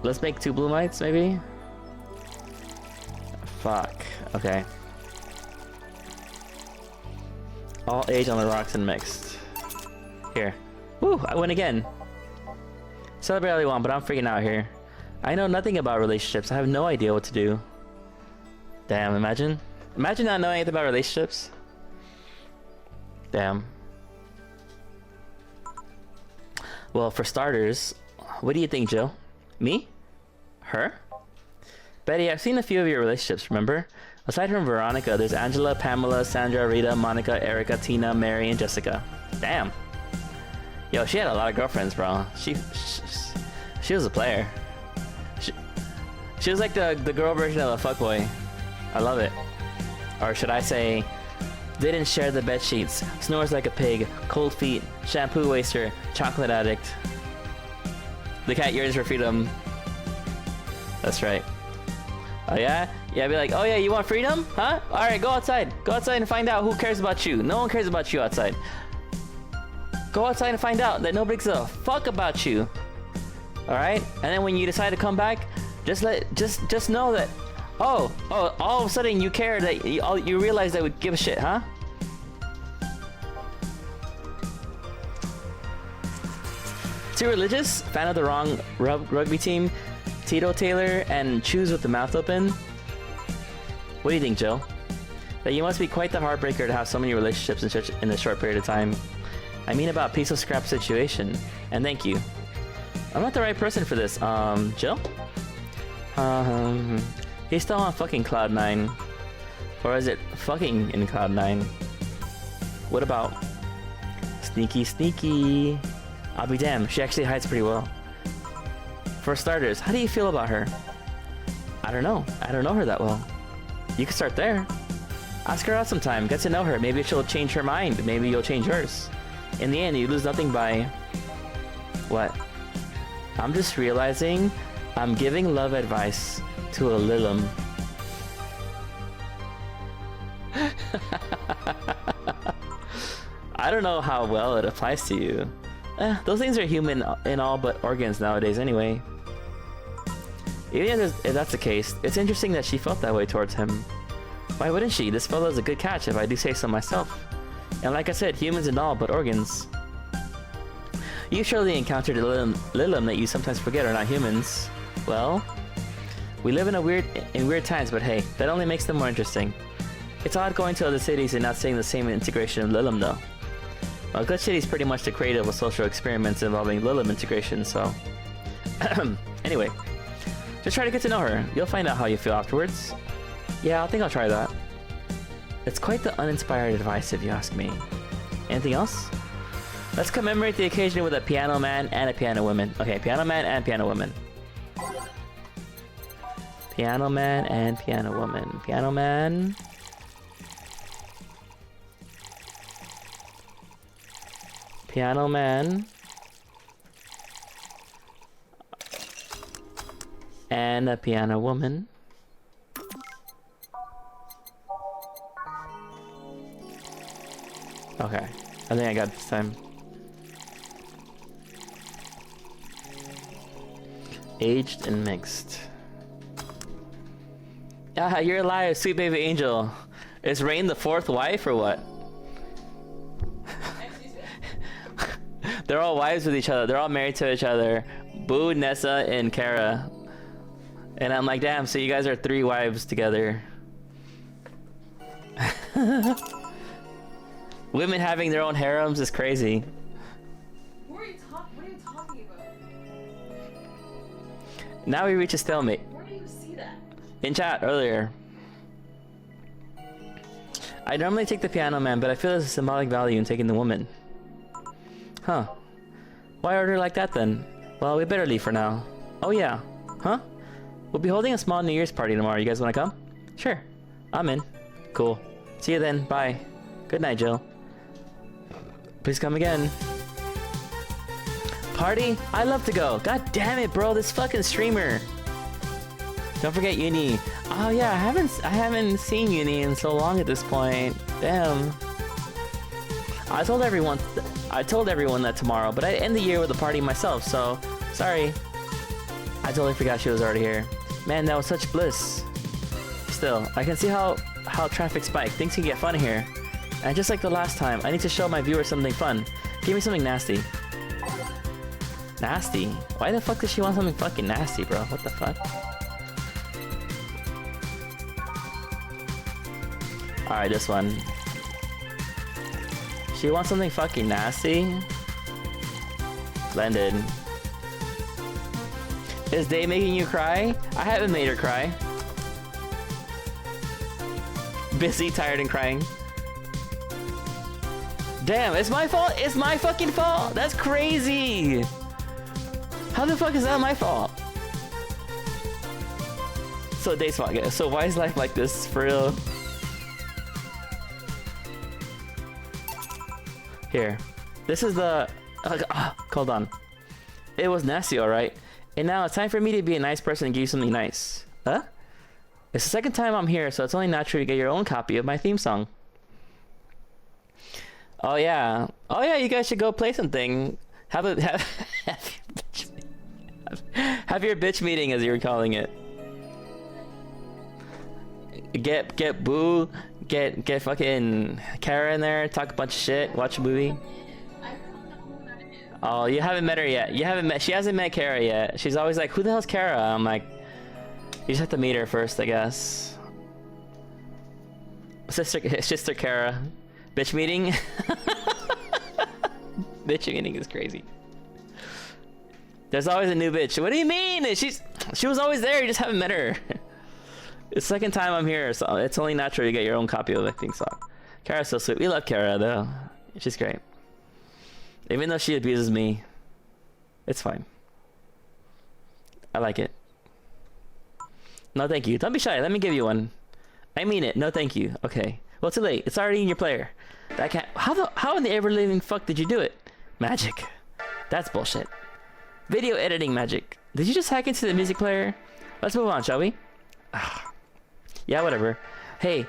Let's make 2 bloom lights, maybe? Fuck, okay. All age on the rocks and mixed. Here. Woo, I win again. Celebrate all you want, but I'm freaking out here. I know nothing about relationships. I have no idea what to do. Damn, imagine. Imagine not knowing anything about relationships. Damn. Well, for starters, what do you think, Jill? Me? Her? Betty, I've seen a few of your relationships, remember? Aside from Veronica, there's Angela, Pamela, Sandra, Rita, Monica, Erica, Tina, Mary, and Jessica. Damn. Yo, she had a lot of girlfriends, bro. She was a player. She was like the girl version of a fuckboy. I love it. Or should I say, didn't share the bed sheets, snores like a pig, cold feet, shampoo waster, chocolate addict. The cat yearns for freedom. That's right. Oh yeah? Yeah, be like, oh yeah, you want freedom? Huh? Alright, go outside. Go outside and find out who cares about you. No one cares about you outside. Go outside and find out that nobody gives a fuck about you. Alright? And then when you decide to come back, just know that all of a sudden you care, that you realize that we give a shit, huh? Too religious? Fan of the wrong rugby team? Tito Taylor and choose with the mouth open? What do you think, Jill? That you must be quite the heartbreaker to have so many relationships in a short period of time. I mean about piece of scrap situation. And thank you. I'm not the right person for this. Jill? He's still on fucking Cloud 9. Or is it fucking in Cloud 9? What about sneaky? I'll be damned, she actually hides pretty well. For starters, how do you feel about her? I don't know. I don't know her that well. You can start there. Ask her out sometime, get to know her. Maybe she'll change her mind. Maybe you'll change yours. In the end, you lose nothing by... What? I'm just realizing I'm giving love advice to a Lilim. I don't know how well it applies to you. Those things are human in all but organs nowadays anyway. Even if that's the case, it's interesting that she felt that way towards him. Why wouldn't she? This fella's a good catch if I do say so myself. And like I said, humans and all but organs. You surely encountered a Lilim that you sometimes forget are not humans. Well, we live in weird times, but hey, that only makes them more interesting. It's odd going to other cities and not seeing the same integration of Lilim though. Well, Glitch City is pretty much the creator of social experiments involving Lilim integration, so... Anyway, just try to get to know her. You'll find out how you feel afterwards. Yeah, I think I'll try that. It's quite the uninspired advice if you ask me. Anything else? Let's commemorate the occasion with a piano man and a piano woman. Okay, piano man and piano woman. Piano man and piano woman. Piano man... Piano man and a piano woman. Okay. I think I got this time. Aged and mixed. Ah, you're alive, sweet baby angel. Is Rain the fourth wife or what? They're all wives with each other. They're all married to each other. Boo, Nessa, and Kara. And I'm like, damn, so you guys are 3 wives together. Women having their own harems is crazy. What are you talking about? Now we reach a stalemate. Where do you see that? In chat earlier. I normally take the piano man, but I feel there's a symbolic value in taking the woman. Huh. Why order like that then? Well, we better leave for now. Oh yeah. Huh? We'll be holding a small New Year's party tomorrow. You guys wanna come? Sure. I'm in. Cool. See you then. Bye. Good night, Jill. Please come again. Party? I love to go. God damn it, bro. This fucking streamer. Don't forget Uni. Oh yeah, I haven't seen Uni in so long at this point. Damn. I told everyone that tomorrow, but I end the year with a party myself, so sorry. I totally forgot she was already here. Man, that was such bliss. Still, I can see how traffic spiked. Things can get fun here. And just like the last time, I need to show my viewers something fun. Give me something nasty. Nasty? Why the fuck does she want something fucking nasty, bro? What the fuck? Alright, this one. She wants something fucking nasty? Blended. Is Day making you cry? I haven't made her cry. Busy, tired, and crying. Damn, it's my fault? It's my fucking fault? That's crazy! How the fuck is that my fault? So Day's fault, guys. So why is life like this, for real? Here. This is the... hold on. It was nasty, alright. And now it's time for me to be a nice person and give you something nice. Huh? It's the second time I'm here, so it's only natural to get your own copy of my theme song. Oh yeah. Oh yeah, you guys should go play something. Have your bitch meeting, as you were calling it. Get Boo, get fucking Kara in there, talk a bunch of shit, watch a movie. Oh, you haven't met her yet. She hasn't met Kara yet. She's always like, who the hell's Kara? I'm like, you just have to meet her first, I guess. Sister Kara. Bitch meeting? Bitch meeting is crazy. There's always a new bitch. What do you mean? She was always there, you just haven't met her. It's the second time I'm here, so it's only natural you get your own copy of the theme song. Kara's so sweet. We love Kara though. She's great. Even though she abuses me, it's fine. I like it. No thank you. Don't be shy, let me give you one. I mean it, no thank you. Okay. Well, too late. It's already in your player. That can't... How in the ever-living fuck did you do it? Magic. That's bullshit. Video editing magic. Did you just hack into the music player? Let's move on, shall we? Yeah, whatever. Hey,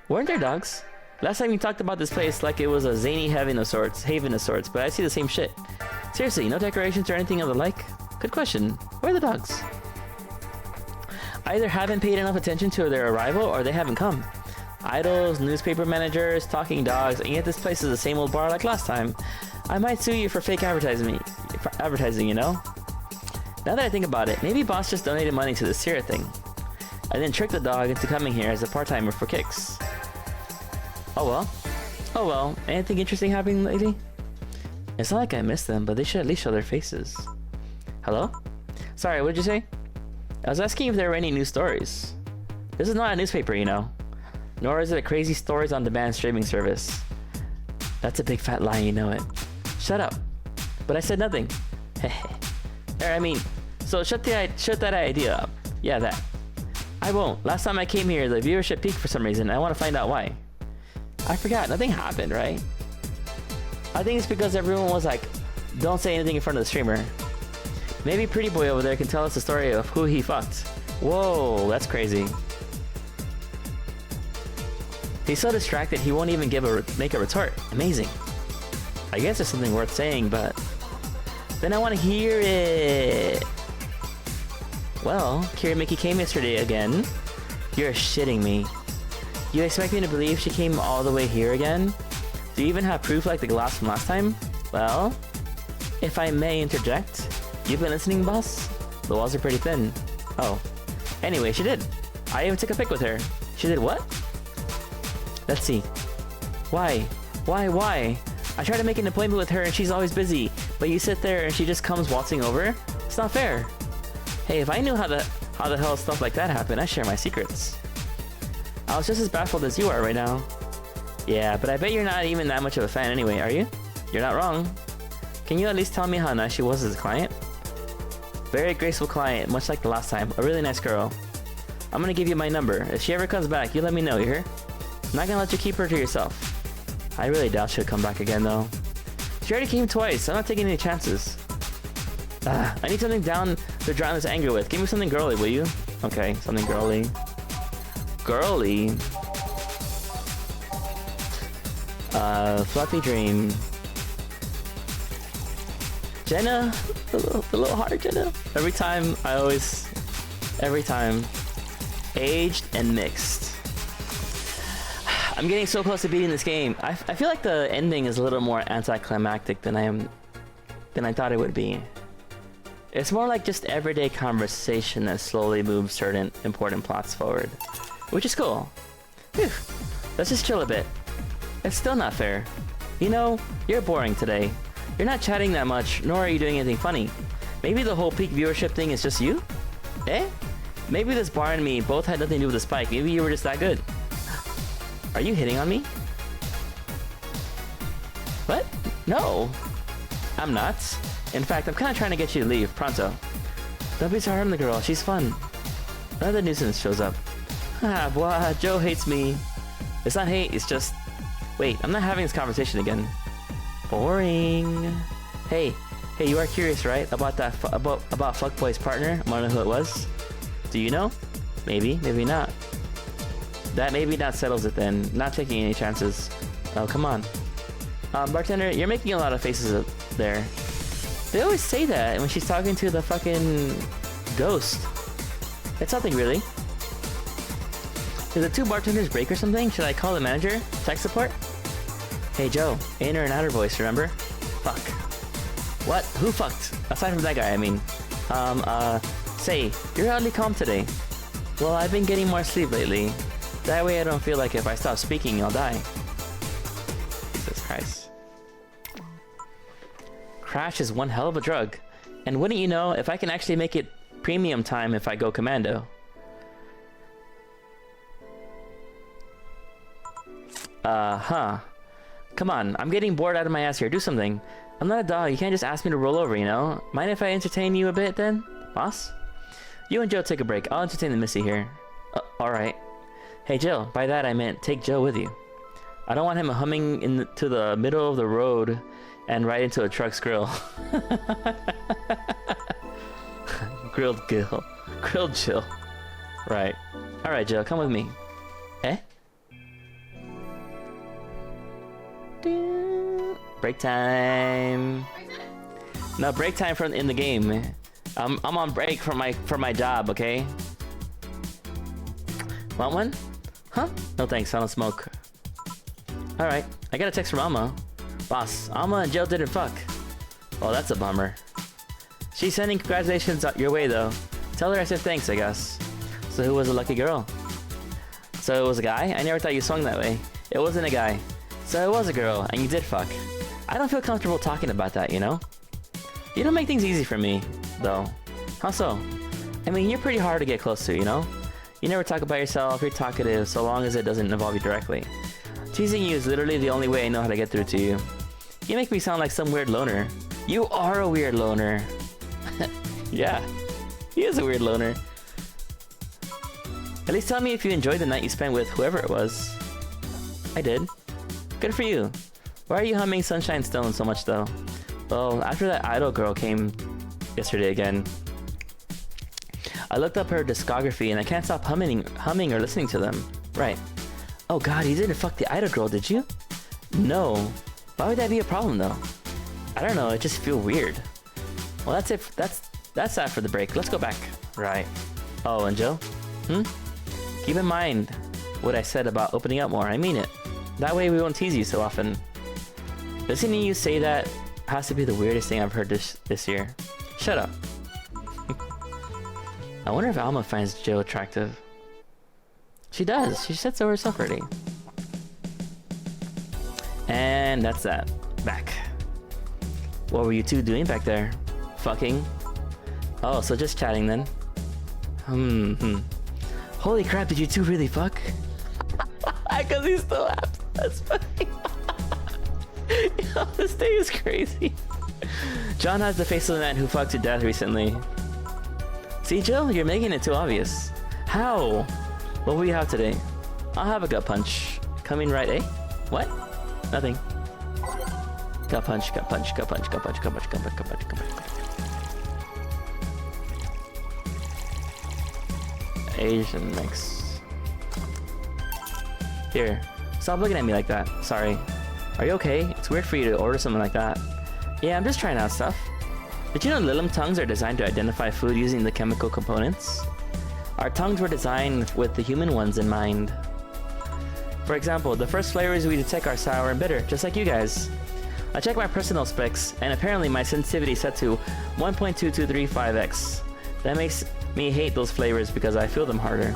weren't there dogs? Last time you talked about this place like it was a zany haven of sorts, but I see the same shit. Seriously, no decorations or anything of the like? Good question. Where are the dogs? I either haven't paid enough attention to their arrival or they haven't come. Idols, newspaper managers, talking dogs, and yet this place is the same old bar like last time. I might sue you for fake advertising, you know? Now that I think about it, maybe boss just donated money to this Sierra thing. I then tricked the dog into coming here as a part-timer for kicks. Oh well. Anything interesting happening lately? It's not like I miss them, but they should at least show their faces. Hello? Sorry, what did you say? I was asking if there were any new stories. This is not a newspaper, you know. Nor is it a crazy stories on demand streaming service. That's a big fat lie, you know it. Shut up. But I said nothing. I mean, so shut that idea up. Yeah, that. I won't. Last time I came here, the viewership peaked for some reason. I want to find out why. I forgot. Nothing happened, right? I think it's because everyone was like, don't say anything in front of the streamer. Maybe Pretty Boy over there can tell us the story of who he fucked. Whoa, that's crazy. He's so distracted he won't even make a retort. Amazing. I guess it's something worth saying, but then I want to hear it. Well, Kirimiki came yesterday again. You're shitting me. You expect me to believe she came all the way here again? Do you even have proof like the glass from last time? Well, if I may interject, you've been listening, boss? The walls are pretty thin. Oh. Anyway, she did. I even took a pic with her. She did what? Let's see. Why? Why? I try to make an appointment with her and she's always busy, but you sit there and she just comes waltzing over? It's not fair. Hey, if I knew how the hell stuff like that happened, I'd share my secrets. I was just as baffled as you are right now. Yeah, but I bet you're not even that much of a fan anyway, are you? You're not wrong. Can you at least tell me how nice she was as a client? Very graceful client, much like the last time. A really nice girl. I'm gonna give you my number. If she ever comes back, you let me know, you hear? I'm not gonna let you keep her to yourself. I really doubt she'll come back again though. She already came twice. I'm not taking any chances. I need something down to drown this anger with. Give me something girly, will you? Okay, something girly. Girly? Fluffy dream. Jenna? The little heart, Jenna? Every time. Aged and mixed. I'm getting so close to beating this game. I feel like the ending is a little more anticlimactic than I thought it would be. It's more like just everyday conversation that slowly moves certain important plots forward. Which is cool. Phew. Let's just chill a bit. It's still not fair. You know, you're boring today. You're not chatting that much, nor are you doing anything funny. Maybe the whole peak viewership thing is just you? Eh? Maybe this bar and me both had nothing to do with the spike. Maybe you were just that good. Are you hitting on me? What? No. I'm not. In fact, I'm kind of trying to get you to leave, pronto. Don't be so hard on the girl, she's fun. Another nuisance shows up. Ah, blah, Joe hates me. It's not hate, it's just... Wait, I'm not having this conversation again. Boring. Hey, you are curious, right? About that, about Fuckboy's partner? I wanna know who it was? Do you know? Maybe, maybe not. That maybe not settles it then. Not taking any chances. Oh, come on. Bartender, you're making a lot of faces up there. They always say that when she's talking to the fucking ghost. It's nothing really. Did the two bartenders break or something? Should I call the manager? Tech support? Hey Joe, inner and outer voice, remember? Fuck. What? Who fucked? Aside from that guy, I mean. Say, you're oddly calm today. Well, I've been getting more sleep lately. That way I don't feel like if I stop speaking, I'll die. Jesus Christ. Crash is one hell of a drug. And wouldn't you know, if I can actually make it premium time if I go commando. Huh. Come on, I'm getting bored out of my ass here. Do something. I'm not a dog. You can't just ask me to roll over, you know? Mind if I entertain you a bit then, boss? You and Joe take a break. I'll entertain the Missy here. Alright. Hey Jill, by that I meant take Joe with you. I don't want him humming to the middle of the road and right into a truck's grill. Grilled Jill. Right. Alright Jill, come with me. Eh? Break time. No, break time in the game. I'm on break from my job, okay? Want one? Huh? No thanks, I don't smoke. Alright, I got a text from Alma. Boss, Alma and Jill didn't fuck. Oh, that's a bummer. She's sending congratulations your way though. Tell her I said thanks, I guess. So who was the lucky girl? So it was a guy? I never thought you swung that way. It wasn't a guy. So it was a girl, and you did fuck. I don't feel comfortable talking about that, you know? You don't make things easy for me, though. How so? I mean, you're pretty hard to get close to, you know? You never talk about yourself, you're talkative, so long as it doesn't involve you directly. Teasing you is literally the only way I know how to get through to you. You make me sound like some weird loner. You are a weird loner. Yeah, he is a weird loner. At least tell me if you enjoyed the night you spent with whoever it was. I did. Good for you. Why are you humming Sunshine Stone so much though? Well, after that idol girl came yesterday again, I looked up her discography and I can't stop humming or listening to them. Right. Oh god, you didn't fuck the idol girl, did you? No. Why would that be a problem though? I don't know, it just feels weird. Well, that's it. That's that for the break. Let's go back. Right. Oh, and Joe? Keep in mind what I said about opening up more. I mean it. That way we won't tease you so often. Listening to you say that has to be the weirdest thing I've heard this year. Shut up. I wonder if Alma finds Joe attractive. She does. She said so herself already. And that's that. Back. What were you two doing back there? Fucking? Oh, so just chatting then. Holy crap, did you two really fuck? Because he still laughs. That's funny. Yo, this day is crazy. John has the face of the man who fucked to death recently. See, Jill, you're making it too obvious. How? What will we have today? I'll have a gut punch. Coming right, eh? What? Nothing. Gut punch, gut punch, gut punch, gut punch, gut punch, gut punch, gut punch, gut punch. Asian mix. Here, stop looking at me like that. Sorry. Are you okay? It's weird for you to order something like that. Yeah, I'm just trying out stuff. Did you know Lilim tongues are designed to identify food using the chemical components? Our tongues were designed with the human ones in mind. For example, the first flavors we detect are sour and bitter, just like you guys. I checked my personal specs, and apparently my sensitivity is set to 1.2235x. That makes me hate those flavors because I feel them harder.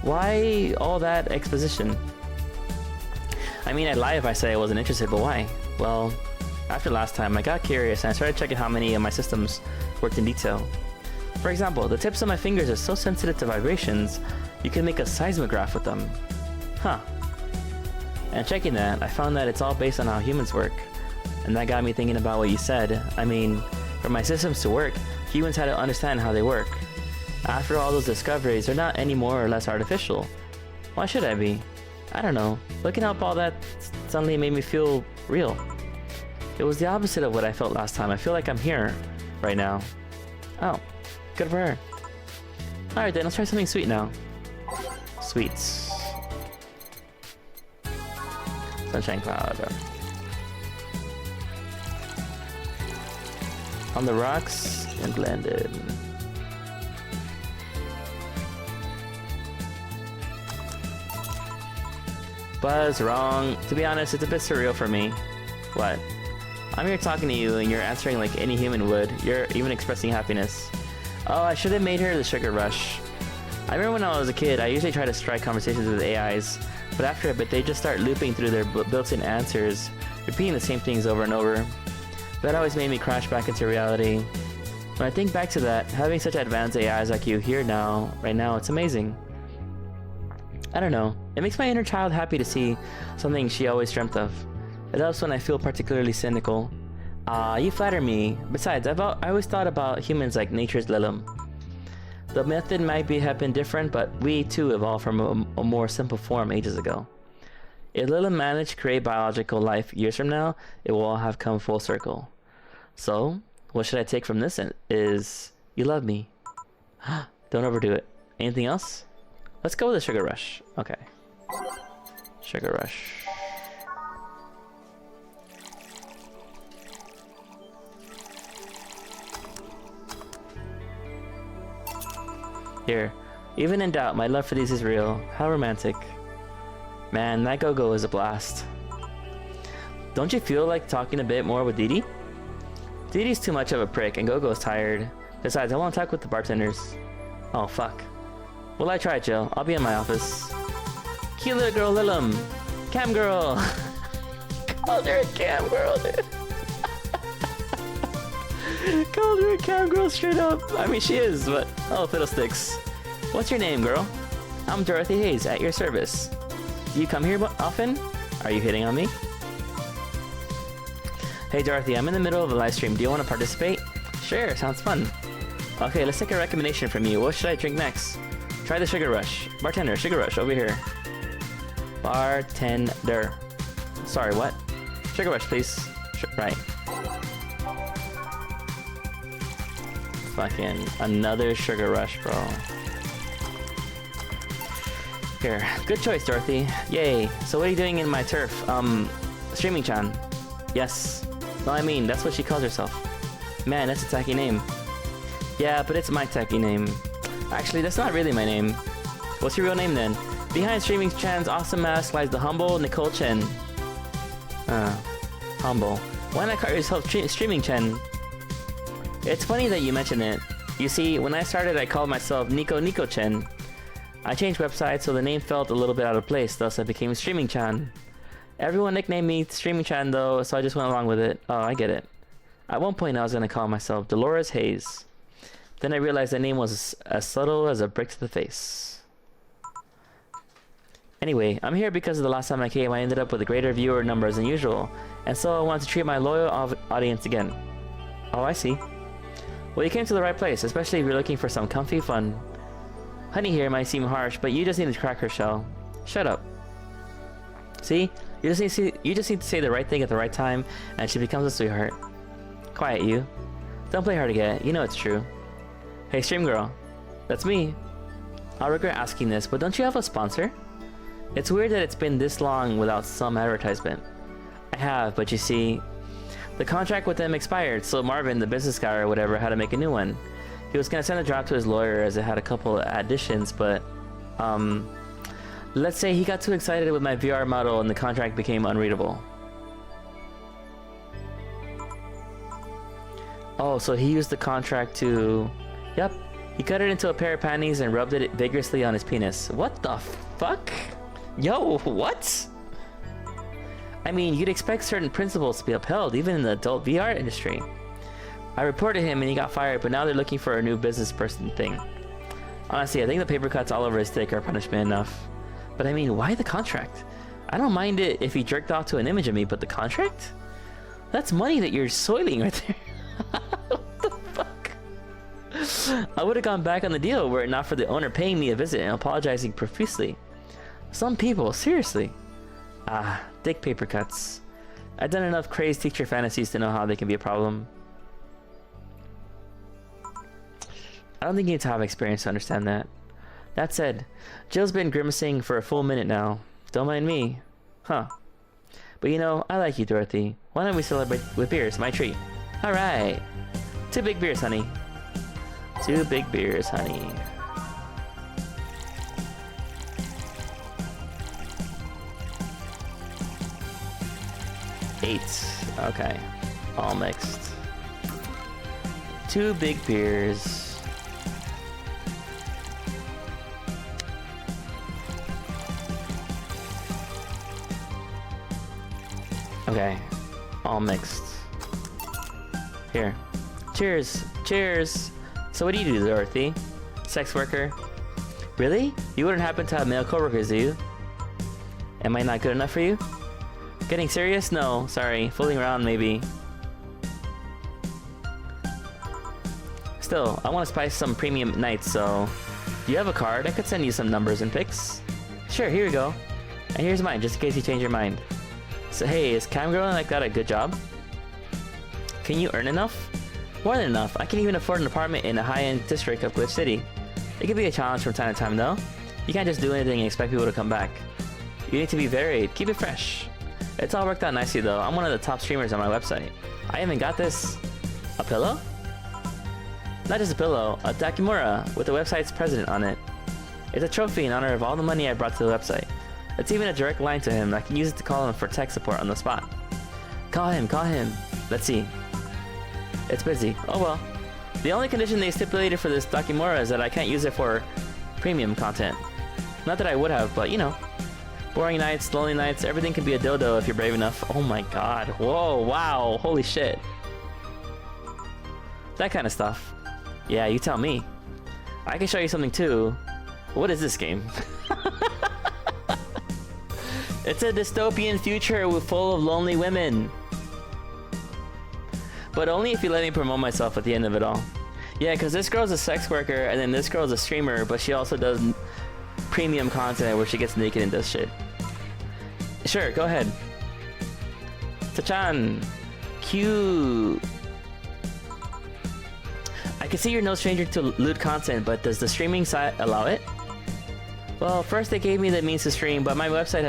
Why all that exposition? I mean, I'd lie if I say I wasn't interested, but why? Well, after last time, I got curious and I started checking how many of my systems worked in detail. For example, the tips of my fingers are so sensitive to vibrations, you can make a seismograph with them. Huh. And checking that, I found that it's all based on how humans work. And that got me thinking about what you said. I mean, for my systems to work, humans had to understand how they work. After all those discoveries, they're not any more or less artificial. Why should I be? I don't know. Looking up all that suddenly made me feel real. It was the opposite of what I felt last time. I feel like I'm here right now. Oh, good for her. Alright then, let's try something sweet now. Sweets. Sunshine cloud. On the rocks and blended. Buzz, wrong. To be honest, it's a bit surreal for me. What? I'm here talking to you and you're answering like any human would. You're even expressing happiness. Oh, I should have made her the sugar rush. I remember when I was a kid, I usually try to strike conversations with AIs, but after a bit they just start looping through their built-in answers, repeating the same things over and over. That always made me crash back into reality. When I think back to that, having such advanced AIs like you here now, right now, it's amazing. I don't know. It makes my inner child happy to see something she always dreamt of. It helps when I feel particularly cynical. You flatter me. Besides, I always thought about humans like nature's Lilim. The method might have been different, but we too evolved from a more simple form ages ago. If Lilim managed to create biological life years from now, it will all have come full circle. So, what should I take from this is, you love me. Don't overdo it. Anything else? Let's go with the sugar rush. Okay. Sugar rush. Here. Even in doubt, my love for these is real. How romantic. Man, that go-go is a blast. Don't you feel like talking a bit more with Dee Dee? Dee Dee's too much of a prick and Go-Go's tired. Besides, I want to talk with the bartenders. Oh, fuck. Well, I tried, Jill. I'll be in my office. Cute little girl Lilim. Cam girl. Called her a cam girl, dude. Called her a cam girl straight up. I mean, she is, but oh, fiddlesticks. What's your name, girl? I'm Dorothy Hayes, at your service. Do you come here often? Are you hitting on me? Hey, Dorothy, I'm in the middle of a live stream. Do you want to participate? Sure, sounds fun. Okay, let's take a recommendation from you. What should I drink next? Try the Sugar Rush. Bartender, Sugar Rush, over here. Bartender. Sorry, what? Sugar Rush, please. Right. Fucking another Sugar Rush, bro. Here, good choice, Dorothy. Yay. So what are you doing in my turf? Streaming-chan. Yes. No, I mean, that's what she calls herself. Man, that's a tacky name. Yeah, but it's my tacky name. Actually, that's not really my name. What's your real name then? Behind Streaming-chan's awesome mask lies the humble Nicole Chen. Humble. Why not call yourself Streaming-chan? It's funny that you mention it. You see, when I started, I called myself Nico Chen. I changed websites so the name felt a little bit out of place, thus I became Streaming-chan. Everyone nicknamed me Streaming-chan though, so I just went along with it. Oh, I get it. At one point I was gonna call myself Dolores Hayes. Then I realized the name was as subtle as a brick to the face. Anyway, I'm here because the last time I came I ended up with a greater viewer numbers than usual, and so I want to treat my loyal audience again. Oh, I see. Well, you came to the right place, especially if you're looking for some comfy fun. Honey here might seem harsh, but you just need to crack her shell. Shut up. See? You just need to say the right thing at the right time, and she becomes a sweetheart. Quiet, you. Don't play hard to get. You know it's true. Hey, Stream Girl. That's me. I'll regret asking this, but don't you have a sponsor? It's weird that it's been this long without some advertisement. I have, but you see, the contract with them expired, so Marvin, the business guy or whatever, had to make a new one. He was gonna send a draft to his lawyer as it had a couple of additions, but, let's say he got too excited with my VR model and the contract became unreadable. Oh, so he used the contract to... Yep, he cut it into a pair of panties and rubbed it vigorously on his penis. What the fuck? Yo, what? I mean, you'd expect certain principles to be upheld, even in the adult VR industry. I reported him and he got fired, but now they're looking for a new business person thing. Honestly, I think the paper cuts all over his dick are punishment enough. But I mean, why the contract? I don't mind it if he jerked off to an image of me, but the contract? That's money that you're soiling right there. What the fuck? I would have gone back on the deal were it not for the owner paying me a visit and apologizing profusely. Some people, seriously. Ah, dick paper cuts. I've done enough crazed teacher fantasies to know how they can be a problem. I don't think you need to have experience to understand that. That said, Jill's been grimacing for a full minute now. Don't mind me. Huh. But you know, I like you, Dorothy. Why don't we celebrate with beers? My treat. Alright. 2 big beers, honey. 2 big beers, honey. Eight. Okay. All mixed. 2 big beers. Okay, all mixed. Here. Cheers! Cheers! So what do you do, Dorothy? Sex worker? Really? You wouldn't happen to have male coworkers, do you? Am I not good enough for you? Getting serious? No, sorry. Fooling around, maybe. Still, I want to spice some premium nights, so... Do you have a card? I could send you some numbers and pics. Sure, here we go. And here's mine, just in case you change your mind. So hey, is camgirling like that a good job? Can you earn enough? More than enough. I can even afford an apartment in a high-end district of Glitch City. It can be a challenge from time to time though. You can't just do anything and expect people to come back. You need to be varied. Keep it fresh. It's all worked out nicely though. I'm one of the top streamers on my website. I even got this. A pillow? Not just a pillow, a Takimura with the website's president on it. It's a trophy in honor of all the money I brought to the website. It's even a direct line to him. I can use it to call him for tech support on the spot. Call him, call him. Let's see. It's busy. Oh well. The only condition they stipulated for this Takimura is that I can't use it for premium content. Not that I would have, but you know. Boring nights, lonely nights, everything can be a dildo if you're brave enough. Oh my god. Whoa, wow. Holy shit. That kind of stuff. Yeah, you tell me. I can show you something too. What is this game? It's a dystopian future full of lonely women. But only if you let me promote myself at the end of it all. Yeah, because this girl's a sex worker, and then this girl's a streamer, but she also does premium content where she gets naked and does shit. Sure, go ahead. Tachan. Cute. I can see you're no stranger to lewd content, but does the streaming site allow it? Well, first they gave me the means to stream, but my website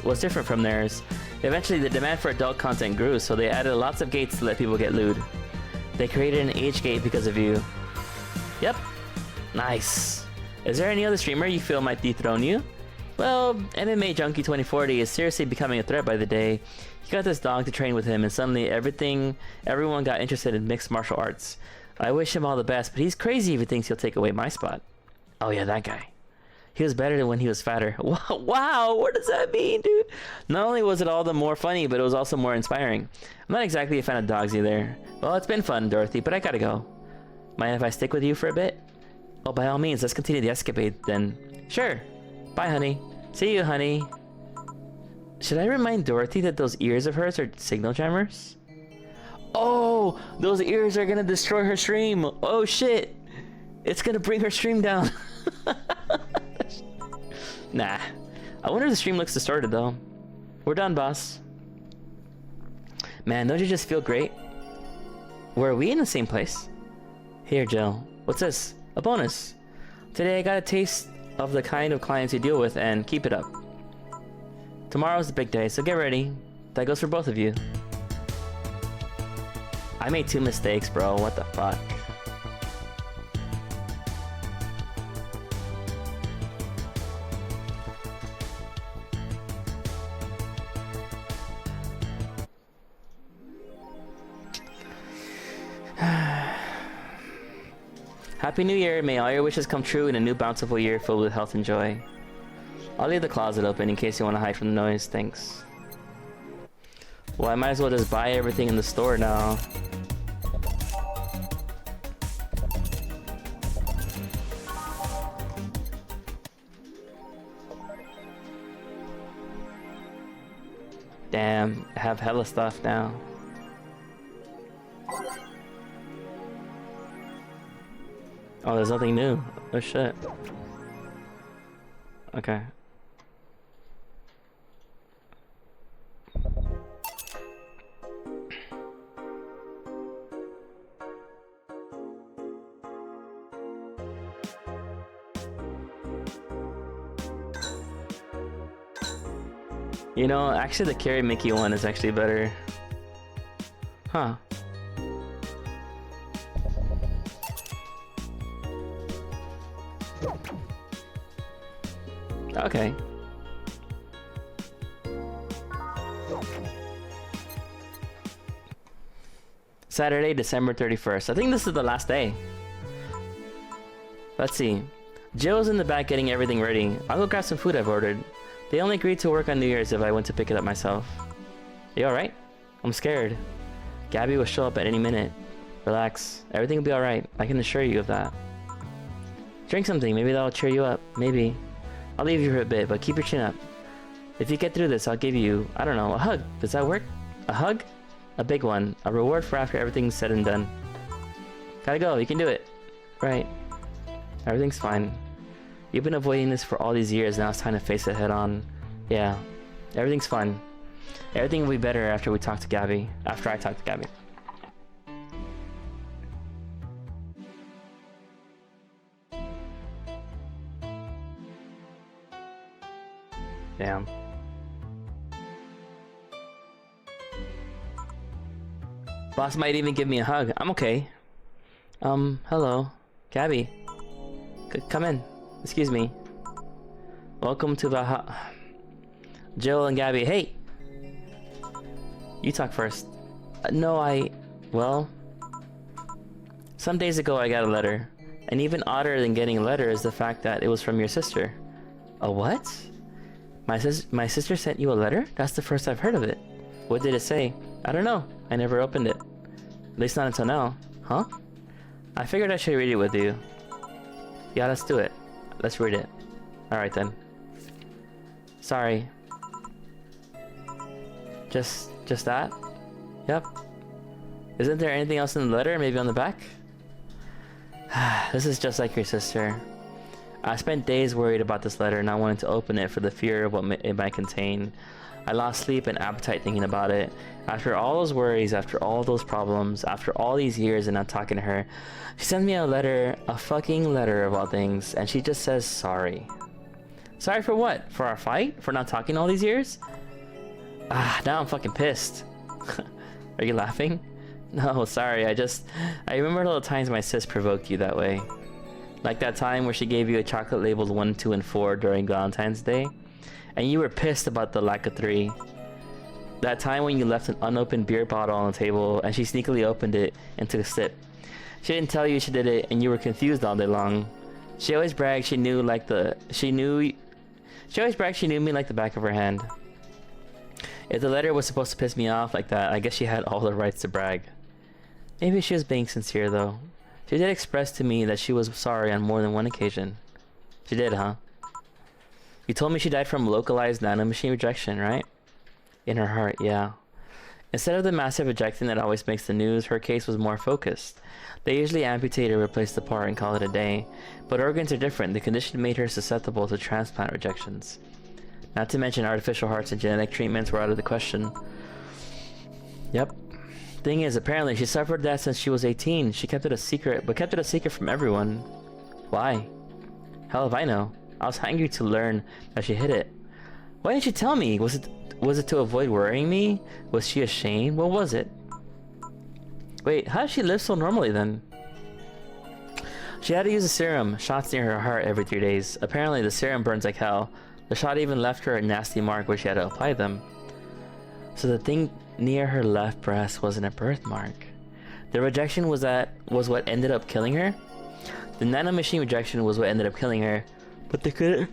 was different from theirs. Eventually, the demand for adult content grew, so they added lots of gates to let people get lewd. They created an age gate because of you. Yep. Nice. Is there any other streamer you feel might dethrone you? Well, MMA Junkie 2040 is seriously becoming a threat by the day. He got this dog to train with him, and suddenly everyone got interested in mixed martial arts. I wish him all the best, but he's crazy if he thinks he'll take away my spot. Oh yeah, that guy. He was better than when he was fatter. Wow, what does that mean, dude? Not only was it all the more funny, but it was also more inspiring. I'm not exactly a fan of dogs either. Well, it's been fun, Dorothy, but I gotta go. Mind if I stick with you for a bit? Oh, by all means, let's continue the escapade then. Sure. Bye, honey. See you, honey. Should I remind Dorothy that those ears of hers are signal jammers? Oh, those ears are gonna destroy her stream. Oh, shit. It's gonna bring her stream down. Nah. I wonder if the stream looks distorted, though. We're done, boss. Man, don't you just feel great? Were we in the same place? Here, Jill. What's this? A bonus. Today I got a taste of the kind of clients you deal with, and keep it up. Tomorrow's the big day, so get ready. That goes for both of you. I made 2 mistakes, bro. What the fuck? Happy New Year, may all your wishes come true in a new bountiful year filled with health and joy. I'll leave the closet open in case you want to hide from the noise, thanks. Well, I might as well just buy everything in the store now. Damn, I have hella stuff now. Oh, there's nothing new. Oh shit. Okay. You know, actually the Carry Mickey one is actually better. Huh. Okay. Saturday, December 31st. I think this is the last day. Let's see. Jill's in the back getting everything ready. I'll go grab some food I've ordered. They only agreed to work on New Year's if I went to pick it up myself. You alright? I'm scared. Gabby will show up at any minute. Relax. Everything will be alright. I can assure you of that. Drink something. Maybe that'll cheer you up. Maybe. I'll leave you for a bit, but keep your chin up. If you get through this, I'll give you, I don't know, a hug. Does that work? A hug? A big one. A reward for after everything's said and done. Gotta go. You can do it. Right. Everything's fine. You've been avoiding this for all these years, now it's time to face it head on. Yeah. Everything's fine. Everything will be better after we talk to Gabby. After I talk to Gabby. Damn. Boss might even give me a hug. I'm okay. Hello. Gabby. Come in. Excuse me. Welcome to the Jill and Gabby. Hey! You talk first. No, well... Some days ago I got a letter. And even odder than getting a letter is the fact that it was from your sister. A what? My sister sent you a letter? That's the first I've heard of it. What did it say? I don't know. I never opened it. At least not until now. Huh? I figured I should read it with you. Yeah, let's do it. Let's read it. Alright then. Sorry. Just that? Yep. Isn't there anything else in the letter? Maybe on the back? This is just like your sister. I spent days worried about this letter, not wanting to open it for the fear of what it might contain. I lost sleep and appetite thinking about it. After all those worries, after all those problems, after all these years and not talking to her, she sent me a letter, a fucking letter of all things, and she just says sorry. Sorry for what? For our fight? For not talking all these years? Ah, now I'm fucking pissed. Are you laughing? No, sorry, I remember all the times my sis provoked you that way. Like that time where she gave you a chocolate labeled 1, 2, and 4 during Valentine's Day, and you were pissed about the lack of 3. That time when you left an unopened beer bottle on the table and she sneakily opened it and took a sip. She didn't tell you she did it and you were confused all day long. She always bragged she knew me like the back of her hand. If the letter was supposed to piss me off like that, I guess she had all the rights to brag. Maybe she was being sincere though. She did express to me that she was sorry on more than one occasion. She did, huh? You told me she died from localized nanomachine rejection, right? In her heart, yeah. Instead of the massive rejection that always makes the news, her case was more focused. They usually amputate or replace the part and call it a day. But organs are different. The condition made her susceptible to transplant rejections. Not to mention artificial hearts and genetic treatments were out of the question. Yep. Thing is, apparently she suffered that since she was 18. She kept it a secret, but kept it a secret from everyone. Why? Hell if I know. I was hungry to learn that she hid it. Why didn't you tell me? Was it to avoid worrying me? Was she ashamed? What was it? Wait, how did she live so normally then? She had to use a serum, shots near her heart every 3 days. Apparently the serum burns like hell. The shot even left her a nasty mark where she had to apply them. So the thing near her left breast wasn't a birthmark. The rejection was what ended up killing her? The nanomachine rejection was what ended up killing her, but they couldn't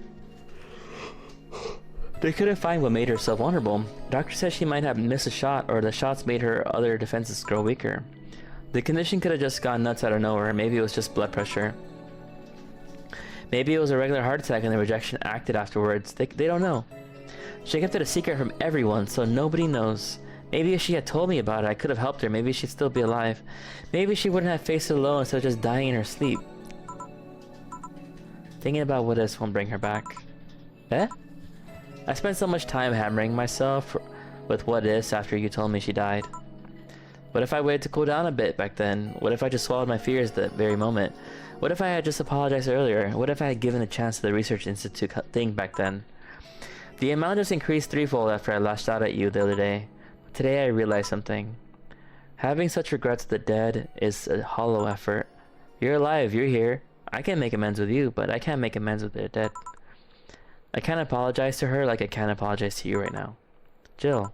find what made her so vulnerable. Doctor said she might have missed a shot, or the shots made her other defenses grow weaker. The condition could have just gone nuts out of nowhere. Maybe it was just blood pressure. Maybe it was a regular heart attack and the rejection acted afterwards. They don't know. She kept it a secret from everyone, so nobody knows. Maybe if she had told me about it, I could have helped her. Maybe she'd still be alive. Maybe she wouldn't have faced it alone instead of just dying in her sleep. Thinking about what ifs won't bring her back. Eh? I spent so much time hammering myself with what ifs after you told me she died. What if I waited to cool down a bit back then? What if I just swallowed my fears that very moment? What if I had just apologized earlier? What if I had given a chance to the Research Institute thing back then? The amount just increased threefold after I lashed out at you the other day. Today I realized something. Having such regrets of the dead is a hollow effort. You're alive, you're here. I can make amends with you, but I can't make amends with their dead. I can't apologize to her like I can't apologize to you right now. Jill.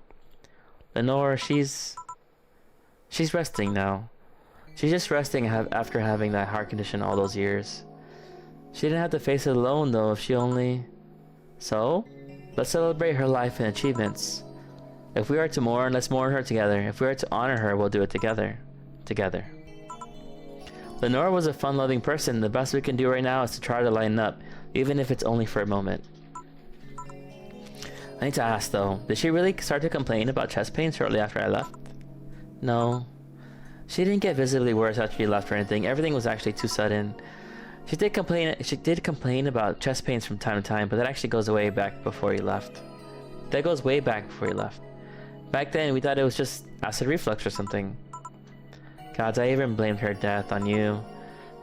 Lenore, she's resting now. She's just resting after having that heart condition all those years. She didn't have to face it alone though if she only... So? Let's celebrate her life and achievements. If we are to mourn, let's mourn her together. If we are to honor her, we'll do it together. Together. Lenore was a fun-loving person. The best we can do right now is to try to lighten up, even if it's only for a moment. I need to ask though, did she really start to complain about chest pain shortly after I left? No. She didn't get visibly worse after you left or anything. Everything was actually too sudden. She did complain about chest pains from time to time, but that actually goes way back before you left. That goes way back before you left. Back then, we thought it was just acid reflux or something. Gods, I even blamed her death on you.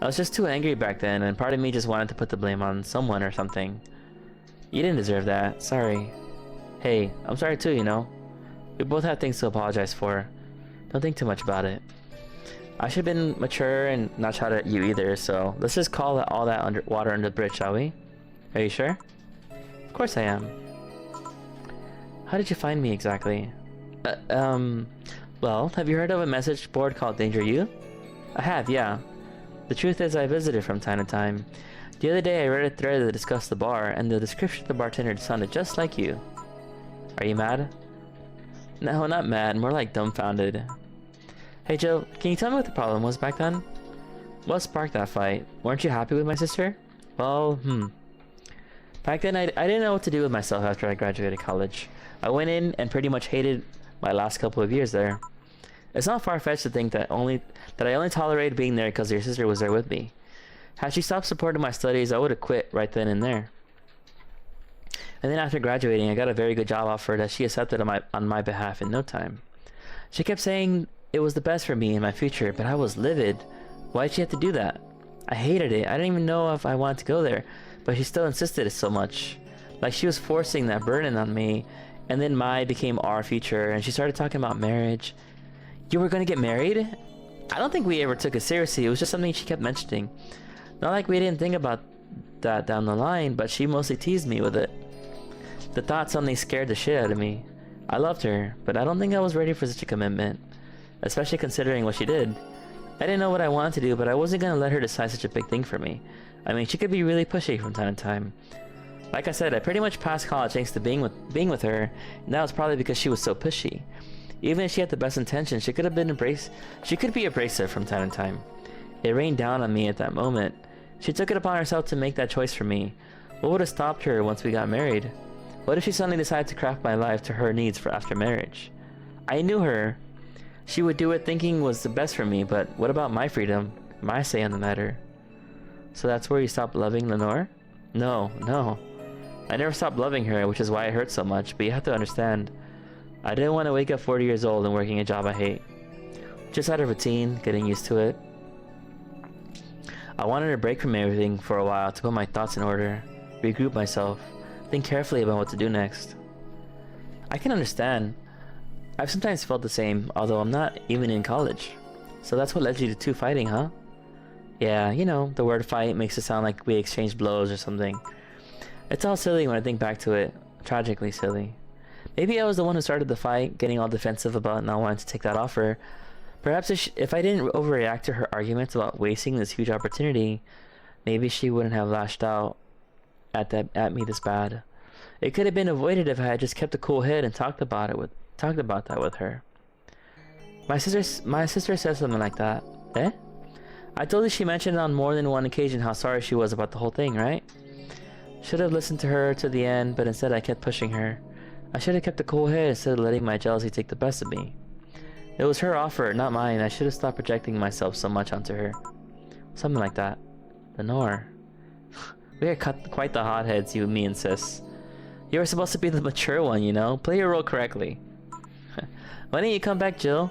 I was just too angry back then, and part of me just wanted to put the blame on someone or something. You didn't deserve that. Sorry. Hey, I'm sorry too, you know. We both have things to apologize for. Don't think too much about it. I should have been mature and not shout at you either, so let's just call all that water under the bridge, shall we? Are you sure? Of course I am. How did you find me exactly? Well, have you heard of a message board called Danger U? I have, yeah. The truth is I visited from time to time. The other day I read a thread that discussed the bar, and the description of the bartender sounded just like you. Are you mad? No, not mad, more like dumbfounded. Hey Jill, can you tell me what the problem was back then? What sparked that fight? Weren't you happy with my sister? Well, Back then I didn't know what to do with myself after I graduated college. I went in and pretty much hated my last couple of years there. It's not far-fetched to think that I only tolerated being there because your sister was there with me. Had she stopped supporting my studies, I would have quit right then and there. And then after graduating, I got a very good job offer that she accepted on my behalf in no time. She kept saying it was the best for me and my future, but I was livid. Why'd she have to do that? I hated it. I didn't even know if I wanted to go there, but she still insisted so much. Like she was forcing that burden on me. And then my became our future, and she started talking about marriage. You were gonna get married? I don't think we ever took it seriously. It was just something she kept mentioning. Not like we didn't think about that down the line, but she mostly teased me with it. The thought suddenly scared the shit out of me. I loved her, but I don't think I was ready for such a commitment, especially considering what she did. I didn't know what I wanted to do, but I wasn't gonna let her decide such a big thing for me. I mean, she could be really pushy from time to time. Like I said, I pretty much passed college thanks to being with her, and that was probably because she was so pushy. Even if she had the best intentions, she could be abrasive from time to time. It rained down on me at that moment. She took it upon herself to make that choice for me. What would have stopped her once we got married? What if she suddenly decided to craft my life to her needs for after marriage? I knew her. She would do what thinking was the best for me, but what about my freedom, my say on the matter? So that's where you stopped loving Lenore? No. I never stopped loving her, which is why it hurt so much, but you have to understand. I didn't want to wake up 40 years old and working a job I hate. Just out of routine, getting used to it. I wanted a break from everything for a while to put my thoughts in order, regroup myself, think carefully about what to do next. I can understand. I've sometimes felt the same, although I'm not even in college. So that's what led you to two fighting, huh? Yeah, you know, the word fight makes it sound like we exchanged blows or something. It's all silly when I think back to it. Tragically silly. Maybe I was the one who started the fight, getting all defensive about not wanting to take that offer. Perhaps if I didn't overreact to her arguments about wasting this huge opportunity, maybe she wouldn't have lashed out at me this bad. It could have been avoided if I had just kept a cool head and talked about that with her. My sister said something like that. Eh? I told you she mentioned on more than one occasion how sorry she was about the whole thing, right? Should have listened to her to the end, but instead I kept pushing her. I should have kept a cool head instead of letting my jealousy take the best of me. It was her offer, not mine. I should have stopped projecting myself so much onto her. Something like that. Lenore. We are quite the hotheads, you, me, and sis. You were supposed to be the mature one, you know? Play your role correctly. Why didn't you come back, Jill?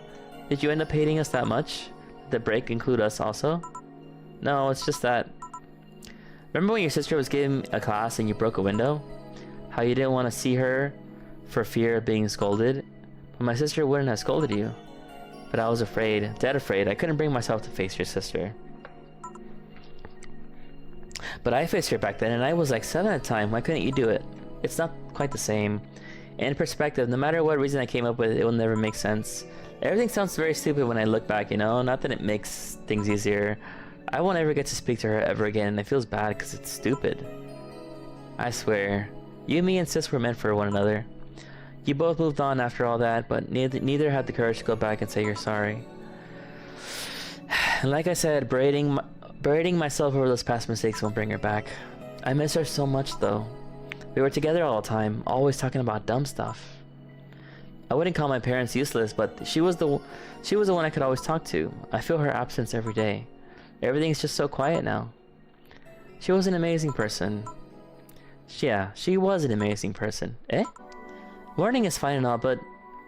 Did you end up hating us that much? Did the break include us also? No, it's just that... Remember when your sister was giving a class and you broke a window? How you didn't want to see her for fear of being scolded? But my sister wouldn't have scolded you. But I was afraid, dead afraid. I couldn't bring myself to face your sister. But I faced her back then and I was like 7 at the time. Why couldn't you do it? It's not quite the same. In perspective, no matter what reason I came up with, it will never make sense. Everything sounds very stupid when I look back, you know? Not that it makes things easier. I won't ever get to speak to her ever again, and it feels bad because it's stupid. I swear, you, me, and sis were meant for one another. You both moved on after all that, but neither had the courage to go back and say you're sorry. And like I said, berating myself over those past mistakes won't bring her back. I miss her so much, though. We were together all the time, always talking about dumb stuff. I wouldn't call my parents useless, but she was the one I could always talk to. I feel her absence every day. Everything's just so quiet now. She was an amazing person. Yeah, she was an amazing person. Eh? Mourning is fine and all, but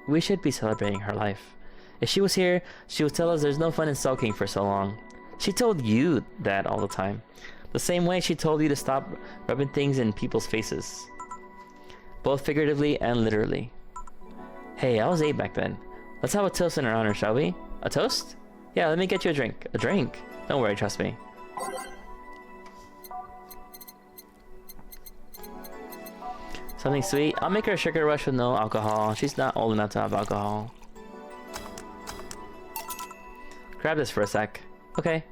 we should be celebrating her life. If she was here, she would tell us there's no fun in sulking for so long. She told you that all the time. The same way she told you to stop rubbing things in people's faces. Both figuratively and literally. Hey, I was 8 back then. Let's have a toast in her honor, shall we? A toast? Yeah, let me get you a drink. A drink? Don't worry, trust me. Something sweet? I'll make her a sugar rush with no alcohol. She's not old enough to have alcohol. Grab this for a sec. Okay.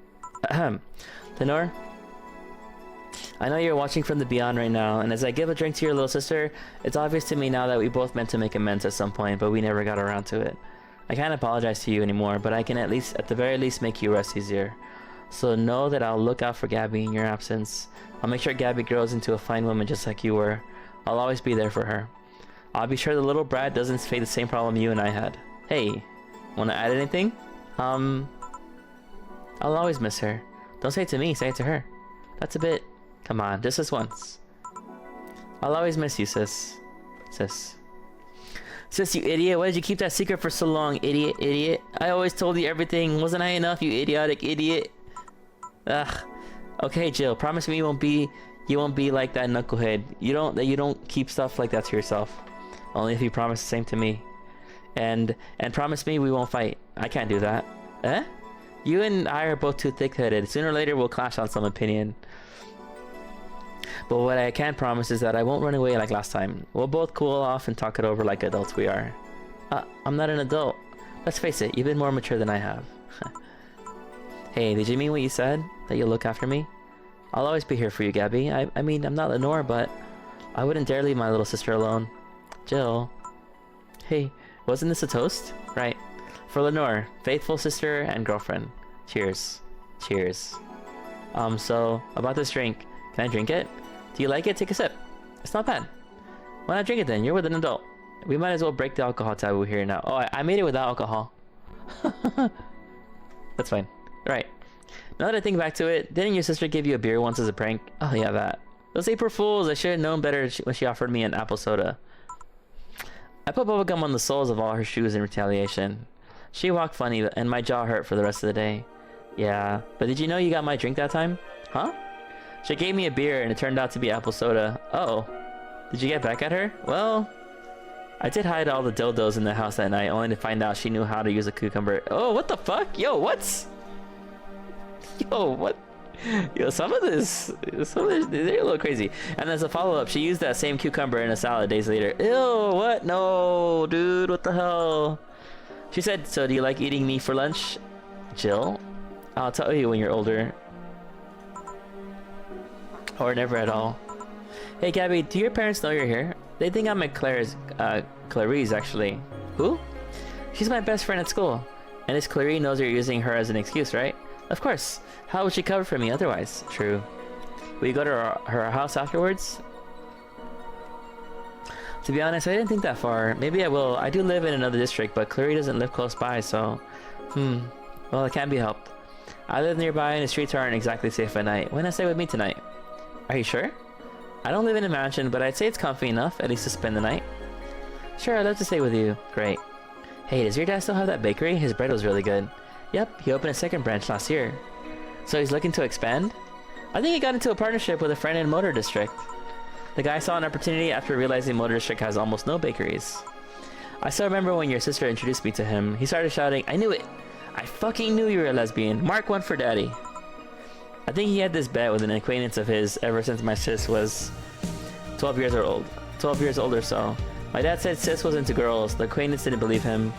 Ahem. Lenore? I know you're watching from the beyond right now, and as I give a drink to your little sister, it's obvious to me now that we both meant to make amends at some point, but we never got around to it. I can't apologize to you anymore, but I can at the very least make you rest easier. So know that I'll look out for Gabby in your absence. I'll make sure Gabby grows into a fine woman just like you were. I'll always be there for her. I'll be sure the little brat doesn't face the same problem you and I had. Hey, wanna add anything? I'll always miss her. Don't say it to me, say it to her. That's a bit... Come on, just this once. I'll always miss you, sis. Sis. Sis, you idiot. Why did you keep that secret for so long, idiot, idiot? I always told you everything. Wasn't I enough, you idiotic idiot? Ugh. Okay, Jill, promise me you You won't be like that knucklehead. You don't keep stuff like that to yourself. Only if you promise the same to me. And promise me we won't fight. I can't do that. Eh? You and I are both too thick-headed. Sooner or later we'll clash on some opinion. But what I can promise is that I won't run away like last time. We'll both cool off and talk it over like adults we are. I'm not an adult. Let's face it, you've been more mature than I have. Hey, did you mean what you said? That you'll look after me? I'll always be here for you, Gabby. I mean, I'm not Lenore, but I wouldn't dare leave my little sister alone. Jill. Hey, wasn't this a toast? Right. For Lenore, faithful sister and girlfriend. Cheers. Cheers. So, about this drink. Can I drink it? Do you like it? Take a sip. It's not bad. Why not drink it then? You're with an adult. We might as well break the alcohol taboo here now. Oh, I made it without alcohol. That's fine. Right. Now that I think back to it, didn't your sister give you a beer once as a prank? Oh yeah, that. Those April Fools, I should have known better when she offered me an apple soda. I put bubblegum on the soles of all her shoes in retaliation. She walked funny and my jaw hurt for the rest of the day. Yeah, but did you know you got my drink that time? Huh? She gave me a beer and it turned out to be apple soda. Oh. Did you get back at her? Well, I did hide all the dildos in the house that night only to find out she knew how to use a cucumber. Oh, what the fuck? Yo, what? Yo, what? Yo, some of this, they're a little crazy. And as a follow-up, she used that same cucumber in a salad days later. Ew, what? No, dude, what the hell? She said, so do you like eating me for lunch? Jill? I'll tell you when you're older. Or never at all. Hey, Gabby, do your parents know you're here? They think I'm at Clarice, actually. Who? She's my best friend at school. And this Clarice knows you're using her as an excuse, right? Of course. How would she cover for me otherwise? True. Will you go to her house afterwards? To be honest, I didn't think that far. Maybe I will. I do live in another district, but Clarice doesn't live close by, so... Well, it can't be helped. I live nearby and the streets aren't exactly safe at night. Why not stay with me tonight? Are you sure? I don't live in a mansion, but I'd say it's comfy enough, at least to spend the night. Sure, I'd love to stay with you. Great. Hey, does your dad still have that bakery? His bread was really good. Yep, he opened a second branch last year. So he's looking to expand? I think he got into a partnership with a friend in Motor District. The guy saw an opportunity after realizing Motor District has almost no bakeries. I still remember when your sister introduced me to him. He started shouting, I knew it! I fucking knew you were a lesbian. Mark one for daddy. I think he had this bet with an acquaintance of his ever since my sis was 12 years old or so. My dad said sis was into girls. The acquaintance didn't believe him.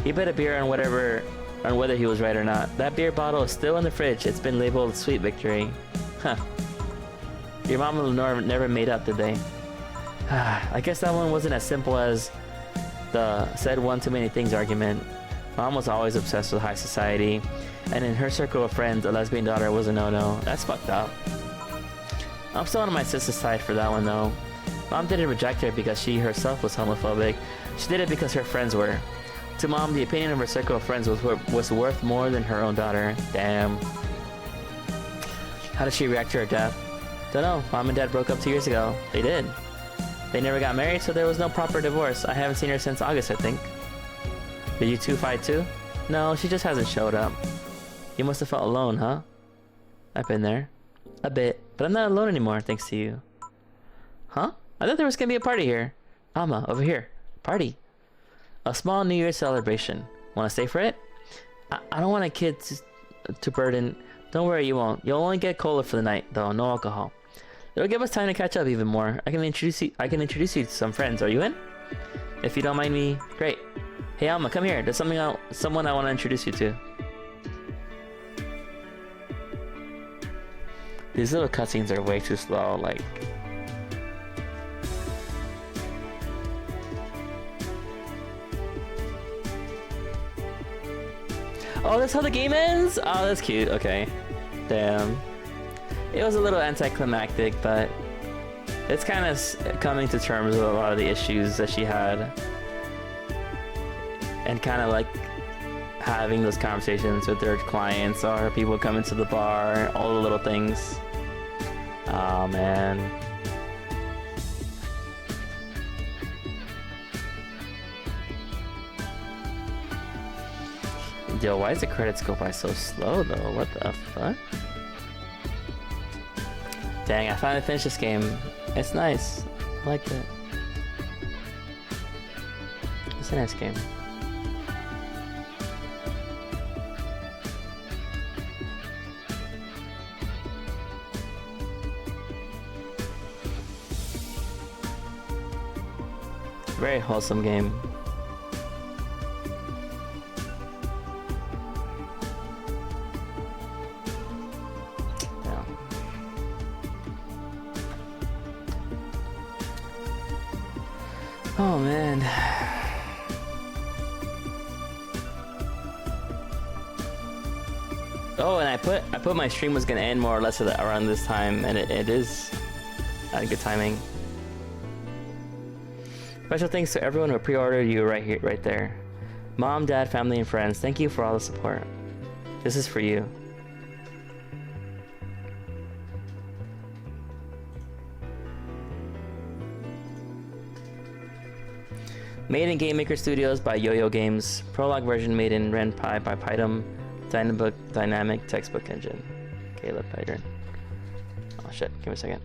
He bet a beer on whether he was right or not. That beer bottle is still in the fridge. It's been labeled Sweet Victory. Huh. Your mom and Lenore never made up, did they? I guess that one wasn't as simple as the said one too many things argument. Mom was always obsessed with high society, and in her circle of friends, a lesbian daughter was a no-no. That's fucked up. I'm still on my sister's side for that one though. Mom didn't reject her because she herself was homophobic. She did it because her friends were. To Mom, the opinion of her circle of friends was worth more than her own daughter. Damn. How did she react to her death? Don't know. Mom and Dad broke up 2 years ago. They did. They never got married, so there was no proper divorce. I haven't seen her since August, I think. Did you two fight too? No, she just hasn't showed up. You must have felt alone, huh? I've been there. A bit. But I'm not alone anymore, thanks to you. Huh? I thought there was gonna be a party here. Alma, over here. Party. A small New Year's celebration. Wanna stay for it? I don't want a kid to burden. Don't worry, you won't. You'll only get cola for the night, though. No alcohol. It'll give us time to catch up even more. I can introduce you to some friends. Are you in? If you don't mind me, great. Hey Alma, come here. There's someone I want to introduce you to. These little cutscenes are way too slow, like... Oh, that's how the game ends? Oh, that's cute. Okay. Damn. It was a little anticlimactic, but it's kind of coming to terms with a lot of the issues that she had. And kind of like having those conversations with their clients or people coming to the bar, all the little things. Oh, man. Yo, why is the credits go by so slow though? What the fuck? Dang, I finally finished this game. It's nice. I liked it. It's a nice game. Very wholesome game. Yeah. Oh man. Oh, and I put my stream was gonna end more or less around this time, and it is. I had good timing. Special thanks to everyone who pre-ordered you right there. Mom, dad, family, and friends, thank you for all the support. This is for you. Made in Game Maker Studios by Yo-Yo Games. Prologue version made in RenPy by Python. Dynamic Textbook Engine. Caleb Python. Oh shit, give me a second.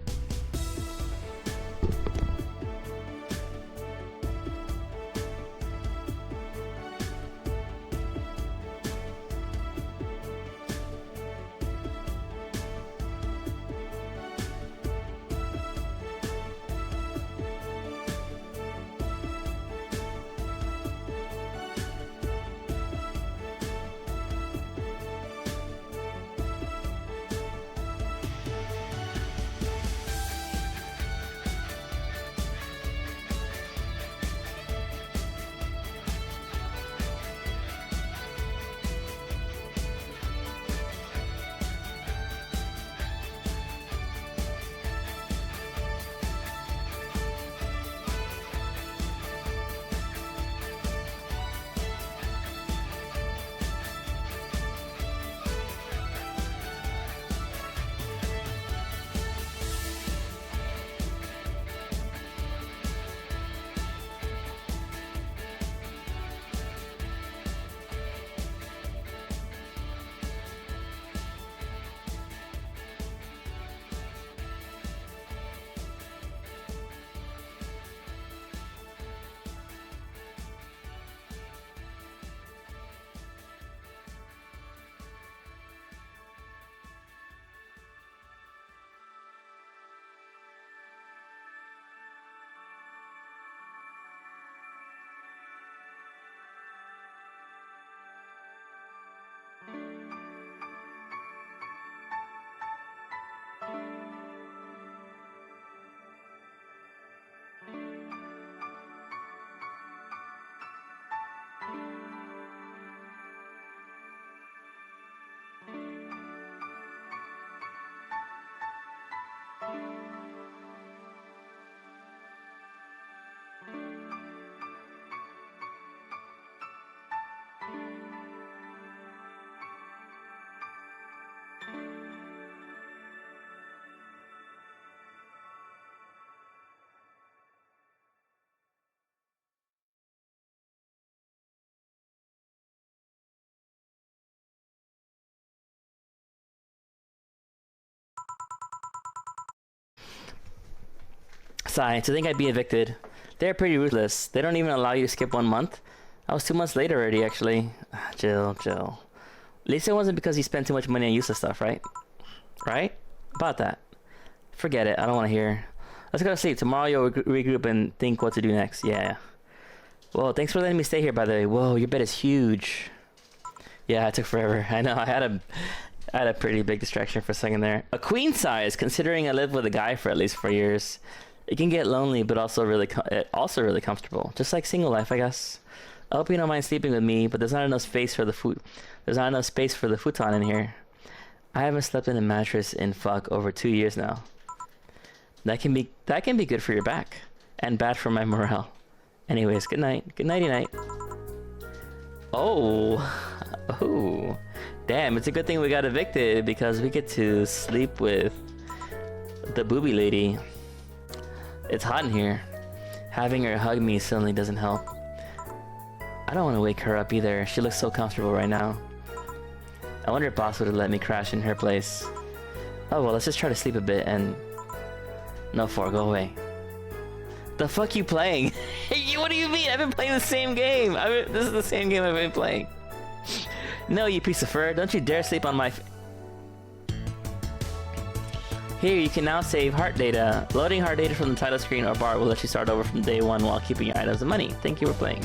Sigh, to think I'd be evicted. They're pretty ruthless. They don't even allow you to skip 1 month. I was 2 months late already, actually. Jill. At least it wasn't because you spent too much money on useless stuff, right? Right? About that. Forget it. I don't want to hear. Let's go to sleep. Tomorrow you'll regroup and think what to do next. Yeah. Well, thanks for letting me stay here, by the way. Whoa, your bed is huge. Yeah, it took forever. I know. I had a pretty big distraction for a second there. A queen size, considering I lived with a guy for at least 4 years. It can get lonely, but also really comfortable. Just like single life, I guess. I hope you don't mind sleeping with me, but there's not enough space for the futon in here. I haven't slept in a mattress in over 2 years now. That can be good for your back and bad for my morale. Anyways, good night. Good nighty night. Oh, damn! It's a good thing we got evicted because we get to sleep with the booby lady. It's hot in here. Having her hug me suddenly doesn't help. I don't want to wake her up either. She looks so comfortable right now. I wonder if boss would have let me crash in her place. Oh well, let's just try to sleep a bit and No, 4, go away. The fuck you playing? What do you mean? I've been playing the same game. This is the same game I've been playing. No, you piece of fur. Don't you dare sleep on my... Here, you can now save heart data. Loading heart data from the title screen or bar will let you start over from day 1 while keeping your items and money. Thank you for playing.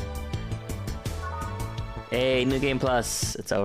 Hey, New Game Plus. It's over.